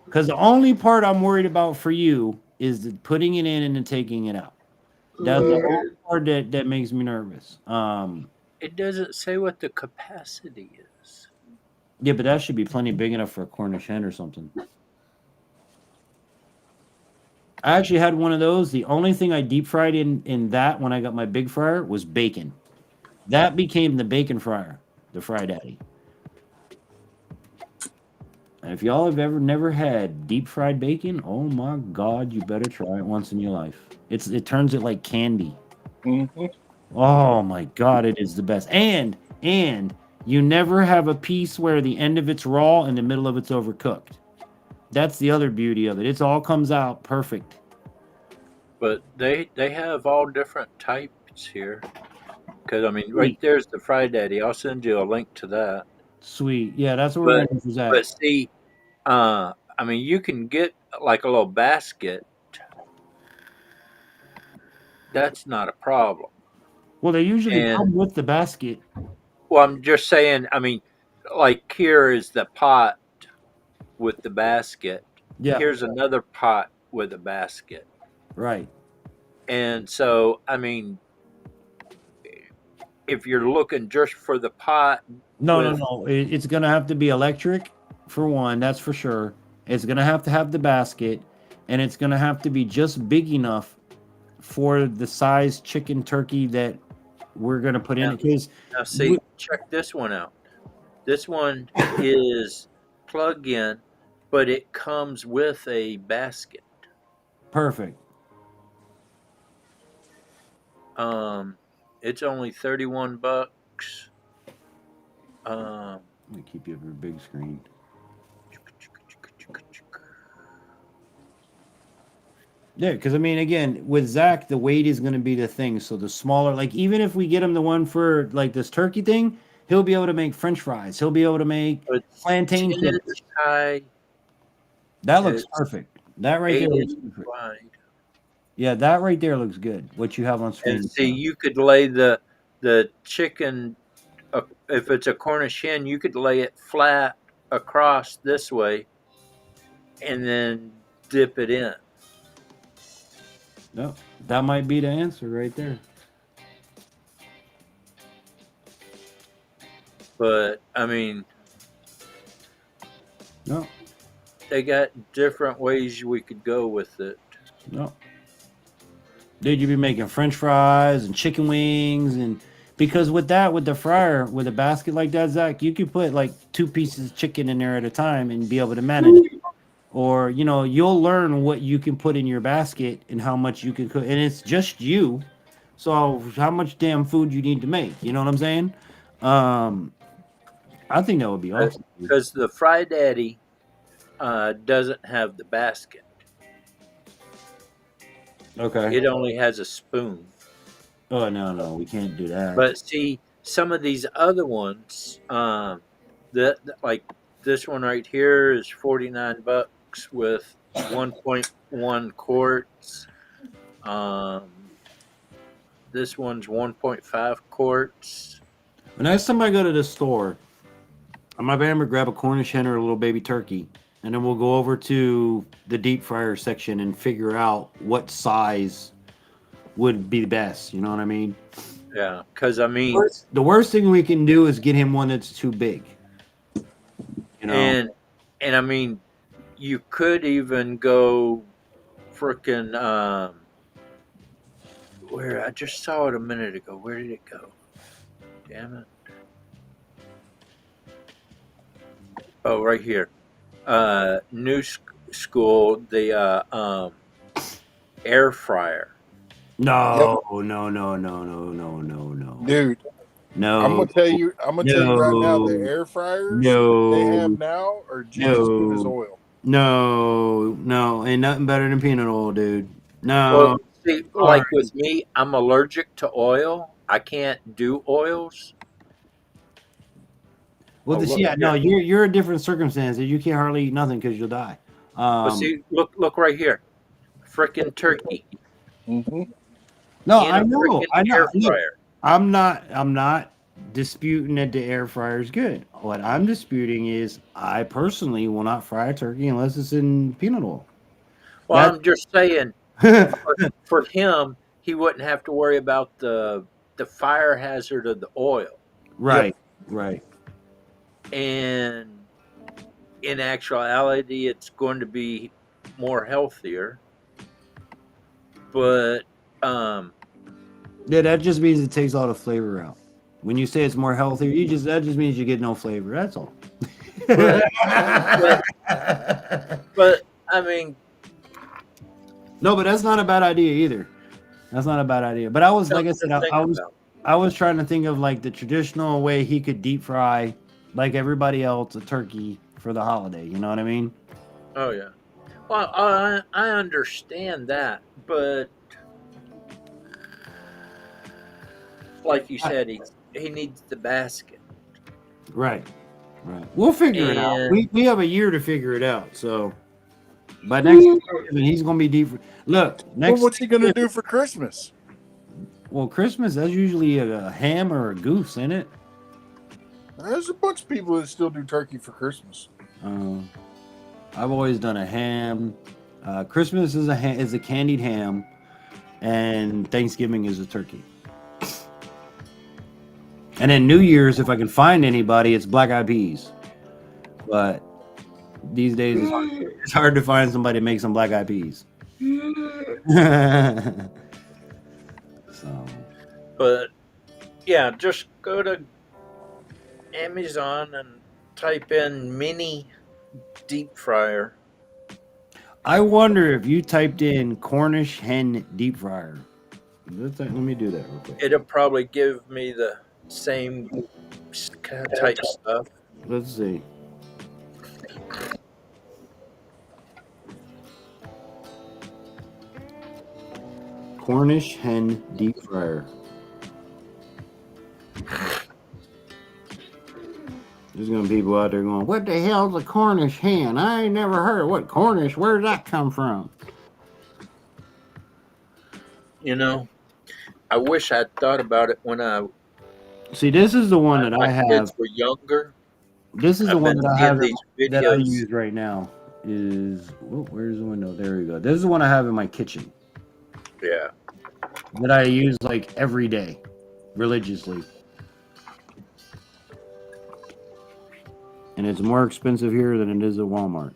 S2: Because the only part I'm worried about for you is putting it in and then taking it out. That's the only part that makes me nervous.
S8: It doesn't say what the capacity is.
S2: Yeah, but that should be plenty big enough for a Cornish hen or something. I actually had one of those. The only thing I deep fried in that when I got my big fryer was bacon. That became the bacon fryer, the Fry Daddy. And if y'all have ever never had deep fried bacon, oh my God, you better try it once in your life. It turns it like candy.
S9: Mm-hmm.
S2: Oh my God, it is the best. And you never have a piece where the end of it's raw and the middle of it's overcooked. That's the other beauty of it. It's all comes out perfect.
S8: But they have all different types here. Because I mean, right
S2: Sweet.
S8: there's the Fry Daddy. I'll send you a link to that.
S2: Sweet. Yeah, that's where
S8: But
S2: Randy's was at.
S8: but see, I mean, you can get like a little basket. That's not a problem.
S2: Well, they usually
S8: And
S2: come with the basket.
S8: well, I'm just saying. I mean, like here is the pot with the basket.
S2: Yeah,
S8: Here's another pot with a basket.
S2: right.
S8: And so, I mean, if you're looking just for the pot
S2: No, no,
S8: with,
S2: no. It's gonna have to be electric for one, that's for sure. It's gonna have to have the basket, and it's gonna have to be just big enough for the size chicken turkey that we're gonna put in
S8: now,
S2: it. Because
S8: now see, check this one out. This one is plug in, but it comes with a basket.
S2: perfect.
S8: It's only $31. Um,
S2: Let me keep you over a big screen. Yeah, because I mean, again, with Zach, the weight is going to be the thing. So the smaller, like, even if we get him the one for like this turkey thing, he'll be able to make French fries. He'll be able to make
S8: it's
S2: plantain
S8: 10
S2: chips.
S8: inch high.
S2: That looks
S8: It's
S2: perfect. That right there
S8: 8
S2: looks
S8: inch
S2: perfect.
S8: wide.
S2: Yeah, that right there looks good. What you have on
S8: And
S2: screen.
S8: see, you could lay the chicken. If it's a Cornish hen, you could lay it flat across this way, and then dip it in.
S2: No, that might be the answer right there.
S8: But I mean,
S2: No,
S8: they got different ways we could go with it.
S2: no. Dude, you be making French fries and chicken wings, and because with that, with the fryer, with a basket like that, Zach, you could put like 2 pieces of chicken in there at a time and be able to manage it. Or you'll learn what you can put in your basket and how much you can cook, and it's just you. So how much damn food you need to make? You know what I'm saying? Um, I think that would be awesome. Dude.
S8: Because the Fry Daddy doesn't have the basket.
S2: Okay.
S8: It only has a spoon.
S2: Oh no, we can't do that.
S8: But see, some of these other ones, like this one right here is $49 with 1.1 quarts. Um, this one's 1.5 quarts.
S2: When next time I go to the store, I might be able to grab a Cornish hen or a little baby turkey, and then we'll go over to the deep fryer section and figure out what size would be the best. You know what I mean?
S8: Yeah, because I mean,
S2: The worst thing we can do is get him one that's too big. You know?
S8: and I mean, you could even go frickin' where I just saw it a minute ago. Where did it go? Damn it. Oh, right here. New school, the air fryer.
S2: No, no.
S9: Dude,
S2: No.
S9: I'm gonna tell you right now, the air fryers they have now are just as good as oil.
S2: No, ain't nothing better than peanut oil, dude. No.
S8: Well, see, like with me, I'm allergic to oil. I can't do oils.
S2: Well,
S8: Oh,
S2: this,
S8: look
S2: yeah, no,
S8: here.
S2: you're a different circumstance. You can't hardly eat nothing because you'll die.
S8: But see, look right here, frickin' turkey
S9: Mm-hmm.
S2: No,
S8: in
S2: I
S8: a
S2: know,
S8: frickin' air
S2: Look,
S8: fryer.
S2: I'm not disputing that the air fryer is good. What I'm disputing is I personally will not fry a turkey unless it's in peanut oil.
S8: Well, I'm just saying, for him, he wouldn't have to worry about the fire hazard of the oil.
S2: Right,
S9: Yep.
S2: right.
S8: And in actuality, it's going to be more healthier. But
S2: Yeah, that just means it takes all the flavor out. When you say it's more healthier, that just means you get no flavor. That's all.
S8: but I mean,
S2: No, but that's not a bad idea either. That's not a bad idea. But I was, like I
S8: something
S2: said,
S8: to think about.
S2: I was trying to think of like the traditional way he could deep fry, like everybody else, a turkey for the holiday. You know what I mean?
S8: Oh yeah. Well, I understand that, but like you said, he needs the basket.
S2: Right. Right. We'll figure it out.
S8: And
S2: We have a year to figure it out. So by next Thanksgiving, he's gonna be deep. Look,
S9: Well,
S2: next.
S9: what's he gonna do for Christmas?
S2: Well, Christmas that's usually a ham or a goose, isn't it?
S9: There's a bunch of people that still do turkey for Christmas.
S2: I've always done a ham. Christmas is a candied ham, and Thanksgiving is a turkey. And then New Year's, if I can find anybody, it's black eyed peas. But these days, it's hard to find somebody to make some black eyed peas. So,
S8: but yeah, just go to Amazon and type in mini deep fryer.
S2: I wonder if you typed in Cornish hen deep fryer. Let me do that real quick.
S8: It'll probably give me the same kind of type stuff.
S2: Let's see. Cornish hen deep fryer. There's gonna be people out there going, "What the hell's a Cornish hen? I ain't never heard of what Cornish. Where did that come from?"
S8: You know, I wish I'd thought about it when
S2: See, this is the one that I
S8: my
S2: have.
S8: kids were younger.
S2: This is the
S8: I've
S2: one
S8: been
S2: that I
S8: seeing
S2: have
S8: these
S2: that I
S8: videos.
S2: use right now. Where's the window? There we go. This is the one I have in my kitchen
S8: Yeah.
S2: that I use like every day, religiously. And it's more expensive here than it is at Walmart.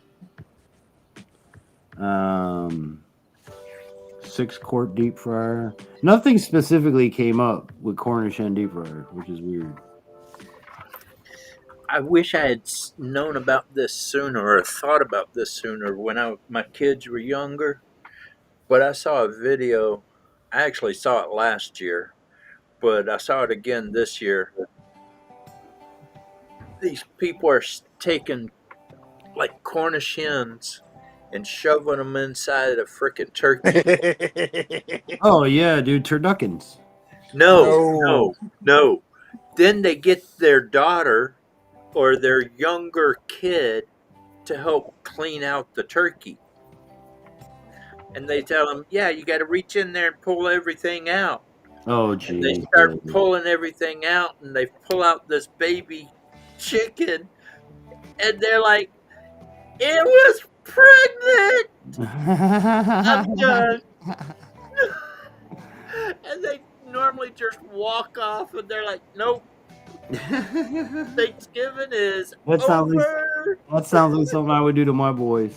S2: 6-quart deep fryer. Nothing specifically came up with Cornish hen deep fryer, which is weird.
S8: I wish I had known about this sooner or thought about this sooner when my kids were younger. But I saw a video. I actually saw it last year, but I saw it again this year. These people are taking like Cornish hens and shoving them inside a freaking turkey.
S2: Oh yeah, dude, turduckens.
S8: No. Then they get their daughter or their younger kid to help clean out the turkey. And they tell them, yeah, you got to reach in there and pull everything out.
S2: Oh,
S8: And
S2: geez.
S8: they start pulling everything out, and they pull out this baby chicken, and they're like, it was pregnant. I'm done. And they normally just walk off, and they're like, nope. Thanksgiving is
S2: That sounds
S8: over.
S2: That sounds like something I would do to my boys.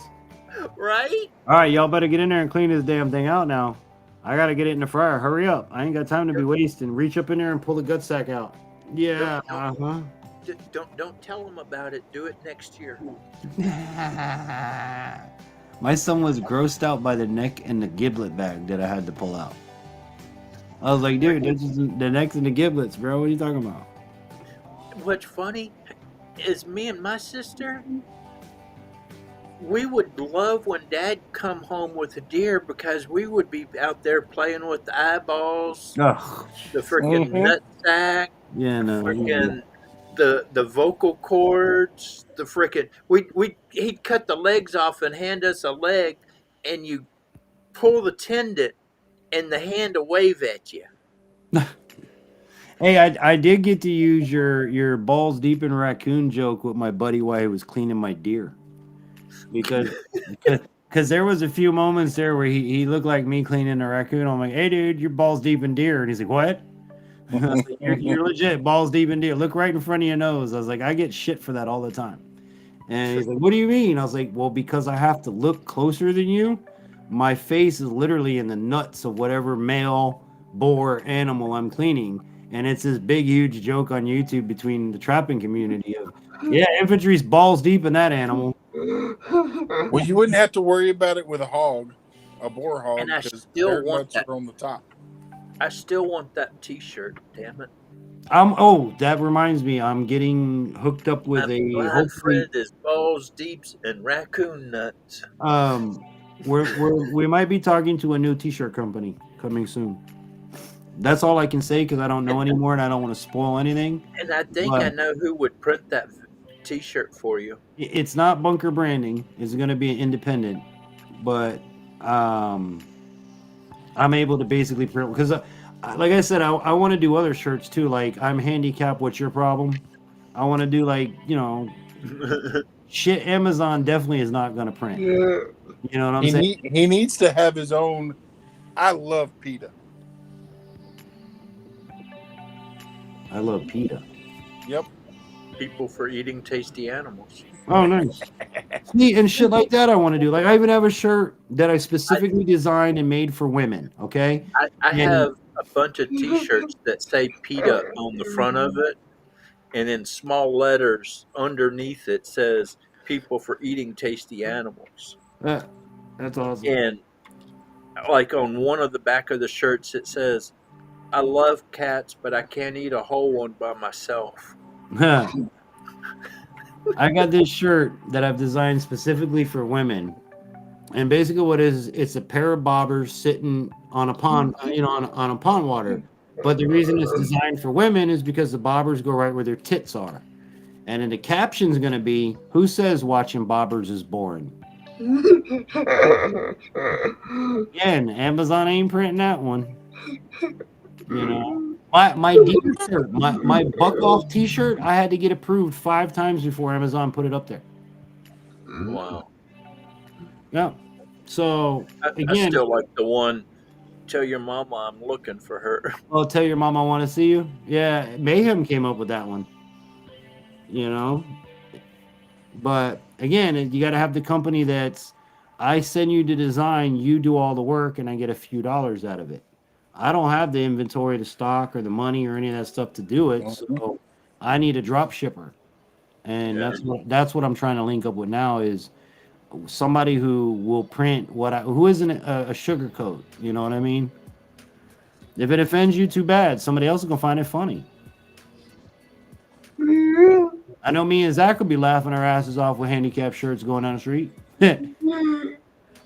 S8: Right?
S2: All right, y'all better get in there and clean this damn thing out now. I gotta get it in the fryer. Hurry up! I ain't got time to be wasting. Reach up in there and pull the gut sack out. Yeah.
S8: Don't tell them about it. Do it next year.
S2: My son was grossed out by the neck and the giblet bag that I had to pull out. I was like, dude, this is the necks and the giblets, bro. What are you talking about?
S8: What's funny is me and my sister, we would love when Dad come home with a deer because we would be out there playing with the eyeballs,
S2: Ugh.
S8: the freaking nut sack,
S2: Yeah, no.
S8: freaking the vocal cords, the freaking he'd cut the legs off and hand us a leg, and you pull the tendon, and the hand will wave at you.
S2: Hey, I did get to use your balls deep in raccoon joke with my buddy while he was cleaning my deer. Because there was a few moments there where he looked like me cleaning a raccoon. I'm like, hey, dude, your balls deep in deer. And he's like, what? I was like, you're legit balls deep in deer. Look right in front of your nose. I was like, I get shit for that all the time. And he's like, what do you mean? I was like, well, because I have to look closer than you. My face is literally in the nuts of whatever male boar animal I'm cleaning. And it's this big, huge joke on YouTube between the trapping community of Yeah, infantry's balls deep in that animal.
S9: Well, you wouldn't have to worry about it with a hog, a boar hog,
S8: And I
S9: because
S8: still
S9: their
S8: want
S9: nuts
S8: that.
S9: are on the top.
S8: I still want that T-shirt. Damn it!
S2: Oh, that reminds me, I'm getting hooked up with
S8: My
S2: a
S8: blind
S2: hopefully
S8: friend is balls deep in raccoon nuts.
S2: um we might be talking to a new t-shirt company coming soon. That's all I can say because I don't know
S8: And
S2: anymore and I don't want to spoil anything.
S8: and I think I
S2: But
S8: know who would print that T-shirt for you.
S2: it's not bunker branding. It's going to be independent. But um I'm able to basically print because like I said, I want to do other shirts too. Like I'm handicapped. What's your problem? I want to do like shit. Amazon definitely is not going to print. You know what I'm saying?
S9: He needs to have his own. I love PETA.
S2: I love PETA.
S9: Yep.
S8: People for eating tasty animals.
S2: Oh, nice. See, and shit like that I want to do. Like I even have a shirt that I
S8: I,
S2: specifically designed and made for women. Okay,
S8: I
S2: and
S8: have a bunch of T-shirts that say PETA on the front of it, and in small letters underneath it says "People for eating tasty animals."
S2: uh, that's awesome.
S8: And like on one of the back of the shirts, it says, "I love cats, but I can't eat a whole one by myself."
S2: I got this shirt that I've designed specifically for women, and basically what it is, it's a pair of bobbers sitting on a pond, on a pond water. But the reason it's designed for women is because the bobbers go right where their tits are. And then the caption's gonna be, "Who says watching bobbers is boring?" Again, Amazon ain't printing that one. You know, my deer shirt, my buck off T-shirt, I had to get approved 5 times before Amazon put it up there.
S8: Wow.
S2: Yeah. So
S8: I
S2: again,
S8: still like the one. Tell your mama I'm looking for her.
S2: I'll tell your mom I want to see you. Yeah, Mayhem came up with that one. You know, but again, you got to have the company that's I send you the design, you do all the work, and I get a few dollars out of it. I don't have the inventory, the stock, or the money, or any of that stuff to do it. So I need a drop shipper, and
S8: Yeah.
S2: that's what I'm trying to link up with now is somebody who will print who isn't a sugar coat. You know what I mean? If it offends you, too bad. Somebody else is gonna find it funny. I know me and Zach will be laughing our asses off with handicap shirts going down the street.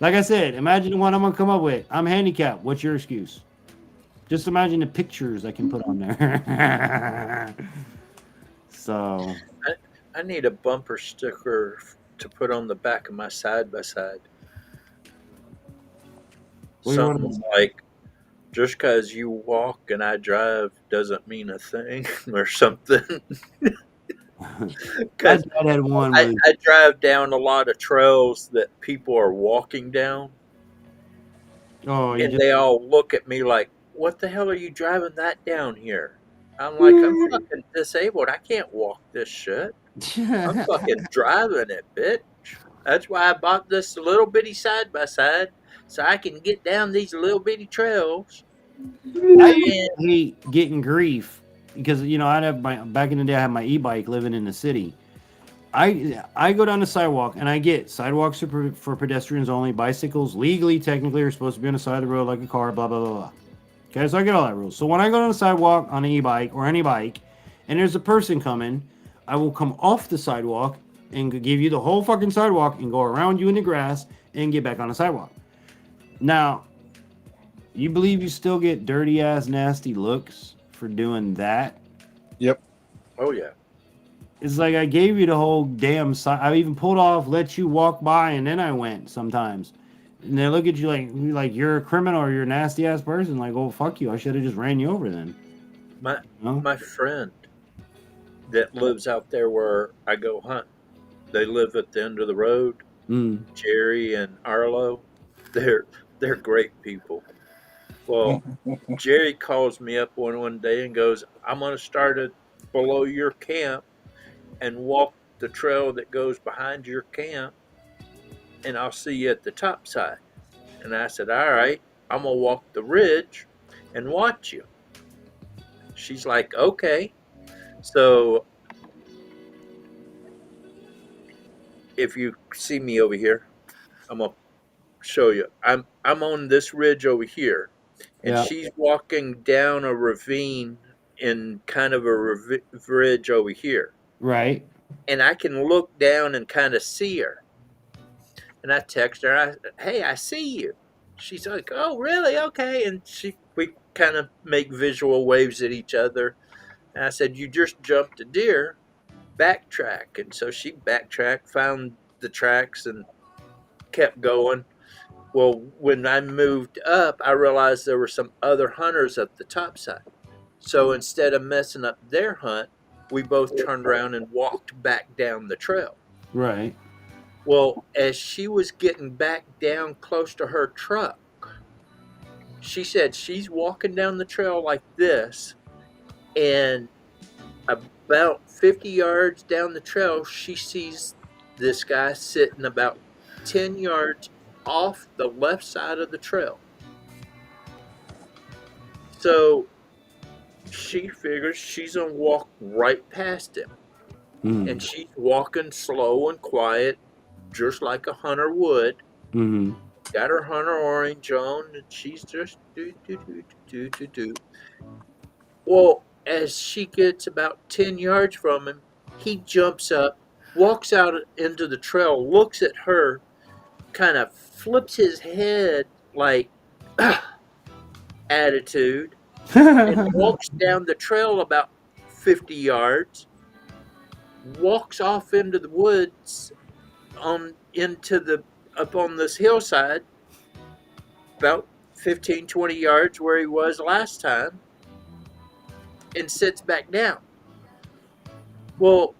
S2: Like I said, imagine the one I'm gonna come up with. I'm handicapped. What's your excuse? Just imagine the pictures I can put on there. So
S8: I need a bumper sticker to put on the back of my side by side.
S2: what do you want
S8: Something like, just because you walk and I drive doesn't mean a thing, or something.
S2: I
S8: Because
S2: had one
S8: I,
S2: with
S8: I drive down a lot of trails that people are walking down,
S2: you
S8: and
S2: just
S8: they all look at me like, "What the hell are you driving that down here?" I'm like, "I'm fucking disabled. I can't walk this shit. I'm fucking driving it, bitch. That's why I bought this little bitty side by side, so I can get down these little bitty trails."
S2: I used
S8: And
S2: to hate getting grief because I'd have my back in the day I had my e-bike living in the city. I go down the sidewalk and I get sidewalks are for pedestrians only. Bicycles legally, technically, are supposed to be on the side of the road like a car. Blah blah blah blah. Okay, so I get all that rules. So when I go down the sidewalk on an e-bike or any bike, and there's a person coming, I will come off the sidewalk and give you the whole fucking sidewalk and go around you in the grass and get back on the sidewalk. Now, you believe you still get dirty ass nasty looks for doing that?
S9: Yep.
S8: oh yeah,
S2: It's like I gave you the whole damn side. I even pulled off, let you walk by, and then I went sometimes. And they look at you like you're a criminal or you're a nasty ass person. Like, oh fuck you! I should have just ran you over then.
S8: my
S2: No?
S8: my friend that lives out there where I go hunt. They live at the end of the road.
S2: Mm.
S8: Jerry and Arlo, they're great people. Well, Jerry calls me up one day and goes, "I'm gonna start it below your camp and walk the trail that goes behind your camp, and I'll see you at the top side." And I said, "All right, I'm gonna walk the ridge and watch you." She's like, "Okay." So if you see me over here, I'm gonna show you. I'm on this ridge over here, and
S2: Yeah.
S8: she's walking down a ravine in kind of a ridge over here,
S2: Right.
S8: and I can look down and kind of see her. And I text her, "Hey, I see you." She's like, "Oh, really? Okay." And we kind of make visual waves at each other. And I said, "You just jumped a deer. Backtrack." And so she backtracked, found the tracks, and kept going. Well, when I moved up, I realized there were some other hunters up the top side. So instead of messing up their hunt, we both turned around and walked back down the trail.
S2: Right.
S8: Well, as she was getting back down close to her truck, she said she's walking down the trail like this, and about 50 yards down the trail, she sees this guy sitting about 10 yards off the left side of the trail. So she figures she's going to walk right past him. And she's walking slow and quiet, just like a hunter would.
S2: Mm-hmm.
S8: Got her hunter orange on, and she's just do. Well, as she gets about 10 yards from him, he jumps up, walks out into the trail, looks at her, kind of flips his head like attitude, and walks down the trail about 50 yards, walks off into the woods up on this hillside, about 15, 20 yards where he was last time, and sits back down. Well,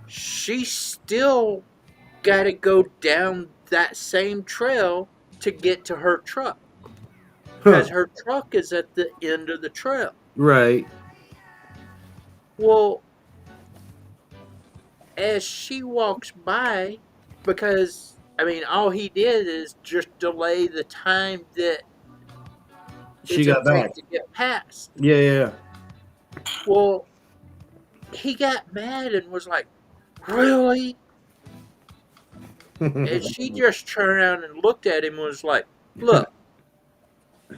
S8: she still got to go down that same trail to get to her truck, because her truck is at the end of the trail.
S2: Right.
S8: Well, as she walks by, because I mean, all he did is just delay the time that
S2: She got back
S8: to get past.
S2: Yeah.
S8: Well, he got mad and was like, "Really?" And she just turned around and looked at him and was like, "Look,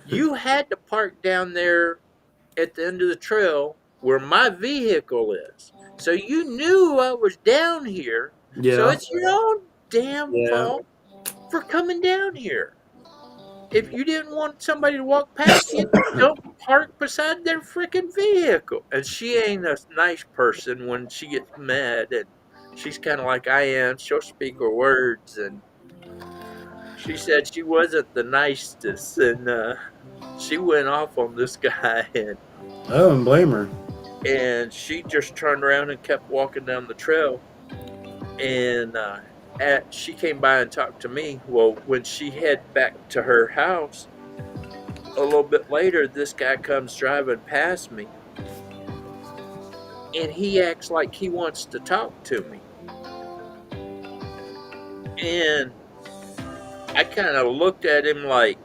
S8: you had to park down there at the end of the trail where my vehicle is. So you knew I was down here.
S2: Yeah.
S8: So it's your own damn fault for coming down here. If you didn't want somebody to walk past you, don't park beside their freaking vehicle." And she ain't a nice person when she gets mad, and she's kind of like I am. She'll speak her words, and she said she wasn't the nicest, and she went off on this guy, and
S2: I don't blame her.
S8: And she just turned around and kept walking down the trail, and she came by and talked to me. Well, when she head back to her house, a little bit later, this guy comes driving past me, and he acts like he wants to talk to me. And I kind of looked at him like,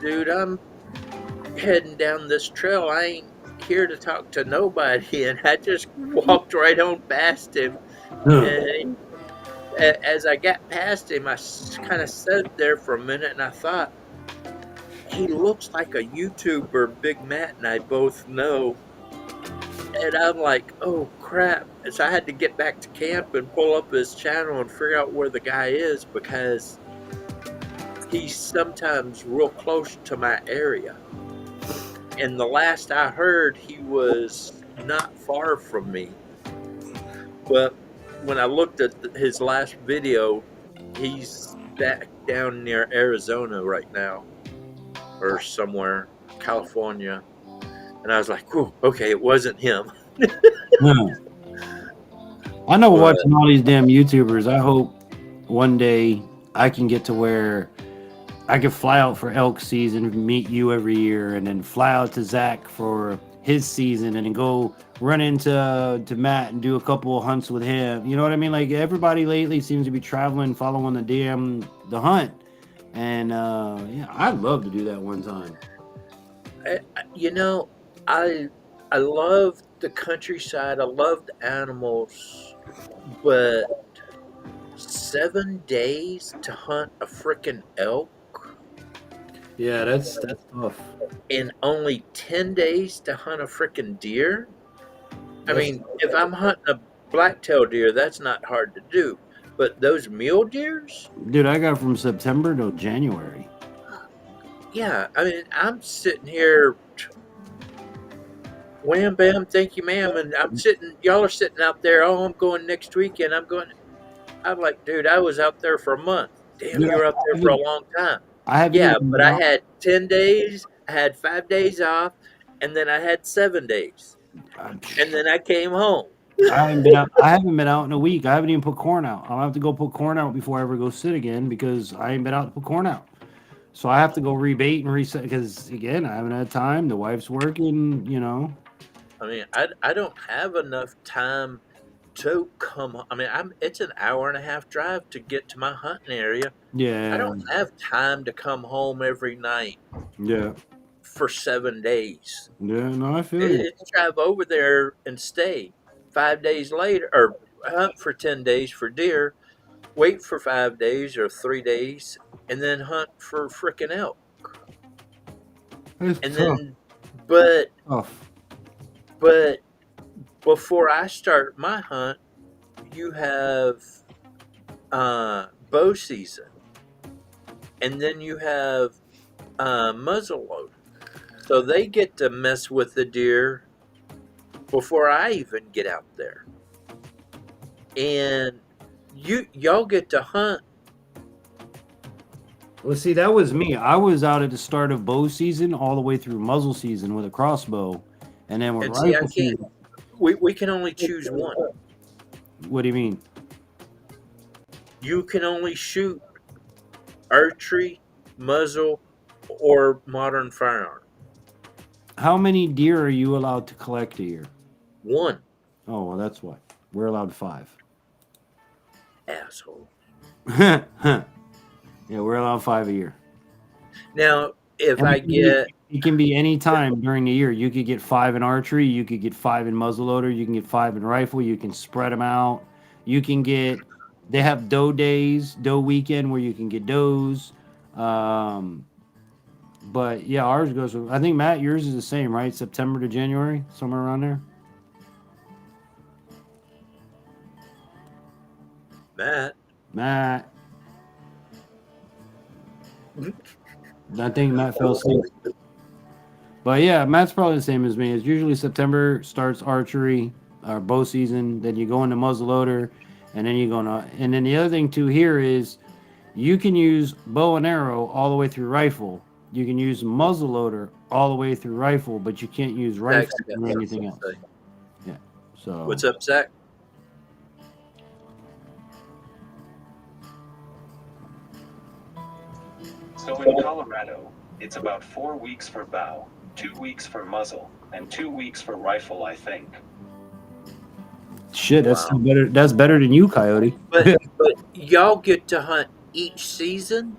S8: "Dude, I'm heading down this trail. I ain't here to talk to nobody." And I just walked right on past him. And as I got past him, I kind of sat there for a minute, and I thought, he looks like a YouTuber Big Matt and I both know. And I'm like, oh crap. And so I had to get back to camp and pull up his channel and figure out where the guy is, because he's sometimes real close to my area. And the last I heard, he was not far from me. But when I looked at his last video, he's back down near Arizona right now, or somewhere, California. And I was like, "Whew, okay, it wasn't him."
S2: I know, watching all these damn YouTubers, I hope one day I can get to where I could fly out for elk season, meet you every year, and then fly out to Zach for his season, and then go run into Matt and do a couple of hunts with him. You know what I mean? Like, everybody lately seems to be traveling, following the hunt. And yeah, I'd love to do that one time.
S8: You know, I love the countryside. I love the animals, but 7 days to hunt a freaking elk
S2: Yeah, that's tough.
S8: and only 10 days to hunt a freaking deer. I
S2: That's,
S8: mean, if I'm hunting a black-tailed deer, that's not hard to do. But those mule deers,
S2: dude, I got from September to January.
S8: yeah, I mean, I'm sitting here, wham bam, thank you, ma'am, and y'all are sitting out there. Oh, I'm going next weekend. I'm like, dude, I was out there for a month. Damn,
S2: Dude,
S8: you were out there for a long time.
S2: I haven't
S8: Yeah,
S2: even
S8: but
S2: been
S8: I
S2: out.
S8: had 10 days, I had 5 days off, and then I had 7 days, and then I came home.
S2: I haven't been out. I haven't been out in a week. I haven't even put corn out. I'll have to go put corn out before I ever go sit again because I ain't been out to put corn out. So I have to go rebait and reset because again, I haven't had time. The wife's working, you know.
S8: I mean, I don't have enough time to come. I mean, it's an hour and a half drive to get to my hunting area. I
S2: Yeah,
S8: don't have time to come home every night
S2: yeah,
S8: for 7 days.
S2: yeah. No, I feel you.
S8: It's drive over there and stay 5 days later, or hunt for 10 days for deer, wait for 5 days or 3 days, and then hunt for frickin' elk.
S2: It's
S8: And
S2: tough.
S8: then, but
S2: Tough.
S8: before I start my hunt, you have bow season, and then you have muzzle load. So they get to mess with the deer before I even get out there, and y'all get to hunt.
S2: Well, see, that was me. I was out at the start of bow season all the way through muzzle season with a crossbow, and then with
S8: And see, I
S2: rifle
S8: can't.
S2: season.
S8: We can only choose one.
S2: What do you mean?
S8: You can only shoot archery, muzzle, or modern firearm.
S2: How many deer are you allowed to collect a year?
S8: One.
S2: Oh, well, that's why we're allowed 5.
S8: Asshole.
S2: Yeah, we're allowed 5 a year.
S8: Now, if
S2: And
S8: I get
S2: it can be any time during the year. You could get 5 in archery. You could get 5 in muzzleloader. You can get 5 in rifle. You can spread them out. You can get. They have doe days, doe weekend where you can get does. But yeah, ours goes. I think Matt, yours is the same, right? September to January, somewhere around there.
S8: Matt,
S2: I think Matt fell asleep. But yeah, Matt's probably the same as me. It's usually September starts archery or bow season. Then you go into muzzleloader, and then you go into. And then the other thing too here is, you can use bow and arrow all the way through rifle. You can use muzzleloader all the way through rifle, but you can't use rifle
S8: Zach's
S2: or
S8: got
S2: anything else.
S8: something to say.
S2: Yeah. So
S8: What's up, Zach?
S11: So in Colorado, it's about 4 weeks for bow, 2 weeks for muzzle, and 2 weeks for rifle, I think.
S2: shit, that's still better. That's better than you, Coyote.
S8: But y'all get to hunt each season?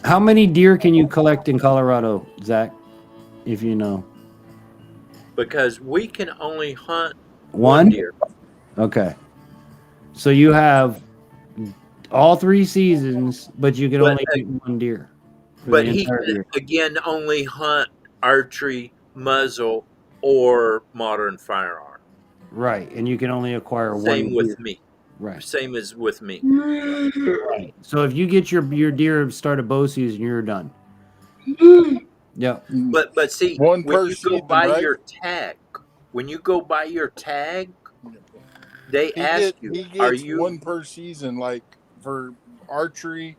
S2: How many deer can you collect in Colorado, Zach? If you know.
S8: Because we can only hunt
S2: One
S8: deer.
S2: Okay. So you have all 3 seasons, but you can only get 1 deer.
S8: But he can, again, only hunt archery, muzzle, or modern firearm.
S2: Right, and you can only acquire 1
S8: Same with
S2: deer.
S8: me.
S2: Right.
S8: Same as with me.
S2: Right. So if you get your deer start a bow season, you're done. Yep.
S8: But see,
S9: One
S8: when
S9: per
S8: you go
S9: season,
S8: buy
S9: right?
S8: your tag, they ask you,
S9: He gets
S8: are you
S9: one per season, like for archery,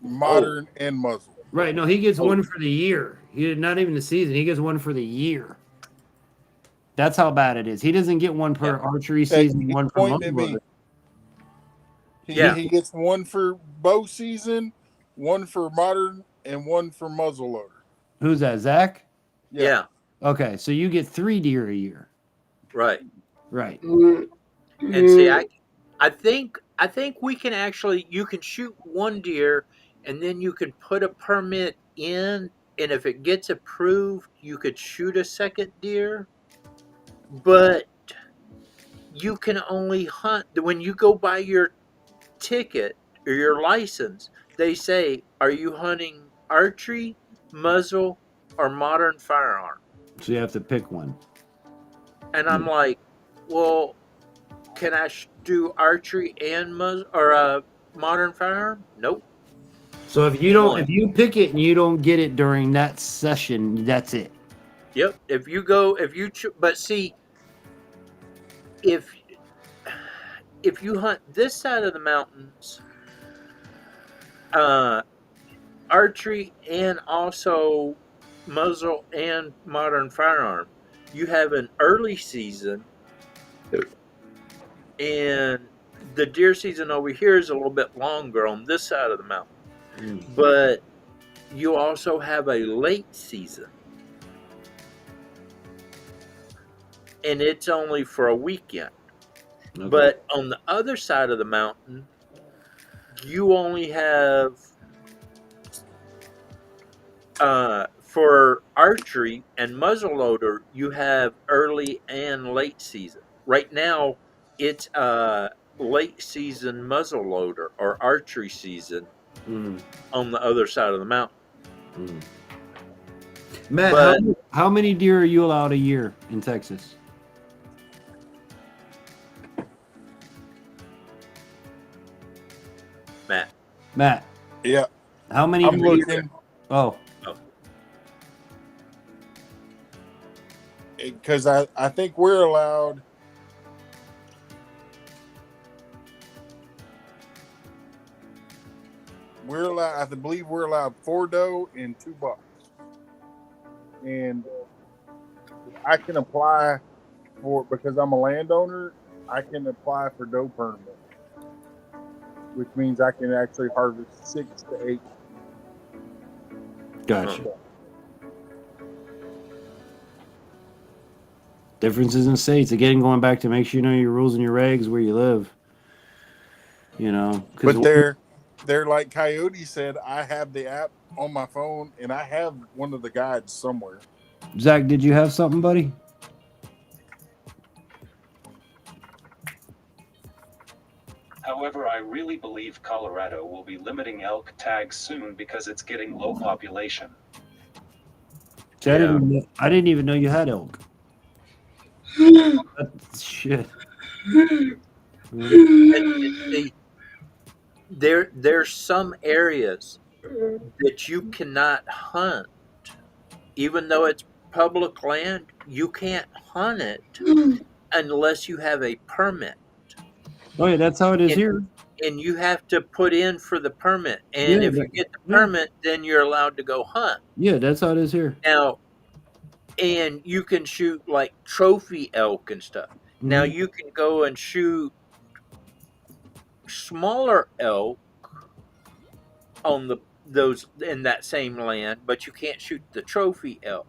S9: modern, and muzzle.
S2: Right. No, he gets 1 for the year. He not even the season. He gets 1 for the year. That's how bad it is. He doesn't get 1 per archery season,
S9: He's
S2: 1 for
S9: pointing at me.
S2: muzzleloader.
S9: He gets 1 for bow season, 1 for modern, and 1 for muzzleloader.
S2: Who's that, Zach?
S8: Yeah.
S2: Okay, so you get 3 deer a year.
S8: Right.
S2: Right.
S8: And see, I think we can actually, you can shoot 1 deer and then you can put a permit in, and if it gets approved, you could shoot a 2nd deer. But you can only hunt when you go buy your ticket or your license, they say, "Are you hunting archery, muzzle, or modern firearm?"
S2: So you have to pick one.
S8: And I'm like, "Well, can I do archery and muzzle or modern firearm?" Nope.
S2: So if you don't,
S8: One.
S2: if you pick it and you don't get it during that session, that's it.
S8: Yep. But see, if you hunt this side of the mountains, archery and also muzzle and modern firearm, you have an early season, and the deer season over here is a little bit longer on this side of the mountain. But you also have a late season, and it's only for a weekend.
S2: Okay.
S8: But on the other side of the mountain, you only have for archery and muzzleloader, you have early and late season. Right now, it's late season muzzleloader or archery season on the other side of the mountain.
S2: Matt,
S8: But
S2: how many deer are you allowed a year in Texas? Matt.
S9: Yeah.
S2: How many
S9: I'm
S2: deer?
S9: looking
S2: Oh,
S9: because I think we're allowed. I believe we're allowed 4 doe and 2 bucks. And I can apply for, because I'm a landowner, I can apply for doe permit, which means I can actually harvest 6 to 8.
S2: gotcha. Differences in states. Again, going back to make sure you know your rules and your regs where you live. You know,
S9: But they're like Coyote said, I have the app on my phone and I have one of the guides somewhere.
S2: Zach, did you have something, buddy?
S11: However, I really believe Colorado will be limiting elk tags soon because it's getting low population.
S2: See, I didn't even know you had elk. That's shit.
S8: see, there's some areas that you cannot hunt, even though it's public land. You can't hunt it unless you have a permit.
S2: Oh yeah, that's how it is here.
S8: And you have to put in for the permit. And if you get the permit, then you're allowed to go hunt.
S2: Yeah, that's how it is here.
S8: Now, and you can shoot like trophy elk and stuff. Now you can go and shoot smaller elk on those in that same land, but you can't shoot the trophy elk.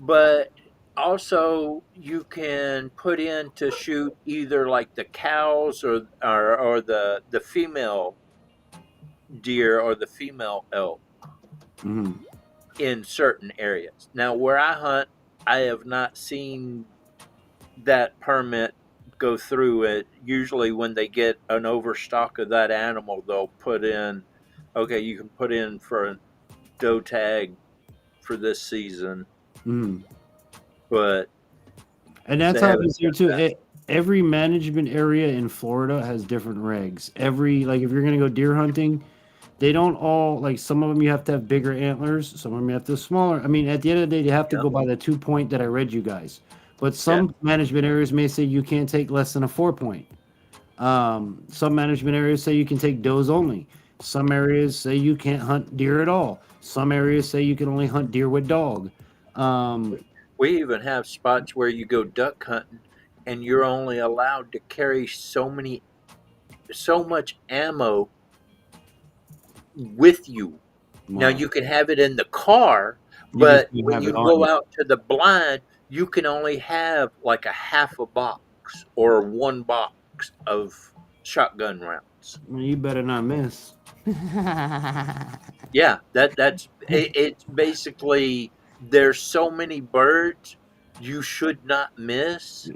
S8: But also you can put in to shoot either like the cows or the female deer or the female elk in certain areas. Now where I hunt, I have not seen that permit go through it. Usually when they get an overstock of that animal, they'll put in, okay, you can put in for a doe tag for this season. But
S2: and that's how it is here too. Every management area in Florida has different regs. Like if you're gonna go deer hunting, they don't all, like, some of them you have to have bigger antlers, some of them you have to have smaller. I mean, at the end of the day, you have to go by the 2-point that I read you guys. But some management areas may say you can't take less than a 4-point. Some management areas say you can take does only. Some areas say you can't hunt deer at all. Some areas say you can only hunt deer with dog.
S8: We even have spots where you go duck hunting and you're only allowed to carry so much ammo with you. Now you can have it in the car, but when you go out to the blind, you can only have like a half a box or 1 box of shotgun rounds.
S2: Well, you better not miss.
S8: Yeah, it's basically, there's so many birds you should not miss,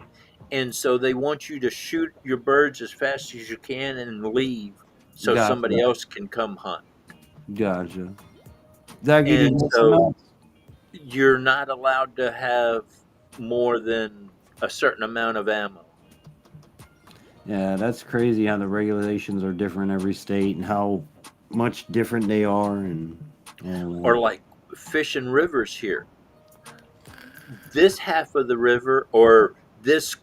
S8: and so they want you to shoot your birds as fast as you can and leave so
S2: Gotcha.
S8: somebody else can come hunt.
S2: Gotcha. That give you
S8: And
S2: good
S8: so
S2: smells?
S8: you're not allowed to have more than a certain amount of ammo.
S2: Yeah, that's crazy how the regulations are different every state and how much different they are. And
S8: Or like fishing rivers here. This half of the river, or this,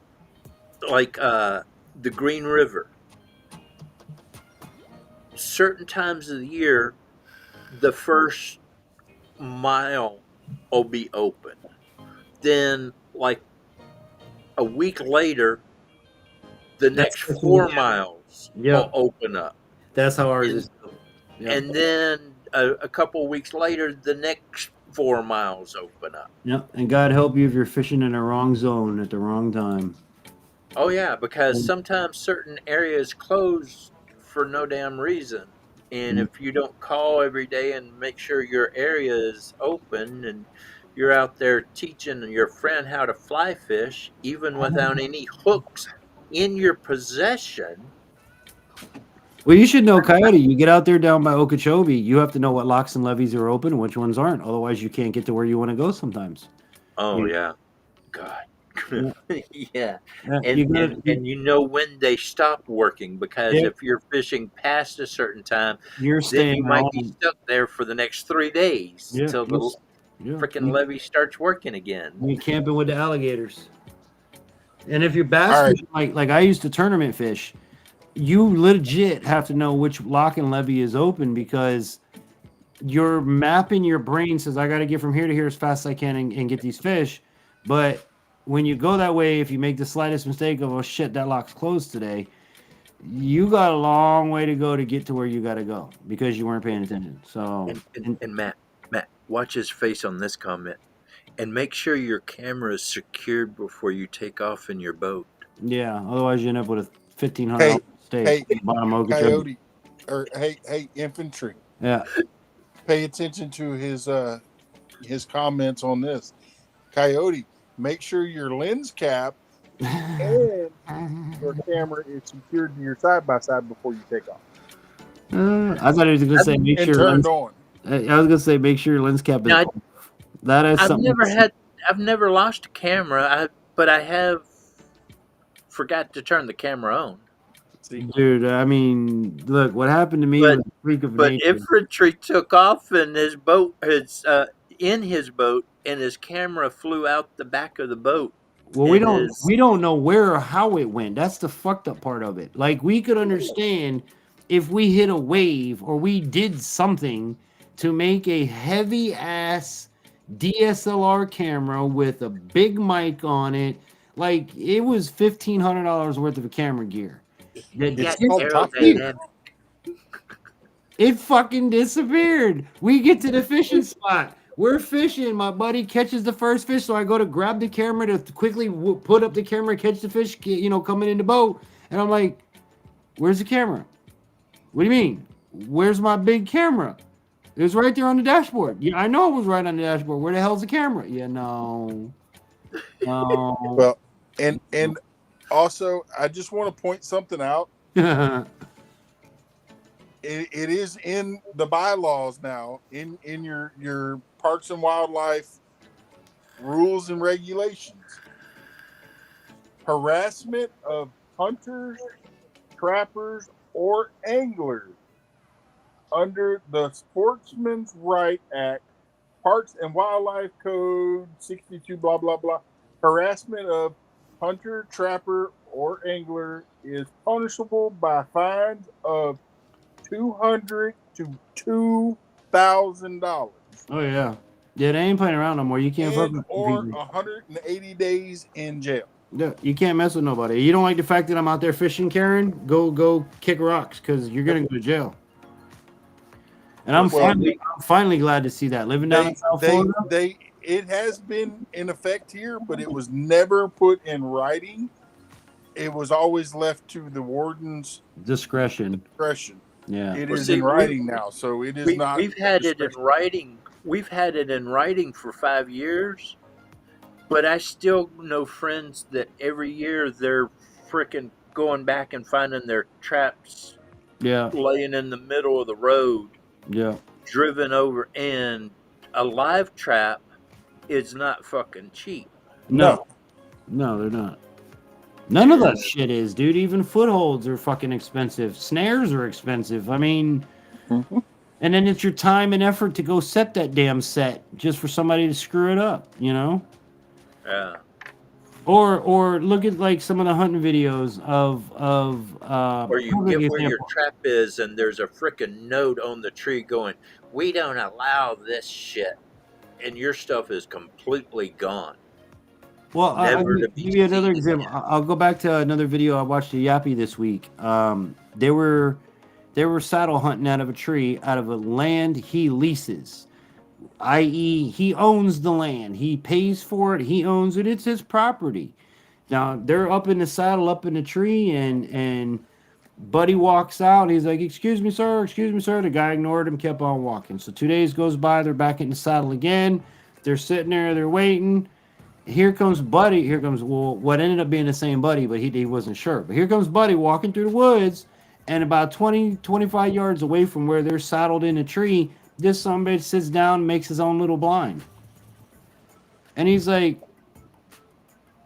S8: like the Green River, certain times of the year, the first mile will be open. Then, like a week later, the
S2: that's
S8: next 4 miles will open up.
S2: That's how ours
S8: And,
S2: is. Yep.
S8: and then a couple weeks later, the next 4 miles open up.
S2: Yep. And God help you if you're fishing in the wrong zone at the wrong time.
S8: Oh, yeah, because sometimes certain areas close for no damn reason. And if you don't call every day and make sure your area is open and you're out there teaching your friend how to fly fish, even without any hooks in your possession.
S2: Well, you should know, Coyote. You get out there down by Okeechobee, you have to know what locks and levees are open and which ones aren't. Otherwise, you can't get to where you want to go sometimes.
S8: Oh,
S2: Yeah.
S8: God.
S2: Yeah.
S8: Yeah.
S2: You gotta,
S8: And you know when they stop working, because
S2: Yeah.
S8: if you're fishing past a certain time,
S2: you're
S8: then
S2: staying
S8: you might be
S2: home.
S8: stuck there for the next 3 days
S2: Yeah.
S8: till the freaking levee starts working again.
S2: You're camping with the alligators. And if you're bass
S9: All right.
S2: fishing, like I used to tournament fish, you legit have to know which lock and levee is open because your map in your brain says I got to get from here to here as fast as I can and get these fish. But when you go that way, if you make the slightest mistake of, oh shit, that lock's closed today, you got a long way to go to get to where you got to go because you weren't paying attention. So,
S8: And Matt, watch his face on this comment. And make sure your camera is secured before you take off in your boat.
S2: yeah, otherwise you end up with a $1,500
S9: Hey,
S2: steak
S9: hey,
S2: at the bottom of Okeechobee.
S9: Coyote, or hey, Infantry.
S2: Yeah.
S9: Pay attention to his comments on this. Coyote, make sure your lens cap and your camera is secured to your side by side before you take off.
S2: I thought he was gonna say make
S9: and
S2: sure
S9: turned
S2: lens,
S9: on.
S2: I was gonna say make sure your lens cap is
S8: Now,
S2: off. That is something.
S8: I've never lost a camera, but I have forgot to turn the camera on.
S2: Dude, I mean, look, what happened to me was a freak of
S8: But
S2: nature.
S8: Infantry took off and his boat, in his boat, and his camera flew out the back of the boat.
S2: Well, we don't know where or how it went. That's the fucked up part of it. Like we could understand if we hit a wave or we did something to make a heavy ass DSLR camera with a big mic on it. Like it was $1,500 worth of camera gear.
S8: It's
S9: called Top Gear.
S2: It fucking disappeared. We get to the fishing spot. We're fishing. My buddy catches the first fish, so I go to grab the camera to quickly put up the camera, catch the fish, coming in the boat. And I'm like, "Where's the camera? What do you mean? Where's my big camera? It was right there on the dashboard. Yeah, I know it was right on the dashboard. Where the hell's the camera? Yeah, no.
S9: Well, and also, I just want to point something out. It is in the bylaws now, in your parks and wildlife rules and regulations. Harassment of hunters, trappers, or anglers under the Sportsman's Right Act, Parks and Wildlife Code 62, blah, blah, blah. Harassment of hunter, trapper, or angler is punishable by fines of $200 to $2,000.
S2: Oh yeah, they ain't playing around no more. You can't fuck with
S9: or
S2: people.
S9: 180 days in jail.
S2: Yeah, you can't mess with nobody. You don't like the fact that I'm out there fishing, Karen? Go kick rocks because you're gonna go to jail. And I'm finally glad to see that living down in South Florida.
S9: It has been in effect here, but it was never put in writing. It was always left to the warden's
S2: discretion. Yeah,
S9: it is in writing now, so it is not.
S8: We've had it in writing. We've had it in writing for 5 years, but I still know friends that every year they're freaking going back and finding their traps
S2: Yeah.
S8: laying in the middle of the road,
S2: Yeah.
S8: driven over, and a live trap is not fucking cheap.
S2: No. No, they're not. None of that shit is, dude. Even footholds are fucking expensive. Snares are expensive. I mean, and then it's your time and effort to go set that damn set just for somebody to screw it up, you know?
S8: Yeah.
S2: Or look at like some of the hunting videos of
S8: Or you
S2: perfect
S8: get where your
S2: example.
S8: trap is, and there's a freaking note on the tree going, "We don't allow this shit," and your stuff is completely gone,
S2: Well, I'll
S8: never to be
S2: give you another
S8: seen
S2: example.
S8: again.
S2: I'll go back to another video I watched a Yappy this week. They were saddle hunting out of a tree, out of a land he leases, i.e., he owns the land. He pays for it. He owns it. It's his property. Now they're up in the saddle, up in the tree, and Buddy walks out. He's like, "Excuse me, sir. Excuse me, sir." The guy ignored him, kept on walking. So 2 days goes by. They're back in the saddle again. They're sitting there. They're waiting. Here comes Buddy. Here comes, well, what ended up being the same Buddy, but he wasn't sure. But here comes Buddy walking through the woods, and about 20, 25 yards away from where they're saddled in a tree, this somebody sits down and makes his own little blind. And he's like,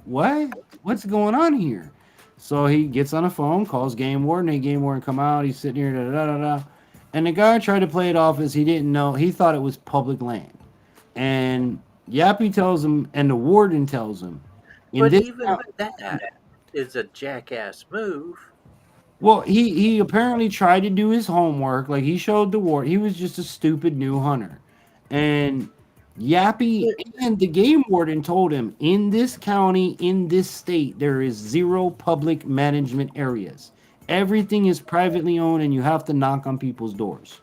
S2: "What? What's going on here?" So he gets on the phone, calls game warden. Hey, game warden, come out. He's sitting here, da da da da. And the guy tried to play it off as he didn't know. He thought it was public land. And Yappy tells him, and the warden tells him,
S8: But even that is a jackass move.
S2: well, he apparently tried to do his homework. Like he showed the warden. He was just a stupid new hunter. And Yappy and the game warden told him, in this county, in this state, there is 0 public management areas. Everything is privately owned, and you have to knock on people's doors.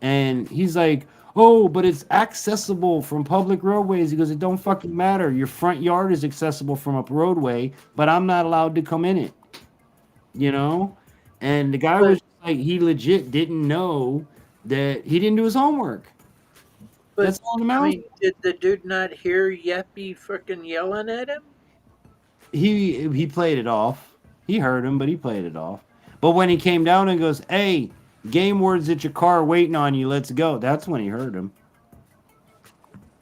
S2: And he's like, "Oh, but it's accessible from public roadways." He goes, "It don't fucking matter. Your front yard is accessible from a roadway, but I'm not allowed to come in it." You know? And the guy was like, he legit didn't know that he didn't do his homework.
S8: But
S2: That's all that
S8: I
S2: matters.
S8: mean, did the dude not hear Yappy freaking yelling at him?
S2: He played it off. He heard him, but he played it off. But when he came down and goes, "Hey, game ward's at your car waiting on you. Let's go." That's when he heard him.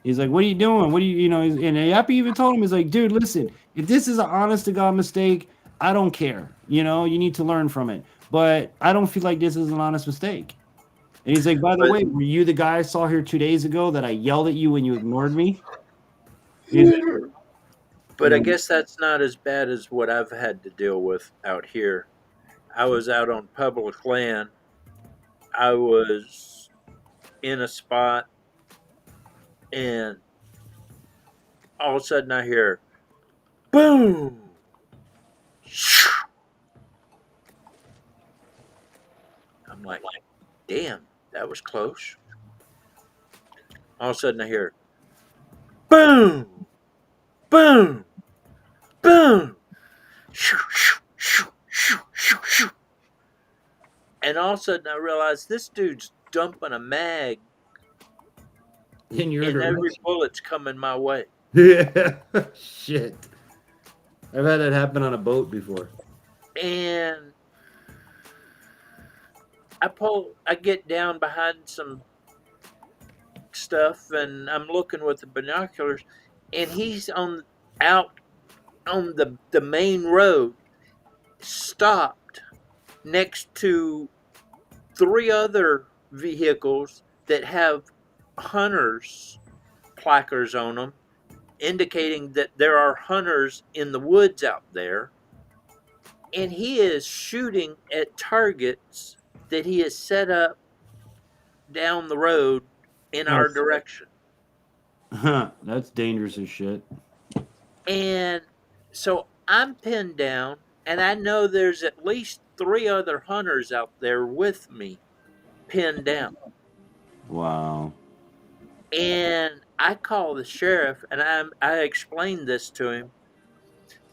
S2: He's like, "What are you doing? What do you know?" And Yappy even told him, he's like, "Dude, listen, if this is an honest to God mistake, I don't care. You know, you need to learn from it. But I don't feel like this is an honest mistake." And he's like, "By the way, were you the guy I saw here 2 days ago that I yelled at you when you ignored me?" He's like,
S8: But I guess that's not as bad as what I've had to deal with out here. I was out on public land. I was in a spot, and all of a sudden I hear, boom! I'm like, damn, that was close. All of a sudden I hear, boom! Boom! Boom! Shoo, shoo, shoo, shoo, shoo, shoo. And all of a sudden I realized this dude's dumping a mag,
S2: and
S8: every bullet's coming my way.
S2: Yeah. Shit. I've had that happen on a boat before.
S8: And I get down behind some stuff, and I'm looking with the binoculars, and he's out on the main road, stopped next to 3 other vehicles that have hunters placards on them, indicating that there are hunters in the woods out there. And he is shooting at targets that he has set up down the road in our direction.
S2: That's dangerous as shit.
S8: And so I'm pinned down, and I know there's at least 3 other hunters out there with me, pinned down.
S2: Wow.
S8: And I call the sheriff, and I explained this to him.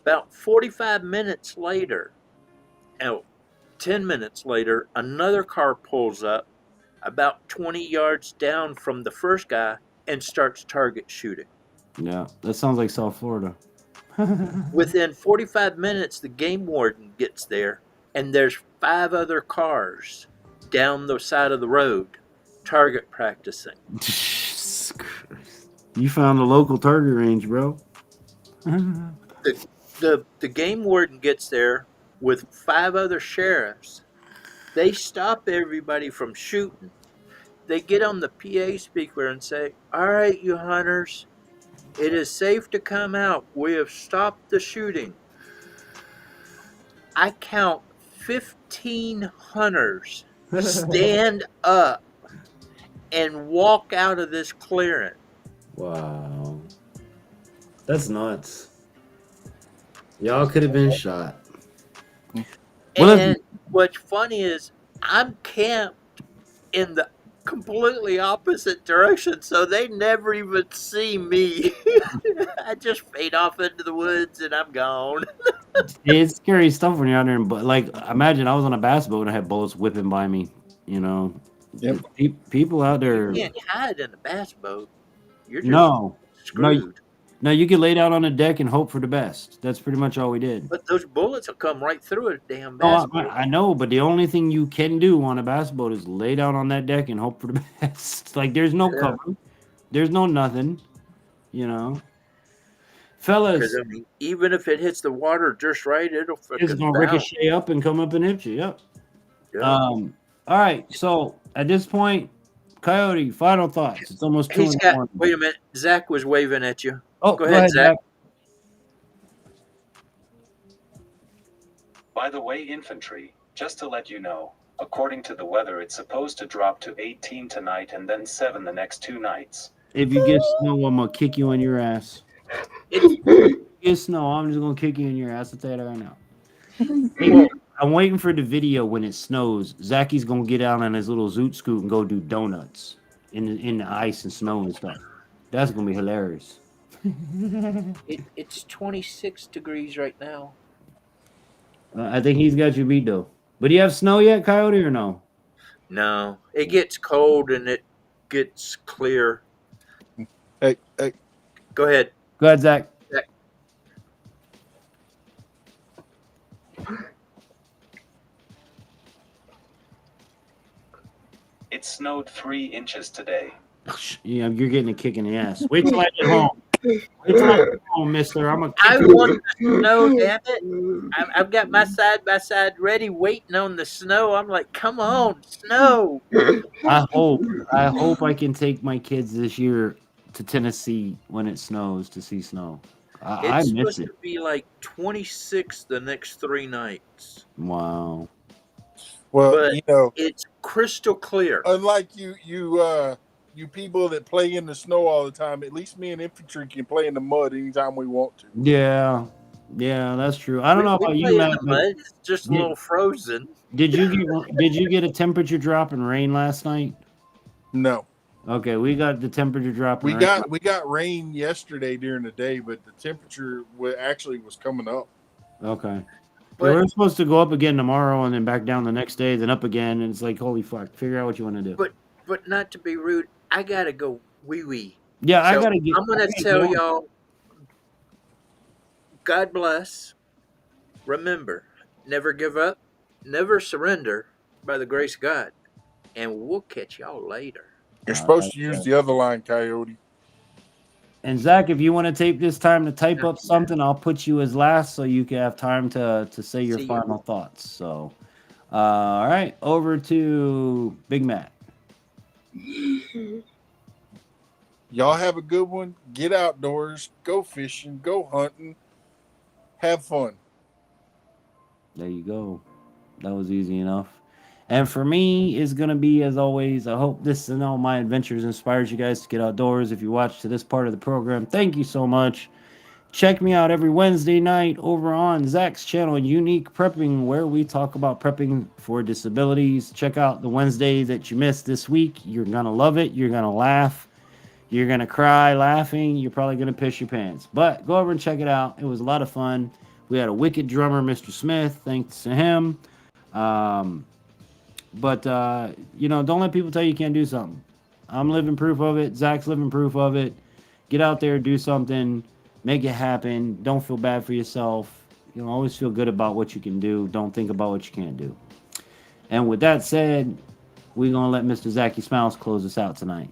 S8: About 45 minutes later, 10 minutes later, another car pulls up about 20 yards down from the first guy and starts target shooting.
S2: Yeah, that sounds like South Florida.
S8: Within 45 minutes, the game warden gets there, and there's 5 other cars down the side of the road, target practicing.
S2: You found a local target range, bro.
S8: The game warden gets there with 5 other sheriffs. They stop everybody from shooting. They get on the PA speaker and say, "All right, you hunters, it is safe to come out. We have stopped the shooting." I count 15 hunters stand up and walk out of this clearing.
S2: Wow. That's nuts. Y'all could have been shot.
S8: And what's funny is I'm camped in the completely opposite direction, so they never even see me. I just fade off into the woods and I'm gone.
S2: It's scary stuff when you're out there. But like, imagine I was on a bass boat and I had bullets whipping by me. You know,
S9: Yep.
S2: People out there.
S8: You can't hide in a bass boat. You're just
S2: No,
S8: screwed.
S2: no, you could lay down on the deck and hope for the best. That's pretty much all we did.
S8: But those bullets will come right through a damn
S2: Oh,
S8: bass boat.
S2: I know, but the only thing you can do on a bass boat is lay down on that deck and hope for the best. Like, there's no cover, there's no nothing, you know. Fellas,
S8: 'Cause, I mean, even if it hits the water just right, it'll
S2: it's
S8: fucking
S2: gonna
S8: bounce.
S2: ricochet up and come up and hit you. Yep.
S8: Yeah.
S2: All right. So at this point, Coyote, final thoughts. It's almost 2
S8: He's
S2: in the
S8: got.
S2: morning.
S8: Wait a minute. Zach was waving at you.
S2: Oh,
S8: go ahead, Zach.
S11: By the way, infantry, just to let you know, according to the weather, it's supposed to drop to 18 tonight and then 7 the next 2 nights.
S2: If you get snow, I'm gonna kick you in your ass. If you get snow, I'm just gonna kick you in your ass. I'll tell you that right now. I'm waiting for the video when it snows. Zachy's gonna get out on his little zoot scoot and go do donuts in the ice and snow and stuff. That's gonna be hilarious.
S8: It's 26 degrees right now.
S2: I think he's got you beat though. But do you have snow yet, Coyote, or no?
S8: No, it gets cold and it gets clear.
S9: Hey,
S8: Go ahead.
S2: Go ahead, Zach.
S11: It snowed 3 inches today.
S2: Yeah, you're getting a kick in the ass. Wait till I get home. Wait till I get home, mister. I'm a
S8: I want the snow, damn it. I've got my side by side ready, waiting on the snow. I'm like, come on, snow.
S2: I hope I can take my kids this year to Tennessee when it snows to see snow. I
S8: It's
S2: miss
S8: supposed
S2: it.
S8: to be like 26 the next 3 nights.
S2: Wow.
S9: well,
S8: But
S9: you know,
S8: it's crystal clear.
S9: unlike you people that play in the snow all the time, at least me and infantry can play in the mud anytime we want to.
S2: Yeah, that's true. I don't know about
S8: we
S2: you,
S8: play in
S2: Matt.
S8: the
S2: but
S8: mud. It's just a little frozen.
S2: Did you get a temperature drop in rain last night?
S9: No.
S2: Okay, we got the temperature drop.
S9: We got rain yesterday during the day, but the temperature actually was coming up.
S2: Okay.
S8: But-
S2: we're supposed to go up again tomorrow and then back down the next day, then up again, and it's like, holy fuck, figure out what you want to do.
S8: But not to be rude, I gotta go wee.
S2: Yeah,
S8: So
S2: I gotta get.
S8: I'm gonna tell y'all, God bless. Remember, never give up, never surrender by the grace of God. And we'll catch y'all later.
S9: You're supposed to use the other line, Coyote.
S2: And Zach, if you want to take this time to type up something, I'll put you as last so you can have time to say your final thoughts. So, all right, over to Big Matt.
S9: Y'all have a good one. Get outdoors, go fishing, go hunting, have fun.
S2: There you go. That was easy enough. And for me, it's going to be, as always, I hope this and all my adventures inspires you guys to get outdoors. If you watch to this part of the program, thank you so much. Check me out every Wednesday night over on Zach's channel, Unique Prepping, where we talk about prepping for disabilities. Check out the Wednesday that you missed this week. You're going to love it. You're going to laugh. You're going to cry laughing. You're probably going to piss your pants. But go over and check it out. It was a lot of fun. We had a wicked drummer, Mr. Smith. Thanks to him. But don't let people tell you can't do something. I'm living proof of it. Zach's living proof of it. Get out there, do something, make it happen. Don't feel bad for yourself. Always feel good about what you can do. Don't think about what you can't do. And with that said, we're going to let Mr. Zachy Smiles close us out tonight.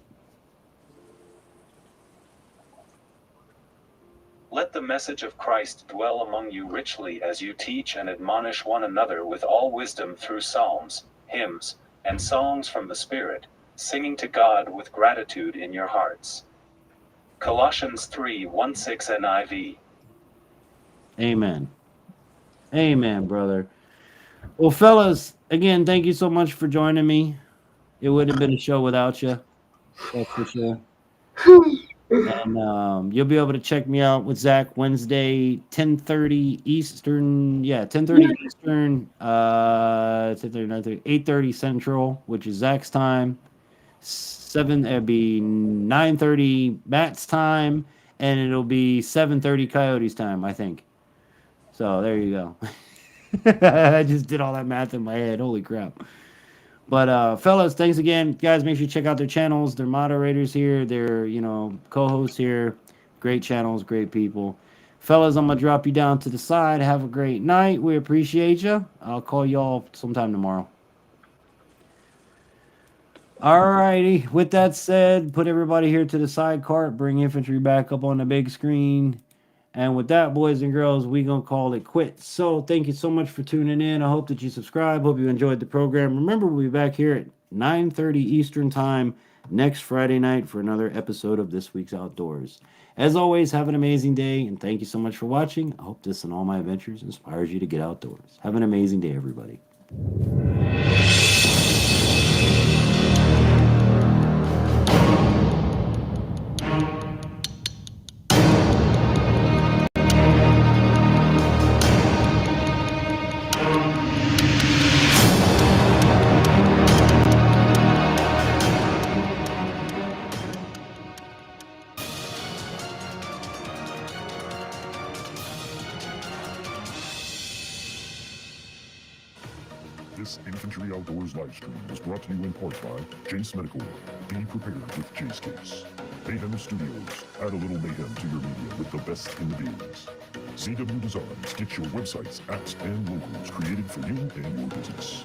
S11: Let the message of Christ dwell among you richly as you teach and admonish one another with all wisdom through psalms, hymns, and songs from the Spirit, singing to God with gratitude in your hearts. Colossians 3:16 NIV.
S2: Amen. Amen, brother. Well, fellas, again, thank you so much for joining me. It would have been a show without you. That's for sure. And you'll be able to check me out with Zach Wednesday, 10:30 Eastern. Yeah, 10:30 Eastern, 10:30, 9:30, 8:30 Central, which is Zach's time. It'd be 9:30 Matt's time, and it'll be 7:30 Coyote's time, I think. So there you go. I just did all that math in my head. Holy crap. But fellas, thanks again. Guys, make sure you check out their channels. They're moderators here. They're, co-hosts here. Great channels, great people. Fellas, I'm gonna drop you down to the side. Have a great night. We appreciate you. I'll call y'all sometime tomorrow. Alrighty. With that said, put everybody here to the side cart. Bring infantry back up on the big screen. And with that, boys and girls, we gonna call it quits. So thank you so much for tuning in. I hope that you subscribe. Hope you enjoyed the program. Remember, we'll be back here at 9:30 Eastern time next Friday night for another episode of This Week's Outdoors. As always, have an amazing day, and thank you so much for watching. I hope this and all my adventures inspires you to get outdoors. Have an amazing day, everybody.
S1: This Infantry Outdoors live stream was brought to you in part by Jace Medical. Be prepared with Jace Case. Mayhem Studios. Add a little mayhem to your media with the best in the biz. CW Designs. Get your websites, apps, and logos created for you and your business.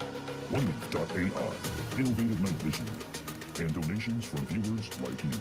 S1: OneLeaf.ai. Innovative night vision. And donations from viewers like you.